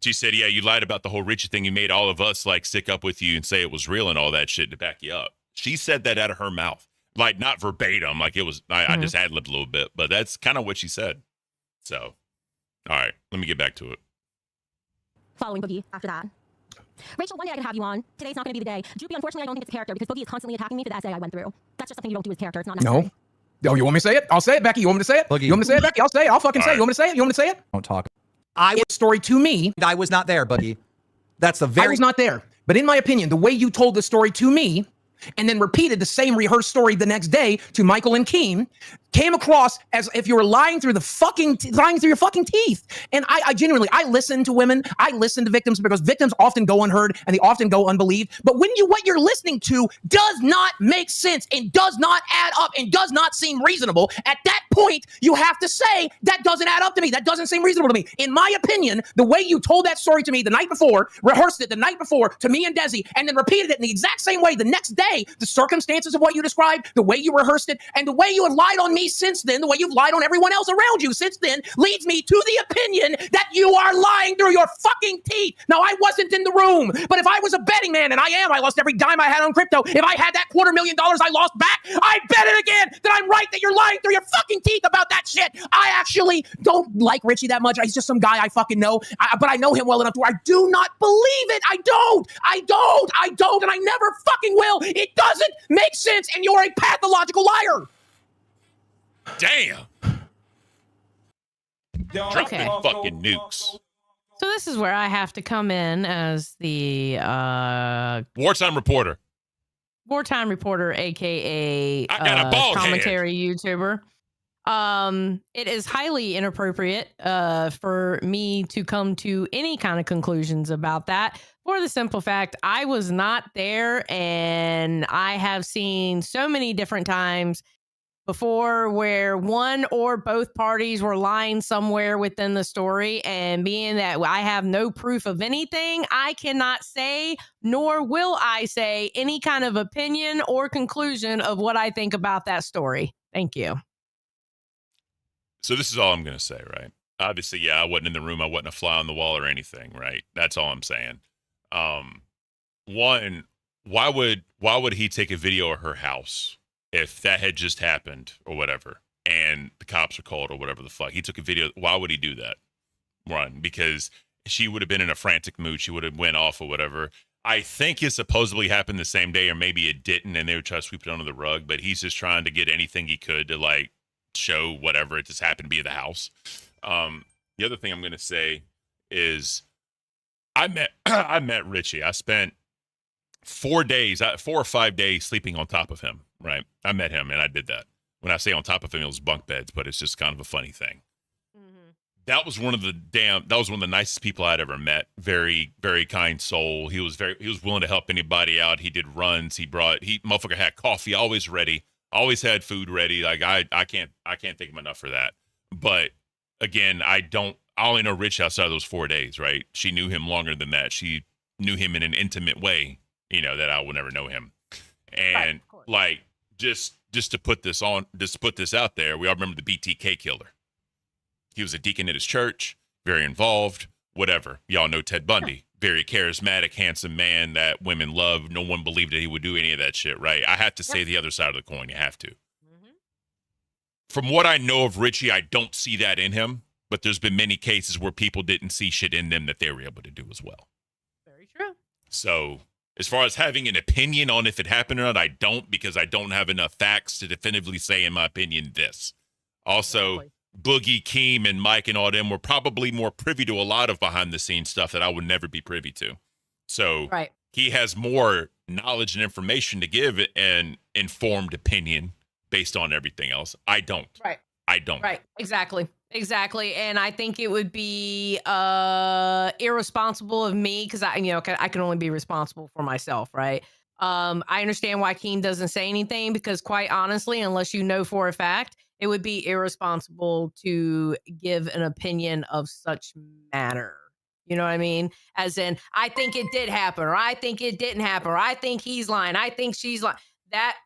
She said, yeah, you lied about the whole Richie thing. You made all of us like stick up with you and say it was real and all that shit to back you up. She said that out of her mouth. Like, not verbatim, like it was, I just ad-libbed a little bit, but that's kind of what she said. So, all right, let me get back to it. Following Boogie after that. Rachel, one day I can have you on. Today's not going to be the day. Droopy, unfortunately, I don't think it's a character because Boogie is constantly attacking me for the essay I went through. That's just something you don't do as a character. It's not necessary. No. Oh, you want me to say it? I'll say it, Becky. You want me to say it? Boogie. You want me to say it, Becky? I'll say it. I'll fucking say it. You want me to say it? You want me to say it? Don't talk. Story to me. I was not there, Boogie. That's the very... I was not there. But in my opinion, the way you told the story to me and then repeated the same rehearsed story the next day to Michael and Keem came across as if you were lying through your fucking teeth. And I genuinely, I listen to women. I listen to victims because victims often go unheard and they often go unbelieved. But what you're listening to does not make sense and does not add up and does not seem reasonable. At that point, you have to say that doesn't add up to me. That doesn't seem reasonable to me. In my opinion, the way you told that story to me the night before, rehearsed it the night before to me and Desi, and then repeated it in the exact same way the next day, the circumstances of what you described, the way you rehearsed it, and the way you have lied on me since then, the way you've lied on everyone else around you since then, leads me to the opinion that you are lying through your fucking teeth. Now, I wasn't in the room, but if I was a betting man, and I lost every dime I had on crypto. If I had that $250,000 I lost back, I bet it again that I'm right, that you're lying through your fucking teeth about that shit. I actually don't like Richie that much. He's just some guy I fucking know, but I know him well enough to where I do not believe it. I don't, and I never fucking will. It doesn't make sense, and you're a pathological liar. Damn. Dropping fucking nukes. So this is where I have to come in as the wartime reporter, aka I got a bald commentary YouTuber. It is highly inappropriate for me to come to any kind of conclusions about that, for the simple fact I was not there, and I have seen so many different times before where one or both parties were lying somewhere within the story, and being that I have no proof of anything, I cannot say, nor will I say, any kind of opinion or conclusion of what I think about that story. Thank you. So this is all I'm going to say, right? Obviously, yeah, I wasn't in the room. I wasn't a fly on the wall or anything, right? That's all I'm saying. One, why would he take a video of her house if that had just happened or whatever, and the cops are called or whatever the fuck? He took a video. Why would he do that? One, because she would have been in a frantic mood. She would have went off or whatever. I think it supposedly happened the same day, or maybe it didn't, and they would try to sweep it under the rug. But he's just trying to get anything he could to like show whatever it just happened to be at the house. The other thing I'm going to say is I met Richie. I spent 4 or 5 days sleeping on top of him, right? I met him and I did that. When I say on top of him, it was bunk beds, but it's just kind of a funny thing. That was one of the nicest people I'd ever met. Very, very kind soul. He was willing to help anybody out. He did runs. Motherfucker had coffee always ready. Always had food ready. Like I can't thank him enough for that. But again, I only know Rich outside of those 4 days, right? She knew him longer than that. She knew him in an intimate way, that I will never know him. And like just to put this out there, we all remember the BTK killer. He was a deacon at his church, very involved, whatever. Y'all know Ted Bundy. Very charismatic, handsome man that women loved. No one believed that he would do any of that shit, right? I have to say the other side of the coin. You have to. From what I know of Richie, I don't see that in him, but there's been many cases where people didn't see shit in them that they were able to do as well. Very true. So as far as having an opinion on if it happened or not, I don't, because I don't have enough facts to definitively say, in my opinion, this. Also, Boogie, Keem, and Mike and all them were probably more privy to a lot of behind-the-scenes stuff that I would never be privy to. So he has more knowledge and information to give an informed opinion based on everything else. I don't. Right. I don't. Right. Exactly. And I think it would be irresponsible of me, because I can only be responsible for myself, right? I understand why Keem doesn't say anything, because quite honestly, unless you know for a fact, it would be irresponsible to give an opinion of such matter. You know what I mean? As in, I think it did happen, or I think it didn't happen, or I think he's lying, I think she's lying. That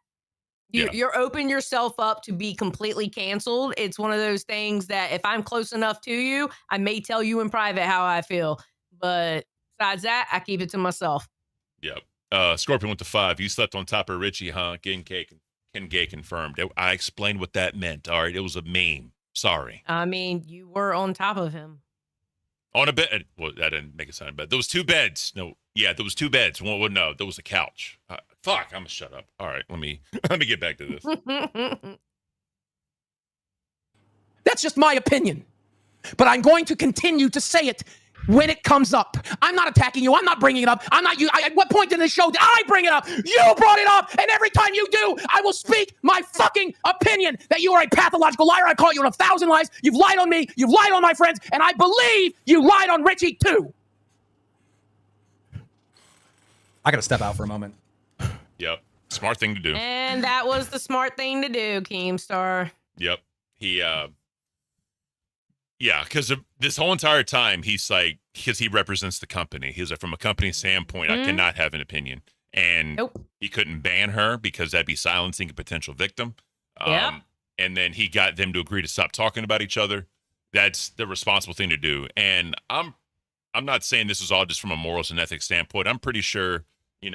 you're opening yourself up to be completely canceled. It's one of those things that if I'm close enough to you, I may tell you in private how I feel. But besides that, I keep it to myself. Yep. Scorpion with the 5. You slept on top of Richie, huh? Ken Gay confirmed. I explained what that meant. All right. It was a meme. Sorry. I mean, you were on top of him. On a bed. Well, that didn't make it sound bad. There was 2 beds. No. Yeah, there was 2 beds. Well, no, there was a couch. Fuck, I'm gonna shut up. All right, let me get back to this. That's just my opinion. But I'm going to continue to say it when it comes up. I'm not attacking you. I'm not bringing it up. I'm not you. At what point in the show did I bring it up? You brought it up. And every time you do, I will speak my fucking opinion that you are a pathological liar. I call you 1,000 lies. You've lied on me. You've lied on my friends. And I believe you lied on Richie too. I got to step out for a moment. Yep. Smart thing to do. And that was the smart thing to do, Keemstar. Yep. He, because this whole entire time, he's like, because he represents the company. He's like, from a company standpoint, I cannot have an opinion. And he couldn't ban her because that'd be silencing a potential victim. And then he got them to agree to stop talking about each other. That's the responsible thing to do. And I'm not saying this is all just from a morals and ethics standpoint. I'm pretty sure,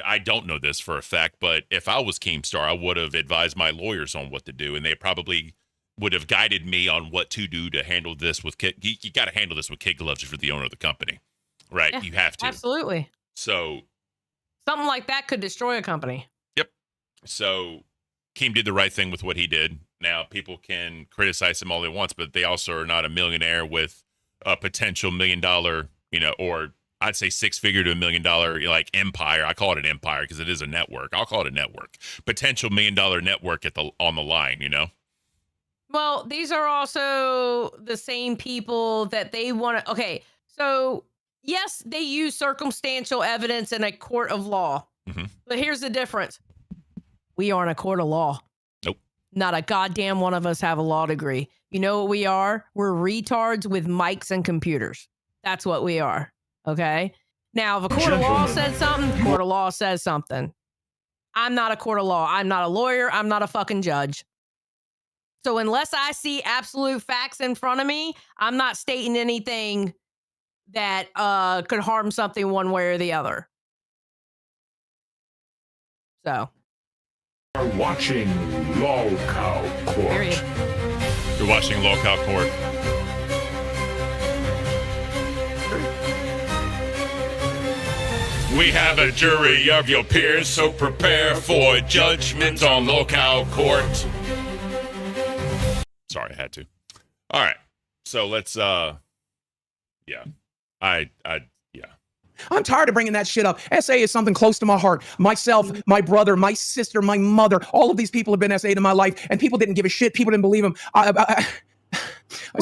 I don't know this for a fact, but if I was Keemstar, I would have advised my lawyers on what to do, and they probably would have guided me on what to do to handle this with kid. You got to handle this with kid gloves if you're the owner of the company, right? Yeah, you have to. Absolutely. So something like that could destroy a company. Yep. So Keem did the right thing with what he did. Now people can criticize him all they want, but they also are not a millionaire with a potential $1 million, or I'd say six-figure to $1 million like empire. I call it an empire because it is a network. I'll call it a network. Potential $1 million network on the line. Well, these are also the same people that they want to. Okay, so yes, they use circumstantial evidence in a court of law, but here's the difference: we aren't a court of law. Nope. Not a goddamn one of us have a law degree. You know what we are? We're retards with mics and computers. That's what we are. Okay. Now, if a court of law says something, court of law says something. I'm not a court of law. I'm not a lawyer. I'm not a fucking judge. So unless I see absolute facts in front of me, I'm not stating anything that could harm something one way or the other. So. Are watching Lolcow Court. Period. You're watching Lolcow Court. We have a jury of your peers, so prepare for judgment on Lolcow Court. Sorry, I had to. All right. So let's yeah. I'm tired of bringing that shit up. SA is something close to my heart. Myself, my brother, my sister, my mother, all of these people have been SA in my life, and people didn't give a shit. People didn't believe them.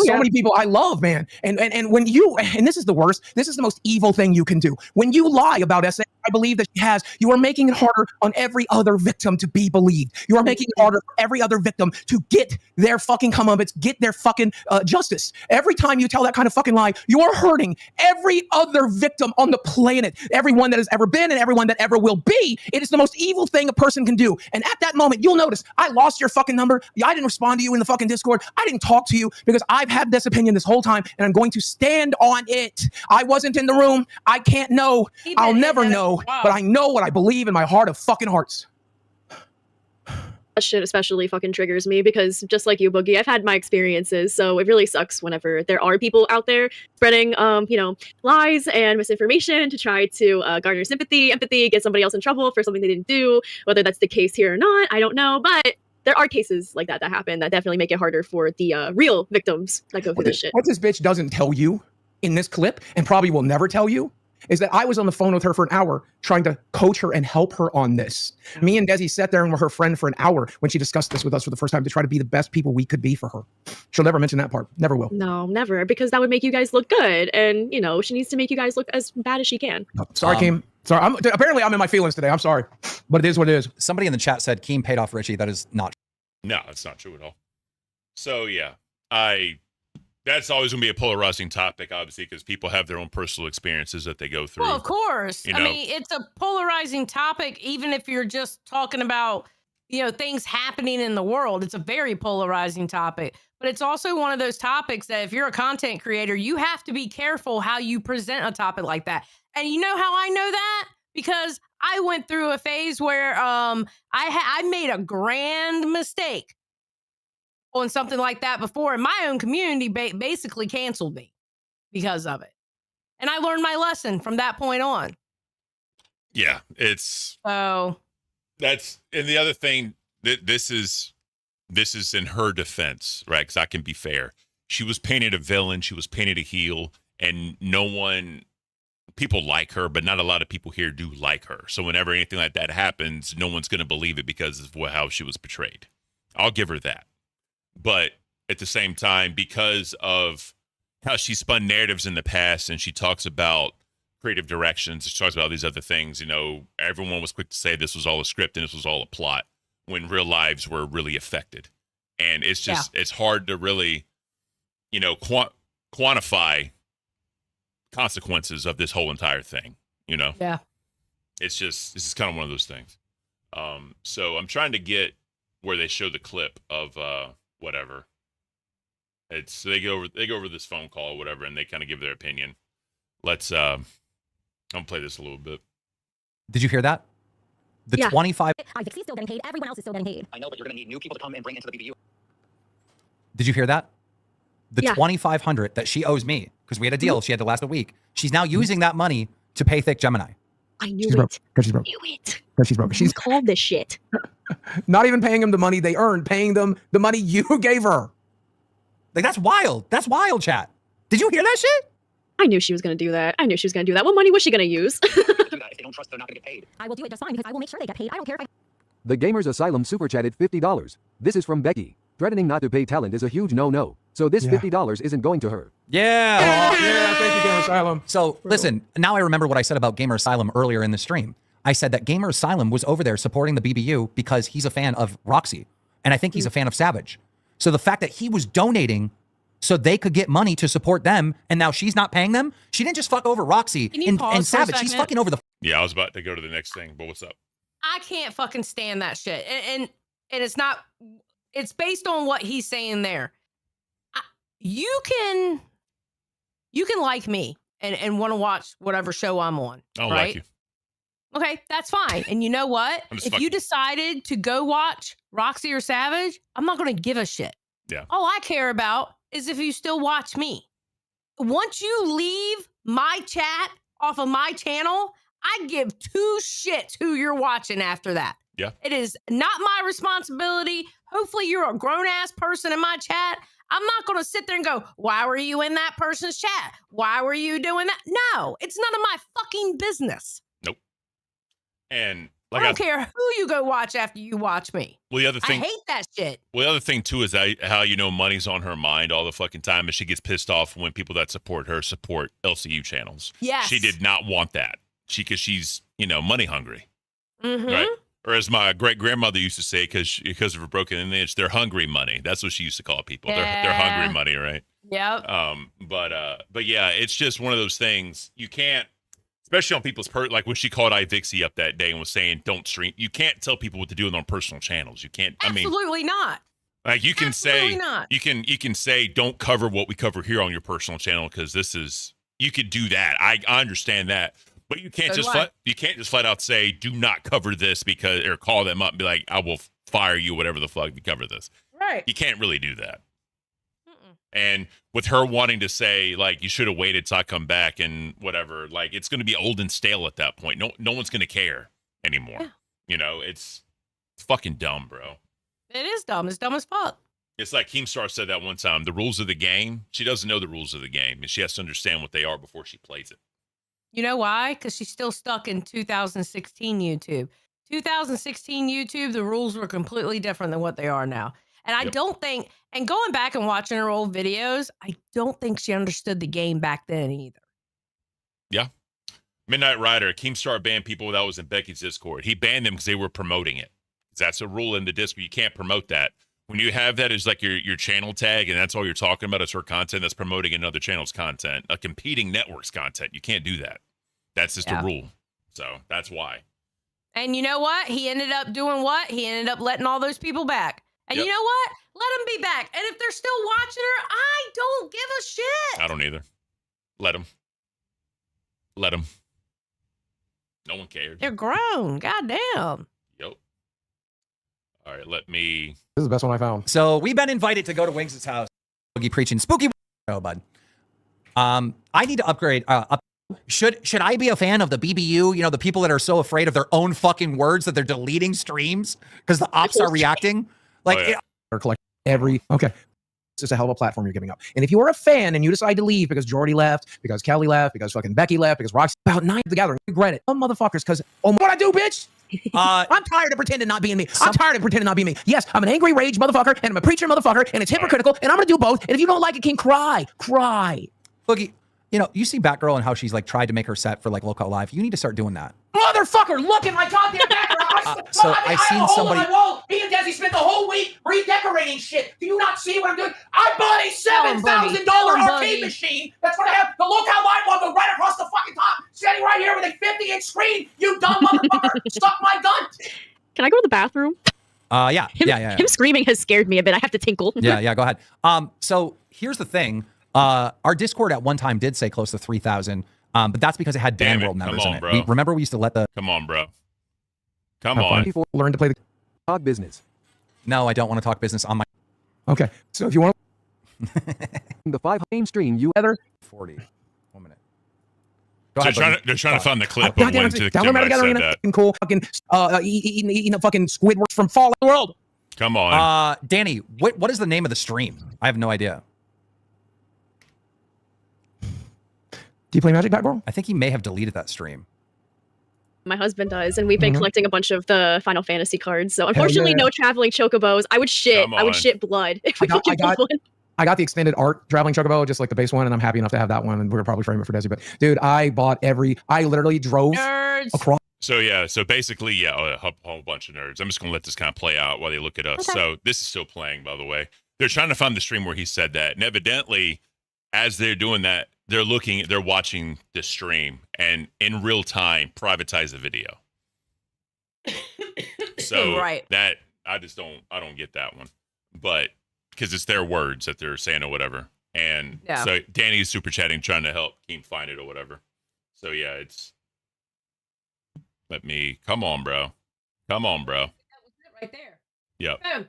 Many people I love, man. And when you, and this is the worst, this is the most evil thing you can do. When you lie about SA, I believe that she has, you are making it harder on every other victim to be believed. You are making it harder for every other victim to get their fucking comeuppance, get their fucking justice. Every time you tell that kind of fucking lie, you are hurting every other victim on the planet, everyone that has ever been and everyone that ever will be. It is the most evil thing a person can do. And at that moment, you'll notice, I lost your fucking number. I didn't respond to you in the fucking Discord. I didn't talk to you because I've had this opinion this whole time and I'm going to stand on it. I wasn't in the room. I can't know. I'll never know. But I know what I believe in my heart of fucking hearts. That shit especially fucking triggers me because just like you, Boogie, I've had my experiences. So it really sucks whenever there are people out there spreading, lies and misinformation to try to garner sympathy, empathy, get somebody else in trouble for something they didn't do. Whether that's the case here or not, I don't know. But there are cases like that happen that definitely make it harder for the real victims that go through this shit. What this bitch doesn't tell you in this clip, and probably will never tell you, is that I was on the phone with her for an hour trying to coach her and help her on this. Me and Desi sat there and were her friend for an hour when she discussed this with us for the first time to try to be the best people we could be for her. She'll never mention that part. Never will. No, never, because that would make you guys look good. And, she needs to make you guys look as bad as she can. Sorry, Keem. Sorry. Apparently, I'm in my feelings today. I'm sorry. But it is what it is. Somebody in the chat said Keem paid off Richie. That is not true. No, it's not true at all. So, yeah, that's always going to be a polarizing topic, obviously, because people have their own personal experiences that they go through. Well, of course. I mean, it's a polarizing topic, even if you're just talking about, things happening in the world. It's a very polarizing topic. But it's also one of those topics that if you're a content creator, you have to be careful how you present a topic like that. And you know how I know that? Because I went through a phase where I made a grand mistake on something like that before, and my own community basically canceled me because of it. And I learned my lesson from that point on. Yeah, it's so that's, and the other thing that this is in her defense, right? Because I can be fair. She was painted a villain, she was painted a heel, and people like her, but not a lot of people here do like her. So whenever anything like that happens, no one's going to believe it because of how she was portrayed. I'll give her that. But at the same time, because of how she spun narratives in the past and she talks about creative directions, she talks about all these other things, everyone was quick to say this was all a script and this was all a plot when real lives were really affected. And it's just, it's hard to really, quantify consequences of this whole entire thing, Yeah. This is kind of one of those things. So I'm trying to get where they show the clip of, whatever. It's they go over this phone call or whatever, and they kind of give their opinion. Let's I'm gonna play this a little bit. Did you hear that? The 25. He's still getting paid. Everyone else is still getting paid. I know, but you're gonna need new people to come and bring into the BBU. Did you hear that? The $2,500 that she owes me because we had a deal. She had to last a week. She's now using that money to pay Thick Gemini. I knew She's broke. it. Because she's broke. Knew it. Because she's broke. She's She's called this shit. not even paying him the money they earned, paying them the money you gave her. Like, that's wild. That's wild, chat. Did you hear that shit? I knew she was going to do that. I knew she was going to do that. What money was she going to use? If they don't trust, they're not going to get paid. I will do it just fine because I will make sure they get paid. I don't care if I. The Gamers Asylum super chatted $50. This is from Becky. Threatening not to pay talent is a huge no-no. So this $50 isn't going to her. Yeah. Yeah, thank you, Gamer Asylum. So listen, now I remember what I said about Gamer Asylum earlier in the stream. I said that Gamer Asylum was over there supporting the BBU because he's a fan of Roxy. And I think he's a fan of Savage. So the fact that he was donating so they could get money to support them, and now she's not paying them, she didn't just fuck over Roxy and Savage. She's fucking over the... Yeah, I was about to go to the next thing, but what's up? I can't fucking stand that shit. And it's not, it's based on what he's saying there. You can like me and want to watch whatever show I'm on. I don't right? like you. Okay, that's fine. And you know what? If you decided to go watch Roxy or Savage, I'm not going to give a shit. Yeah. All I care about is if you still watch me. Once you leave my chat off of my channel, I give two shits who you're watching after that. Yeah. It is not my responsibility. Hopefully you're a grown-ass person in my chat. I'm not going to sit there and go, why were you in that person's chat? Why were you doing that? No, it's none of my fucking business. Nope. And I don't care who you go watch after you watch me. Well, the other thing, I hate that shit. Well, the other thing too is how money's on her mind all the fucking time, and she gets pissed off when people that support her support LCU channels. Yes. She did not want that. Because she's money hungry, mm-hmm. right? Or as my great grandmother used to say, because of her broken image, they're hungry money. That's what she used to call people. Yeah. They're hungry money, right? Yep. But yeah, it's just one of those things you can't, especially on people's like when she called iVixie up that day and was saying don't stream. You can't tell people what to do on their personal channels. You can't. Absolutely not. Like you can Absolutely say not. you can say don't cover what we cover here on your personal channel because you could do that. I understand that. But you can't just flat out say do not cover this or call them up and be like I will fire you whatever the fuck if you cover this. Right. You can't really do that. And with her wanting to say like you should have waited till I come back and whatever, like it's going to be old and stale at that point. No one's going to care anymore. Yeah. It's fucking dumb, bro. It is dumb. It's dumb as fuck. It's like Keemstar said that one time. The rules of the game. She doesn't know the rules of the game, and she has to understand what they are before she plays it. You know why? Because she's still stuck in 2016 YouTube. 2016 YouTube, the rules were completely different than what they are now. And I don't think, and going back and watching her old videos, I don't think she understood the game back then either. Yeah. Midnight Rider, Keemstar banned people that was in Becky's Discord. He banned them because they were promoting it. That's a rule in the Discord. You can't promote that. When you have that as like your channel tag and that's all you're talking about is her content that's promoting another channel's content, a competing network's content, you can't do that. That's just a rule. So that's why. And you know what? He ended up doing what? He ended up letting all those people back. And you know what? Let them be back. And if they're still watching her, I don't give a shit. I don't either. Let them. Let them. No one cares. They're grown. Goddamn. Yep. All right, let me. This is the best one I found. So we've been invited to go to Wings' house. Boogie preaching spooky. Oh, bud. I need to upgrade. Should I be a fan of the BBU? The people that are so afraid of their own fucking words that they're deleting streams because the ops are reacting. Like, or collect every. Okay. It's just a hell of a platform you're giving up. And if you are a fan and you decide to leave because Jordy left, because Kelly left, because fucking Becky left, because Roxy, about 9 together, regret it. Motherfuckers, because what I do, bitch? I'm tired of pretending not being me. I'm tired of pretending not being me. Yes, I'm an angry rage motherfucker, and I'm a preacher motherfucker, and it's hypocritical, and I'm gonna do both. And if you don't like it, can cry. Boogie, you see Batgirl and how she's like tried to make her set for like Local Live. You need to start doing that. Motherfucker, look at my goddamn background. So I've seen somebody. Me and Desi spent the whole week redecorating shit. Do you not see what I'm doing? I bought a $7,000 arcade machine. That's what I have. The Local Live logo right across the fucking top, sitting right here with a 50-inch screen. You dumb motherfucker, suck my gun. Can I go to the bathroom? Yeah. Him screaming has scared me a bit. I have to tinkle. Yeah, go ahead. So here's the thing. Our Discord at one time did say close to 3,000, but that's because it had Dan World members in it. Bro. Remember we used to let the... Come on, bro. Come on. People learn to play the talk business. No, I don't want to talk business on my... Okay, so if you want the 5 game stream, you other 40. 1 minute. They're trying to find the clip of Goddamn, when download Gemini Magic said Arena, that. fucking cool. Fucking eating a fucking Squidward from Fallout World. Come on. Danny, what is the name of the stream? I have no idea. Do you play Magic, Batgirl? I think he may have deleted that stream. My husband does, and we've been collecting a bunch of the Final Fantasy cards. So unfortunately, yeah. no traveling chocobos. I would shit. Come I would on. shit blood if we could get one. I got the extended art traveling chocobo, just like the base one, and I'm happy enough to have that one. And we're probably framing it for Desi. But dude, I literally drove across. So yeah, so basically, yeah, a whole bunch of nerds. I'm just gonna let this kind of play out while they look at us. Okay. So this is still playing, by the way. They're trying to find the stream where he said that, and evidently, as they're doing that, they're watching the stream, and in real time, privatize the video. So that I don't get that one, but because it's their words that they're saying or whatever, and so Danny's super chatting trying to help Keem find it or whatever. So yeah, it's come on, bro. That was it right there. Yep. Boom.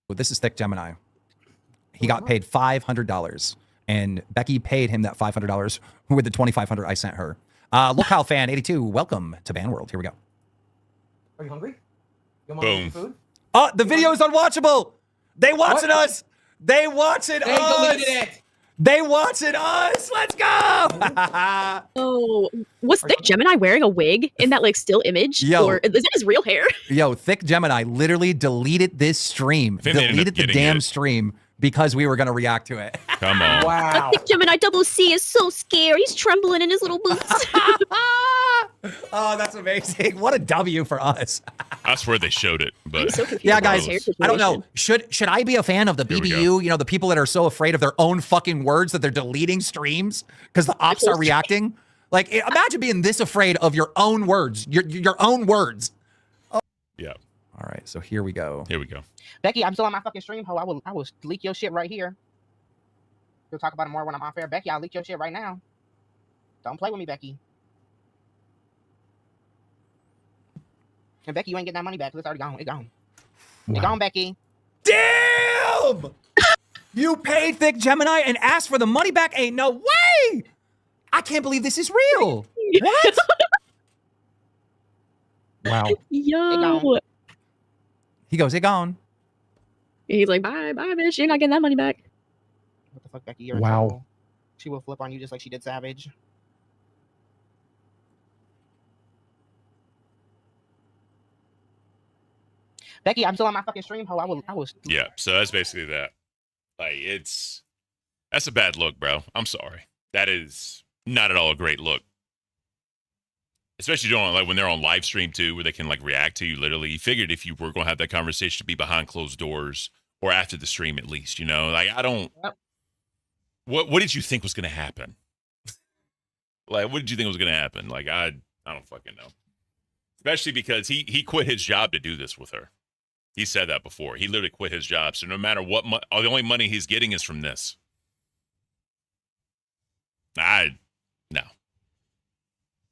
Well, this is Thick Gemini. He got paid $500, and Becky paid him that $500 with the $2,500 I sent her. Locale fan 82, welcome to Ban World. Here we go. Are you hungry? You want Boom. food? Oh, the video is unwatchable. They watching us. They watching They us. deleted it. They watching us. Let's go. Oh, was Thick Gemini wearing a wig in that like still image? Yo. Or is it his real hair? Yo, Thick Gemini literally deleted this stream. think they ended up Deleted the getting damn it. stream because we were going to react to it. Come on. Wow. Thick Gemini double C is so scared. He's trembling in his little boots. Oh, that's amazing. What a W for us. I swear they showed it, but so confused Yeah, about guys, his hair I don't know. situation. Should I be a fan of the Here we go. BBU? You know, the people that are so afraid of their own fucking words that they're deleting streams because the ops are reacting. Like, imagine being this afraid of your own words, your own words. yeah. All right, so here we go. Here we go. Becky, I'm still on my fucking stream. Ho, I will leak your shit right here. We'll talk about it more when I'm off air. Becky, I'll leak your shit right now. Don't play with me, Becky. And Becky, you ain't getting that money back. It's already gone. It's gone. It's gone, Becky. Damn! You paid Thick Gemini and asked for the money back? Ain't no way! I can't believe this is real. What? Wow. Yo. He goes, it gone. He's like, bye, bitch. You're not getting that money back. What the fuck, Becky? You're in Wow. trouble. She will flip on you just like she did Savage. Becky, I'm still on my fucking stream. Ho, I will. Yeah. So that's basically that. Like that's a bad look, bro. I'm sorry. That is not at all a great look. Especially doing like when they're on live stream too, where they can like react to you literally. You figured if you were going to have that conversation to be behind closed doors or after the stream at least, you know, like I don't, what did you think was going to happen? Like, what did you think was going to happen? Like, I don't fucking know. Especially because he quit his job to do this with her. He said that before. He literally quit his job. So no matter what, the only money he's getting is from this. No.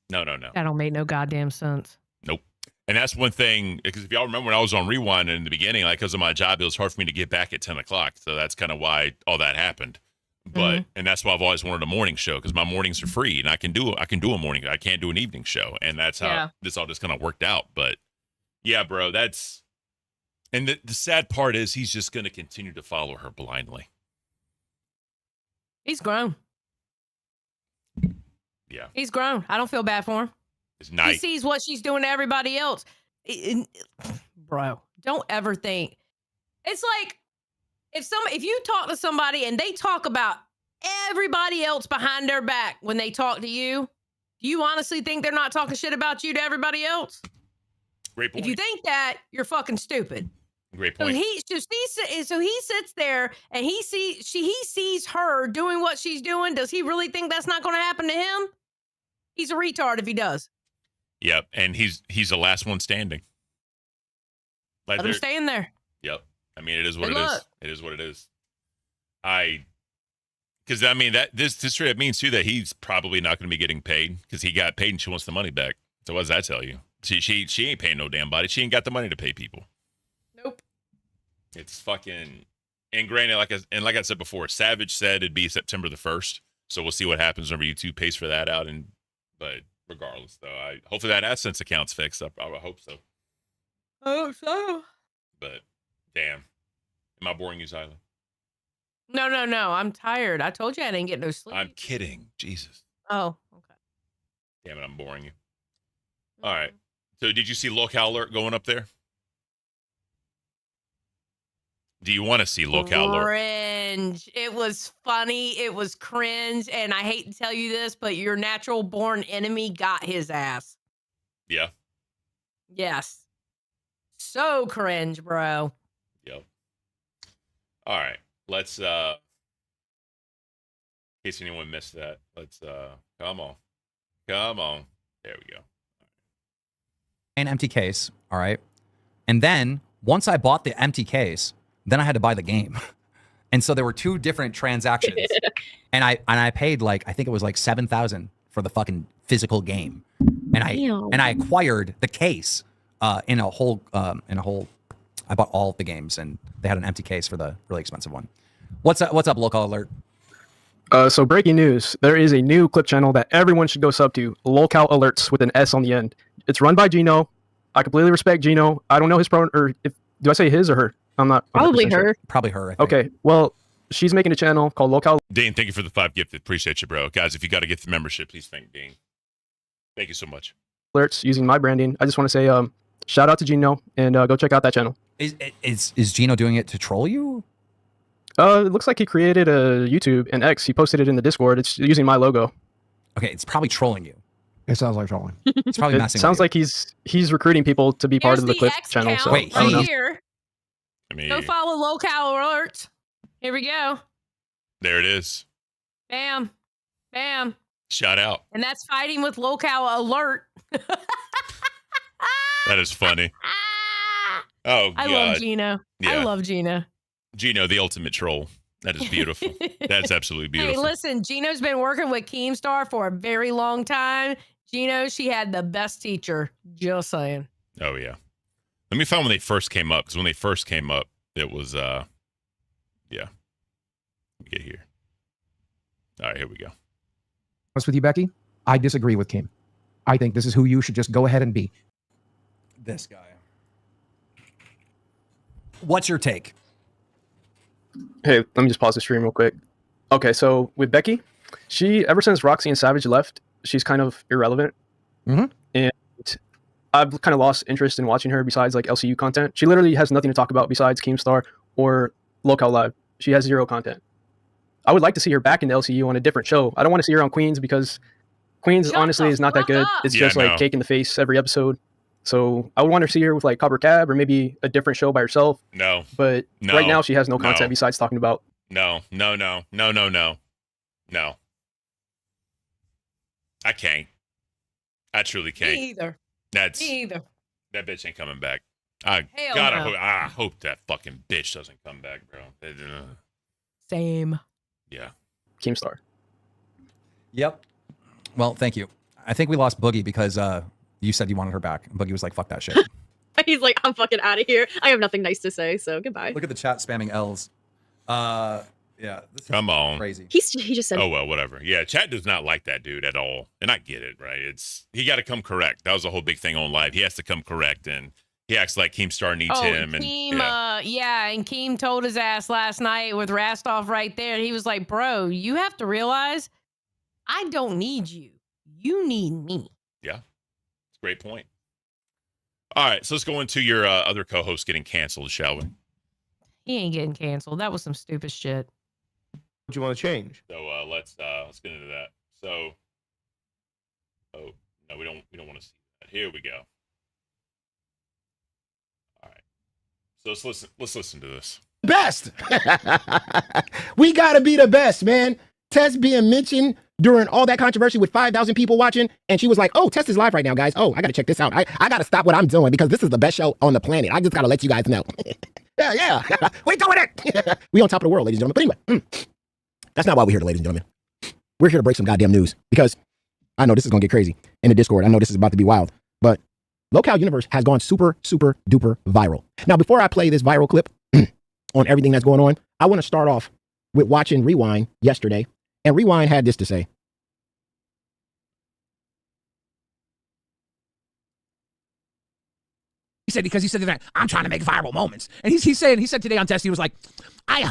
That don't make no goddamn sense. Nope. And that's one thing, because if y'all remember when I was on Rewind in the beginning, like because of my job, it was hard for me to get back at 10 o'clock. So that's kind of why all that happened. But and that's why I've always wanted a morning show, because my mornings are free and I can do a morning. I can't do an evening show. And that's how this all just kind of worked out. But yeah, bro, and the sad part is he's just going to continue to follow her blindly. He's grown. Yeah. He's grown. I don't feel bad for him. It's nice. He sees what she's doing to everybody else. Bro, don't ever think. It's like if you talk to somebody and they talk about everybody else behind their back when they talk to you, do you honestly think they're not talking shit about you to everybody else? Great point. If you think that, you're fucking stupid. Great point. So he sits there and he sees her doing what she's doing. Does he really think that's not going to happen to him? He's a retard if he does. Yep, and he's the last one standing. Like Let him stay in there. Yep. I mean, it is what Good it is. luck. It is what it is. Because I mean that this straight up means too that he's probably not going to be getting paid because he got paid and she wants the money back. So what does that tell you? She ain't paying no damn body. She ain't got the money to pay people. Nope. It's fucking. And granted, like I said before, Savage said it'd be September the 1st. So we'll see what happens whenever YouTube pays for that out. But regardless, though, hopefully that AdSense account's fixed up. I hope so. I hope so. But damn, am I boring you, Zyla? No. I'm tired. I told you I didn't get no sleep. I'm kidding. Jesus. Oh, okay. Damn it, I'm boring you. All right. So did you see Locale Alert going up there? Do you want to see Locale Alert? Cringe. It was funny. It was cringe. And I hate to tell you this, but your natural born enemy got his ass. Yeah. Yes. So cringe, bro. Yep. All right. Let's in case anyone missed that, let's come on. There we go. An empty case, all right? And then once I bought the empty case, then I had to buy the game. And so there were two different transactions. and I paid like, I think it was like 7,000 for the fucking physical game. And I acquired the case in a whole I bought all of the games, and they had an empty case for the really expensive one. What's up, Local Alert? So breaking news, there is a new clip channel that everyone should go sub to, Local Alerts with an S on the end. It's run by Gino. I completely respect Gino. I don't know his do I say his or her? I'm not. Probably her. Sure. Probably her. I think. Okay. Well, she's making a channel called Local. Dean, thank you for the 5 gifted. Appreciate you, bro. Guys, if you got to get the membership, please thank Dean. Thank you so much. Alerts using my branding. I just want to say shout out to Gino and go check out that channel. Is Gino doing it to troll you? It looks like he created a YouTube and X. He posted it in the Discord. It's using my logo. Okay, it's probably trolling you. It sounds like trolling. It's probably It messing sounds with you. like he's recruiting people to be part of the clip X channel. So count I don't know. here. Go follow Local Alert. Here we go. There it is. Bam. Bam. Shout out. And that's fighting with Local Alert. That is funny. Oh, God. I love Gino. Yeah. I love Gino. Gino, the ultimate troll. That is beautiful. That's absolutely beautiful. Hey, listen, Gino's been working with Keemstar for a very long time. Gino, she had the best teacher. Just saying. Oh, yeah. Let me find when they first came up, because when they first came up, it was, yeah. Let me get here. All right, here we go. Honest with you, Becky, I disagree with Kim. I think this is who you should just go ahead and be. This guy. What's your take? Hey, let me just pause the stream real quick. Okay, so with Becky, ever since Roxy and Savage left, she's kind of irrelevant. Mm-hmm. And I've kind of lost interest in watching her besides like LCU content. She literally has nothing to talk about besides Keemstar or Local Live. She has zero content. I would like to see her back in the LCU on a different show. I don't want to see her on Queens because Queens honestly is not that good. It's just like cake in the face every episode. So I would want to see her with like Copper Cab or maybe a different show by herself. No. But No. right now she has no No. content besides talking about. No. I can't. I truly can't. Me either. That's Me either. that bitch ain't coming back. I Hell gotta no. I hope that fucking bitch doesn't come back, bro. Same. Yeah. Keemstar. Yep. Well, thank you. I think we lost Boogie because you said you wanted her back. Boogie was like, fuck that shit. He's like, I'm fucking out of here. I have nothing nice to say, so goodbye. Look at the chat spamming L's. Yeah. This Come on. Crazy. He just said. Oh well, whatever. Yeah, chat does not like that dude at all, and I get it, right? He got to come correct. That was a whole big thing on live. He has to come correct, and he acts like Keemstar needs him. And Keem, and Keem told his ass last night with Rastoff right there. He was like, "Bro, you have to realize, I don't need you. You need me." Yeah, it's a great point. All right, so let's go into your other co-host getting canceled, shall we? He ain't getting canceled. That was some stupid shit. What do you want to change? So let's get into that. So, oh no, we don't want to see that. Here we go. All right, so let's listen to this. Best. We gotta be the best, man. Tess being mentioned during all that controversy with 5,000 people watching, and she was like, "Oh, Tess is live right now, guys. Oh, I gotta check this out. I gotta stop what I'm doing because this is the best show on the planet. I just gotta let you guys know." Yeah, we doing it. We on top of the world, ladies and gentlemen. But anyway, that's not why we're here, ladies and gentlemen. We're here to break some goddamn news because I know this is gonna get crazy in the Discord. I know this is about to be wild, but Local Universe has gone super, super duper viral. Now, before I play this viral clip on everything that's going on, I want to start off with watching Rewind yesterday And Rewind had this to say. He said, because he said that I'm trying to make viral moments. And he said today on Test, he was like, I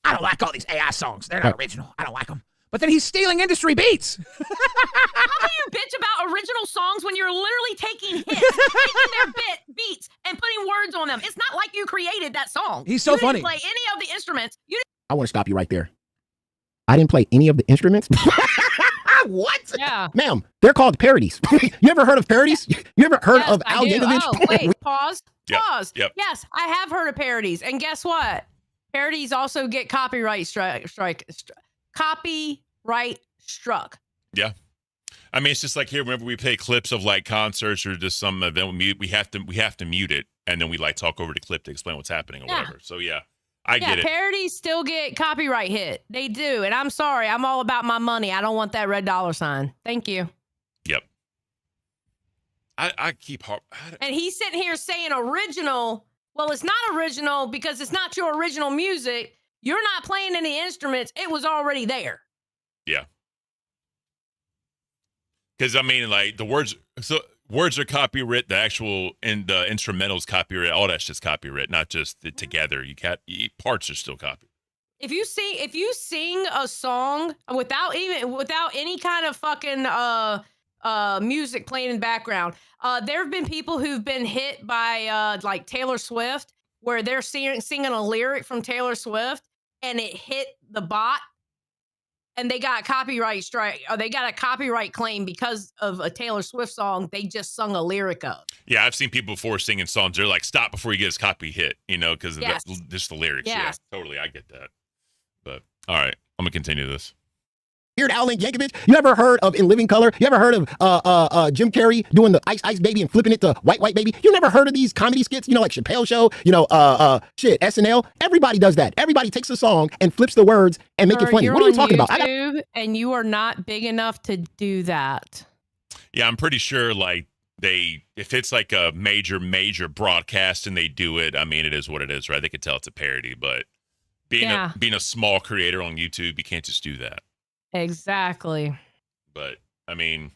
don't like all these AI songs. They're not original. I don't like them. But then he's stealing industry beats. How do you bitch about original songs when you're literally taking hits, taking their beats, and putting words on them? It's not like you created that song. He's so you didn't funny. Play any of the instruments. I want to stop you right there. I didn't play any of the instruments. What? Yeah. Ma'am, they're called parodies. You ever heard of parodies? You ever heard of I Al do. Yankovic? Oh, wait, pause. Yep, Pause. yep. Yes, I have heard of parodies. And guess what? Parodies also get copyright copyright struck. Yeah. I mean, it's just like here, whenever we play clips of like concerts or just some event, we have to mute it, and then we like talk over the clip to explain what's happening or whatever. So yeah, I get it. Parodies still get copyright hit. They do. And I'm sorry. I'm all about my money. I don't want that red dollar sign. Thank you. Yep. I keep and he's sitting here saying original. Well, it's not original because it's not your original music. You're not playing any instruments. It was already there. Yeah. Because I mean, like the words are copyright. The actual and the instrumentals copyright. All that's just copyright, not just the together. Parts are still copyright. If you sing a song without any kind of fucking music playing in the background, there have been people who've been hit by like Taylor Swift, where they're singing a lyric from Taylor Swift and it hit the bot, and they got a copyright strike, or they got a copyright claim because of a Taylor Swift song they just sung a lyric of. Yeah, I've seen people before singing songs. They're like, stop before you get his copy hit, because of just the lyrics. Yes. Yeah, totally. I get that. But all right, I'm gonna continue this. Weird Al Yankovic. You ever heard of In Living Color? You ever heard of Jim Carrey doing the Ice Ice Baby and flipping it to White White Baby? You never heard of these comedy skits? Like Chappelle Show, SNL? Everybody does that. Everybody takes a song and flips the words and make it funny. What are you talking about? And you are not big enough to do that. Yeah, I'm pretty sure like if it's like a major broadcast and they do it, I mean, it is what it is, right? They could tell it's a parody, but being a small creator on YouTube, you can't just do that. Exactly. But I mean,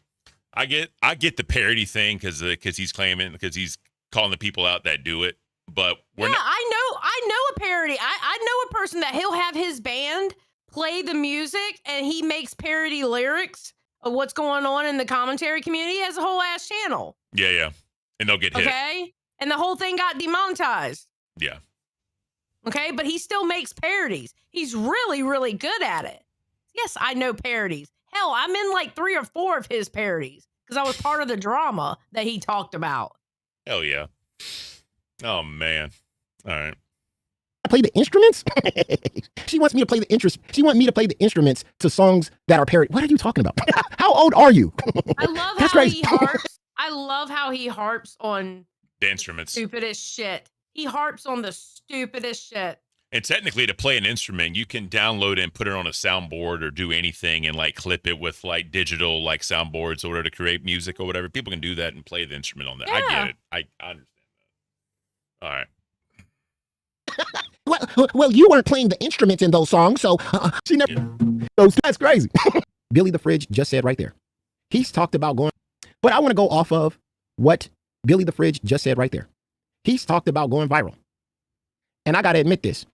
I get the parody thing because he's calling the people out that do it. But I know a parody. I know a person that he'll have his band play the music and he makes parody lyrics of what's going on in the commentary community. He has a whole ass channel. Yeah, and they'll get hit. Okay, and the whole thing got demonetized. Yeah. Okay, but he still makes parodies. He's really, really good at it. Yes, I know parodies. Hell, I'm in like 3 or 4 of his parodies because I was part of the drama that he talked about. Hell yeah. Oh, man. All right. I play the instruments? She wants me to play the interest. She wants me to play the instruments to songs that are parody. What are you talking about? How old are you? I love how he harps. I love how he harps on the instruments. Stupidest shit. He harps on the stupidest shit. And technically, to play an instrument, you can download it and put it on a soundboard or do anything and like clip it with like digital like soundboards or whatever to create music or whatever. People can do that and play the instrument on that. Yeah. I get it. I understand that. All right. Well, you weren't playing the instruments in those songs, so she never. So that's crazy. Billy the Fridge just said right there. He's talked about going, but I want to go off of what Billy the Fridge just said right there. He's talked about going viral. And I got to admit this.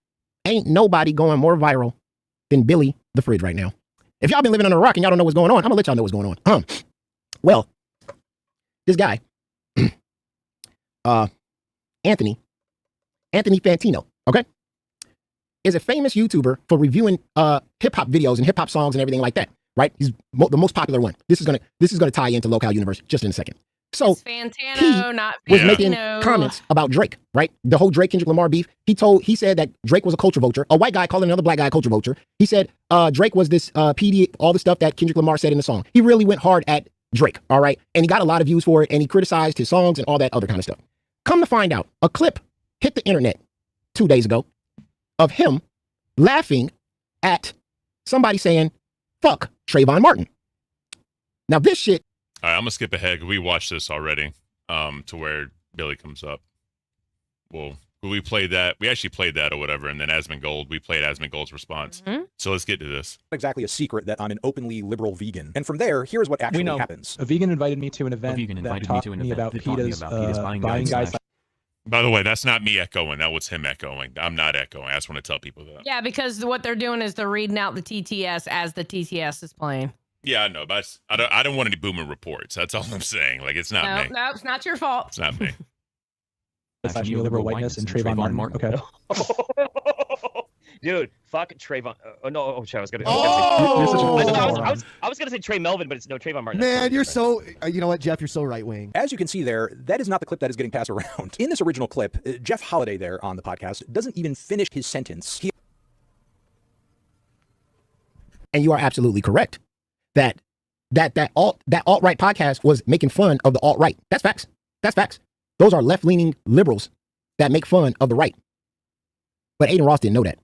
Ain't nobody going more viral than Billy the Fridge right now. If y'all been living under a rock and y'all don't know what's going on, I'm gonna let y'all know what's going on. Well, this guy, Anthony Fantino, okay, is a famous YouTuber for reviewing hip hop videos and hip hop songs and everything like that. Right? He's the most popular one. This is gonna tie into Local Universe just in a second. So Fantano, not Fantino. Was making comments about Drake, right? The whole Drake Kendrick Lamar beef. He said that Drake was a culture vulture. A white guy calling another black guy a culture vulture. He said Drake was this PD, all the stuff that Kendrick Lamar said in the song. He really went hard at Drake, all right? And he got a lot of views for it, and he criticized his songs and all that other kind of stuff. Come to find out, a clip hit the internet 2 days ago of him laughing at somebody saying, fuck Trayvon Martin. Now this shit. All right, I'm gonna skip ahead. We watched this already, to where Billy comes up. Well, we played that. We actually played that or whatever, and then we played Asmongold's response. Mm-hmm. So let's get to this. Exactly a secret that I'm an openly liberal vegan. And from there, here's what actually happens. A vegan invited me to an event that taught me about PETA's buying guys. By the way, that's not me echoing. That was him echoing. I'm not echoing. I just want to tell people that. Yeah, because what they're doing is they're reading out the TTS as the TTS is playing. Yeah, I know, but I don't want any boomer reports. That's all I'm saying. Like, it's not me. No, it's not your fault. It's not me. Neoliberal whiteness and Trayvon Martin. Okay. Dude, fuck Trayvon. No, I was gonna. I was gonna say Trey Melvin, but it's no Trayvon Martin. Man, you're so. You know what, Jeff? You're so right wing. As you can see there, that is not the clip that is getting passed around. In this original clip, Jeff Holiday there on the podcast doesn't even finish his sentence. And you are absolutely correct. That alt-right podcast was making fun of the alt-right. That's facts. That's facts. Those are left-leaning liberals that make fun of the right. But Aiden Ross didn't know that.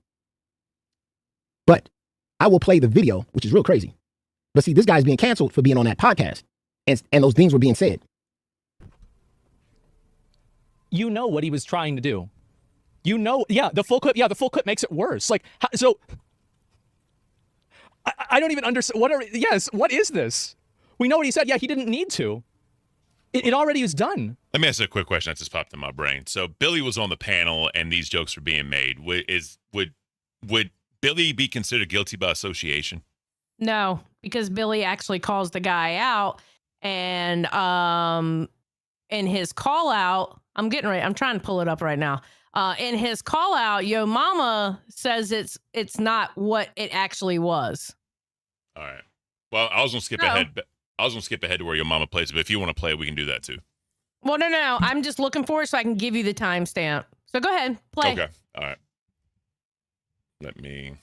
But I will play the video, which is real crazy. But see, this guy's being canceled for being on that podcast. And those things were being said. You know what he was trying to do. You know, the full clip makes it worse. Like, so I don't even understand. What is this? We know what he said. Yeah, he didn't need to. It already is done. Let me ask you a quick question that just popped in my brain. So Billy was on the panel and these jokes were being made. Would Billy be considered guilty by association? No, because Billy actually calls the guy out, and in his call out, I'm trying to pull it up right now. In his call out, Yo Mama says it's not what it actually was. All right. Well, I was gonna skip ahead. I was gonna skip ahead to where Your Mama plays it, but if you want to play it, we can do that too. Well, no. I'm just looking for it so I can give you the timestamp. So go ahead, play. Okay. All right. Let me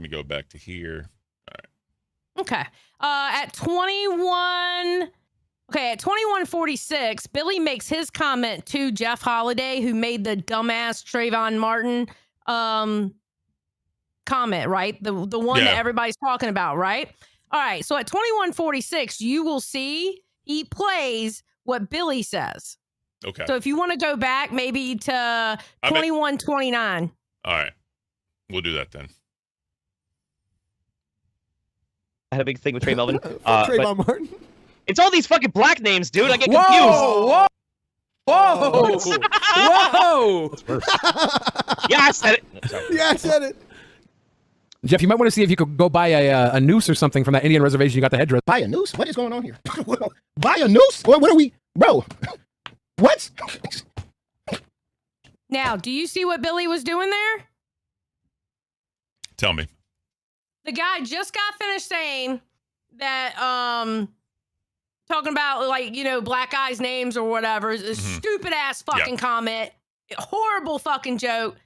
go back to here. All right. Okay. At 21:46, Billy makes his comment to Jeff Holiday, who made the dumbass Trayvon Martin comment, right? The one that everybody's talking about, right? All right. So at 21:46, you will see he plays what Billy says. Okay. So if you want to go back maybe to 21:29. All right. We'll do that then. I had a big thing with Trey Melvin. Trayvon Martin. It's all these fucking black names, dude. I get confused. Whoa! Yeah, I said it. Yeah, I said it. Jeff, you might want to see if you could go buy a noose or something from that Indian reservation you got the headdress. Buy a noose? What is going on here? Buy a noose? What are we? Bro, what? Now, do you see what Billy was doing there? Tell me. The guy just got finished saying that, talking about, like, black guys' names or whatever. It's a stupid ass fucking comment. Horrible fucking joke.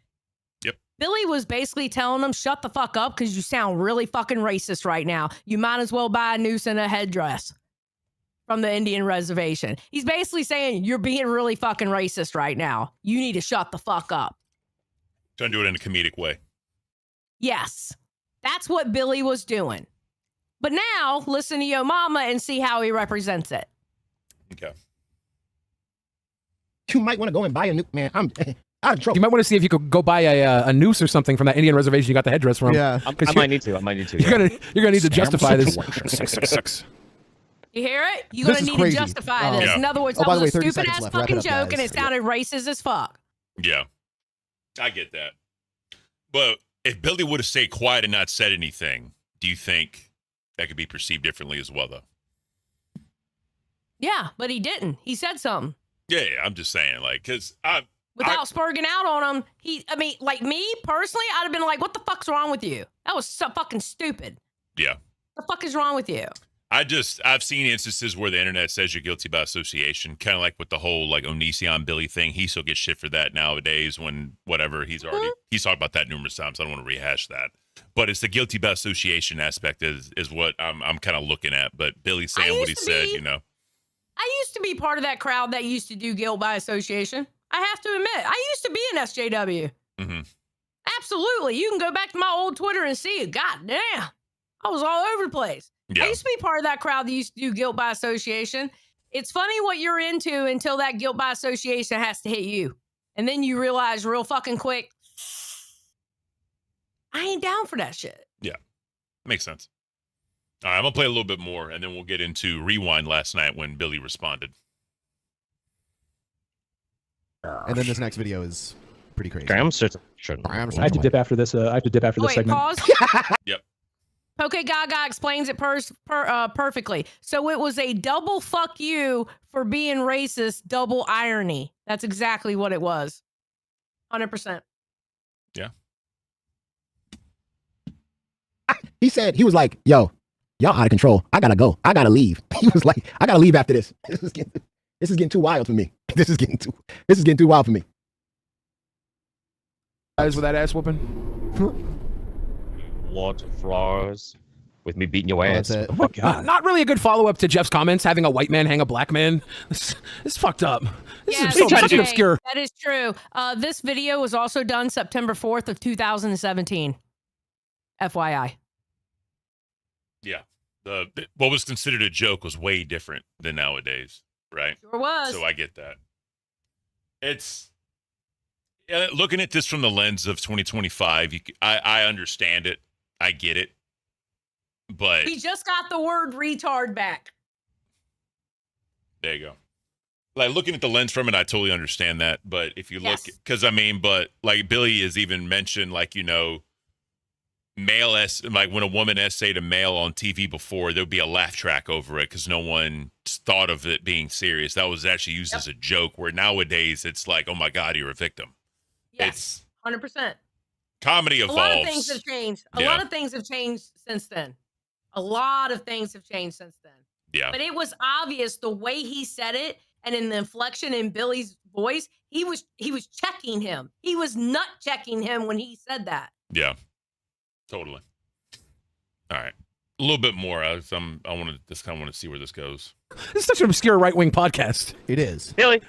Yep. Billy was basically telling him, shut the fuck up because you sound really fucking racist right now. You might as well buy a noose and a headdress from the Indian reservation. He's basically saying, you're being really fucking racist right now. You need to shut the fuck up. Trying to do it in a comedic way. Yes. That's what Billy was doing. But now, listen to Yo Mama and see how he represents it. Okay. You might want to go and buy a nuke, man. I'm out of trouble. You might want to see if you could go buy a noose or something from that Indian reservation you got the headdress from. Yeah. I might need to. You're gonna need to justify this. 666. You hear it? You're going to need to justify this. Yeah. In other words, Oh, that by the was way, a 30 stupid seconds ass left. Wrap it fucking up, joke, guys. and it sounded racist as fuck. Yeah. I get that. But if Billy would have stayed quiet and not said anything, do you think that could be perceived differently as well, though? Yeah, but he didn't. He said something. Yeah, I'm just saying, like, because Without spurging out on him, like me, personally, I'd have been like, what the fuck's wrong with you? That was so fucking stupid. Yeah. What the fuck is wrong with you? I've seen instances where the internet says you're guilty by association, kind of like with the whole like Onision Billy thing. He still gets shit for that nowadays when whatever he's talked about that numerous times. I don't want to rehash that, but it's the guilty by association aspect is what I'm kind of looking at. But Billy saying what he said, I used to be part of that crowd that used to do guilt by association. I have to admit, I used to be an SJW. Mm-hmm. Absolutely. You can go back to my old Twitter and see it. God damn. I was all over the place. Yeah. I used to be part of that crowd that used to do guilt by association. It's funny what you're into until that guilt by association has to hit you. And then you realize real fucking quick, I ain't down for that shit. Yeah, makes sense. All right, I'm gonna play a little bit more, and then we'll get into Rewind last night when Billy responded. And then this next video is pretty crazy. I have to dip after this. I have to dip after this Wait, segment. pause. Yep. Poke Gaga explains it perfectly. So it was a double fuck you for being racist, double irony. That's exactly what it was. 100%. Yeah. He said, he was like, yo, y'all out of control. I gotta go. I gotta leave. He was like, I gotta leave after this. This is getting too wild for me. This is getting too wild for me. Guys with that ass whooping. Lot of flaws with me beating your ass. Oh my God. Not really a good follow-up to Jeff's comments, having a white man hang a black man. This is fucked up. This is so fucking obscure. That is true. This video was also done September 4th of 2017. FYI. Yeah. What was considered a joke was way different than nowadays, right? Sure was. So I get that. It's looking at this from the lens of 2025. I understand it. I get it. But We just got the word retard back. there you go. Like looking at the lens from it, I totally understand that. But if you look, because I mean, but like Billy has even mentioned, like, you know, like when a woman essayed a male on TV before, there'd be a laugh track over it because no one thought of it being serious. That was actually used as a joke, where nowadays it's like, oh my God, you're a victim. Yes, 100%. Comedy evolves. A lot of things have changed. A Yeah. lot of things have changed since then. A lot of things have changed since then. Yeah. But it was obvious the way he said it and in the inflection in Billy's voice, he was checking him. He was nut checking him when he said that. Yeah. Totally. All right. A little bit more. I just kind of want to see where this goes. This is such an obscure right-wing podcast. It is. Billy.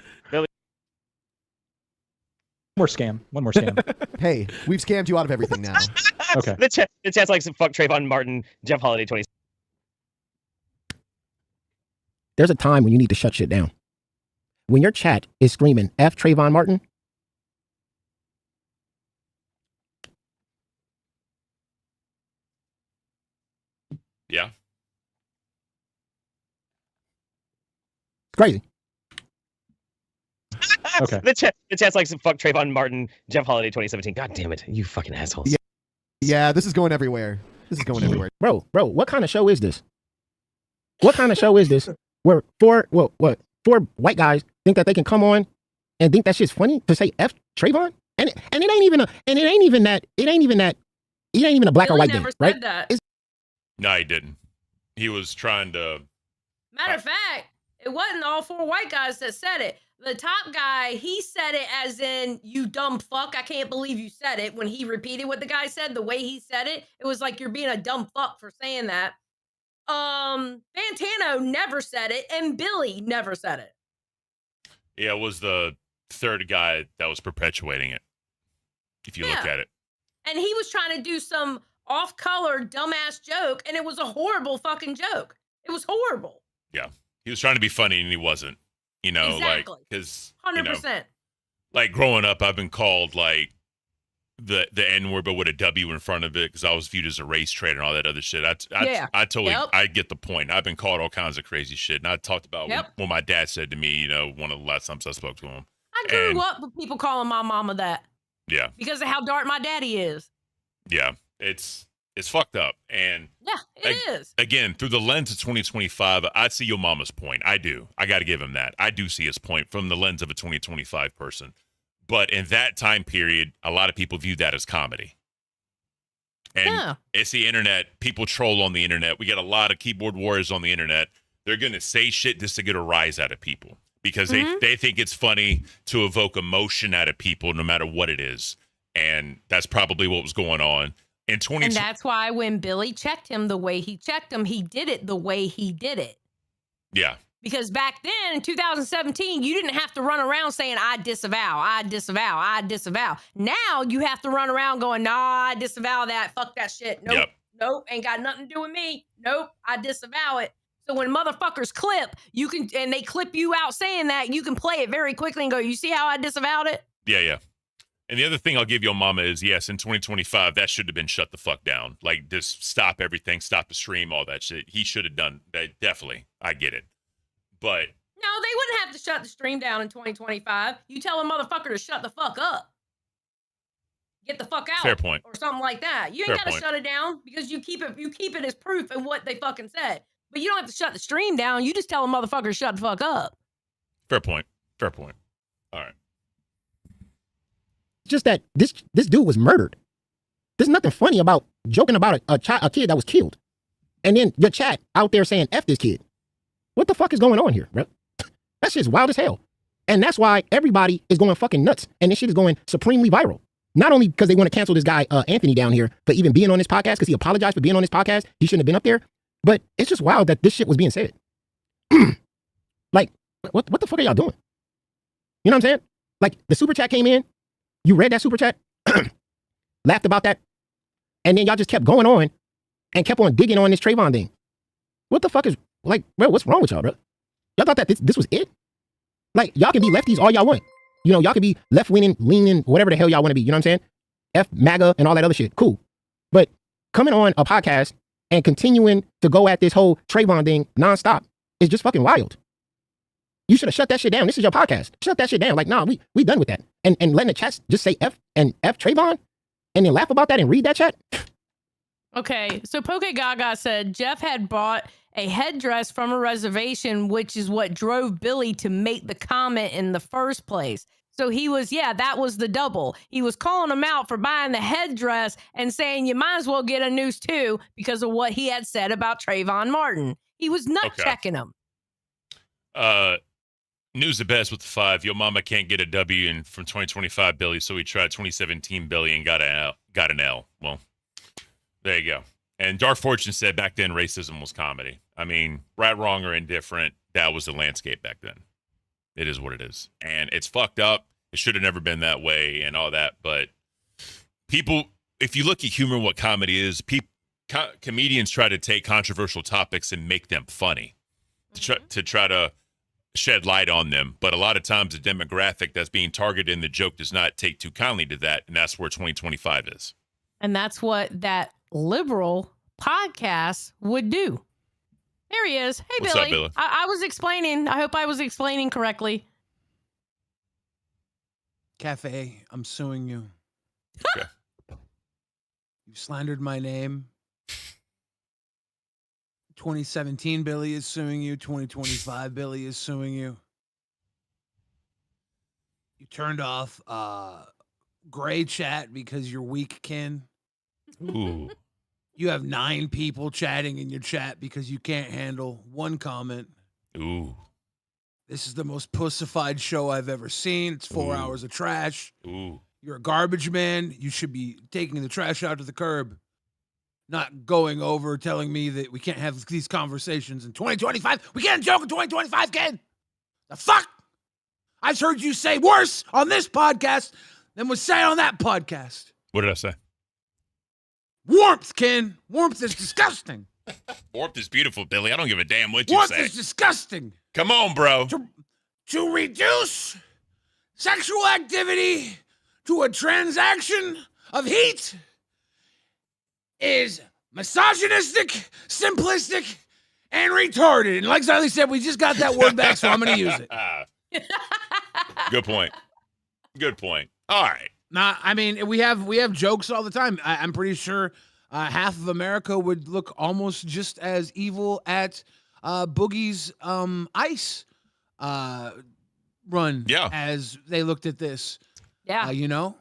One more scam. Hey, we've scammed you out of everything now. Okay. The chat's like some fuck Trayvon Martin, Jeff Holiday 20. There's a time when you need to shut shit down. When your chat is screaming F Trayvon Martin, Yeah. crazy. Okay. The chat's like some fuck Trayvon Martin, Jeff Holiday 2017. God damn it, you fucking assholes. Yeah, this is going everywhere. Bro, what kind of show is this? What kind of show is this? Where four white guys think that they can come on and think that shit's funny to say F Trayvon? And it ain't even a black or white thing, right? No, he didn't. He was trying to. Matter of fact, it wasn't all four white guys that said it. The top guy, he said it as in, you dumb fuck, I can't believe you said it. When he repeated what the guy said, the way he said it, it was like, you're being a dumb fuck for saying that. Fantano never said it, and Billy never said it. Yeah, it was the third guy that was perpetuating it, if you look at it. And he was trying to do some off-color dumbass joke, and it was a horrible fucking joke. It was horrible. Yeah. He was trying to be funny, and he wasn't. You know, Exactly. like, because, 100%. like, growing up, I've been called, like, the N-word, but with a W in front of it, because I was viewed as a race traitor and all that other shit. I totally, I get the point. I've been called all kinds of crazy shit, and I talked about what my dad said to me, you know, one of the last times I spoke to him. I grew up with people calling my mama that. Yeah. Because of how dark my daddy is. Yeah. It's fucked up. And yeah, it is. Again, through the lens of 2025, I see your mama's point. I do. I got to give him that. I do see his point from the lens of a 2025 person. But in that time period, a lot of people view that as comedy. And it's the internet. People troll on the internet. We got a lot of keyboard warriors on the internet. They're going to say shit just to get a rise out of people because they think it's funny to evoke emotion out of people no matter what it is. And that's probably what was going on. And that's why when Billy checked him the way he checked him, he did it the way he did it. Yeah. Because back then in 2017, you didn't have to run around saying, I disavow, I disavow, I disavow. Now you have to run around going, nah, I disavow that. Fuck that shit. Nope. Nope. Ain't got nothing to do with me. Nope. I disavow it. So when motherfuckers clip, and they clip you out saying that, you can play it very quickly and go, you see how I disavowed it? Yeah, yeah. And the other thing I'll give your mama is, yes, in 2025, that should have been shut the fuck down. Like, just stop everything, stop the stream, all that shit. He should have done that. Definitely. I get it. But No, they wouldn't have to shut the stream down in 2025. You tell a motherfucker to shut the fuck up. Get the fuck out. Fair point. Or something like that. You Fair ain't got to point. shut it down because you keep it as proof of what they fucking said. But you don't have to shut the stream down. You just tell a motherfucker to shut the fuck up. fair point. Fair point. All right. Just that this dude was murdered. There's nothing funny about joking about a kid that was killed. And then your chat out there saying F this kid. What the fuck is going on here, bro? That shit's wild as hell. And that's why everybody is going fucking nuts. And this shit is going supremely viral. Not only because they want to cancel this guy, Anthony, down here for even being on this podcast, because he apologized for being on this podcast. He shouldn't have been up there. But it's just wild that this shit was being said. Like, what the fuck are y'all doing? You know what I'm saying? Like, the super chat came in. You read that super chat, laughed about that, and then y'all just kept going on and kept on digging on this Trayvon thing. What the fuck is, like, bro, what's wrong with y'all, bro? Y'all thought that this was it? Like, y'all can be lefties all y'all want. You know, y'all can be left-leaning, leaning, whatever the hell y'all want to be. You know what I'm saying? F MAGA and all that other shit. Cool. But coming on a podcast and continuing to go at this whole Trayvon thing nonstop is just fucking wild. You should have shut that shit down. This is your podcast. Shut that shit down. Like, nah, we done with that. And letting the chat just say F and F Trayvon and then laugh about that and read that chat. Okay, so Poke Gaga said Jeff had bought a headdress from a reservation, which is what drove Billy to make the comment in the first place. So he was, that was the double. He was calling him out for buying the headdress and saying you might as well get a noose too because of what he had said about Trayvon Martin. He was nut checking him. News the best with the 5. Your mama can't get a W from 2025 Billy, so he tried 2017 Billy and got an L. Well, there you go. And Dark Fortune said back then racism was comedy. I mean, right, wrong, or indifferent, that was the landscape back then. It is what it is. And it's fucked up. It should have never been that way and all that. But people, if you look at humor, what comedy is, comedians try to take controversial topics and make them funny to try to shed light on them. But a lot of times the demographic that's being targeted in the joke does not take too kindly to that. And that's where 2025 is. And that's what that liberal podcast would do. There he is. Hey, What's Billy. up, Billy? I was explaining. I hope I was explaining correctly. Cafe, I'm suing you. Okay. You slandered my name. 2017 Billy is suing you. 2025 Billy is suing you. You turned off gray chat because you're weak, Ken. Ooh. You have 9 people chatting in your chat because you can't handle one comment. Ooh. This is the most pussified show I've ever seen. It's 4 hours of trash. Ooh. You're a garbage man. You should be taking the trash out to the curb. Not going over telling me that we can't have these conversations in 2025. We can't joke in 2025, Ken. The fuck? I've heard you say worse on this podcast than was said on that podcast. What did I say? Warmth, Ken. Warmth is disgusting. Warmth is beautiful, Billy. I don't give a damn what you Warmth say. is disgusting. Come on, bro. To reduce sexual activity to a transaction of heat is misogynistic, simplistic, and retarded. And like Ziley said, we just got that word back, so I'm going to use it. Good point. Good point. All right. Nah, I mean, we have jokes all the time. I'm pretty sure half of America would look almost just as evil at Boogie's ice run as they looked at this. Yeah. You know?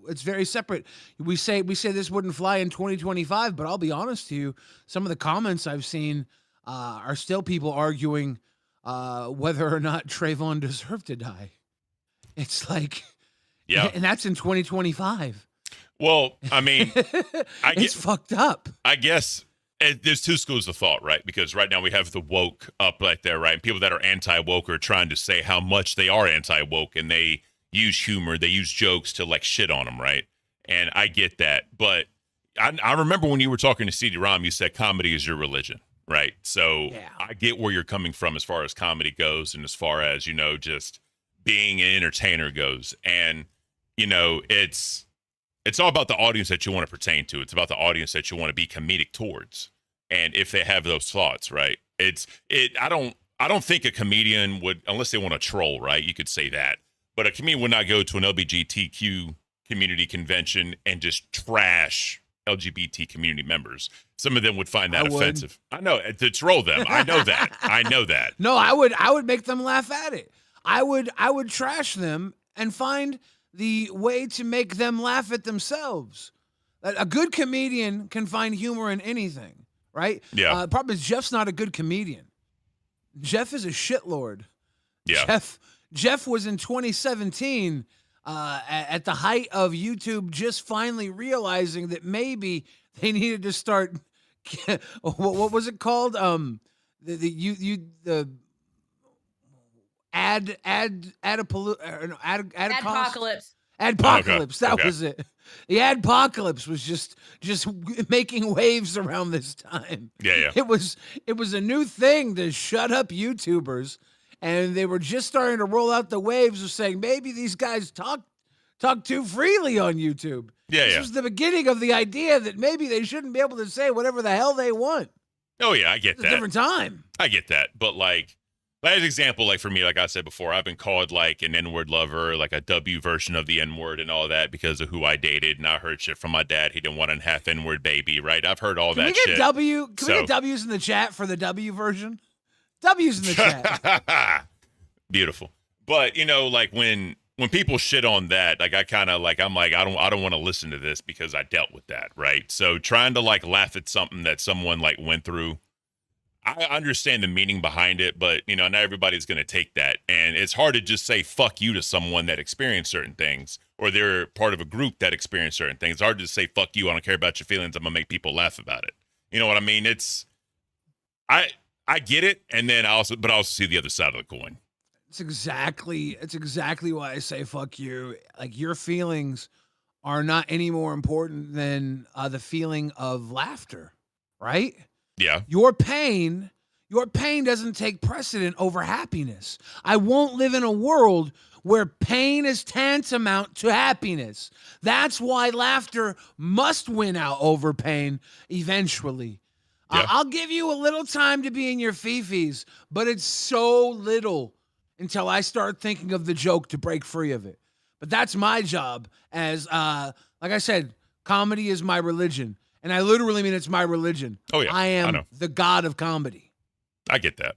It's very separate. We say this wouldn't fly in 2025, but I'll be honest to you, some of the comments I've seen are still people arguing whether or not Trayvon deserved to die. It's like, and that's in 2025. Well, I mean, it's fucked up. I guess there's 2 schools of thought, right? Because right now we have the woke up right there, right? And people that are anti-woke are trying to say how much they are anti-woke, and they use humor, they use jokes to like shit on them, right? And I get that. But I remember when you were talking to CD-ROM, you said comedy is your religion, right? So I get where you're coming from as far as comedy goes and as far as, you know, just being an entertainer goes. And you know, it's all about the audience that you want to pertain to. It's about the audience that you want to be comedic towards. And if they have those thoughts, right? I don't think a comedian would, unless they want to troll, right? You could say that. But a comedian would not go to an LGBTQ community convention and just trash LGBT community members. Some of them would find that offensive. I know, to troll them. I know that. I know that. No, I would make them laugh at it. I would trash them and find the way to make them laugh at themselves. A good comedian can find humor in anything, right? Yeah. The problem is Jeff's not a good comedian. Jeff is a shitlord. Yeah. Jeff was in 2017 at the height of YouTube just finally realizing that maybe they needed to start what was it called? The Adpocalypse. Adpocalypse. That was it. The adpocalypse was just making waves around this time. Yeah. It was a new thing to shut up YouTubers, and they were just starting to roll out the waves of saying maybe these guys talk too freely on YouTube. This was the beginning of the idea that maybe they shouldn't be able to say whatever the hell they want. Oh yeah, I get It's that. a different time. I get that. But like, as an example, like for me, like I said before, I've been called like an N-word lover, like a W version of the N-word and all that because of who I dated. And I heard shit from my dad. He didn't want a half N-word baby, right? I've heard all Can that we get shit. Can we get W's in the chat for the W version? W's in the chat. Beautiful. But you know, like when people shit on that, like I kind of like, I'm like, I don't want to listen to this because I dealt with that, right? So trying to like laugh at something that someone like went through, I understand the meaning behind it, but you know, not everybody's going to take that. And it's hard to just say fuck you to someone that experienced certain things, or they're part of a group that experienced certain things. It's hard to say fuck you. I don't care about your feelings. I'm gonna make people laugh about it. You know what I mean? I get it. And then I also see the other side of the coin. It's exactly why I say fuck you. Like your feelings are not any more important than the feeling of laughter, right? Yeah. Your pain doesn't take precedent over happiness. I won't live in a world where pain is tantamount to happiness. That's why laughter must win out over pain eventually. Yeah. I'll give you a little time to be in your fifis, but it's so little until I start thinking of the joke to break free of it. But that's my job as, like I said, comedy is my religion. And I literally mean it's my religion. Oh, yeah. I am know. the god of comedy. I get that.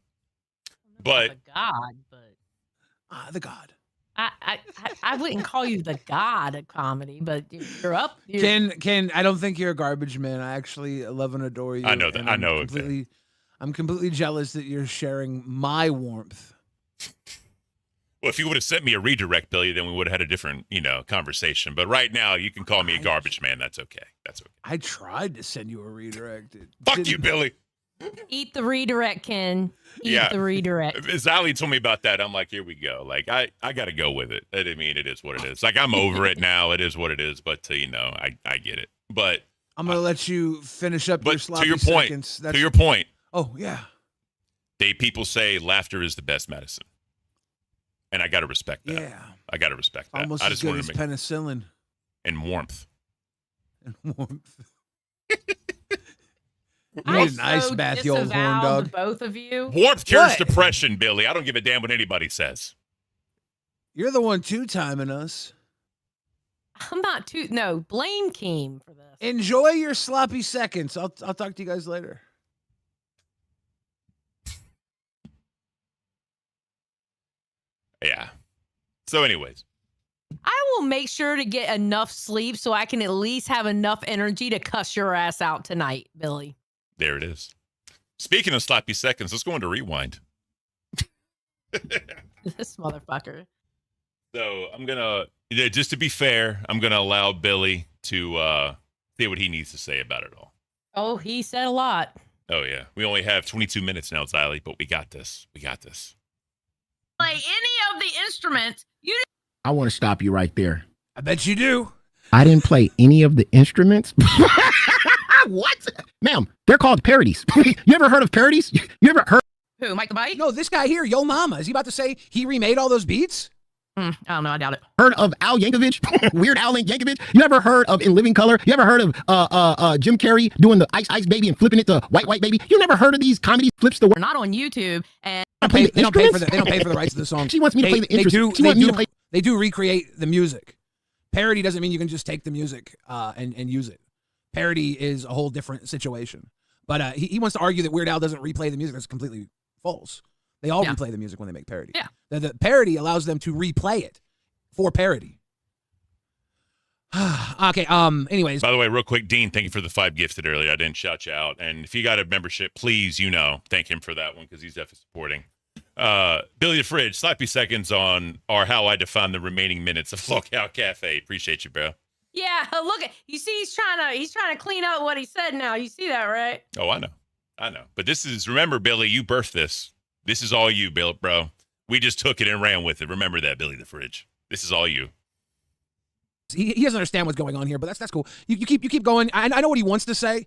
But The god, but the god. I wouldn't call you the god of comedy, but you're up. Ken, I don't think you're a garbage man. I actually love and adore you. I know that. and I know I'm completely jealous that you're sharing my warmth. Well, if you would have sent me a redirect, Billy, then we would have had a different, conversation. But right now, you can call me a garbage man. That's okay. That's okay. I tried to send you a redirect. Fuck you, Billy. Eat the redirect, Ken. Eat Yeah. the redirect. Zali told me about that. I'm like, here we go. Like, I got to go with it. I mean, it is what it is. Like, I'm over it now. It is what it is. But, I get it. But I'm going to let you finish up your sloppy to your point, seconds. to your point. Oh, yeah. People say laughter is the best medicine. And I got to respect that. Yeah. I got to respect that. Almost I as just good wanted as to make penicillin. and warmth. And warmth. You need an ice bath, you old horn dog. Both of you. Warmth cures What? depression, Billy. I don't give a damn what anybody says. You're the one two-timing us. I'm not too. No, blame Keem for this. Enjoy your sloppy seconds. I'll talk to you guys later. Yeah. So, anyways. I will make sure to get enough sleep so I can at least have enough energy to cuss your ass out tonight, Billy. There it is. Speaking of sloppy seconds, let's go into rewind. This motherfucker. So I'm gonna, just to be fair, I'm gonna allow Billy to say what he needs to say about it all. Oh, he said a lot. Oh yeah, we only have 22 minutes now, Xylee, but we got this. We got this. Play any of the instruments. You. I want to stop you right there. I bet you do. I didn't play any of the instruments. What? Ma'am, they're called parodies. You ever heard of parodies? You ever heard? Who, Mike the Bite? No, this guy here, Yo Mama. Is he about to say he remade all those beats? I don't know. I doubt it. Heard of Al Yankovic? Weird Al Yankovic? You ever heard of In Living Color? You ever heard of Jim Carrey doing the Ice Ice Baby and flipping it to White Baby? You never heard of these comedy flips the We're not on YouTube, and they don't pay for the rights to the song. She wants me to play the intro. They do recreate the music. Parody doesn't mean you can just take the music and use it. Parody is a whole different situation. But he wants to argue that Weird Al doesn't replay the music. That's completely false. They all replay the music when they make parody. Yeah. The parody allows them to replay it for parody. Okay. Anyways. By the way, real quick, Dean, thank you for the 5 gifted earlier. I didn't shout you out. And if you got a membership, please, thank him for that one because he's definitely supporting. Billy the Fridge, sloppy seconds on or how I define the remaining minutes of Lockout Cafe. Appreciate you, bro. yeah, look at you. See, he's trying to clean up what he said. Now you see that, right? Oh, I know. But remember, Billy, you birthed this. This is all you, Bill, bro. We just took it and ran with it. Remember that, Billy the Fridge. This is all you. He doesn't understand what's going on here, but that's cool. You keep going. I know what he wants to say.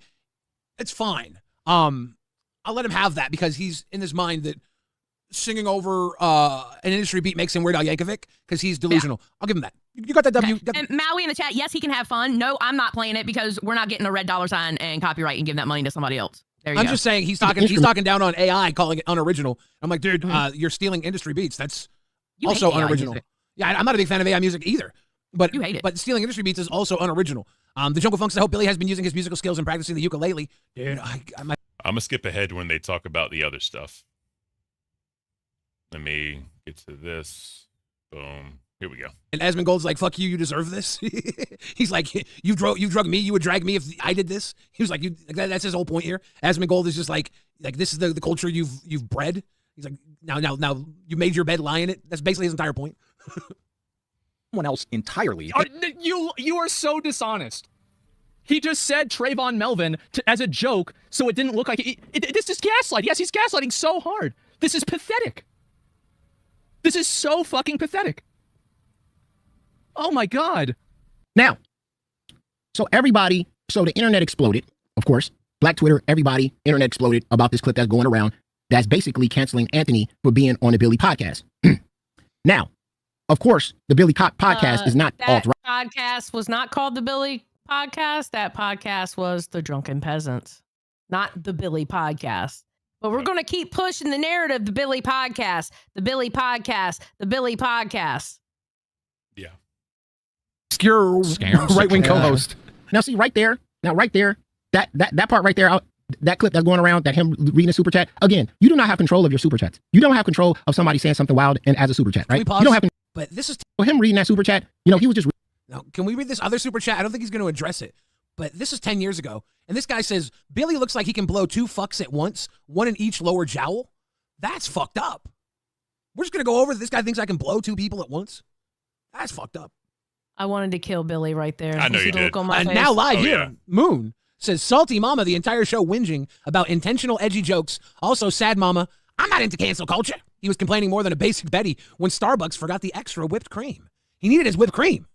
It's fine. I'll let him have that because he's in his mind that singing over an industry beat makes him Weird Al Yankovic because he's delusional. Yeah. I'll give him that. You got that W. And Maui in the chat, yes, he can have fun. No, I'm not playing it because we're not getting a red $sign and copyright and giving that money to somebody else. I'm just saying he's talking down on AI, calling it unoriginal. I'm like, dude, you're stealing industry beats. That's also unoriginal. Yeah, I'm not a big fan of AI music either. But you hate it. But stealing industry beats is also unoriginal. The Jungle Funk says, I hope Billy has been using his musical skills and practicing the ukulele. Dude, I'm gonna skip ahead when they talk about the other stuff. Let me get to this. Boom. Here we go. And Asmongold's like, fuck you, you deserve this. He's like, you drug me, you would drag me if I did this. He was like, that's his whole point here. Asmongold is just like this is the culture you've bred. He's like, now you made your bed, lie in it. That's basically his entire point. Someone else entirely. You are so dishonest. He just said Trayvon Melvin as a joke, so it didn't look like this is gaslight. Yes, he's gaslighting so hard. This is pathetic. This is so fucking pathetic. Oh my God. Now, so the internet exploded, of course. Black Twitter, everybody, internet exploded about this clip that's going around. That's basically canceling Anthony for being on the Billy podcast. Now, of course, the Billy podcast is not alt-right. That podcast was not called the Billy podcast. That podcast was the Drunken Peasants, not the Billy podcast. But we're going to keep pushing the narrative, the Billy podcast, the Billy podcast, the Billy podcast. Yeah. Obscure right-wing co-host. Now, see, right there, that part right there, that clip that's going around, that him reading a super chat, again, you do not have control of your super chats. You don't have control of somebody saying something wild and as a super chat, right? You don't have But this is him reading that super chat, he was just... Now, can we read this other super chat? I don't think he's going to address it. But this is 10 years ago. And this guy says, Billy looks like he can blow 2 fucks at once, one in each lower jowl. That's fucked up. We're just going to go over that this guy thinks I can blow 2 people at once. That's fucked up. I wanted to kill Billy right there. I know you did. And now live here, yeah. Moon says, Salty Mama the entire show whinging about intentional edgy jokes. Also, Sad Mama, I'm not into cancel culture. He was complaining more than a basic Betty when Starbucks forgot the extra whipped cream. He needed his whipped cream.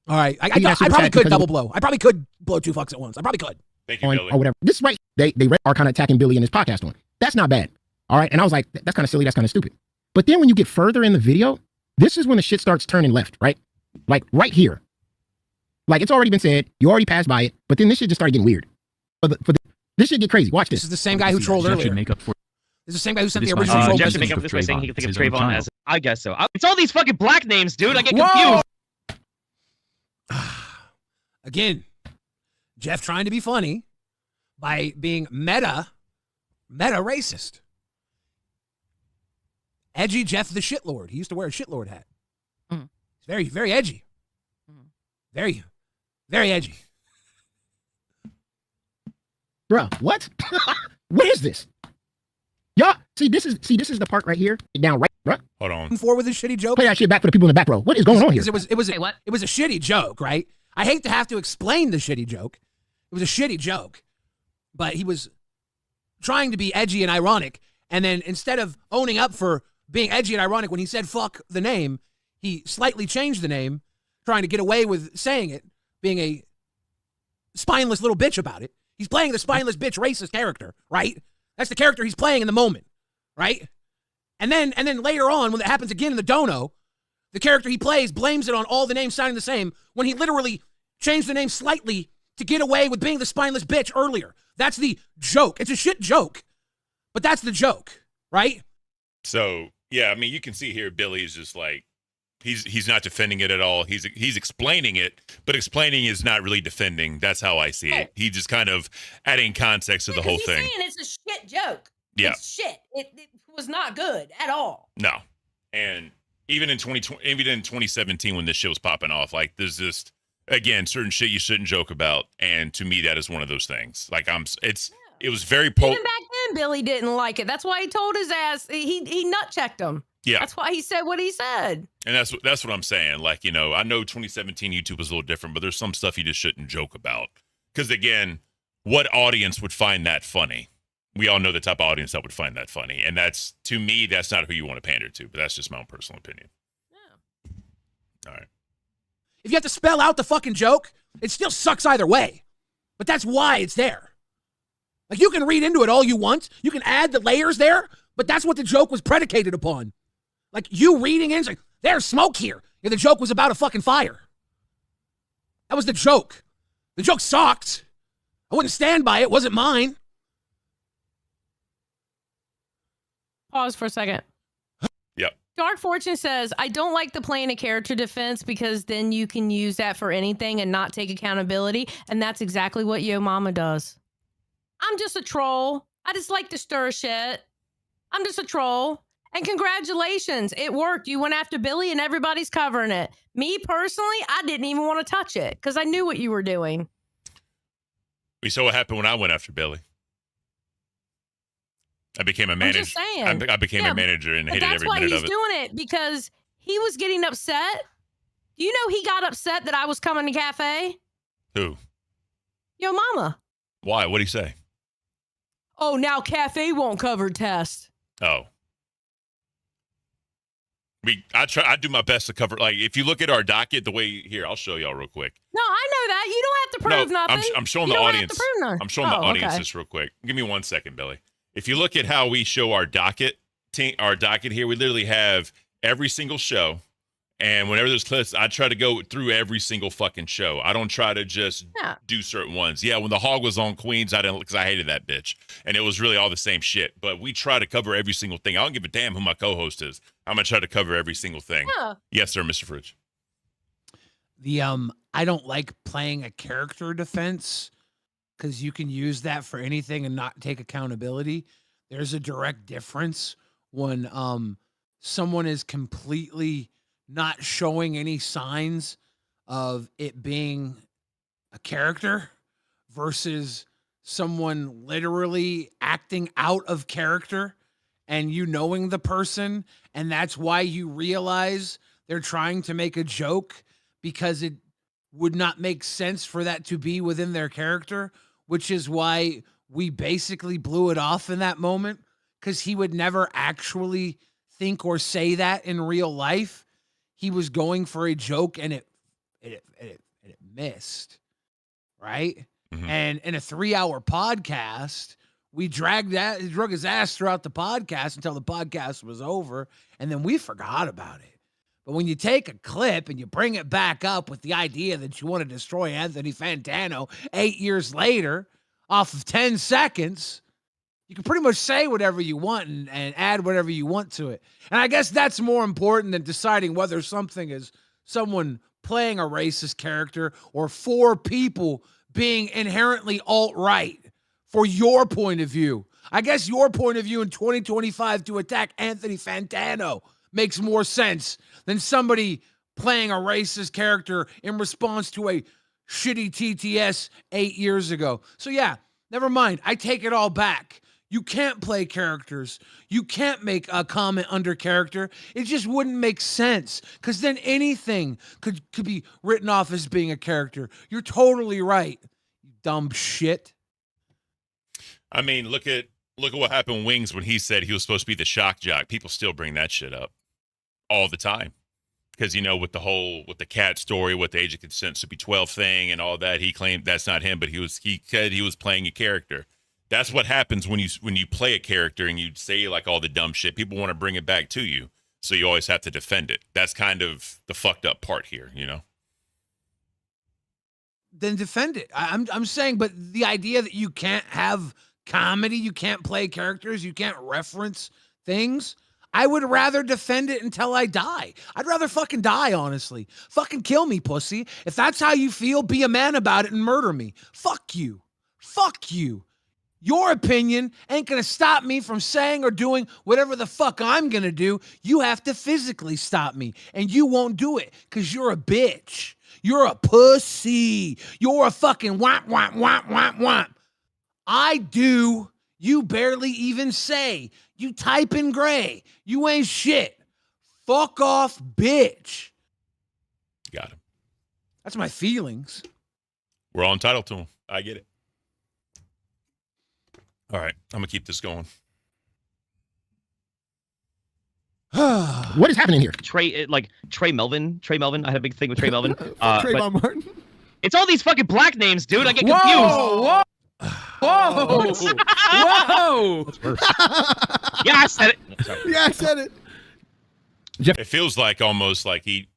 All right, I probably could double blow. I probably could blow 2 fucks at once. I probably could. Thank you, Billy. Or whatever. This right, they are kind of attacking Billy in his podcast on. That's not bad. All right, and I was like, that's kind of silly. That's kind of stupid. But then when you get further in the video, this is when the shit starts turning left, right? Like right here. Like it's already been said. You already passed by it. But then this shit just started getting weird. This shit get crazy. Watch this. This is the same guy who trolled earlier. Should make up for. This is the same guy who sent the original troll. Jeff should make up for this by saying he can think of Trayvon as. I guess so. It's all these fucking black names, dude. I get confused. Again, Jeff trying to be funny by being meta racist. Edgy Jeff the shitlord. He used to wear a shitlord hat. Mm. He's very, very edgy. Very, very edgy. Bruh, what? What is this? Y'all, see, this is the part right here. Down right, bruh. Hold on. Forward with this shitty joke. Play that shit back for the people in the back row. What is going on here? It was a shitty joke, right? I hate to have to explain the shitty joke. It was a shitty joke. But he was trying to be edgy and ironic. And then instead of owning up for being edgy and ironic when he said fuck the name, he slightly changed the name, trying to get away with saying it, being a spineless little bitch about it. He's playing the spineless bitch racist character, right? That's the character he's playing in the moment, right? And then later on, when it happens again in the dono, the character he plays blames it on all the names sounding the same when he literally changed the name slightly to get away with being the spineless bitch earlier. That's the joke. It's a shit joke, but that's the joke, right? So, yeah, I mean, you can see here Billy is just like, he's not defending it at all. He's explaining it, but explaining is not really defending. That's how I see it. He just kind of adding context to the whole thing. He's saying it's a shit joke. Yeah. It's shit. It was not good at all. No. And even in 2017 when this shit was popping off, like there's just, again, certain shit you shouldn't joke about. And to me, that is one of those things. Like it was very Even back then, Billy didn't like it. That's why he told his ass, he nut checked him. Yeah. That's why he said what he said. And that's what I'm saying. Like, you know, I know 2017 YouTube was a little different, but there's some stuff you just shouldn't joke about. Because again, what audience would find that funny? We all know the type of audience that would find that funny. And that's, to me, that's not who you want to pander to, but that's just my own personal opinion. Yeah. All right. If you have to spell out the fucking joke, it still sucks either way. But that's why it's there. Like, you can read into it all you want. You can add the layers there, but that's what the joke was predicated upon. Like, you reading in, it's like, there's smoke here. Yeah, the joke was about a fucking fire. That was the joke. The joke sucked. I wouldn't stand by it. It wasn't mine. Pause for a second. Yep. Dark Fortune says, I don't like the playing a character defense because then you can use that for anything and not take accountability. And that's exactly what Yo Mama does. I'm just a troll. I just like to stir shit. I'm just a troll. And congratulations, it worked. You went after Billy and everybody's covering it. Me personally, I didn't even want to touch it because I knew what you were doing. We saw what happened when I went after Billy. I became a manager. I'm just saying. I became a manager and hated every minute of it. That's why he's doing it, because he was getting upset. Do you know he got upset that I was coming to Cafe? Who? Yo Mama. Why? What'd he say? Oh, now Cafe won't cover test. Oh. I do my best to cover, like, if you look at our docket, the way, here, I'll show y'all real quick. No, I know that. You don't have to prove nothing. I'm showing You the don't have audience. to prove nothing. I'm showing the audience okay. this real quick. Give me 1 second, Billy. If you look at how we show our docket here, we literally have every single show. And whenever there's clips, I try to go through every single fucking show. I don't try to just do certain ones. Yeah, when the Hog was on Queens, I didn't, because I hated that bitch. And it was really all the same shit. But we try to cover every single thing. I don't give a damn who my co-host is. I'm going to try to cover every single thing. Yeah. Yes, sir, Mr. Fridge. I don't like playing a character defense because you can use that for anything and not take accountability. There's a direct difference when someone is completely not showing any signs of it being a character versus someone literally acting out of character and you knowing the person, and that's why you realize they're trying to make a joke because it would not make sense for that to be within their character, which is why we basically blew it off in that moment, because he would never actually think or say that in real life. He was going for a joke and it missed, right? Mm-hmm. And in a 3-hour podcast, we drug his ass throughout the podcast until the podcast was over, and then we forgot about it. But when you take a clip and you bring it back up with the idea that you want to destroy Anthony Fantano 8 years later off of 10 seconds, you can pretty much say whatever you want and add whatever you want to it. And I guess that's more important than deciding whether something is someone playing a racist character or 4 people being inherently alt-right for your point of view. I guess your point of view in 2025 to attack Anthony Fantano makes more sense than somebody playing a racist character in response to a shitty TTS 8 years ago. So yeah, never mind. I take it all back. You can't play characters. You can't make a comment under character. It just wouldn't make sense, because then anything could be written off as being a character. You're totally right, you dumb shit. I mean, look at what happened with Wings when he said he was supposed to be the shock jock. People still bring that shit up all the time. Because, you know, with the cat story, with the age of consent should be 12 thing and all that, he claimed that's not him, but he said he was playing a character. That's what happens when you play a character and you say like all the dumb shit. People want to bring it back to you, so you always have to defend it. That's kind of the fucked up part here, you know. Then defend it. I'm saying, but the idea that you can't have comedy, you can't play characters, you can't reference things. I would rather defend it until I die. I'd rather fucking die, honestly. Fucking kill me, pussy. If that's how you feel, be a man about it and murder me. Fuck you. Fuck you. Your opinion ain't gonna stop me from saying or doing whatever the fuck I'm gonna do. You have to physically stop me, and you won't do it because you're a bitch. You're a pussy. You're a fucking womp, womp, womp, womp, womp. I do. You barely even say. You type in gray. You ain't shit. Fuck off, bitch. Got him. That's my feelings. We're all entitled to them. I get it. All right, I'm gonna keep this going. What is happening here? Trey Melvin. I had a big thing with Trey Melvin. Trayvon Martin. It's all these fucking black names, dude. I get confused. Whoa! Whoa! Yeah, I said it. Sorry. Yeah, I said it. It feels like almost like he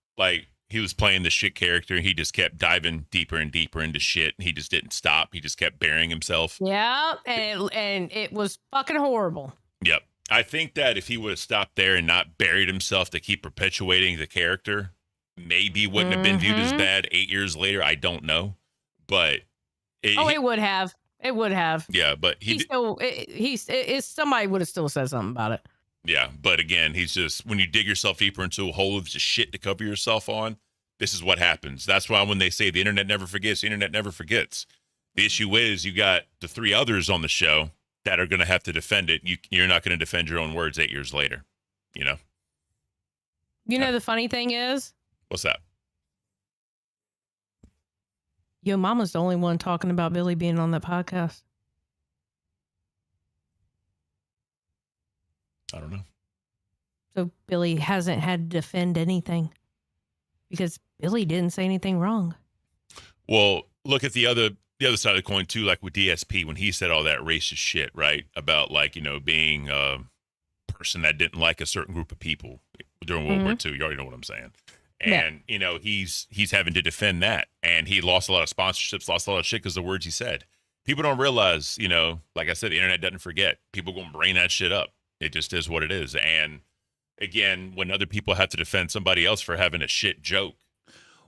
was playing the shit character and he just kept diving deeper and deeper into shit and he just didn't stop. He just kept burying himself. Yeah, and it was fucking horrible. Yep. I think that if he would have stopped there and not buried himself to keep perpetuating the character, maybe wouldn't have been viewed as bad 8 years later. I don't know. But it would have. It would have. Yeah, but somebody would have still said something about it. Yeah, but again, he's just, when you dig yourself deeper into a hole of just shit to cover yourself on, this is what happens. That's why when they say the internet never forgets, the internet never forgets. The issue is you got the three others on the show that are going to have to defend it. You're not going to defend your own words 8 years later, you know? You know, the funny thing is? What's that? Yo Mama's the only one talking about Billy being on that podcast. I don't know. So Billy hasn't had to defend anything because Billy didn't say anything wrong. Well, look at the other side of the coin too, like with DSP when he said all that racist shit, right? About like, you know, being a person that didn't like a certain group of people during World War II. You already know what I'm saying. And, you know, he's having to defend that. And he lost a lot of sponsorships, lost a lot of shit because of the words he said. People don't realize, you know, like I said, the internet doesn't forget. People going to bring that shit up. It just is what it is. And again, when other people have to defend somebody else for having a shit joke.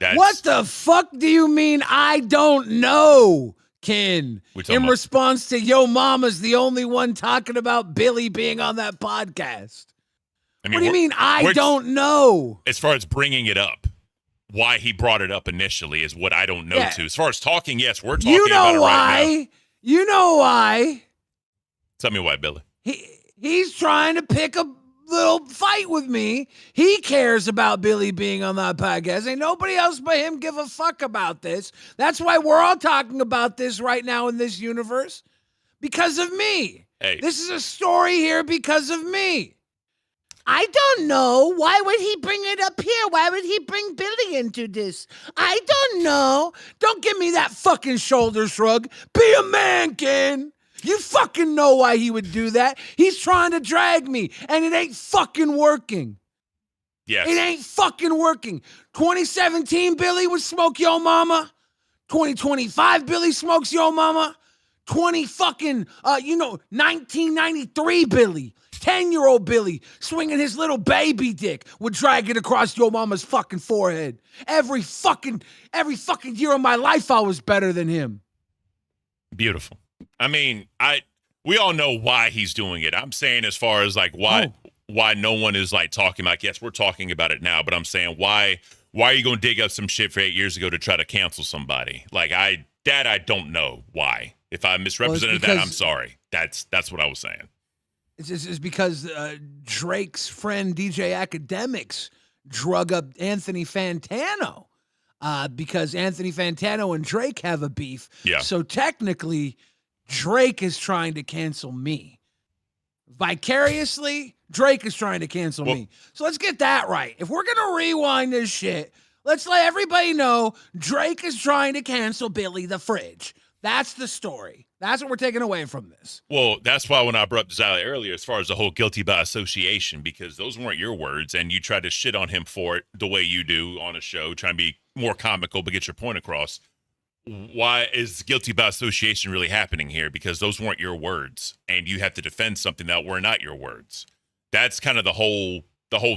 What the fuck do you mean I don't know, Ken? In response to Yo Mama's the only one talking about Billy being on that podcast. I mean, what do you mean I don't know? As far as bringing it up, why he brought it up initially is what I don't know too. As far as talking, yes, we're talking about it right now. You know why? Tell me why, Billy. He's trying to pick a little fight with me. He cares about Billy being on that podcast. Ain't nobody else but him give a fuck about this. That's why we're all talking about this right now in this universe. Because of me. Hey. This is a story here because of me. I don't know. Why would he bring it up here? Why would he bring Billy into this? I don't know. Don't give me that fucking shoulder shrug. Be a man, Ken. You fucking know why he would do that. He's trying to drag me, and it ain't fucking working. Yes. It ain't fucking working. 2017 Billy would smoke Yo Mama. 2025 Billy smokes Yo Mama. 1993 Billy. 10-year-old Billy swinging his little baby dick would drag it across Yo Mama's fucking forehead. Every fucking year of my life I was better than him. Beautiful. I mean, we all know why he's doing it. I'm saying as far as like why no one is like talking like, yes, we're talking about it now, but I'm saying why are you going to dig up some shit for 8 years ago to try to cancel somebody? Like I don't know why. If I misrepresented that, I'm sorry. That's what I was saying. It's because Drake's friend DJ Academics drug up Anthony Fantano because Anthony Fantano and Drake have a beef. Yeah. So technically, Drake is trying to cancel me. Vicariously, Drake is trying to cancel me. So let's get that right. If we're going to rewind this shit, let's let everybody know Drake is trying to cancel Billy the Fridge. That's the story. That's what we're taking away from this. Well, that's why when I brought up Zala earlier, as far as the whole guilty by association, because those weren't your words, and you tried to shit on him for it the way you do on a show, trying to be more comical but get your point across. Why is guilty by association really happening here? Because those weren't your words, and you have to defend something that were not your words. That's kind of the whole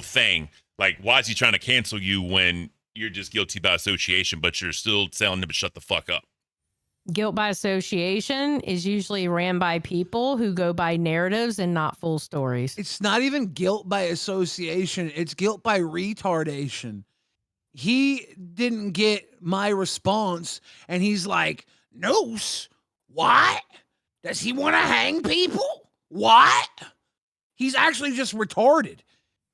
thing. Like, why is he trying to cancel you when you're just guilty by association, but you're still telling him to shut the fuck up? Guilt by association is usually ran by people who go by narratives and not full stories. It's not even guilt by association. It's guilt by retardation. He didn't get my response, and he's like, Noose? What? Does he want to hang people? What? He's actually just retarded.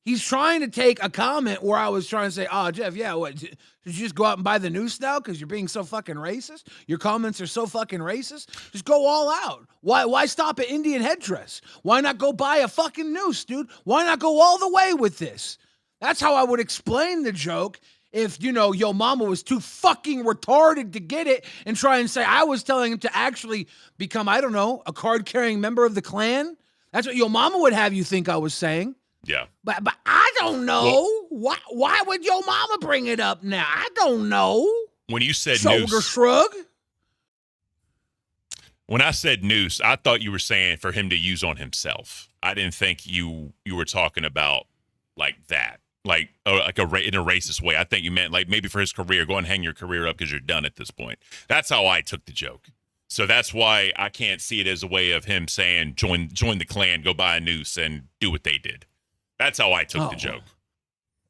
He's trying to take a comment where I was trying to say, oh, Jeff, yeah, what, did you just go out and buy the noose now because you're being so fucking racist? Your comments are so fucking racist? Just go all out. Why stop at Indian headdress? Why not go buy a fucking noose, dude? Why not go all the way with this? That's how I would explain the joke if, you know, Yo Mama was too fucking retarded to get it and try and say I was telling him to actually become, I don't know, a card-carrying member of the Klan. That's what Yo Mama would have you think I was saying. Yeah. But I don't know. Why would Yo Mama bring it up now? I don't know. When you said Shoulder noose, shrug. when I said noose, I thought you were saying for him to use on himself. I didn't think you were talking about like that, like in a racist way. I think you meant like maybe for his career, go and hang your career up because you're done at this point. That's how I took the joke. So that's why I can't see it as a way of him saying join the Klan, go buy a noose, and do what they did. That's how I took the joke.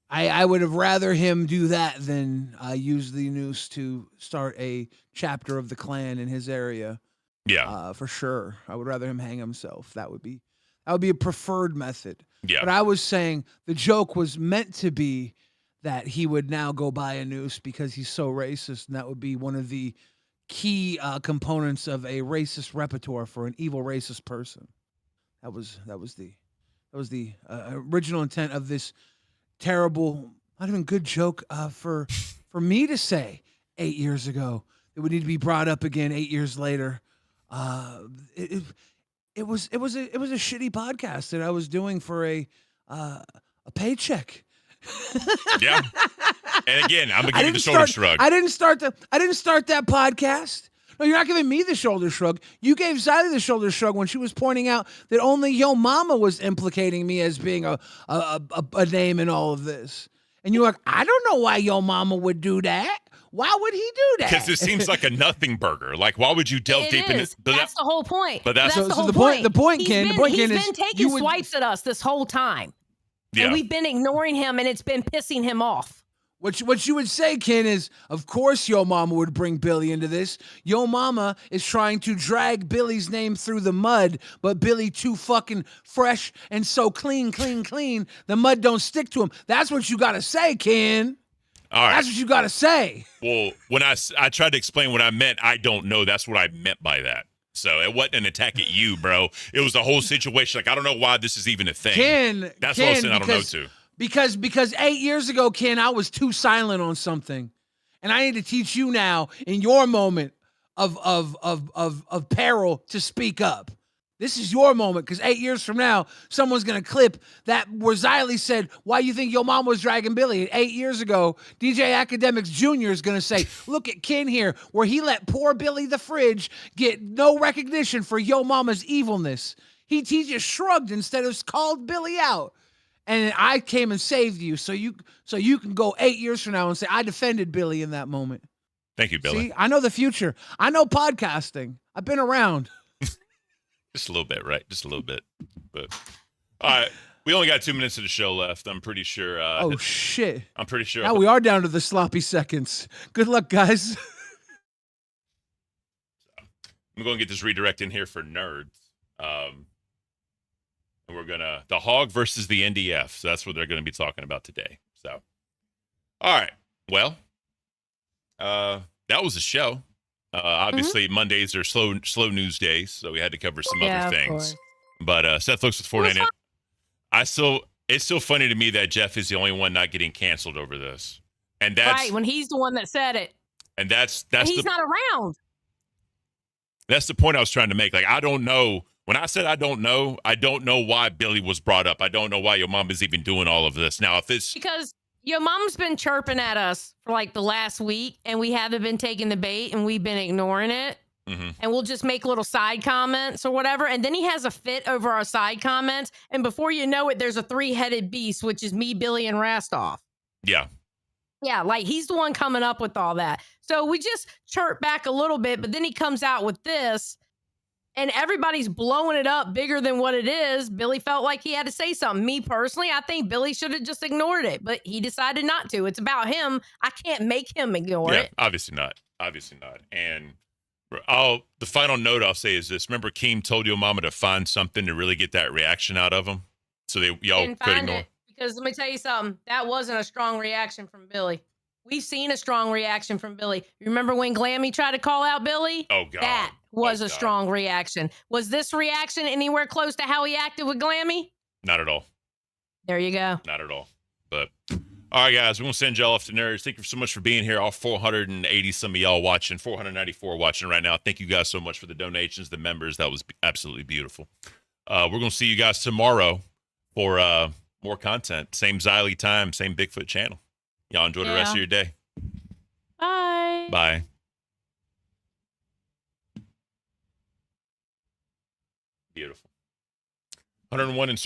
I would have rather him do that than use the noose to start a chapter of the Klan in his area. Yeah. For sure. I would rather him hang himself. That would be a preferred method. Yeah. But I was saying the joke was meant to be that he would now go buy a noose because he's so racist, and that would be one of the key components of a racist repertoire for an evil racist person. That was the original intent of this terrible, not even good joke for me to say 8 years ago. It would need to be brought up again 8 years later. It was a shitty podcast that I was doing for a paycheck. Yeah. And again, I'm gonna give you the shoulder shrug. I didn't start that podcast. No, you're not giving me the shoulder shrug. You gave Sally the shoulder shrug when she was pointing out that only Yo Mama was implicating me as being a name in all of this. And you're like, I don't know why Yo Mama would do that. Why would he do that? Because it seems like a nothing burger. Like, why would you delve deep in this? That's the whole point. But that's the whole point. The point, he's Ken. Been, the point, he's Ken, been is taking swipes at us this whole time. Yeah. And we've been ignoring him, and it's been pissing him off. What you would say, Ken, is, of course Yo Mama would bring Billy into this. Yo Mama is trying to drag Billy's name through the mud, but Billy too fucking fresh and so clean, the mud don't stick to him. That's what you got to say, Ken. All right. That's what you got to say. Well, when I tried to explain what I meant, I don't know. That's what I meant by that. So it wasn't an attack at you, bro. It was the whole situation. Like, I don't know why this is even a thing. Ken, that's what I was saying. I don't know too. Because 8 years ago, Ken, I was too silent on something, and I need to teach you now in your moment of peril to speak up. This is your moment, because 8 years from now, someone's gonna clip that where Xylee said, "Why you think your mom was dragging Billy?" And 8 years ago, DJ Academics Jr. is gonna say, "Look at Ken here, where he let poor Billy the Fridge get no recognition for Yo Mama's evilness. He just shrugged instead of called Billy out." And I came and saved you, so you can go 8 years from now and say, I defended Billy in that moment. Thank you, Billy. See, I know the future. I know podcasting. I've been around. Just a little bit, right? Just a little bit. But all right, we only got 2 minutes of the show left. I'm pretty sure. Oh shit! I'm pretty sure. Now we are down to the sloppy seconds. Good luck, guys. I'm going to get this redirect in here for nerds. And we're gonna the Hog versus the NDF. So that's what they're going to be talking about today. So, all right. Well, that was the show. Obviously, Mondays are slow news days, so we had to cover some other things. But Seth looks with Fortnite. It's still funny to me that Jeff is the only one not getting canceled over this, and that's right when he's the one that said it. And that's he's not around. That's the point I was trying to make. Like, I don't know. When I said I don't know why Billy was brought up. I don't know why your mom is even doing all of this. Now, if it's because your mom's been chirping at us for like the last week, and we haven't been taking the bait, and we've been ignoring it. And we'll just make little side comments or whatever. And then he has a fit over our side comments. And before you know it, there's a 3-headed beast, which is me, Billy, and Rastoff. Yeah. Yeah, like he's the one coming up with all that. So we just chirp back a little bit, but then he comes out with this, and everybody's blowing it up bigger than what it is. Billy felt like he had to say something. Me personally, I think Billy should have just ignored it, but he decided not to. It's about him. I can't make him ignore it. Obviously not. Obviously not. And the final note I'll say is this. Remember, Keem told your mama to find something to really get that reaction out of him? So y'all could ignore it. Because let me tell you something. That wasn't a strong reaction from Billy. We've seen a strong reaction from Billy. You remember when Glammy tried to call out Billy? Oh, God. That was a strong reaction. Was this reaction anywhere close to how he acted with Glammy? Not at all. There you go. Not at all. But, all right, guys, we're going to send y'all off to nerds. Thank you so much for being here. All 480 some of y'all watching, 494 watching right now. Thank you guys so much for the donations, the members. That was absolutely beautiful. We're going to see you guys tomorrow for more content. Same Xylee time, same Bigfoot channel. Y'all enjoy the rest of your day. Bye. Bye. Beautiful. 101 in Super.